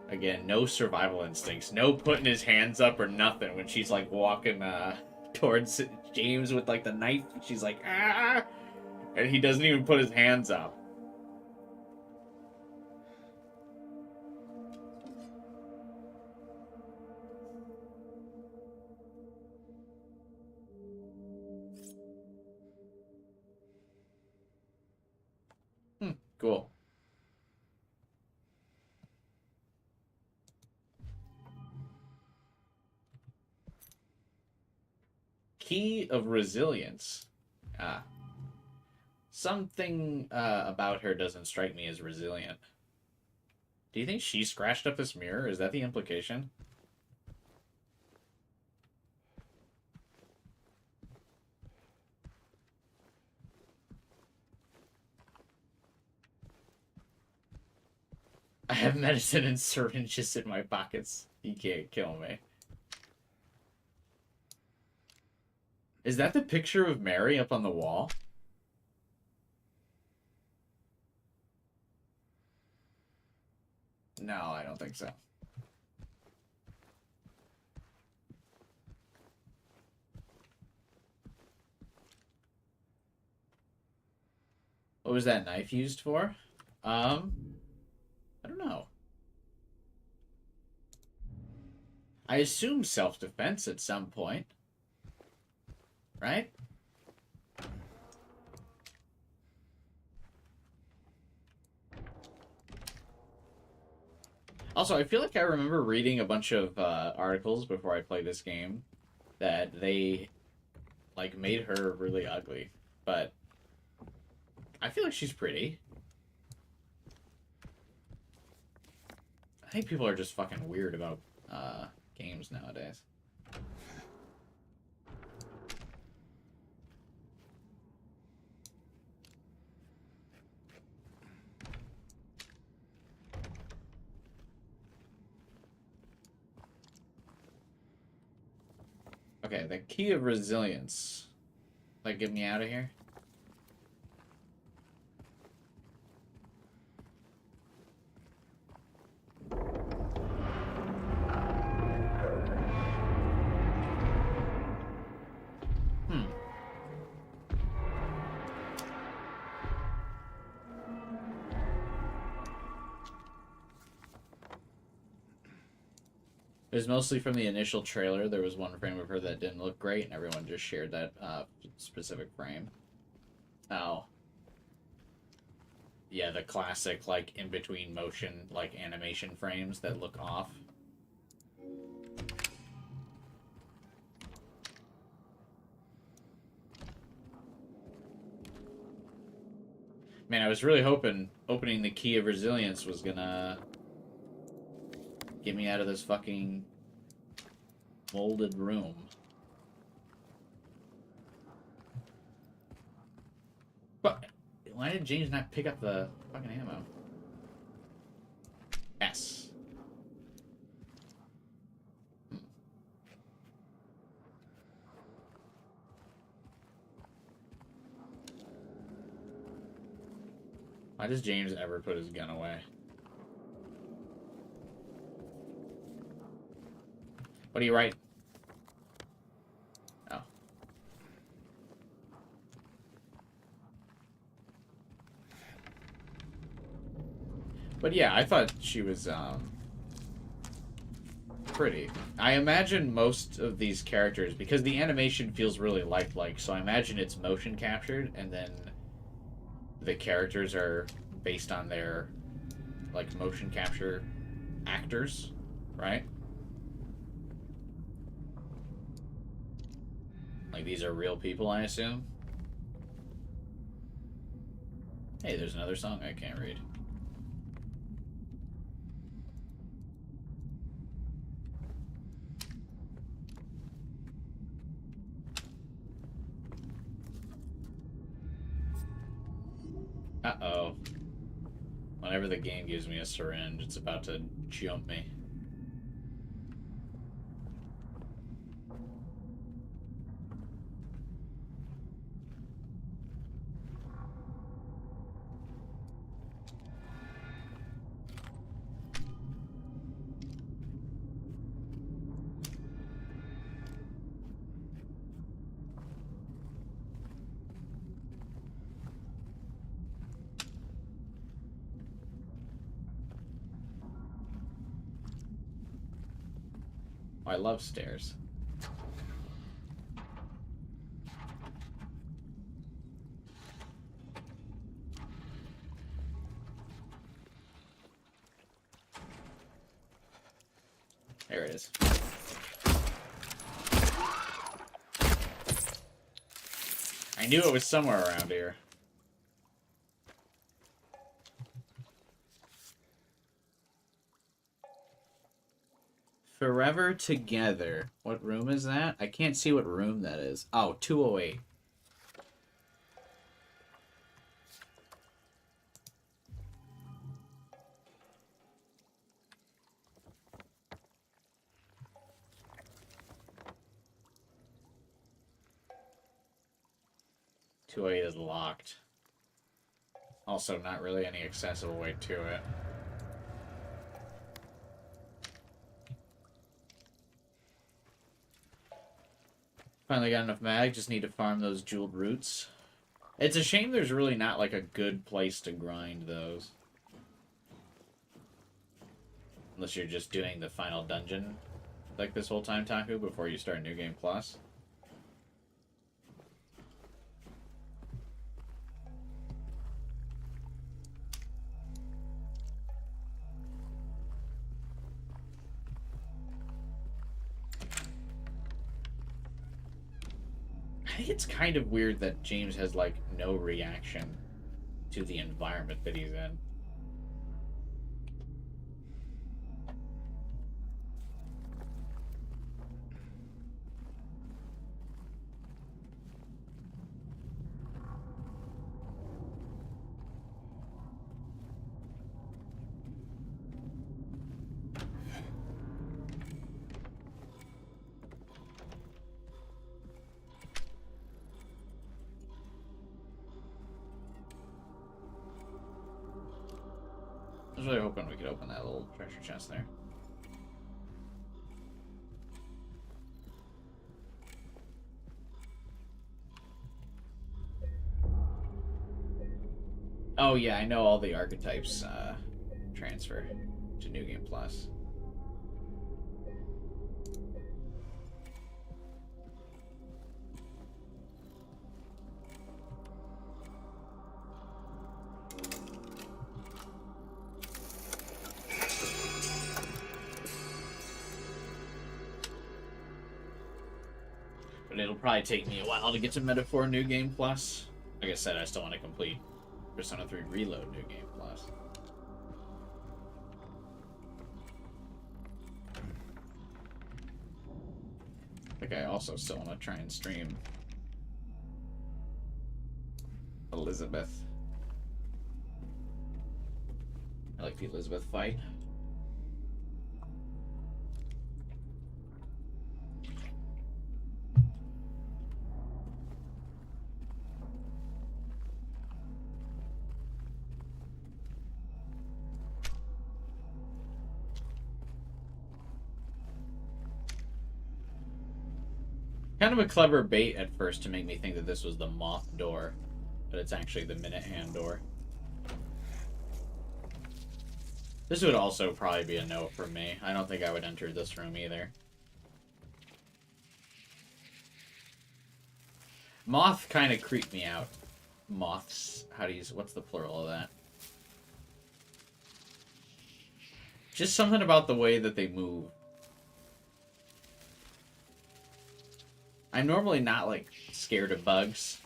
Again, no survival instincts. No putting his hands up or nothing when she's like walking towards James with like the knife. She's like, ah! And he doesn't even put his hands up. Key of resilience. Ah. Something about her doesn't strike me as resilient. Do you think she scratched up this mirror? Is that the implication? I have medicine and syringes in my pockets. You can't kill me. Is that the picture of Mary up on the wall? No, I don't think so. What was that knife used for? I don't know. I assume self-defense at some point. Right? Also, I feel like I remember reading a bunch of articles before I played this game that they, like, made her really ugly. But I feel like she's pretty. I think people are just fucking weird about games nowadays. Okay, the key of resilience. Like, get me out of here? It was mostly from the initial trailer. There was one frame of her that didn't look great, and everyone just shared that specific frame. Oh. Yeah, the classic, like, in-between motion, like, animation frames that look off. Man, I was really hoping opening the key of resilience was gonna get me out of this fucking molded room. But why did James not pick up the fucking ammo? S. Why does James ever put his gun away? What do you write? Oh. But yeah, I thought she was, pretty. I imagine most of these characters, because the animation feels really lifelike, so I imagine it's motion captured, and then the characters are based on their, like, motion capture actors, right? Like, these are real people, I assume? Hey, there's another song I can't read. Uh-oh. Whenever the game gives me a syringe, it's about to jump me. I love stairs. There it is. I knew it was somewhere around here. Forever Together. What room is that? I can't see what room that is. Oh, 208. Is locked. Also, not really any accessible way to it. Finally got enough mag, just need to farm those jeweled roots. It's a shame there's really not like a good place to grind those. Unless you're just doing the final dungeon like this whole time, Taku, before you start New Game Plus. I think it's kind of weird that James has, like, no reaction to the environment that he's in. I was really hoping we could open that little treasure chest there. Oh yeah, I know all the archetypes transfer to New Game Plus. But it'll probably take me a while to get to Metaphor New Game Plus. Like I said, I still want to complete Persona 3 Reload New Game Plus. I think I also still want to try and stream Elizabeth. I like the Elizabeth fight. Kind of a clever bait at first to make me think that this was the moth door, but it's actually the minute hand door. This would also probably be a no for me. I don't think I would enter this room either. Moth kind of creeped me out. Moths. What's the plural of that? Just something about the way that they move. I'm normally not, like, scared of bugs.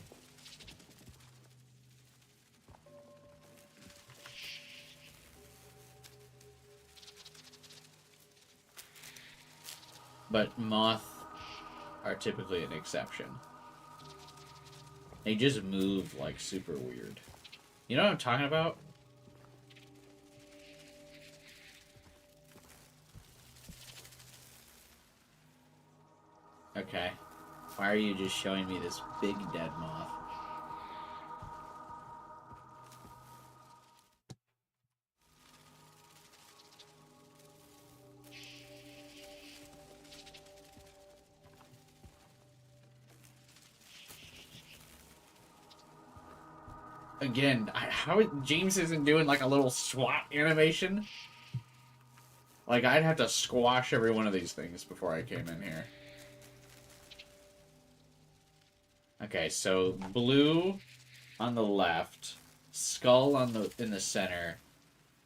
But moth are typically an exception. They just move, like, super weird. You know what I'm talking about? Okay. Why are you just showing me this big dead moth? Again, James isn't doing like a little SWAT animation? Like, I'd have to squash every one of these things before I came in here. Okay, so blue on the left, skull in the center,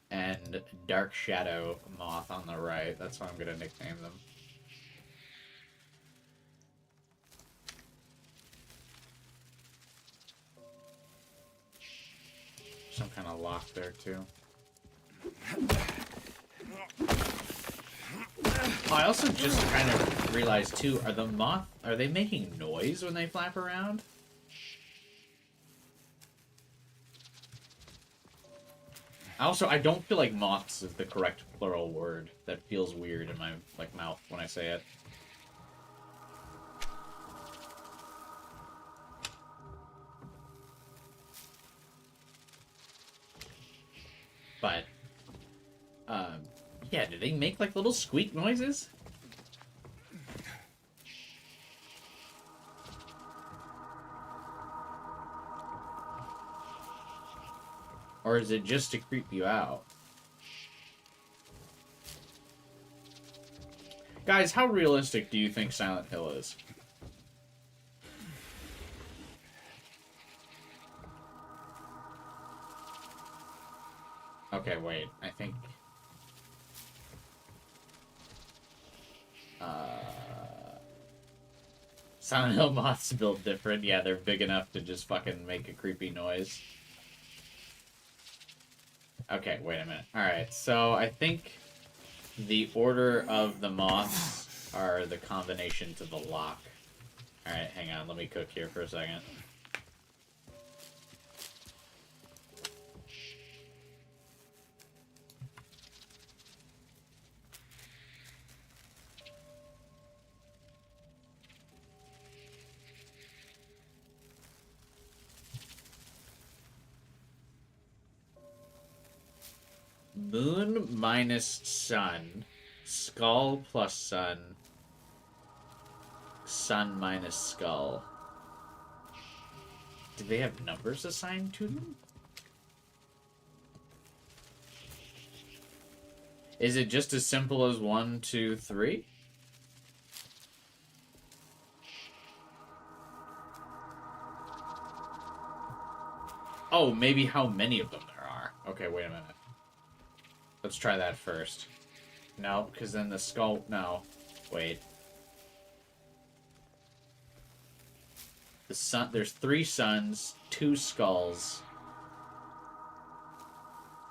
and dark shadow moth on the right. That's what I'm gonna nickname them. some kind of lock there too. Oh, I also just kind of realized too, are they making noise when they flap around? Also, I don't feel like moths is the correct plural word. That feels weird in my mouth when I say it. But, yeah, do they make like little squeak noises? Or is it just to creep you out? Guys, how realistic do you think Silent Hill is? Okay, wait. I think... Silent Hill moths built different. Yeah, they're big enough to just fucking make a creepy noise. Okay, wait a minute. Alright, so I think the order of the moths are the combination to the lock. Alright, hang on. Let me cook here for a second. Moon minus sun. Skull plus sun. Sun minus skull. Do they have numbers assigned to them? Is it just as simple as 1, 2, 3? Oh, maybe how many of them there are. Okay, wait a minute. Let's try that first. No, because then the skull... No. Wait. The sun... There's 3 suns, 2 skulls,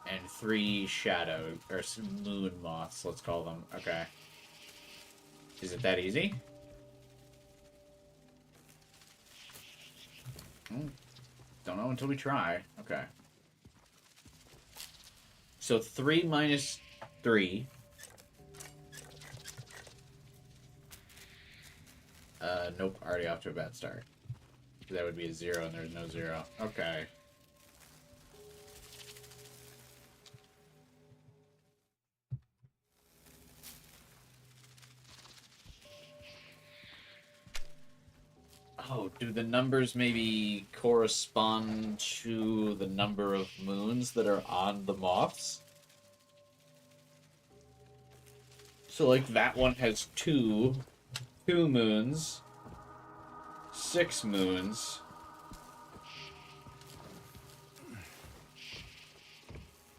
and 3 shadow... Or moon moths, let's call them. Okay. Is it that easy? Don't know until we try. Okay. So 3 minus 3. Nope, already off to a bad start. That would be a 0 and there's no 0. Okay. Oh, do the numbers maybe correspond to the number of moons that are on the moths? So, like, that one has 2 moons, 6 moons.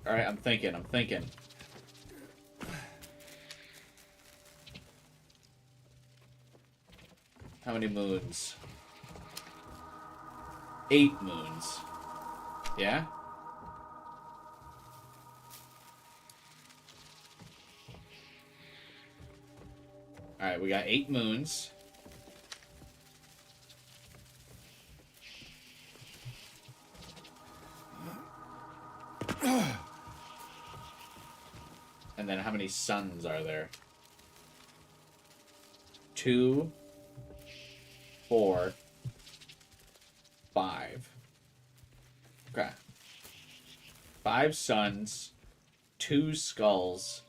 Alright, I'm thinking. How many moons? 8 moons. Yeah? Alright, we got 8 moons. And then how many suns are there? 2, 4, 5. Okay. 5 suns, 2 skulls,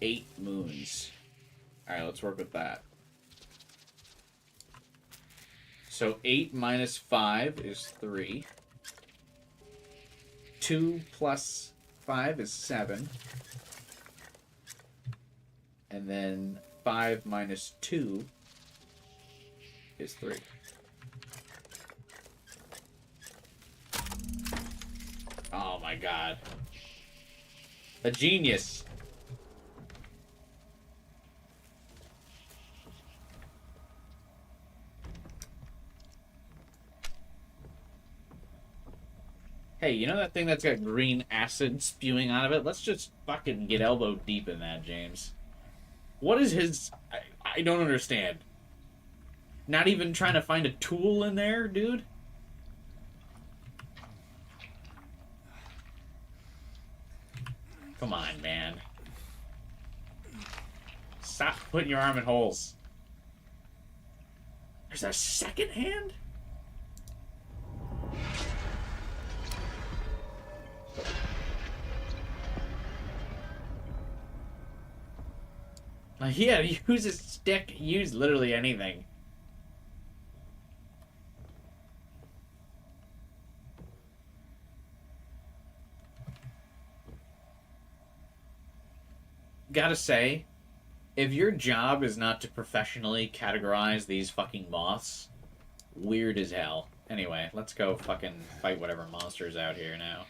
8 moons. Alright, let's work with that. So 8 minus 5 is 3. 2 plus 5 is 7. And then 5 minus 2 is 3. Oh my god. A genius. Hey, you know that thing that's got green acid spewing out of it? Let's just fucking get elbow deep in that, James. What is his... I don't understand. Not even trying to find a tool in there, dude? Come on, man. Stop putting your arm in holes. There's a second hand? Like, yeah, use a stick, use literally anything. Gotta say, if your job is not to professionally categorize these fucking moths, weird as hell. Anyway, let's go fucking fight whatever monster's out here now.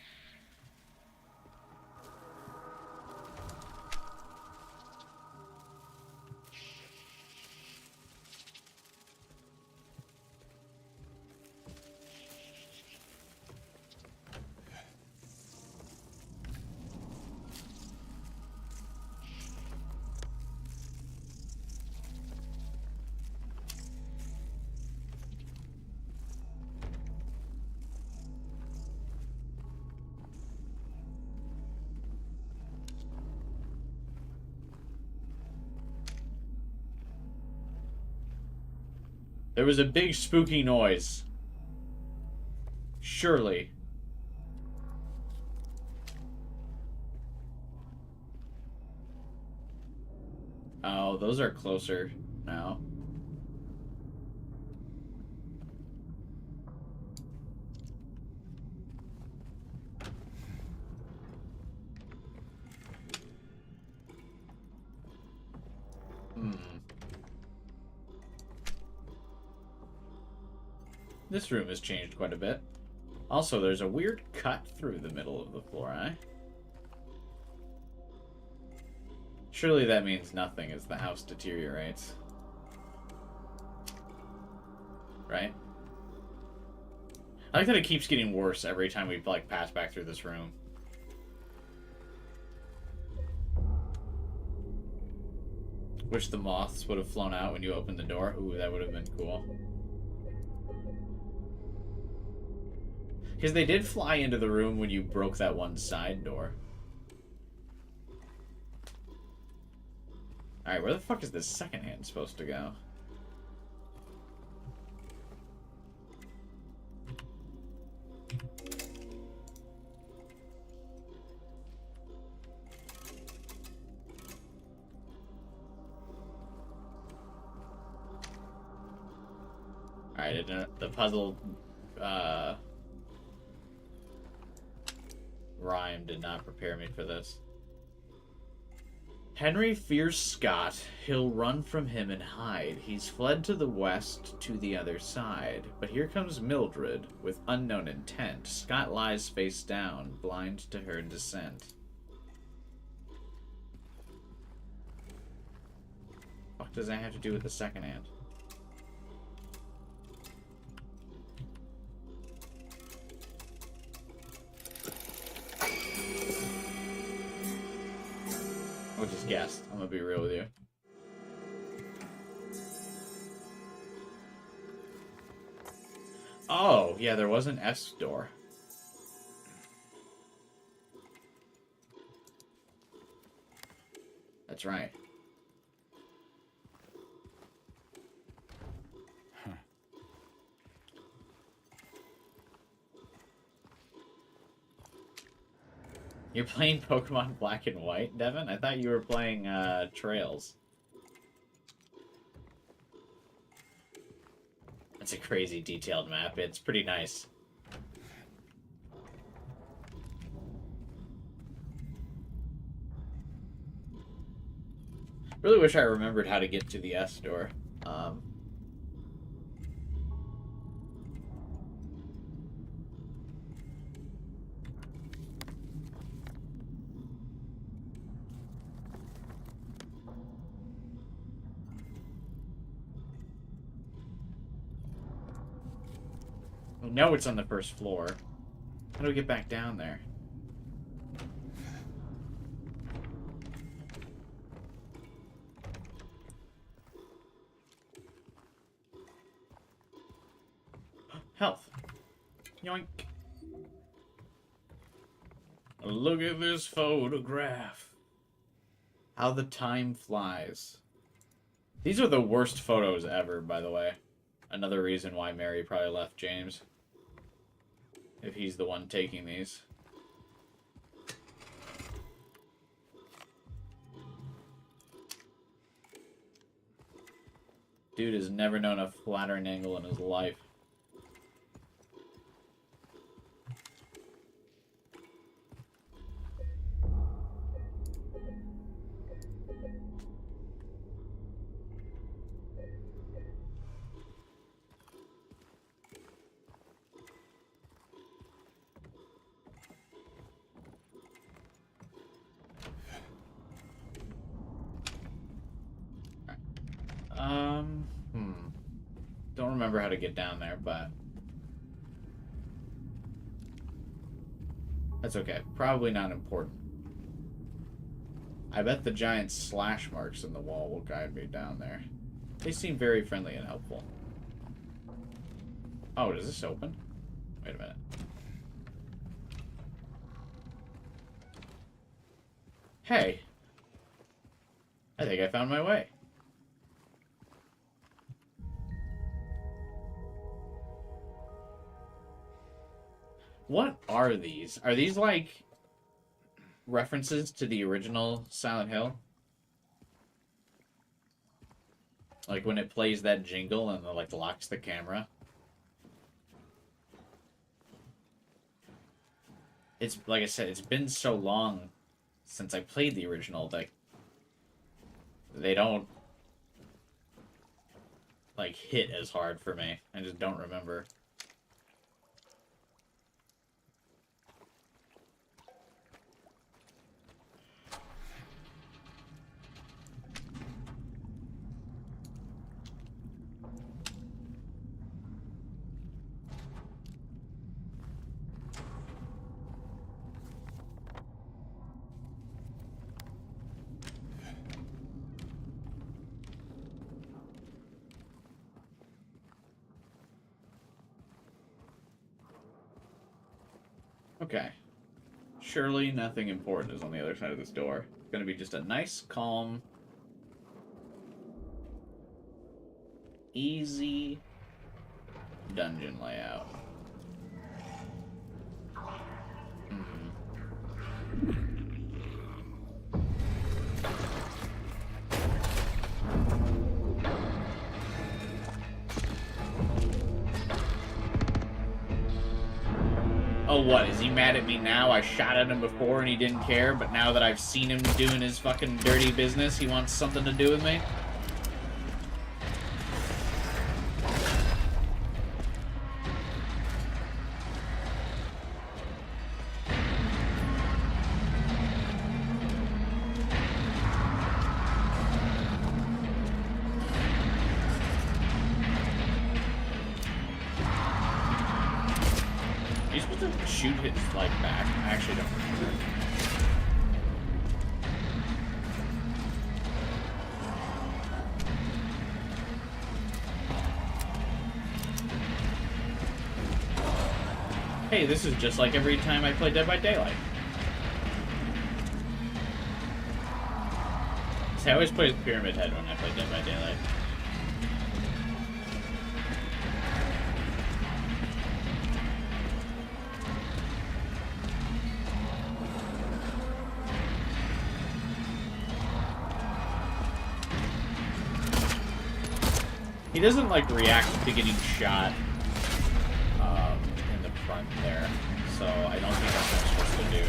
There was a big spooky noise. Surely. Oh, those are closer now. This room has changed quite a bit. Also, there's a weird cut through the middle of the floor, eh? Surely that means nothing as the house deteriorates. Right? I like that it keeps getting worse every time we, like, pass back through this room. Wish the moths would have flown out when you opened the door. Ooh, that would have been cool. Because they did fly into the room when you broke that one side door. Alright, where the fuck is this second hand supposed to go? Alright, the puzzle, rhyme did not prepare me for this. Henry fears Scott. He'll run from him and hide. He's fled to the west to the other side. But here comes Mildred with unknown intent. Scott lies face down, blind to her descent. What does that have to do with the second hand? I just guessed. I'm gonna be real with you. Oh, yeah, there was an S door. That's right. Huh. You're playing Pokemon Black and White, Devin? I thought you were playing Trails. That's a crazy detailed map. It's pretty nice. Really wish I remembered how to get to the S door. I know it's on the first floor. How do we get back down there? Health. Yoink. Look at this photograph. How the time flies. These are the worst photos ever, by the way. Another reason why Mary probably left James. If he's the one taking these. Dude has never known a flattering angle in his life. Don't remember how to get down there, but that's okay. Probably not important. I bet the giant slash marks in the wall will guide me down there. They seem very friendly and helpful. Oh, does this open? Wait a minute. Hey. I think I found my way. What are these? Are these like references to the original Silent Hill? Like when it plays that jingle and it like locks the camera? It's like I said, it's been so long since I played the original that they don't like hit as hard for me. I just don't remember. Okay. Surely nothing important is on the other side of this door. It's gonna be just a nice, calm, easy dungeon layout. Oh, what? Is he mad at me now? I shot at him before and he didn't care, but now that I've seen him doing his fucking dirty business, he wants something to do with me? Are you supposed to shoot his leg back? I actually don't remember. Hey, this is just like every time I play Dead by Daylight. See, I always play with Pyramid Head when I play Dead by Daylight. He doesn't, like, react to getting shot in the front there, so I don't think that's what I'm supposed to do.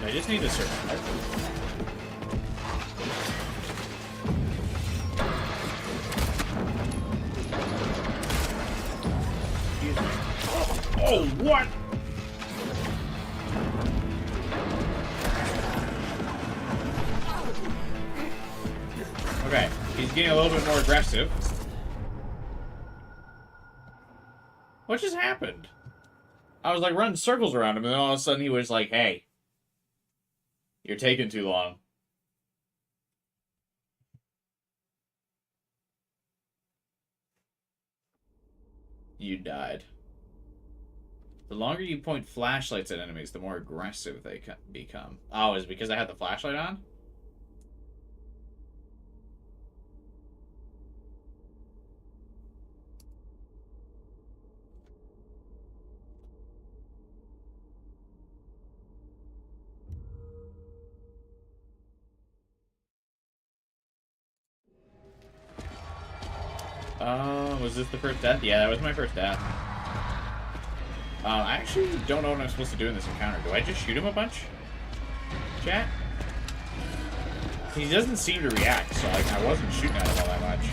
I just need to survive. Oh, what? Okay, he's getting a little bit more aggressive. What just happened? I was like running circles around him, and then all of a sudden he was like, hey, you're taking too long. You died. The longer you point flashlights at enemies, the more aggressive they become. Oh, is it because I had the flashlight on? Was this the first death? Yeah, that was my first death. I actually don't know what I'm supposed to do in this encounter. Do I just shoot him a bunch? Chat? He doesn't seem to react, so like, I wasn't shooting at him all that much.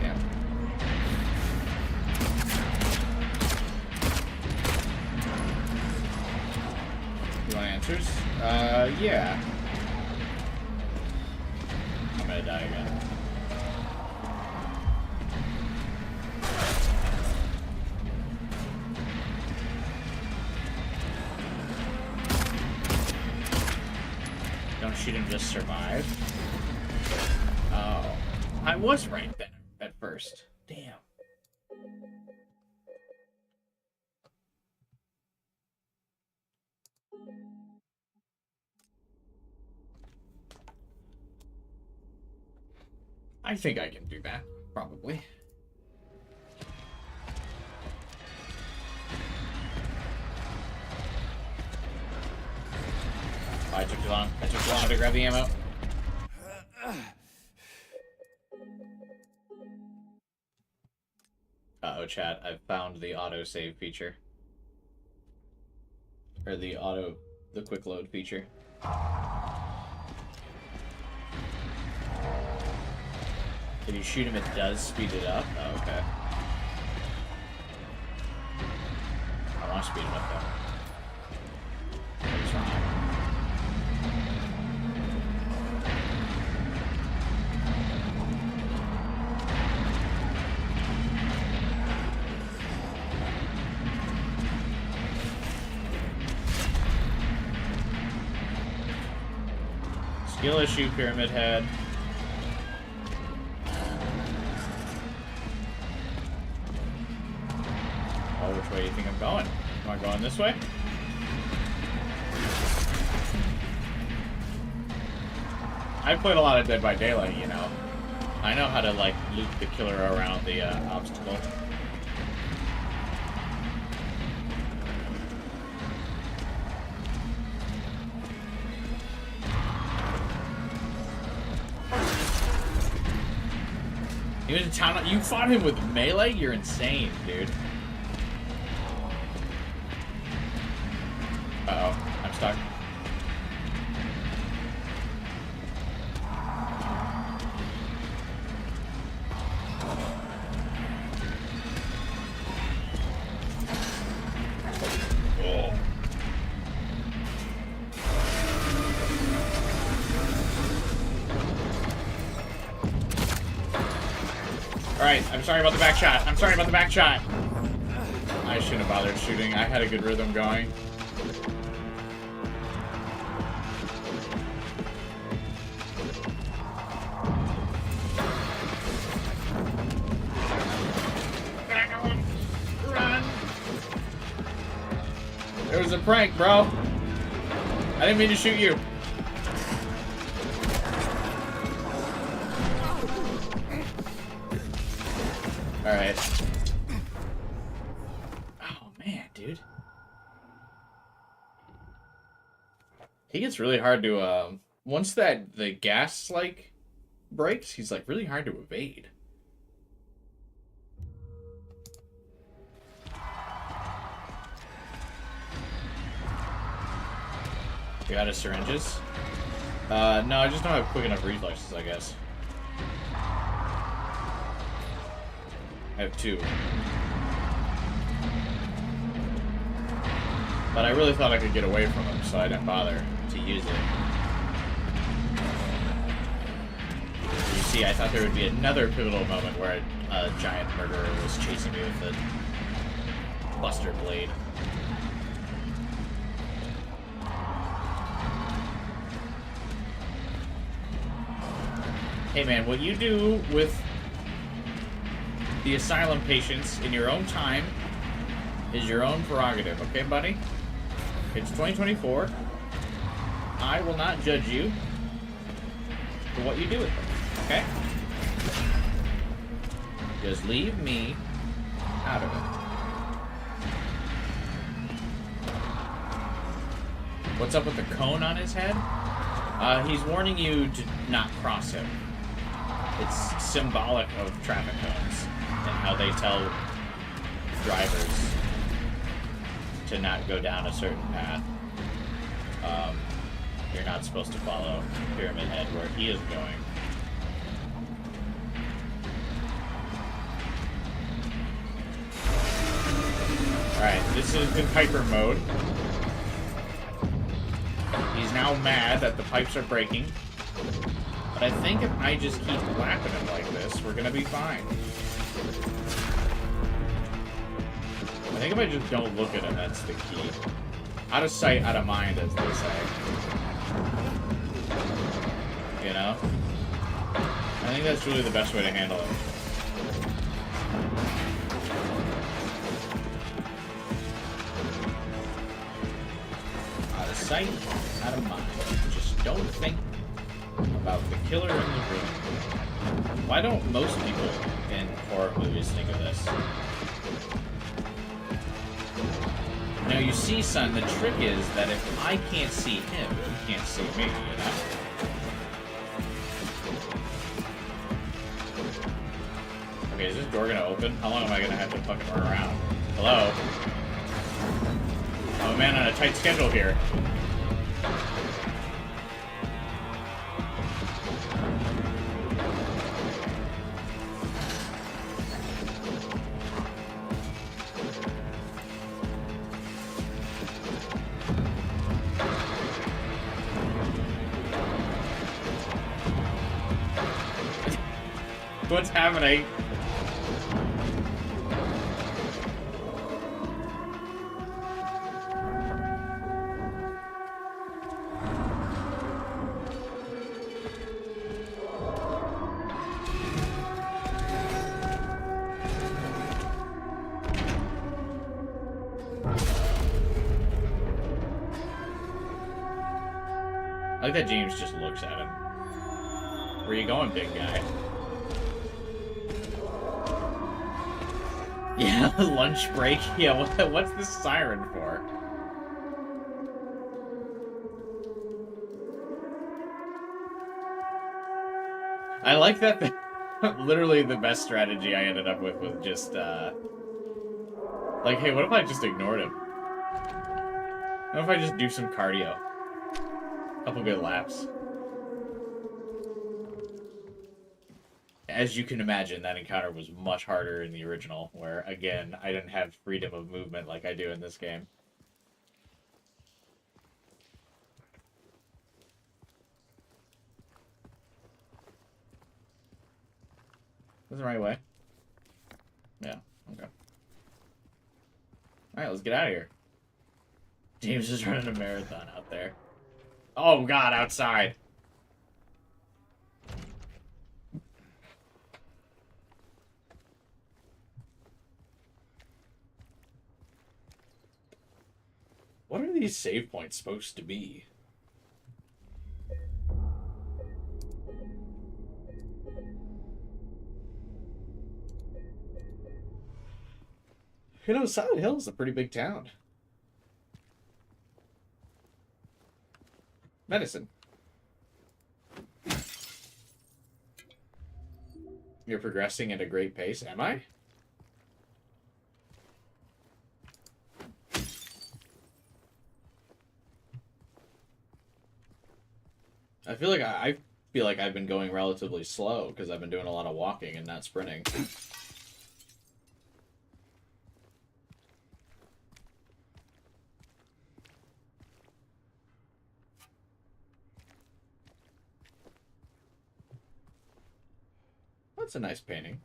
Damn. You want answers? Yeah. I'm gonna die again. Don't shoot him, just survive. Oh. I was right then at first. Damn. I think I can do that, probably. Oh, I took too long. I took too long to grab the ammo. Uh-oh, chat. I've found the autosave feature. Or the quick load feature. If you shoot him, it does speed it up. Oh, okay. I want to speed it up, though. What's wrong? Skill issue, Pyramid Head. Oh, which way do you think I'm going? Am I going this way? I've played a lot of Dead by Daylight, you know. I know how to, like, loop the killer around the obstacle. He was in town. You fought him with melee? You're insane, dude. Uh-oh. I'm stuck. Oh. Alright, I'm sorry about the back shot. I'm sorry about the back shot. I shouldn't have bothered shooting. I had a good rhythm going. Run! It was a prank, bro. I didn't mean to shoot you. Alright. Oh, man, dude. He gets really hard to, once the gas, like, breaks, he's, like, really hard to evade. You got his syringes? No, I just don't have quick enough reflexes, I guess. I have 2. But I really thought I could get away from him, so I didn't bother to use it. You see, I thought there would be another pivotal moment where a giant murderer was chasing me with a buster blade. Hey man, what you do with the asylum patients in your own time is your own prerogative, okay, buddy? It's 2024. I will not judge you for what you do with them, okay? Just leave me out of it. What's up with the cone on his head? He's warning you to not cross him. It's symbolic of traffic cones and how they tell drivers to not go down a certain path. You're not supposed to follow Pyramid Head where he is going. Alright, this is in Piper mode. He's now mad that the pipes are breaking. But I think if I just keep whacking him like this, we're gonna be fine. I think if I just don't look at him, that's the key. Out of sight, out of mind, as they say. You know? I think that's really the best way to handle it. Out of sight, out of mind. Just don't think about the killer in the room. Why don't most people in horror movies think of this? Now you see, son, the trick is that if I can't see him, he can't see me, you know? Okay, is this door gonna open? How long am I gonna have to fucking run around? Hello? I'm a man on a tight schedule here. What's happening? I like that James just looks at him. Where you going, big guy? Yeah, lunch break. Yeah, what's this siren for? I like that. Literally, the best strategy I ended up with was just like, hey, what if I just ignored him? What if I just do some cardio? A couple good laps. As you can imagine, that encounter was much harder in the original, where, again, I didn't have freedom of movement like I do in this game. This is the right way? Yeah, okay. Alright, let's get out of here. James is running a marathon out there. Oh god, outside! What are these save points supposed to be? You know, Silent Hill is a pretty big town. Medicine. You're progressing at a great pace, am I? I feel like I've been going relatively slow because I've been doing a lot of walking and not sprinting. That's a nice painting.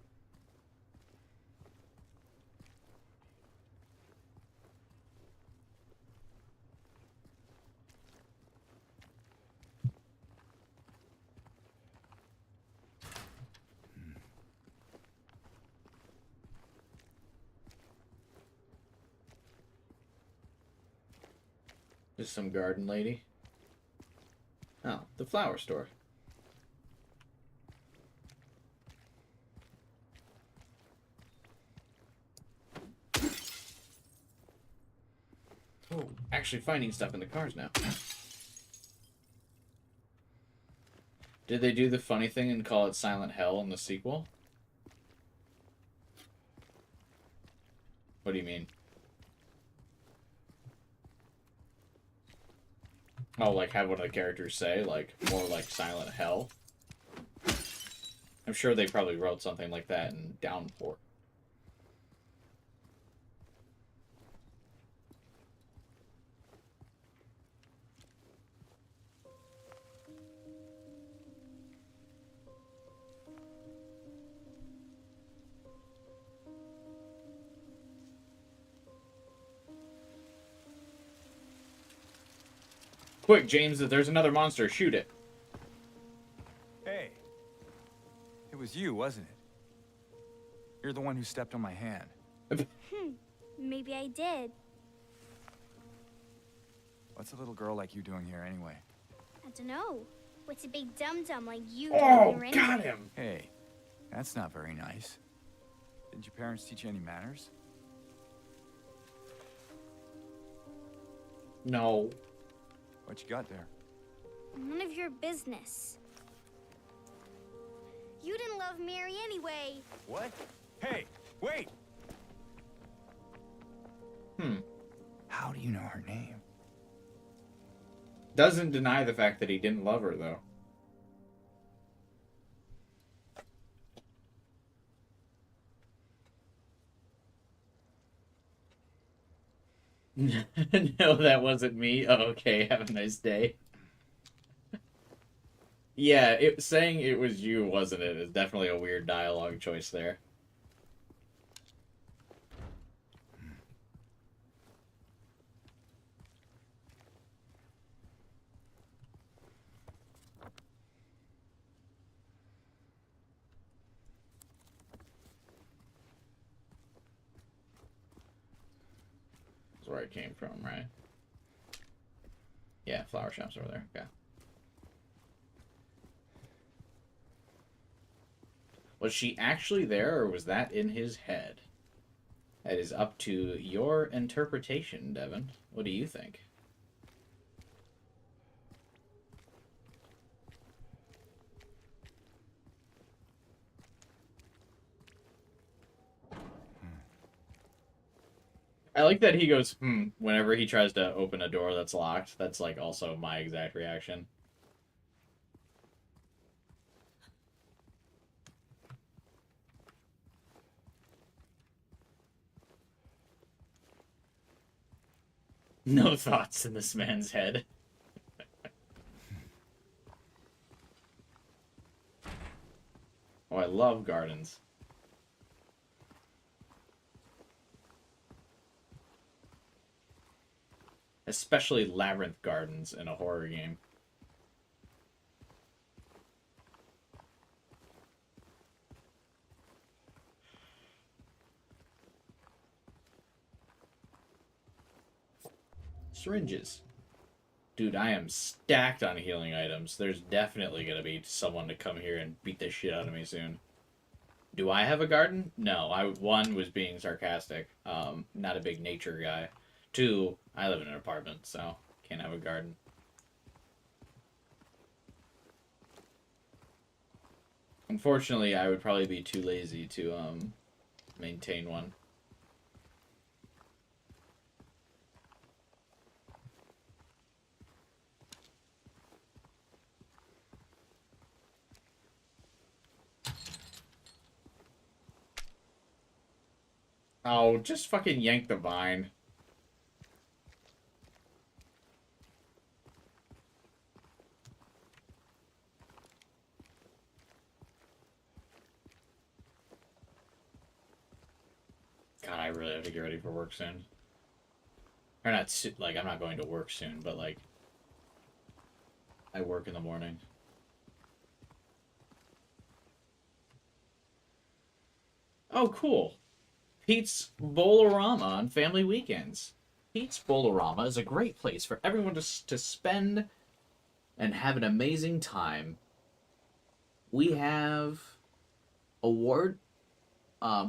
Just some garden lady. Oh, the flower store. Oh, actually finding stuff in the cars now. Did they do the funny thing and call it Silent Hell in the sequel? What do you mean? Oh, like have one of the characters say, like, more like Silent Hell? I'm sure they probably wrote something like that in Downpour. Quick, James, there's another monster. Shoot it. Hey. It was you, wasn't it? You're the one who stepped on my hand. Maybe I did. What's a little girl like you doing here anyway? I don't know. What's a big dum-dum like you Oh, doing here got anyway? him. Hey, that's not very nice. Didn't your parents teach you any manners? No. What you got there? None of your business. You didn't love Mary anyway. What? Hey, wait! How do you know her name? Doesn't deny the fact that he didn't love her, though. No, that wasn't me. Oh, okay, have a nice day. Yeah, saying it was you, wasn't it, is definitely a weird dialogue choice there. That's where I came from, right? Yeah, flower shop's over there. Okay. Was she actually there, or was that in his head? That is up to your interpretation, Devin. What do you think? I like that he goes, whenever he tries to open a door that's locked. That's, like, also my exact reaction. No thoughts in this man's head. Oh, I love gardens. Especially labyrinth gardens in a horror game. Syringes. Dude, I am stacked on healing items. There's definitely going to be someone to come here and beat the shit out of me soon. Do I have a garden? No, one was being sarcastic. Not a big nature guy. Two, I live in an apartment, so can't have a garden. Unfortunately, I would probably be too lazy to maintain one. Oh, just fucking yank the vine. God, I really have to get ready for work soon. Or not, like, I'm not going to work soon, but, like, I work in the morning. Oh, cool. Pete's Bowl-O-Rama on family weekends. Pete's Bowl-O-Rama is a great place for everyone to spend and have an amazing time. We have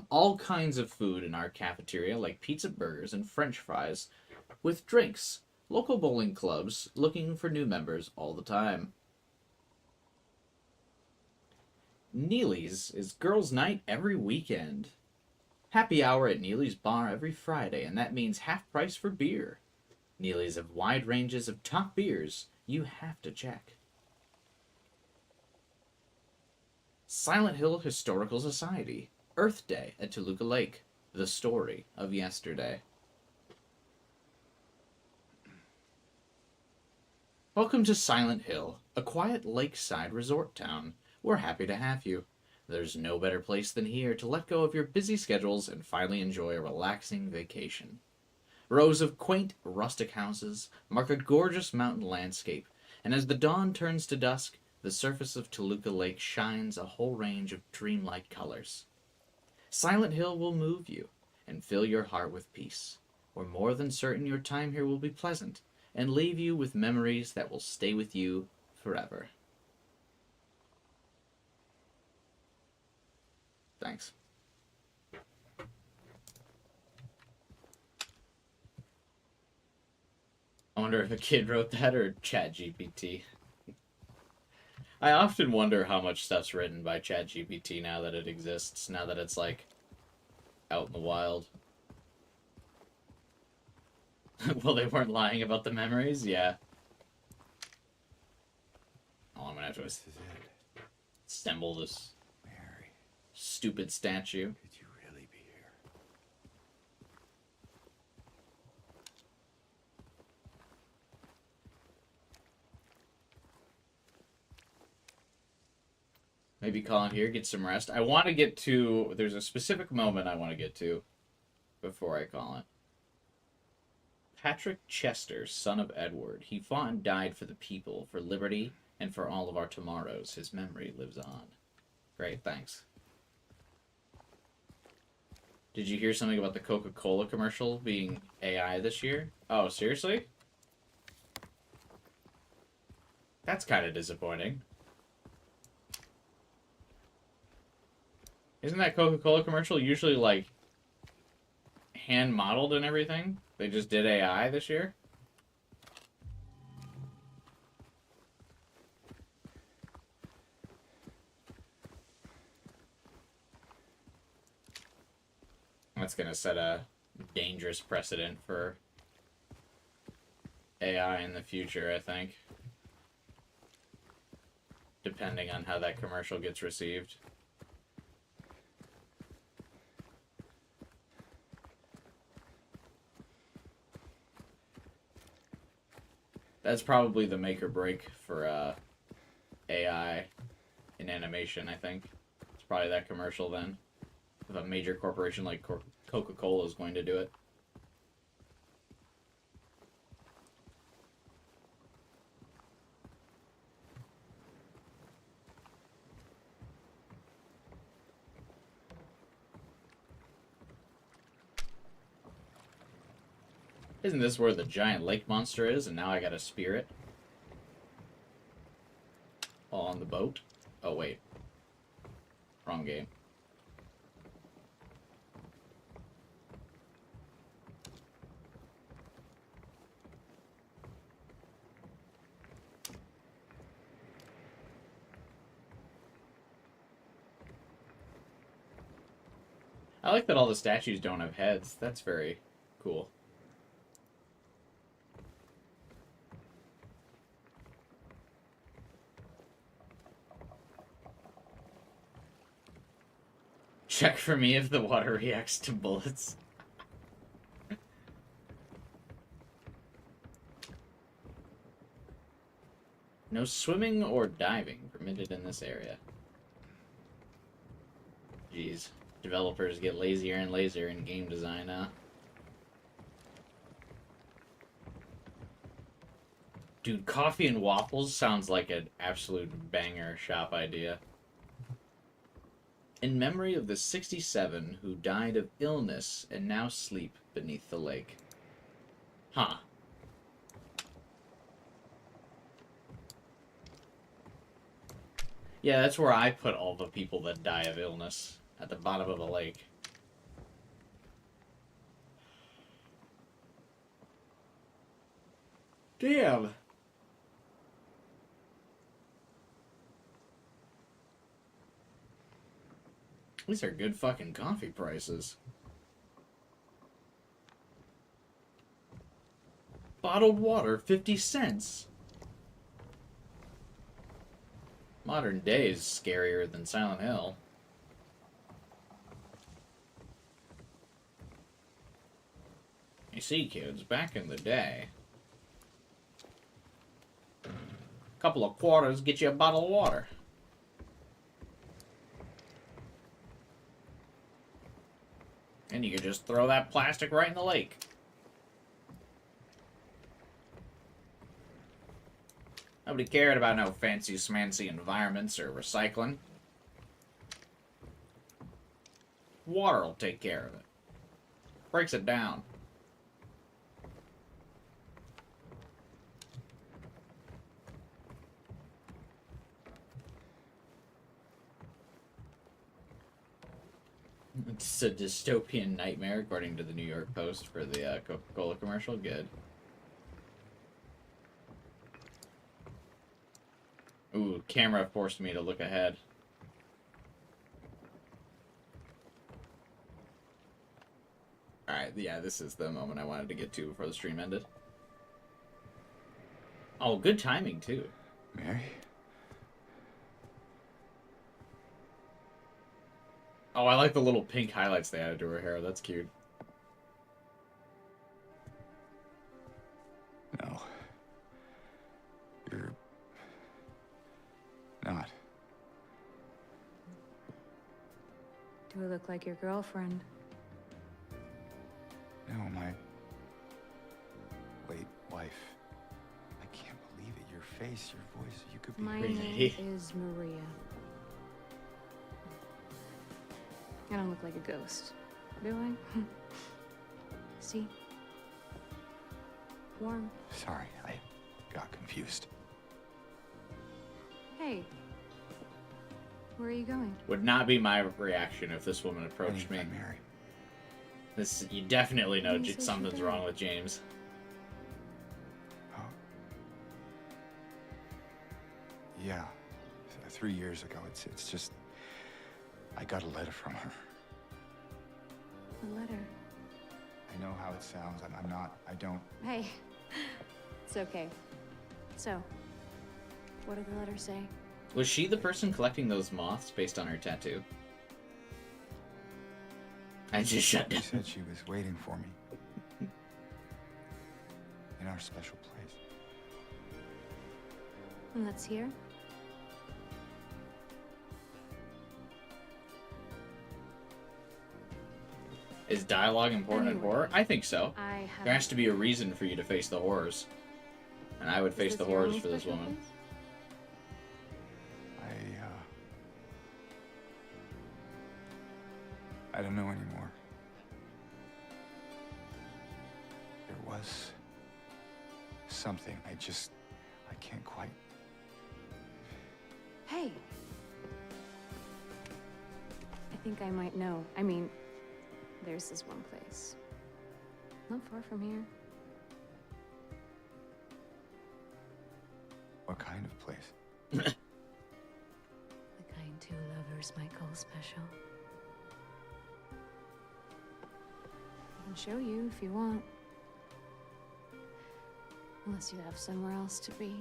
all kinds of food in our cafeteria, like pizza, burgers, and french fries, with drinks. Local bowling clubs looking for new members all the time. Neely's is girls' night every weekend. Happy hour at Neely's Bar every Friday, and that means half price for beer. Neely's have wide ranges of top beers you have to check. Silent Hill Historical Society. Earth Day at Toluca Lake. The story of yesterday. Welcome to Silent Hill, a quiet lakeside resort town. We're happy to have you. There's no better place than here to let go of your busy schedules and finally enjoy a relaxing vacation. Rows of quaint, rustic houses mark a gorgeous mountain landscape, and as the dawn turns to dusk, the surface of Toluca Lake shines a whole range of dreamlike colors. Silent Hill will move you and fill your heart with peace. We're more than certain your time here will be pleasant and leave you with memories that will stay with you forever. Thanks. I wonder if a kid wrote that or ChatGPT. I often wonder how much stuff's written by ChatGPT now that it exists, now that it's, like, out in the wild. Well, they weren't lying about the memories? Yeah. Oh, I'm gonna have to assemble this Mary, stupid statue. could you really be here? Maybe call in here, get some rest. I want to get to... There's a specific moment I want to get to before I call it. Patrick Chester, son of Edward. He fought and died for the people, for liberty, and for all of our tomorrows. His memory lives on. Great, thanks. Did you hear something about the Coca-Cola commercial being AI this year? Oh, seriously? That's kind of disappointing. Isn't that Coca-Cola commercial usually, like, hand-modeled and everything? They just did AI this year? That's gonna set a dangerous precedent for AI in the future, I think. Depending on how that commercial gets received. That's probably the make or break for AI in animation, I think. It's probably that commercial then. If a major corporation like Coca-Cola is going to do it. Isn't this where the giant lake monster is, and now I got a spirit? All on the boat? Oh, wait. Wrong game. I like that all the statues don't have heads. That's very cool. Check for me if the water reacts to bullets. No swimming or diving permitted in this area. Jeez. Developers get lazier and lazier in game design now. Dude, coffee and waffles sounds like an absolute banger shop idea. In memory of the 67 who died of illness and now sleep beneath the lake. Huh. Yeah, that's where I put all the people that die of illness. At the bottom of a lake. Damn. These are good fucking coffee prices. Bottled water, 50 cents. Modern day is scarier than Silent Hill. You see, kids, back in the day, a couple of quarters get you a bottle of water. And you could just throw that plastic right in the lake. Nobody cared about no fancy smancy environments or recycling. Water will take care of it. Breaks it down. It's a dystopian nightmare, according to the New York Post for the Coca-Cola commercial. Good. Ooh, camera forced me to look ahead. Alright, yeah, this is the moment I wanted to get to before the stream ended. Oh, good timing, too. Mary? Oh, I like the little pink highlights they added to her hair. That's cute. No. You're... not. Do I look like your girlfriend? No, my... late wife. I can't believe it. Your face, your voice, you could be... My pretty name lady. is Maria. I don't look like a ghost, do I? See? Warm. Sorry, I got confused. Hey. Where are you going? Would not be my reaction if this woman I approached need me. my Mary. This, you definitely know Who says you something's don't? wrong with James. Oh. Yeah. 3 years ago. It's just... I got a letter from her. A letter. I know how it sounds. I'm not... I don't... Hey. It's okay. So, what did the letter say? Was she the person collecting those moths based on her tattoo? I just shut She down. said she was waiting for me. In our special place. And that's here? Is dialogue important in Anyway, horror? I think so. I have... There has to be a reason for you to face the horrors. And I would Is face this the your horrors own for this special woman. place? I don't know anymore. There was something. I can't quite. Hey. I think I might know. I mean, there's this one place. Not far from here. What kind of place? The kind two lovers might call special. I can show you if you want. Unless you have somewhere else to be.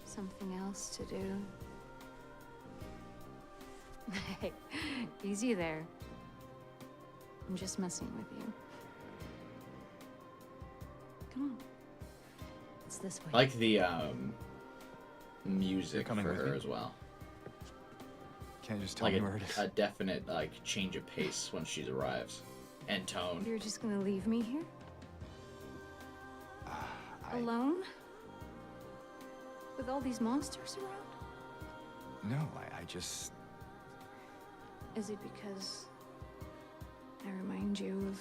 Something else to do. Hey, easy there. I'm just messing with you. Come on. It's this way. I like the music You're coming for with her me? as well. Can't you just tell Like me where it is? a definite like change of pace when she arrives, and tone. You're just gonna leave me here? I... Alone? With all these monsters around? No, I just... Is it because I remind you of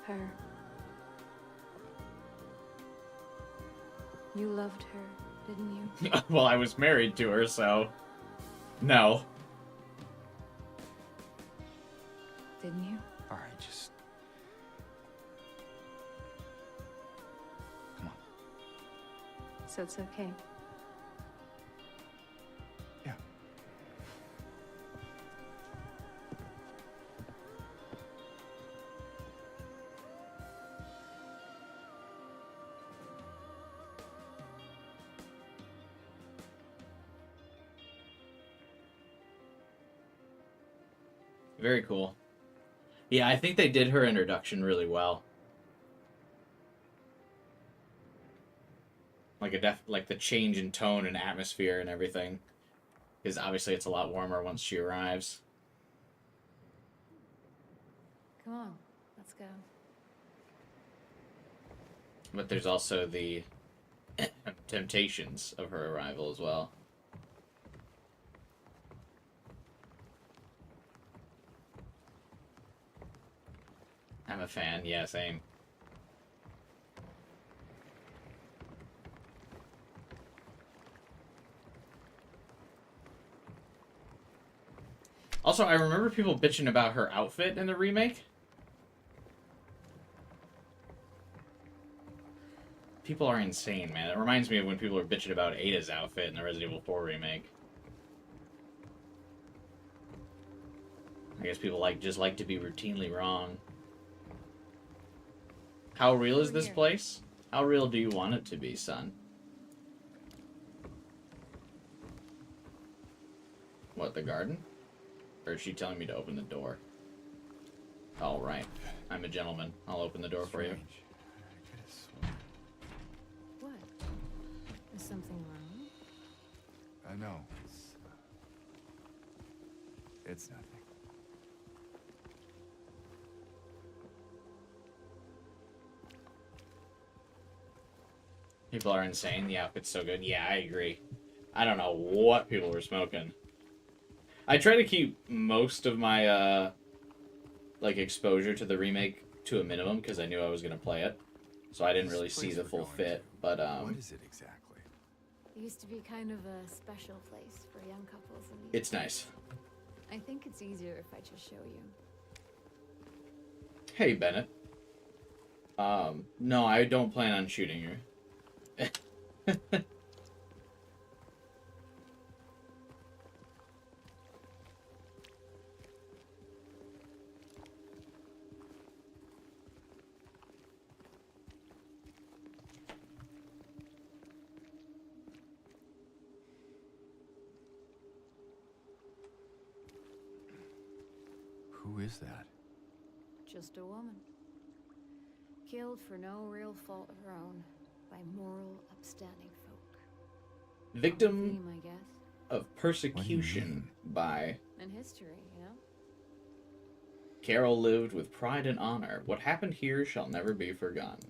her? You loved her, didn't you? Well, I was married to her, so no. Didn't you? All right, just... Come on. So it's okay. Yeah. Very cool. Yeah, I think they did her introduction really well. Like the change in tone and atmosphere and everything. Because obviously it's a lot warmer once she arrives. Come on, let's go. But there's also the temptations of her arrival as well. I'm a fan, yeah, same. Also, I remember people bitching about her outfit in the remake. People are insane, man. It reminds me of when people were bitching about Ada's outfit in the Resident Evil 4 remake. I guess people just like to be routinely wrong. How real is this place? How real do you want it to be, son? What, the garden? Or is she telling me to open the door? All right. I'm a gentleman. I'll open the door for you. Strange. I could have sworn... What? Is something wrong? No, it's nothing. People are insane. The outfit's so good. Yeah, I agree. I don't know what people were smoking. I try to keep most of my like exposure to the remake to a minimum because I knew I was gonna play it, so I didn't really see the full fit. But What is it exactly? It used to be kind of a special place for young couples. And it's nice. I think it's easier if I just show you. Hey, Bennett. No, I don't plan on shooting you. Who is that? Just a woman. Killed for no real fault of her own by moral, upstanding folk. Victim Theme, I guess. of persecution by And history, you know? Carol lived with pride and honor. What happened here shall never be forgotten.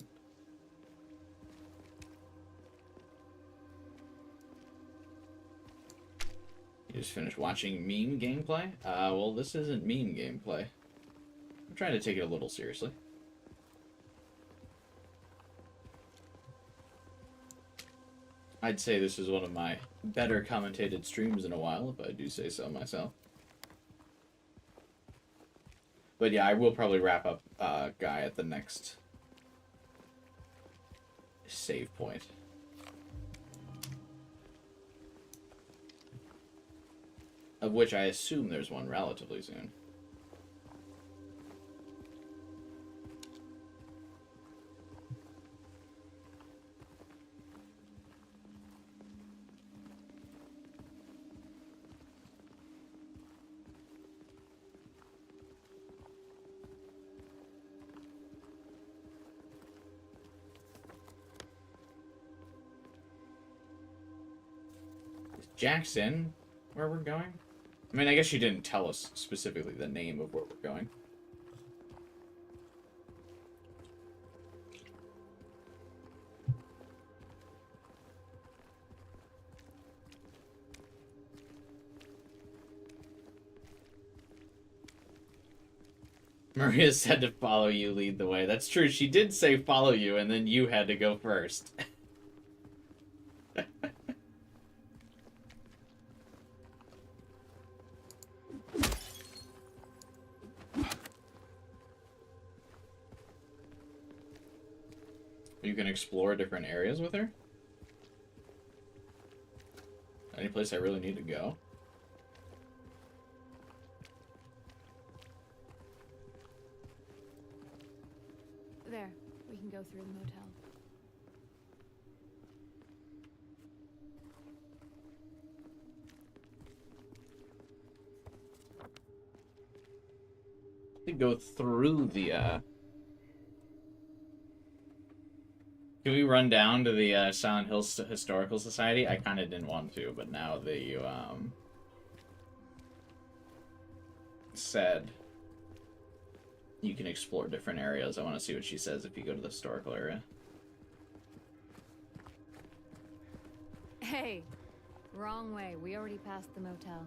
You just finished watching meme gameplay? Well, this isn't meme gameplay. I'm trying to take it a little seriously. I'd say this is one of my better commentated streams in a while, if I do say so myself. But yeah, I will probably wrap up Guy at the next save point. Of which I assume there's one relatively soon. Is Jackson where we're going? I mean, I guess she didn't tell us specifically the name of where we're going. Maria said to follow you, lead the way. That's true. She did say follow you, and then you had to go first. You can explore different areas with her? Any place I really need to go? There, we can go through the motel. To go through the, Can we run down to the, Silent Hills Historical Society? I kind of didn't want to, but now that you, said you can explore different areas, I want to see what she says if you go to the historical area. Hey, wrong way. We already passed the motel.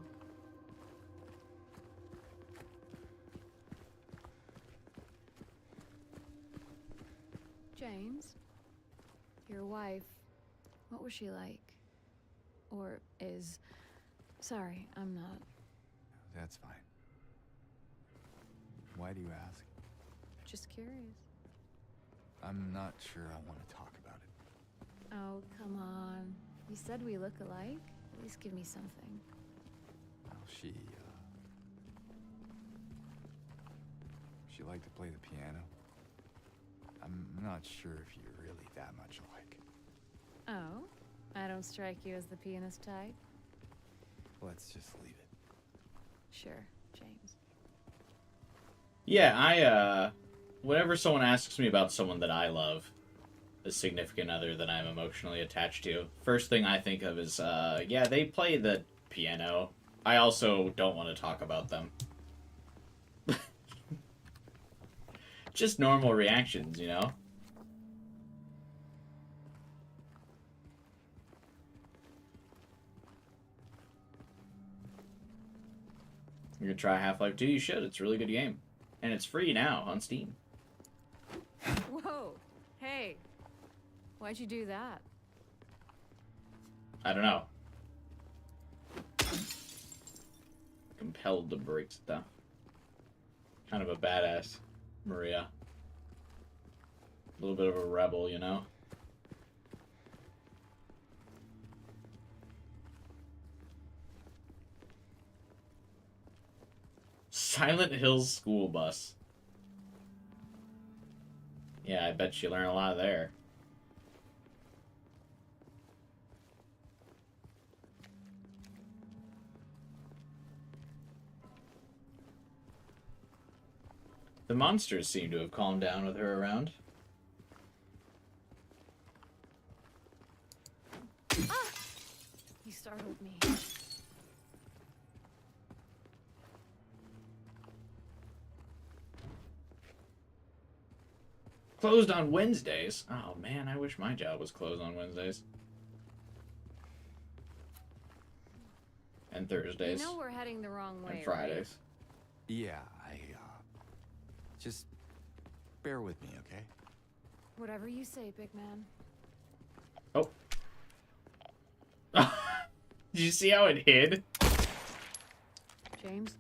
James, your wife, what was she like? Or is... Sorry, I'm not. That's fine. Why do you ask? Just curious. I'm not sure I want to talk about it. Oh, come on. You said we look alike? At least give me something. Well, she liked to play the piano. I'm not sure if you're really that much alike. Oh? I don't strike you as the pianist type? Let's just leave it. Sure, James. Yeah, whenever someone asks me about someone that I love, a significant other that I'm emotionally attached to, first thing I think of is, yeah, they play the piano. I also don't want to talk about them. Just normal reactions, you know? You're gonna try Half-Life 2? You should. It's a really good game. And it's free now on Steam. Whoa! Hey! Why'd you do that? I don't know. Compelled to break stuff. Kind of a badass, Maria. A little bit of a rebel, you know? Silent Hills School Bus. Yeah, I bet you learn a lot there. The monsters seem to have calmed down with her around. Ah! You startled me. Closed on Wednesdays? Oh man, I wish my job was closed on Wednesdays. And Thursdays. You know we're heading the wrong way, And Fridays. right? Yeah, just bear with me, okay? Whatever you say, big man. Oh. Did you see how it hid? James?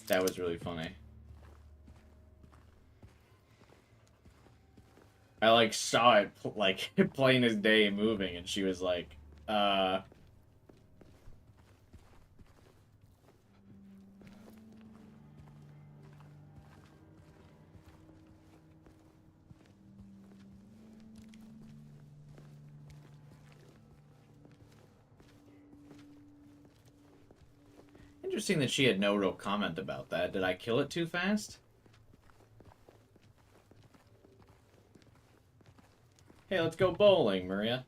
That was really funny. I like saw it like plain as day moving, and she was like, Interesting that she had no real comment about that. Did I kill it too fast? Hey, let's go bowling, Maria.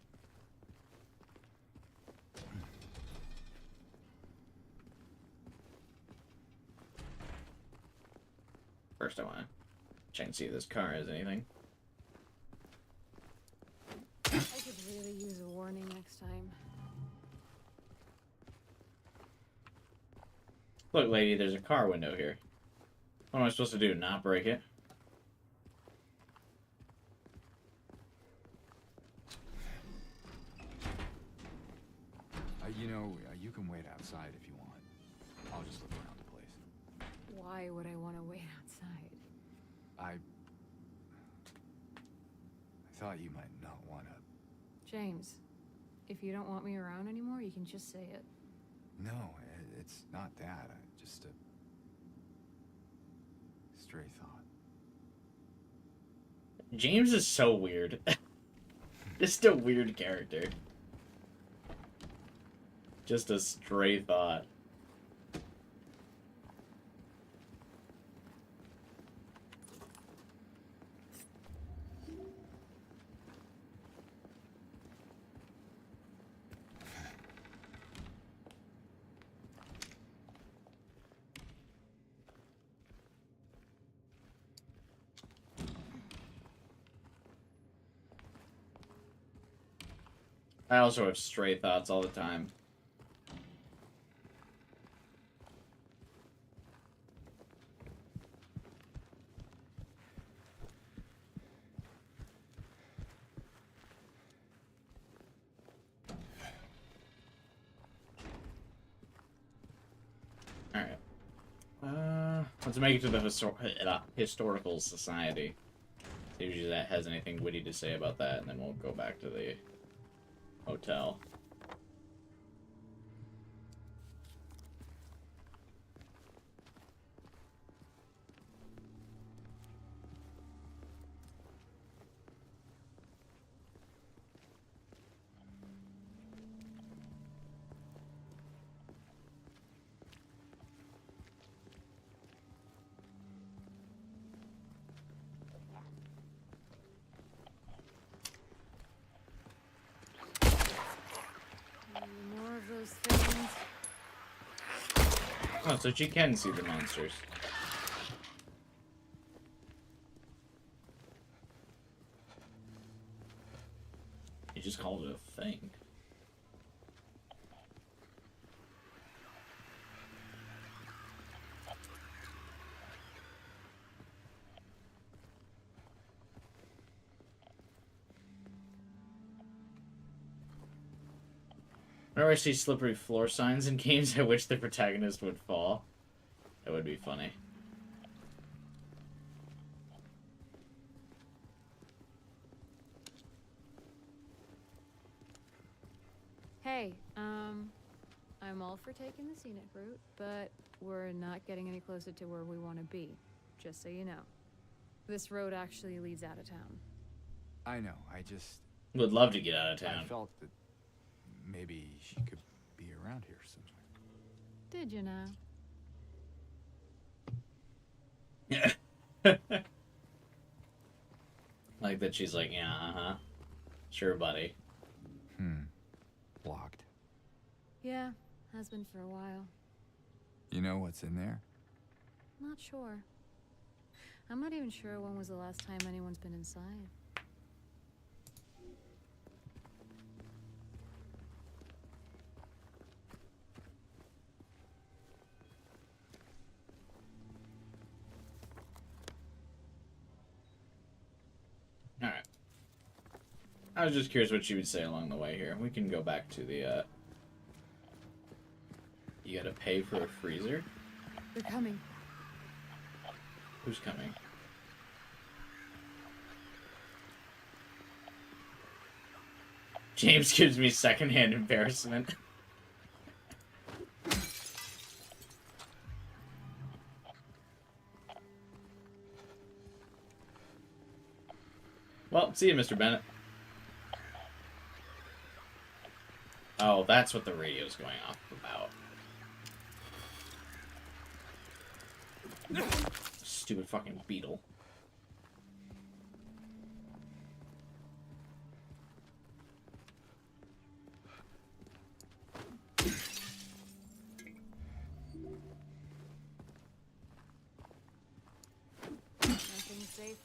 first I want to check and see if this car has anything. I could really use a warning next time. Look, lady, there's a car window here. What am I supposed to do? Not break it? You can wait outside if you want. I'll just look around the place. Why would I want to wait outside? I thought you might not want to. James, if you don't want me around anymore, you can just say it. No, it's not that. Just a stray thought. James is so weird. Just a weird character. Just a stray thought. I also have stray thoughts all the time. Alright. Let's make it to the Historical Society. See if that has anything witty to say about that, and then we'll go back to the hotel. More of those things. Oh, so she can see the monsters. You just called it a thing. Whenever I see slippery floor signs in games, I wish the protagonist would fall. That would be funny. Hey, I'm all for taking the scenic route, but we're not getting any closer to where we want to be, just so you know. This road actually leads out of town. I know, I just... Would love to get out of I town. felt that maybe she could be around here somewhere. Did you now? Like that she's like, yeah, uh-huh. Sure, buddy. Locked. Yeah, has been for a while. You know what's in there? Not sure. I'm not even sure when was the last time anyone's been inside. Alright. I was just curious what she would say along the way here. We can go back to the, You gotta pay for a freezer? They're coming. Who's coming? James gives me secondhand embarrassment. Well, see you, Mr. Bennett. Oh, that's what the radio's going off about. Stupid fucking beetle.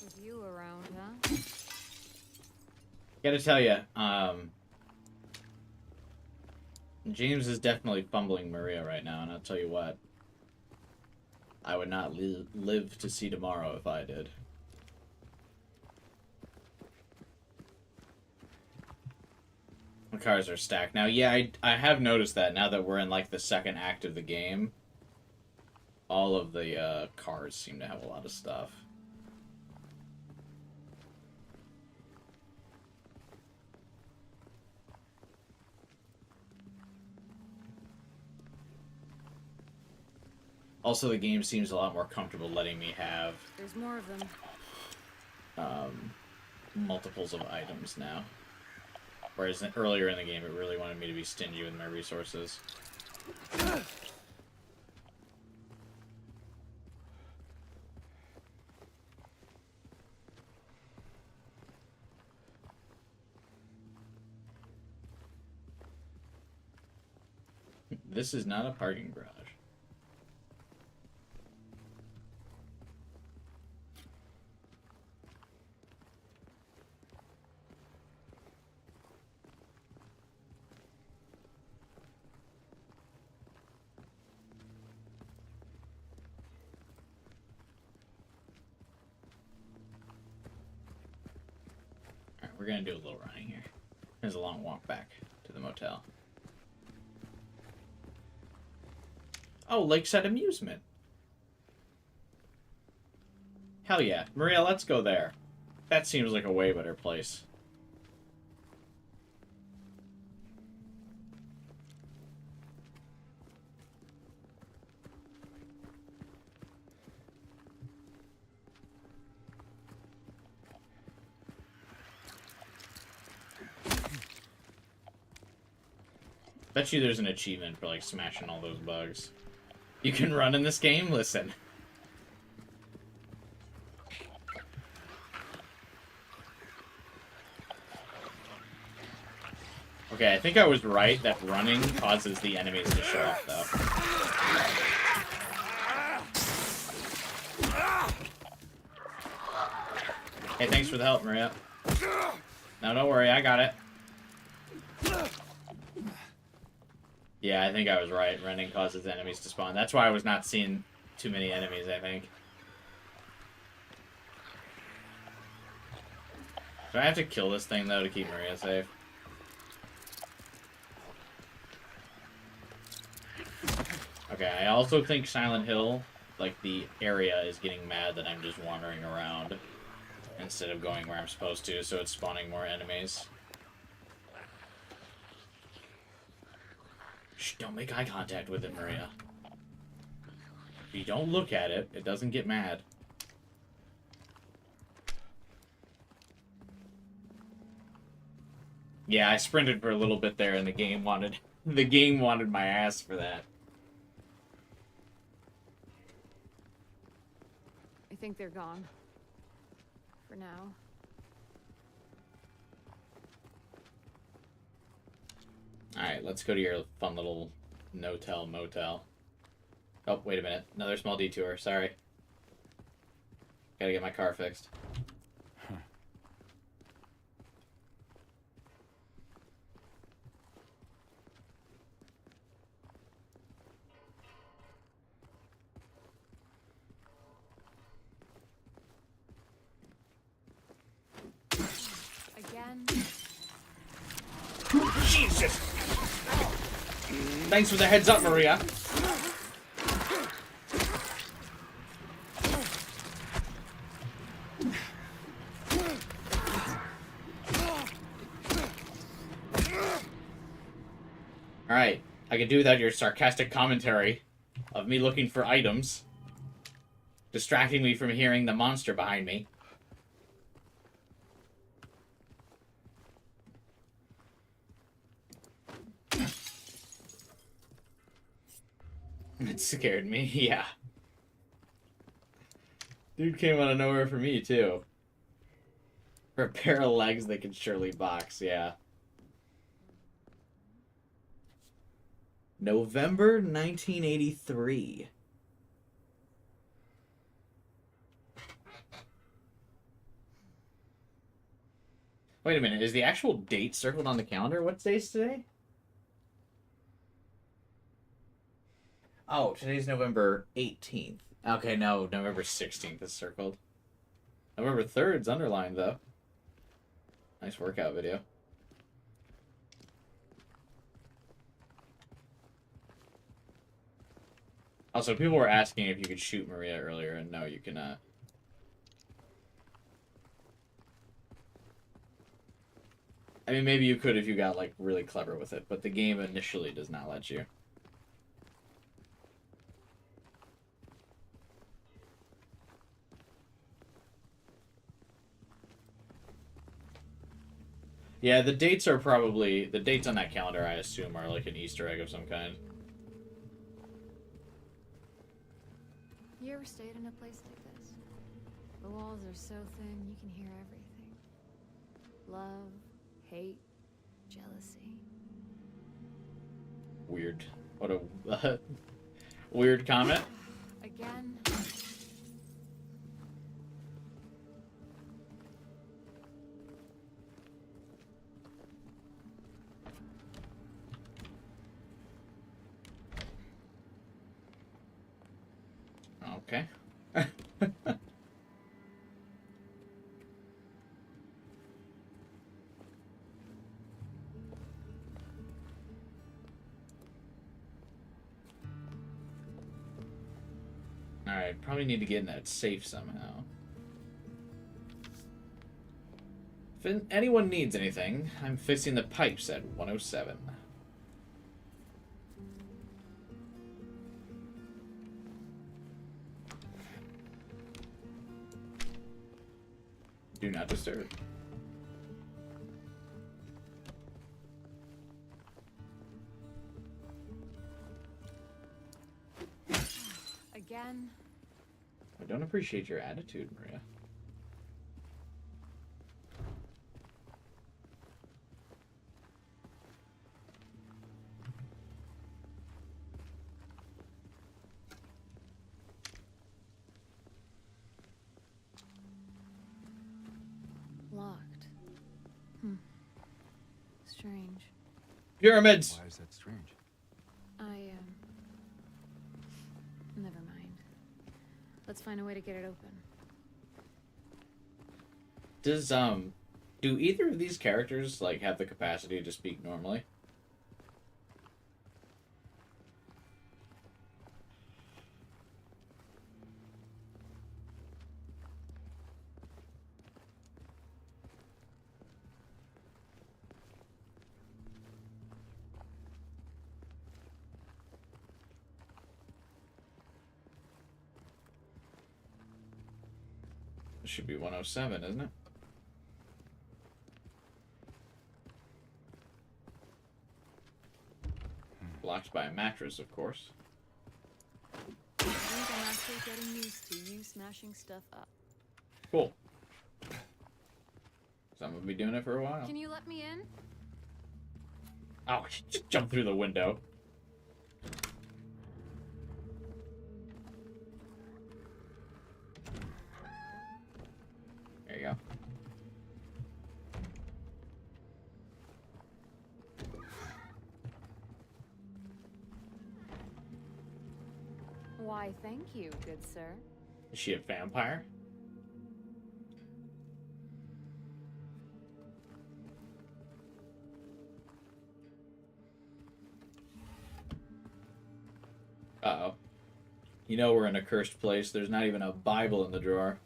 With you around, huh? Gotta tell you, James is definitely fumbling Maria right now, and I'll tell you what. I would not live to see tomorrow if I did. The cars are stacked. Now, yeah, I have noticed that now that we're in, like, the second act of the game. All of the cars seem to have a lot of stuff. Also, the game seems a lot more comfortable letting me have There's more of them. multiples of items now. Whereas earlier in the game, it really wanted me to be stingy with my resources. This is not a parking garage. Alright, we're gonna do a little running here. There's a long walk back to the motel. Oh, Lakeside Amusement. Hell yeah. Maria, let's go there. That seems like a way better place. Bet you there's an achievement for, like, smashing all those bugs. You can run in this game? Listen. Okay, I think I was right that running causes the enemies to show up, though. Hey, thanks for the help, Maria. No, don't worry, I got it. Yeah, I think I was right. Running causes enemies to spawn. That's why I was not seeing too many enemies, I think. Do I have to kill this thing, though, to keep Maria safe? Okay, I also think Silent Hill, like, the area is getting mad that I'm just wandering around instead of going where I'm supposed to, so it's spawning more enemies. Shh, don't make eye contact with it, Maria. If you don't look at it, it doesn't get mad. Yeah, I sprinted for a little bit there and the game wanted my ass for that. I think they're gone. For now. Alright, let's go to your fun little no-tell motel. Oh, wait a minute. Another small detour. Sorry. Gotta get my car fixed. Again. Jesus! Thanks for the heads up, Maria. Alright, I can do without your sarcastic commentary of me looking for items, distracting me from hearing the monster behind me. It scared me, yeah. Dude came out of nowhere for me, too. For a pair of legs they can surely box, yeah. November 1983. Wait a minute, is the actual date circled on the calendar? What day's today? Oh, today's November 18th. Okay, no, November 16th is circled. November 3rd's underlined, though. Nice workout video. Also, people were asking if you could shoot Maria earlier, and no, you cannot. I mean, maybe you could if you got, like, really clever with it, but the game initially does not let you. Yeah, the dates are probably... The dates on that calendar, I assume, are like an Easter egg of some kind. You ever stayed in a place like this? The walls are so thin, you can hear everything. Love, hate, jealousy. Weird. What a... weird comment. Again. Okay. Alright, probably need to get in that safe somehow. If anyone needs anything, I'm fixing the pipes at 107. Do not disturb. Again. I don't appreciate your attitude, Maria. Locked. Strange. Pyramids! Why is that strange? Never mind. Let's find a way to get it open. Does, do either of these characters, like, have the capacity to speak normally? It should be 107, isn't it? Blocked by a mattress, of course. I think I'm actually getting used to you smashing stuff up. Cool. So I'm gonna be doing it for a while. Can you let me in? Oh, just jump through the window. There you go. Why, thank you, good sir. Is she a vampire? Uh-oh. You know we're in a cursed place. There's not even a Bible in the drawer.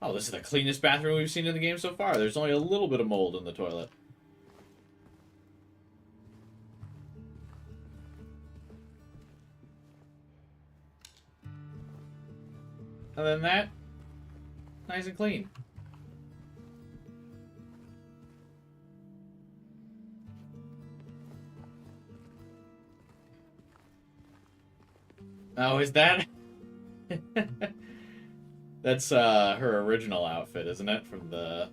Oh, this is the cleanest bathroom we've seen in the game so far. There's only a little bit of mold in the toilet. Other than that, nice and clean. Oh, is that? That's her original outfit, isn't it? From the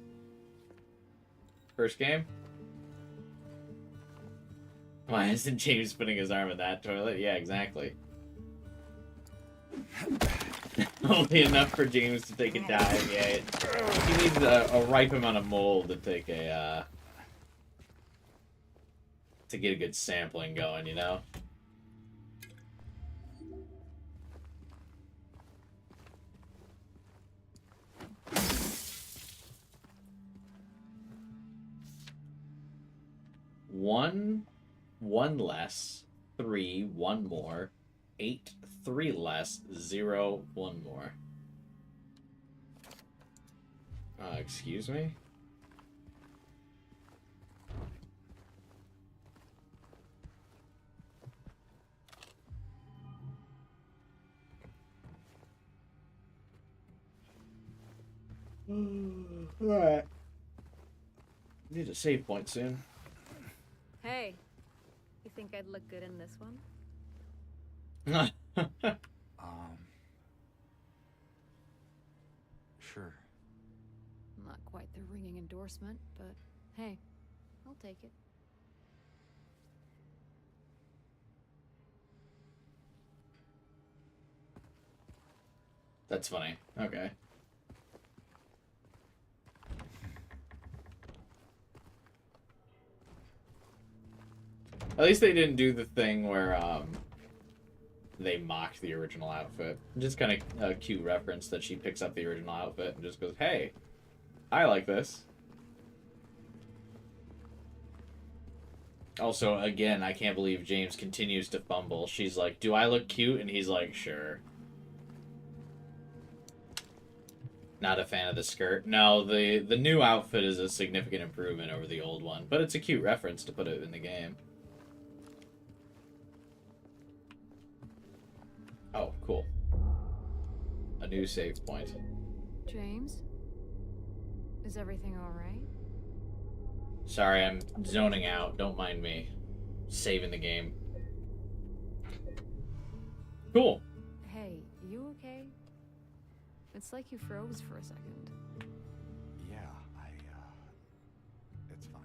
first game? Why isn't James putting his arm in that toilet? Yeah, exactly. Only enough for James to take a dive, yeah. He needs a ripe amount of mold to take a, to get a good sampling going, you know? One less, 3, 1 more, 8, 3 less, 0, 1 more. Excuse me? Alright. Need a save point soon. Hey, you think I'd look good in this one? Sure. Not quite the ringing endorsement, but hey, I'll take it. That's funny. Okay. At least they didn't do the thing where, they mocked the original outfit. Just kind of a cute reference that she picks up the original outfit and just goes, hey, I like this. Also, again, I can't believe James continues to fumble. She's like, do I look cute? And he's like, sure. Not a fan of the skirt. No, the new outfit is a significant improvement over the old one, but it's a cute reference to put it in the game. Oh, cool. A new save point. James? Is everything alright? Sorry, I'm zoning out. Don't mind me. Saving the game. Cool. Hey, you okay? It's like you froze for a second. Yeah, it's fine.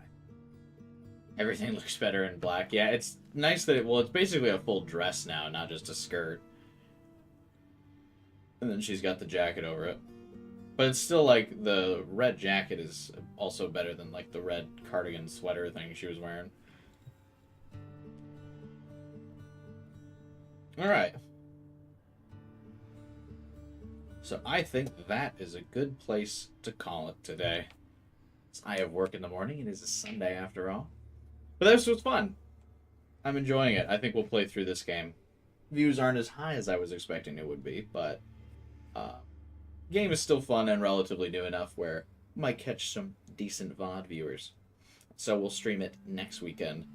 Everything looks better in black. Yeah, it's nice that well, it's basically a full dress now, not just a skirt. And then she's got the jacket over it. But it's still like the red jacket is also better than like the red cardigan sweater thing she was wearing. Alright. So I think that is a good place to call it today. I have work in the morning. It is a Sunday after all. But this was fun. I'm enjoying it. I think we'll play through this game. Views aren't as high as I was expecting it would be, but game is still fun and relatively new enough where I might catch some decent VOD viewers. So we'll stream it next weekend,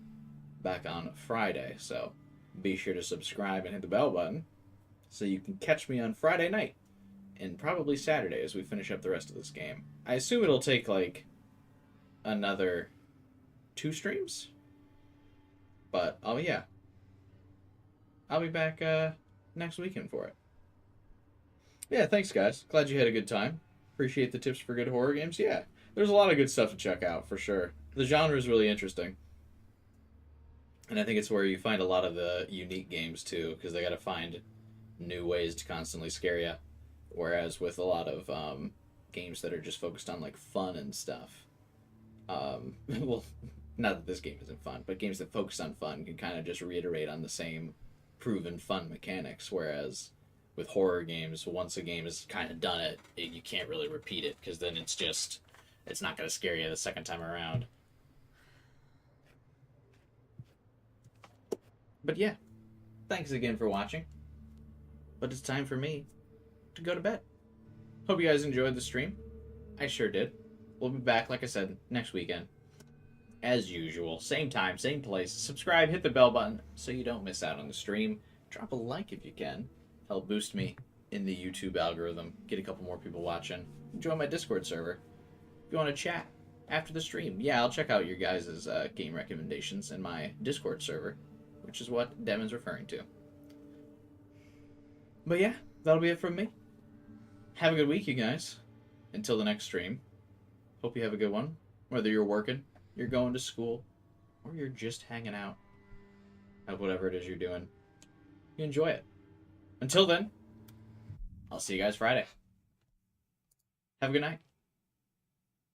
back on Friday. So be sure to subscribe and hit the bell button so you can catch me on Friday night and probably Saturday as we finish up the rest of this game. I assume it'll take like another 2 streams, but oh yeah, I'll be back next weekend for it. Yeah, thanks guys. Glad you had a good time. Appreciate the tips for good horror games. Yeah, there's a lot of good stuff to check out for sure. The genre is really interesting. And I think it's where you find a lot of the unique games too, because they got to find new ways to constantly scare you. Whereas with a lot of games that are just focused on like fun and stuff, well, not that this game isn't fun, but games that focus on fun can kind of just reiterate on the same proven fun mechanics. Whereas with horror games, once a game has kind of done it, you can't really repeat it because then it's not going to scare you the second time around. But yeah, thanks again for watching. But it's time for me to go to bed. Hope you guys enjoyed the stream. I sure did. We'll be back, like I said, next weekend. As usual, same time, same place. Subscribe, hit the bell button so you don't miss out on the stream. Drop a like if you can. Help boost me in the YouTube algorithm. Get a couple more people watching. Join my Discord server. If you want to chat after the stream, yeah, I'll check out your guys' game recommendations in my Discord server, which is what Devin's referring to. But yeah, that'll be it from me. Have a good week, you guys. Until the next stream. Hope you have a good one. Whether you're working, you're going to school, or you're just hanging out. Whatever it is you're doing. You enjoy it. Until then, I'll see you guys Friday. Have a good night.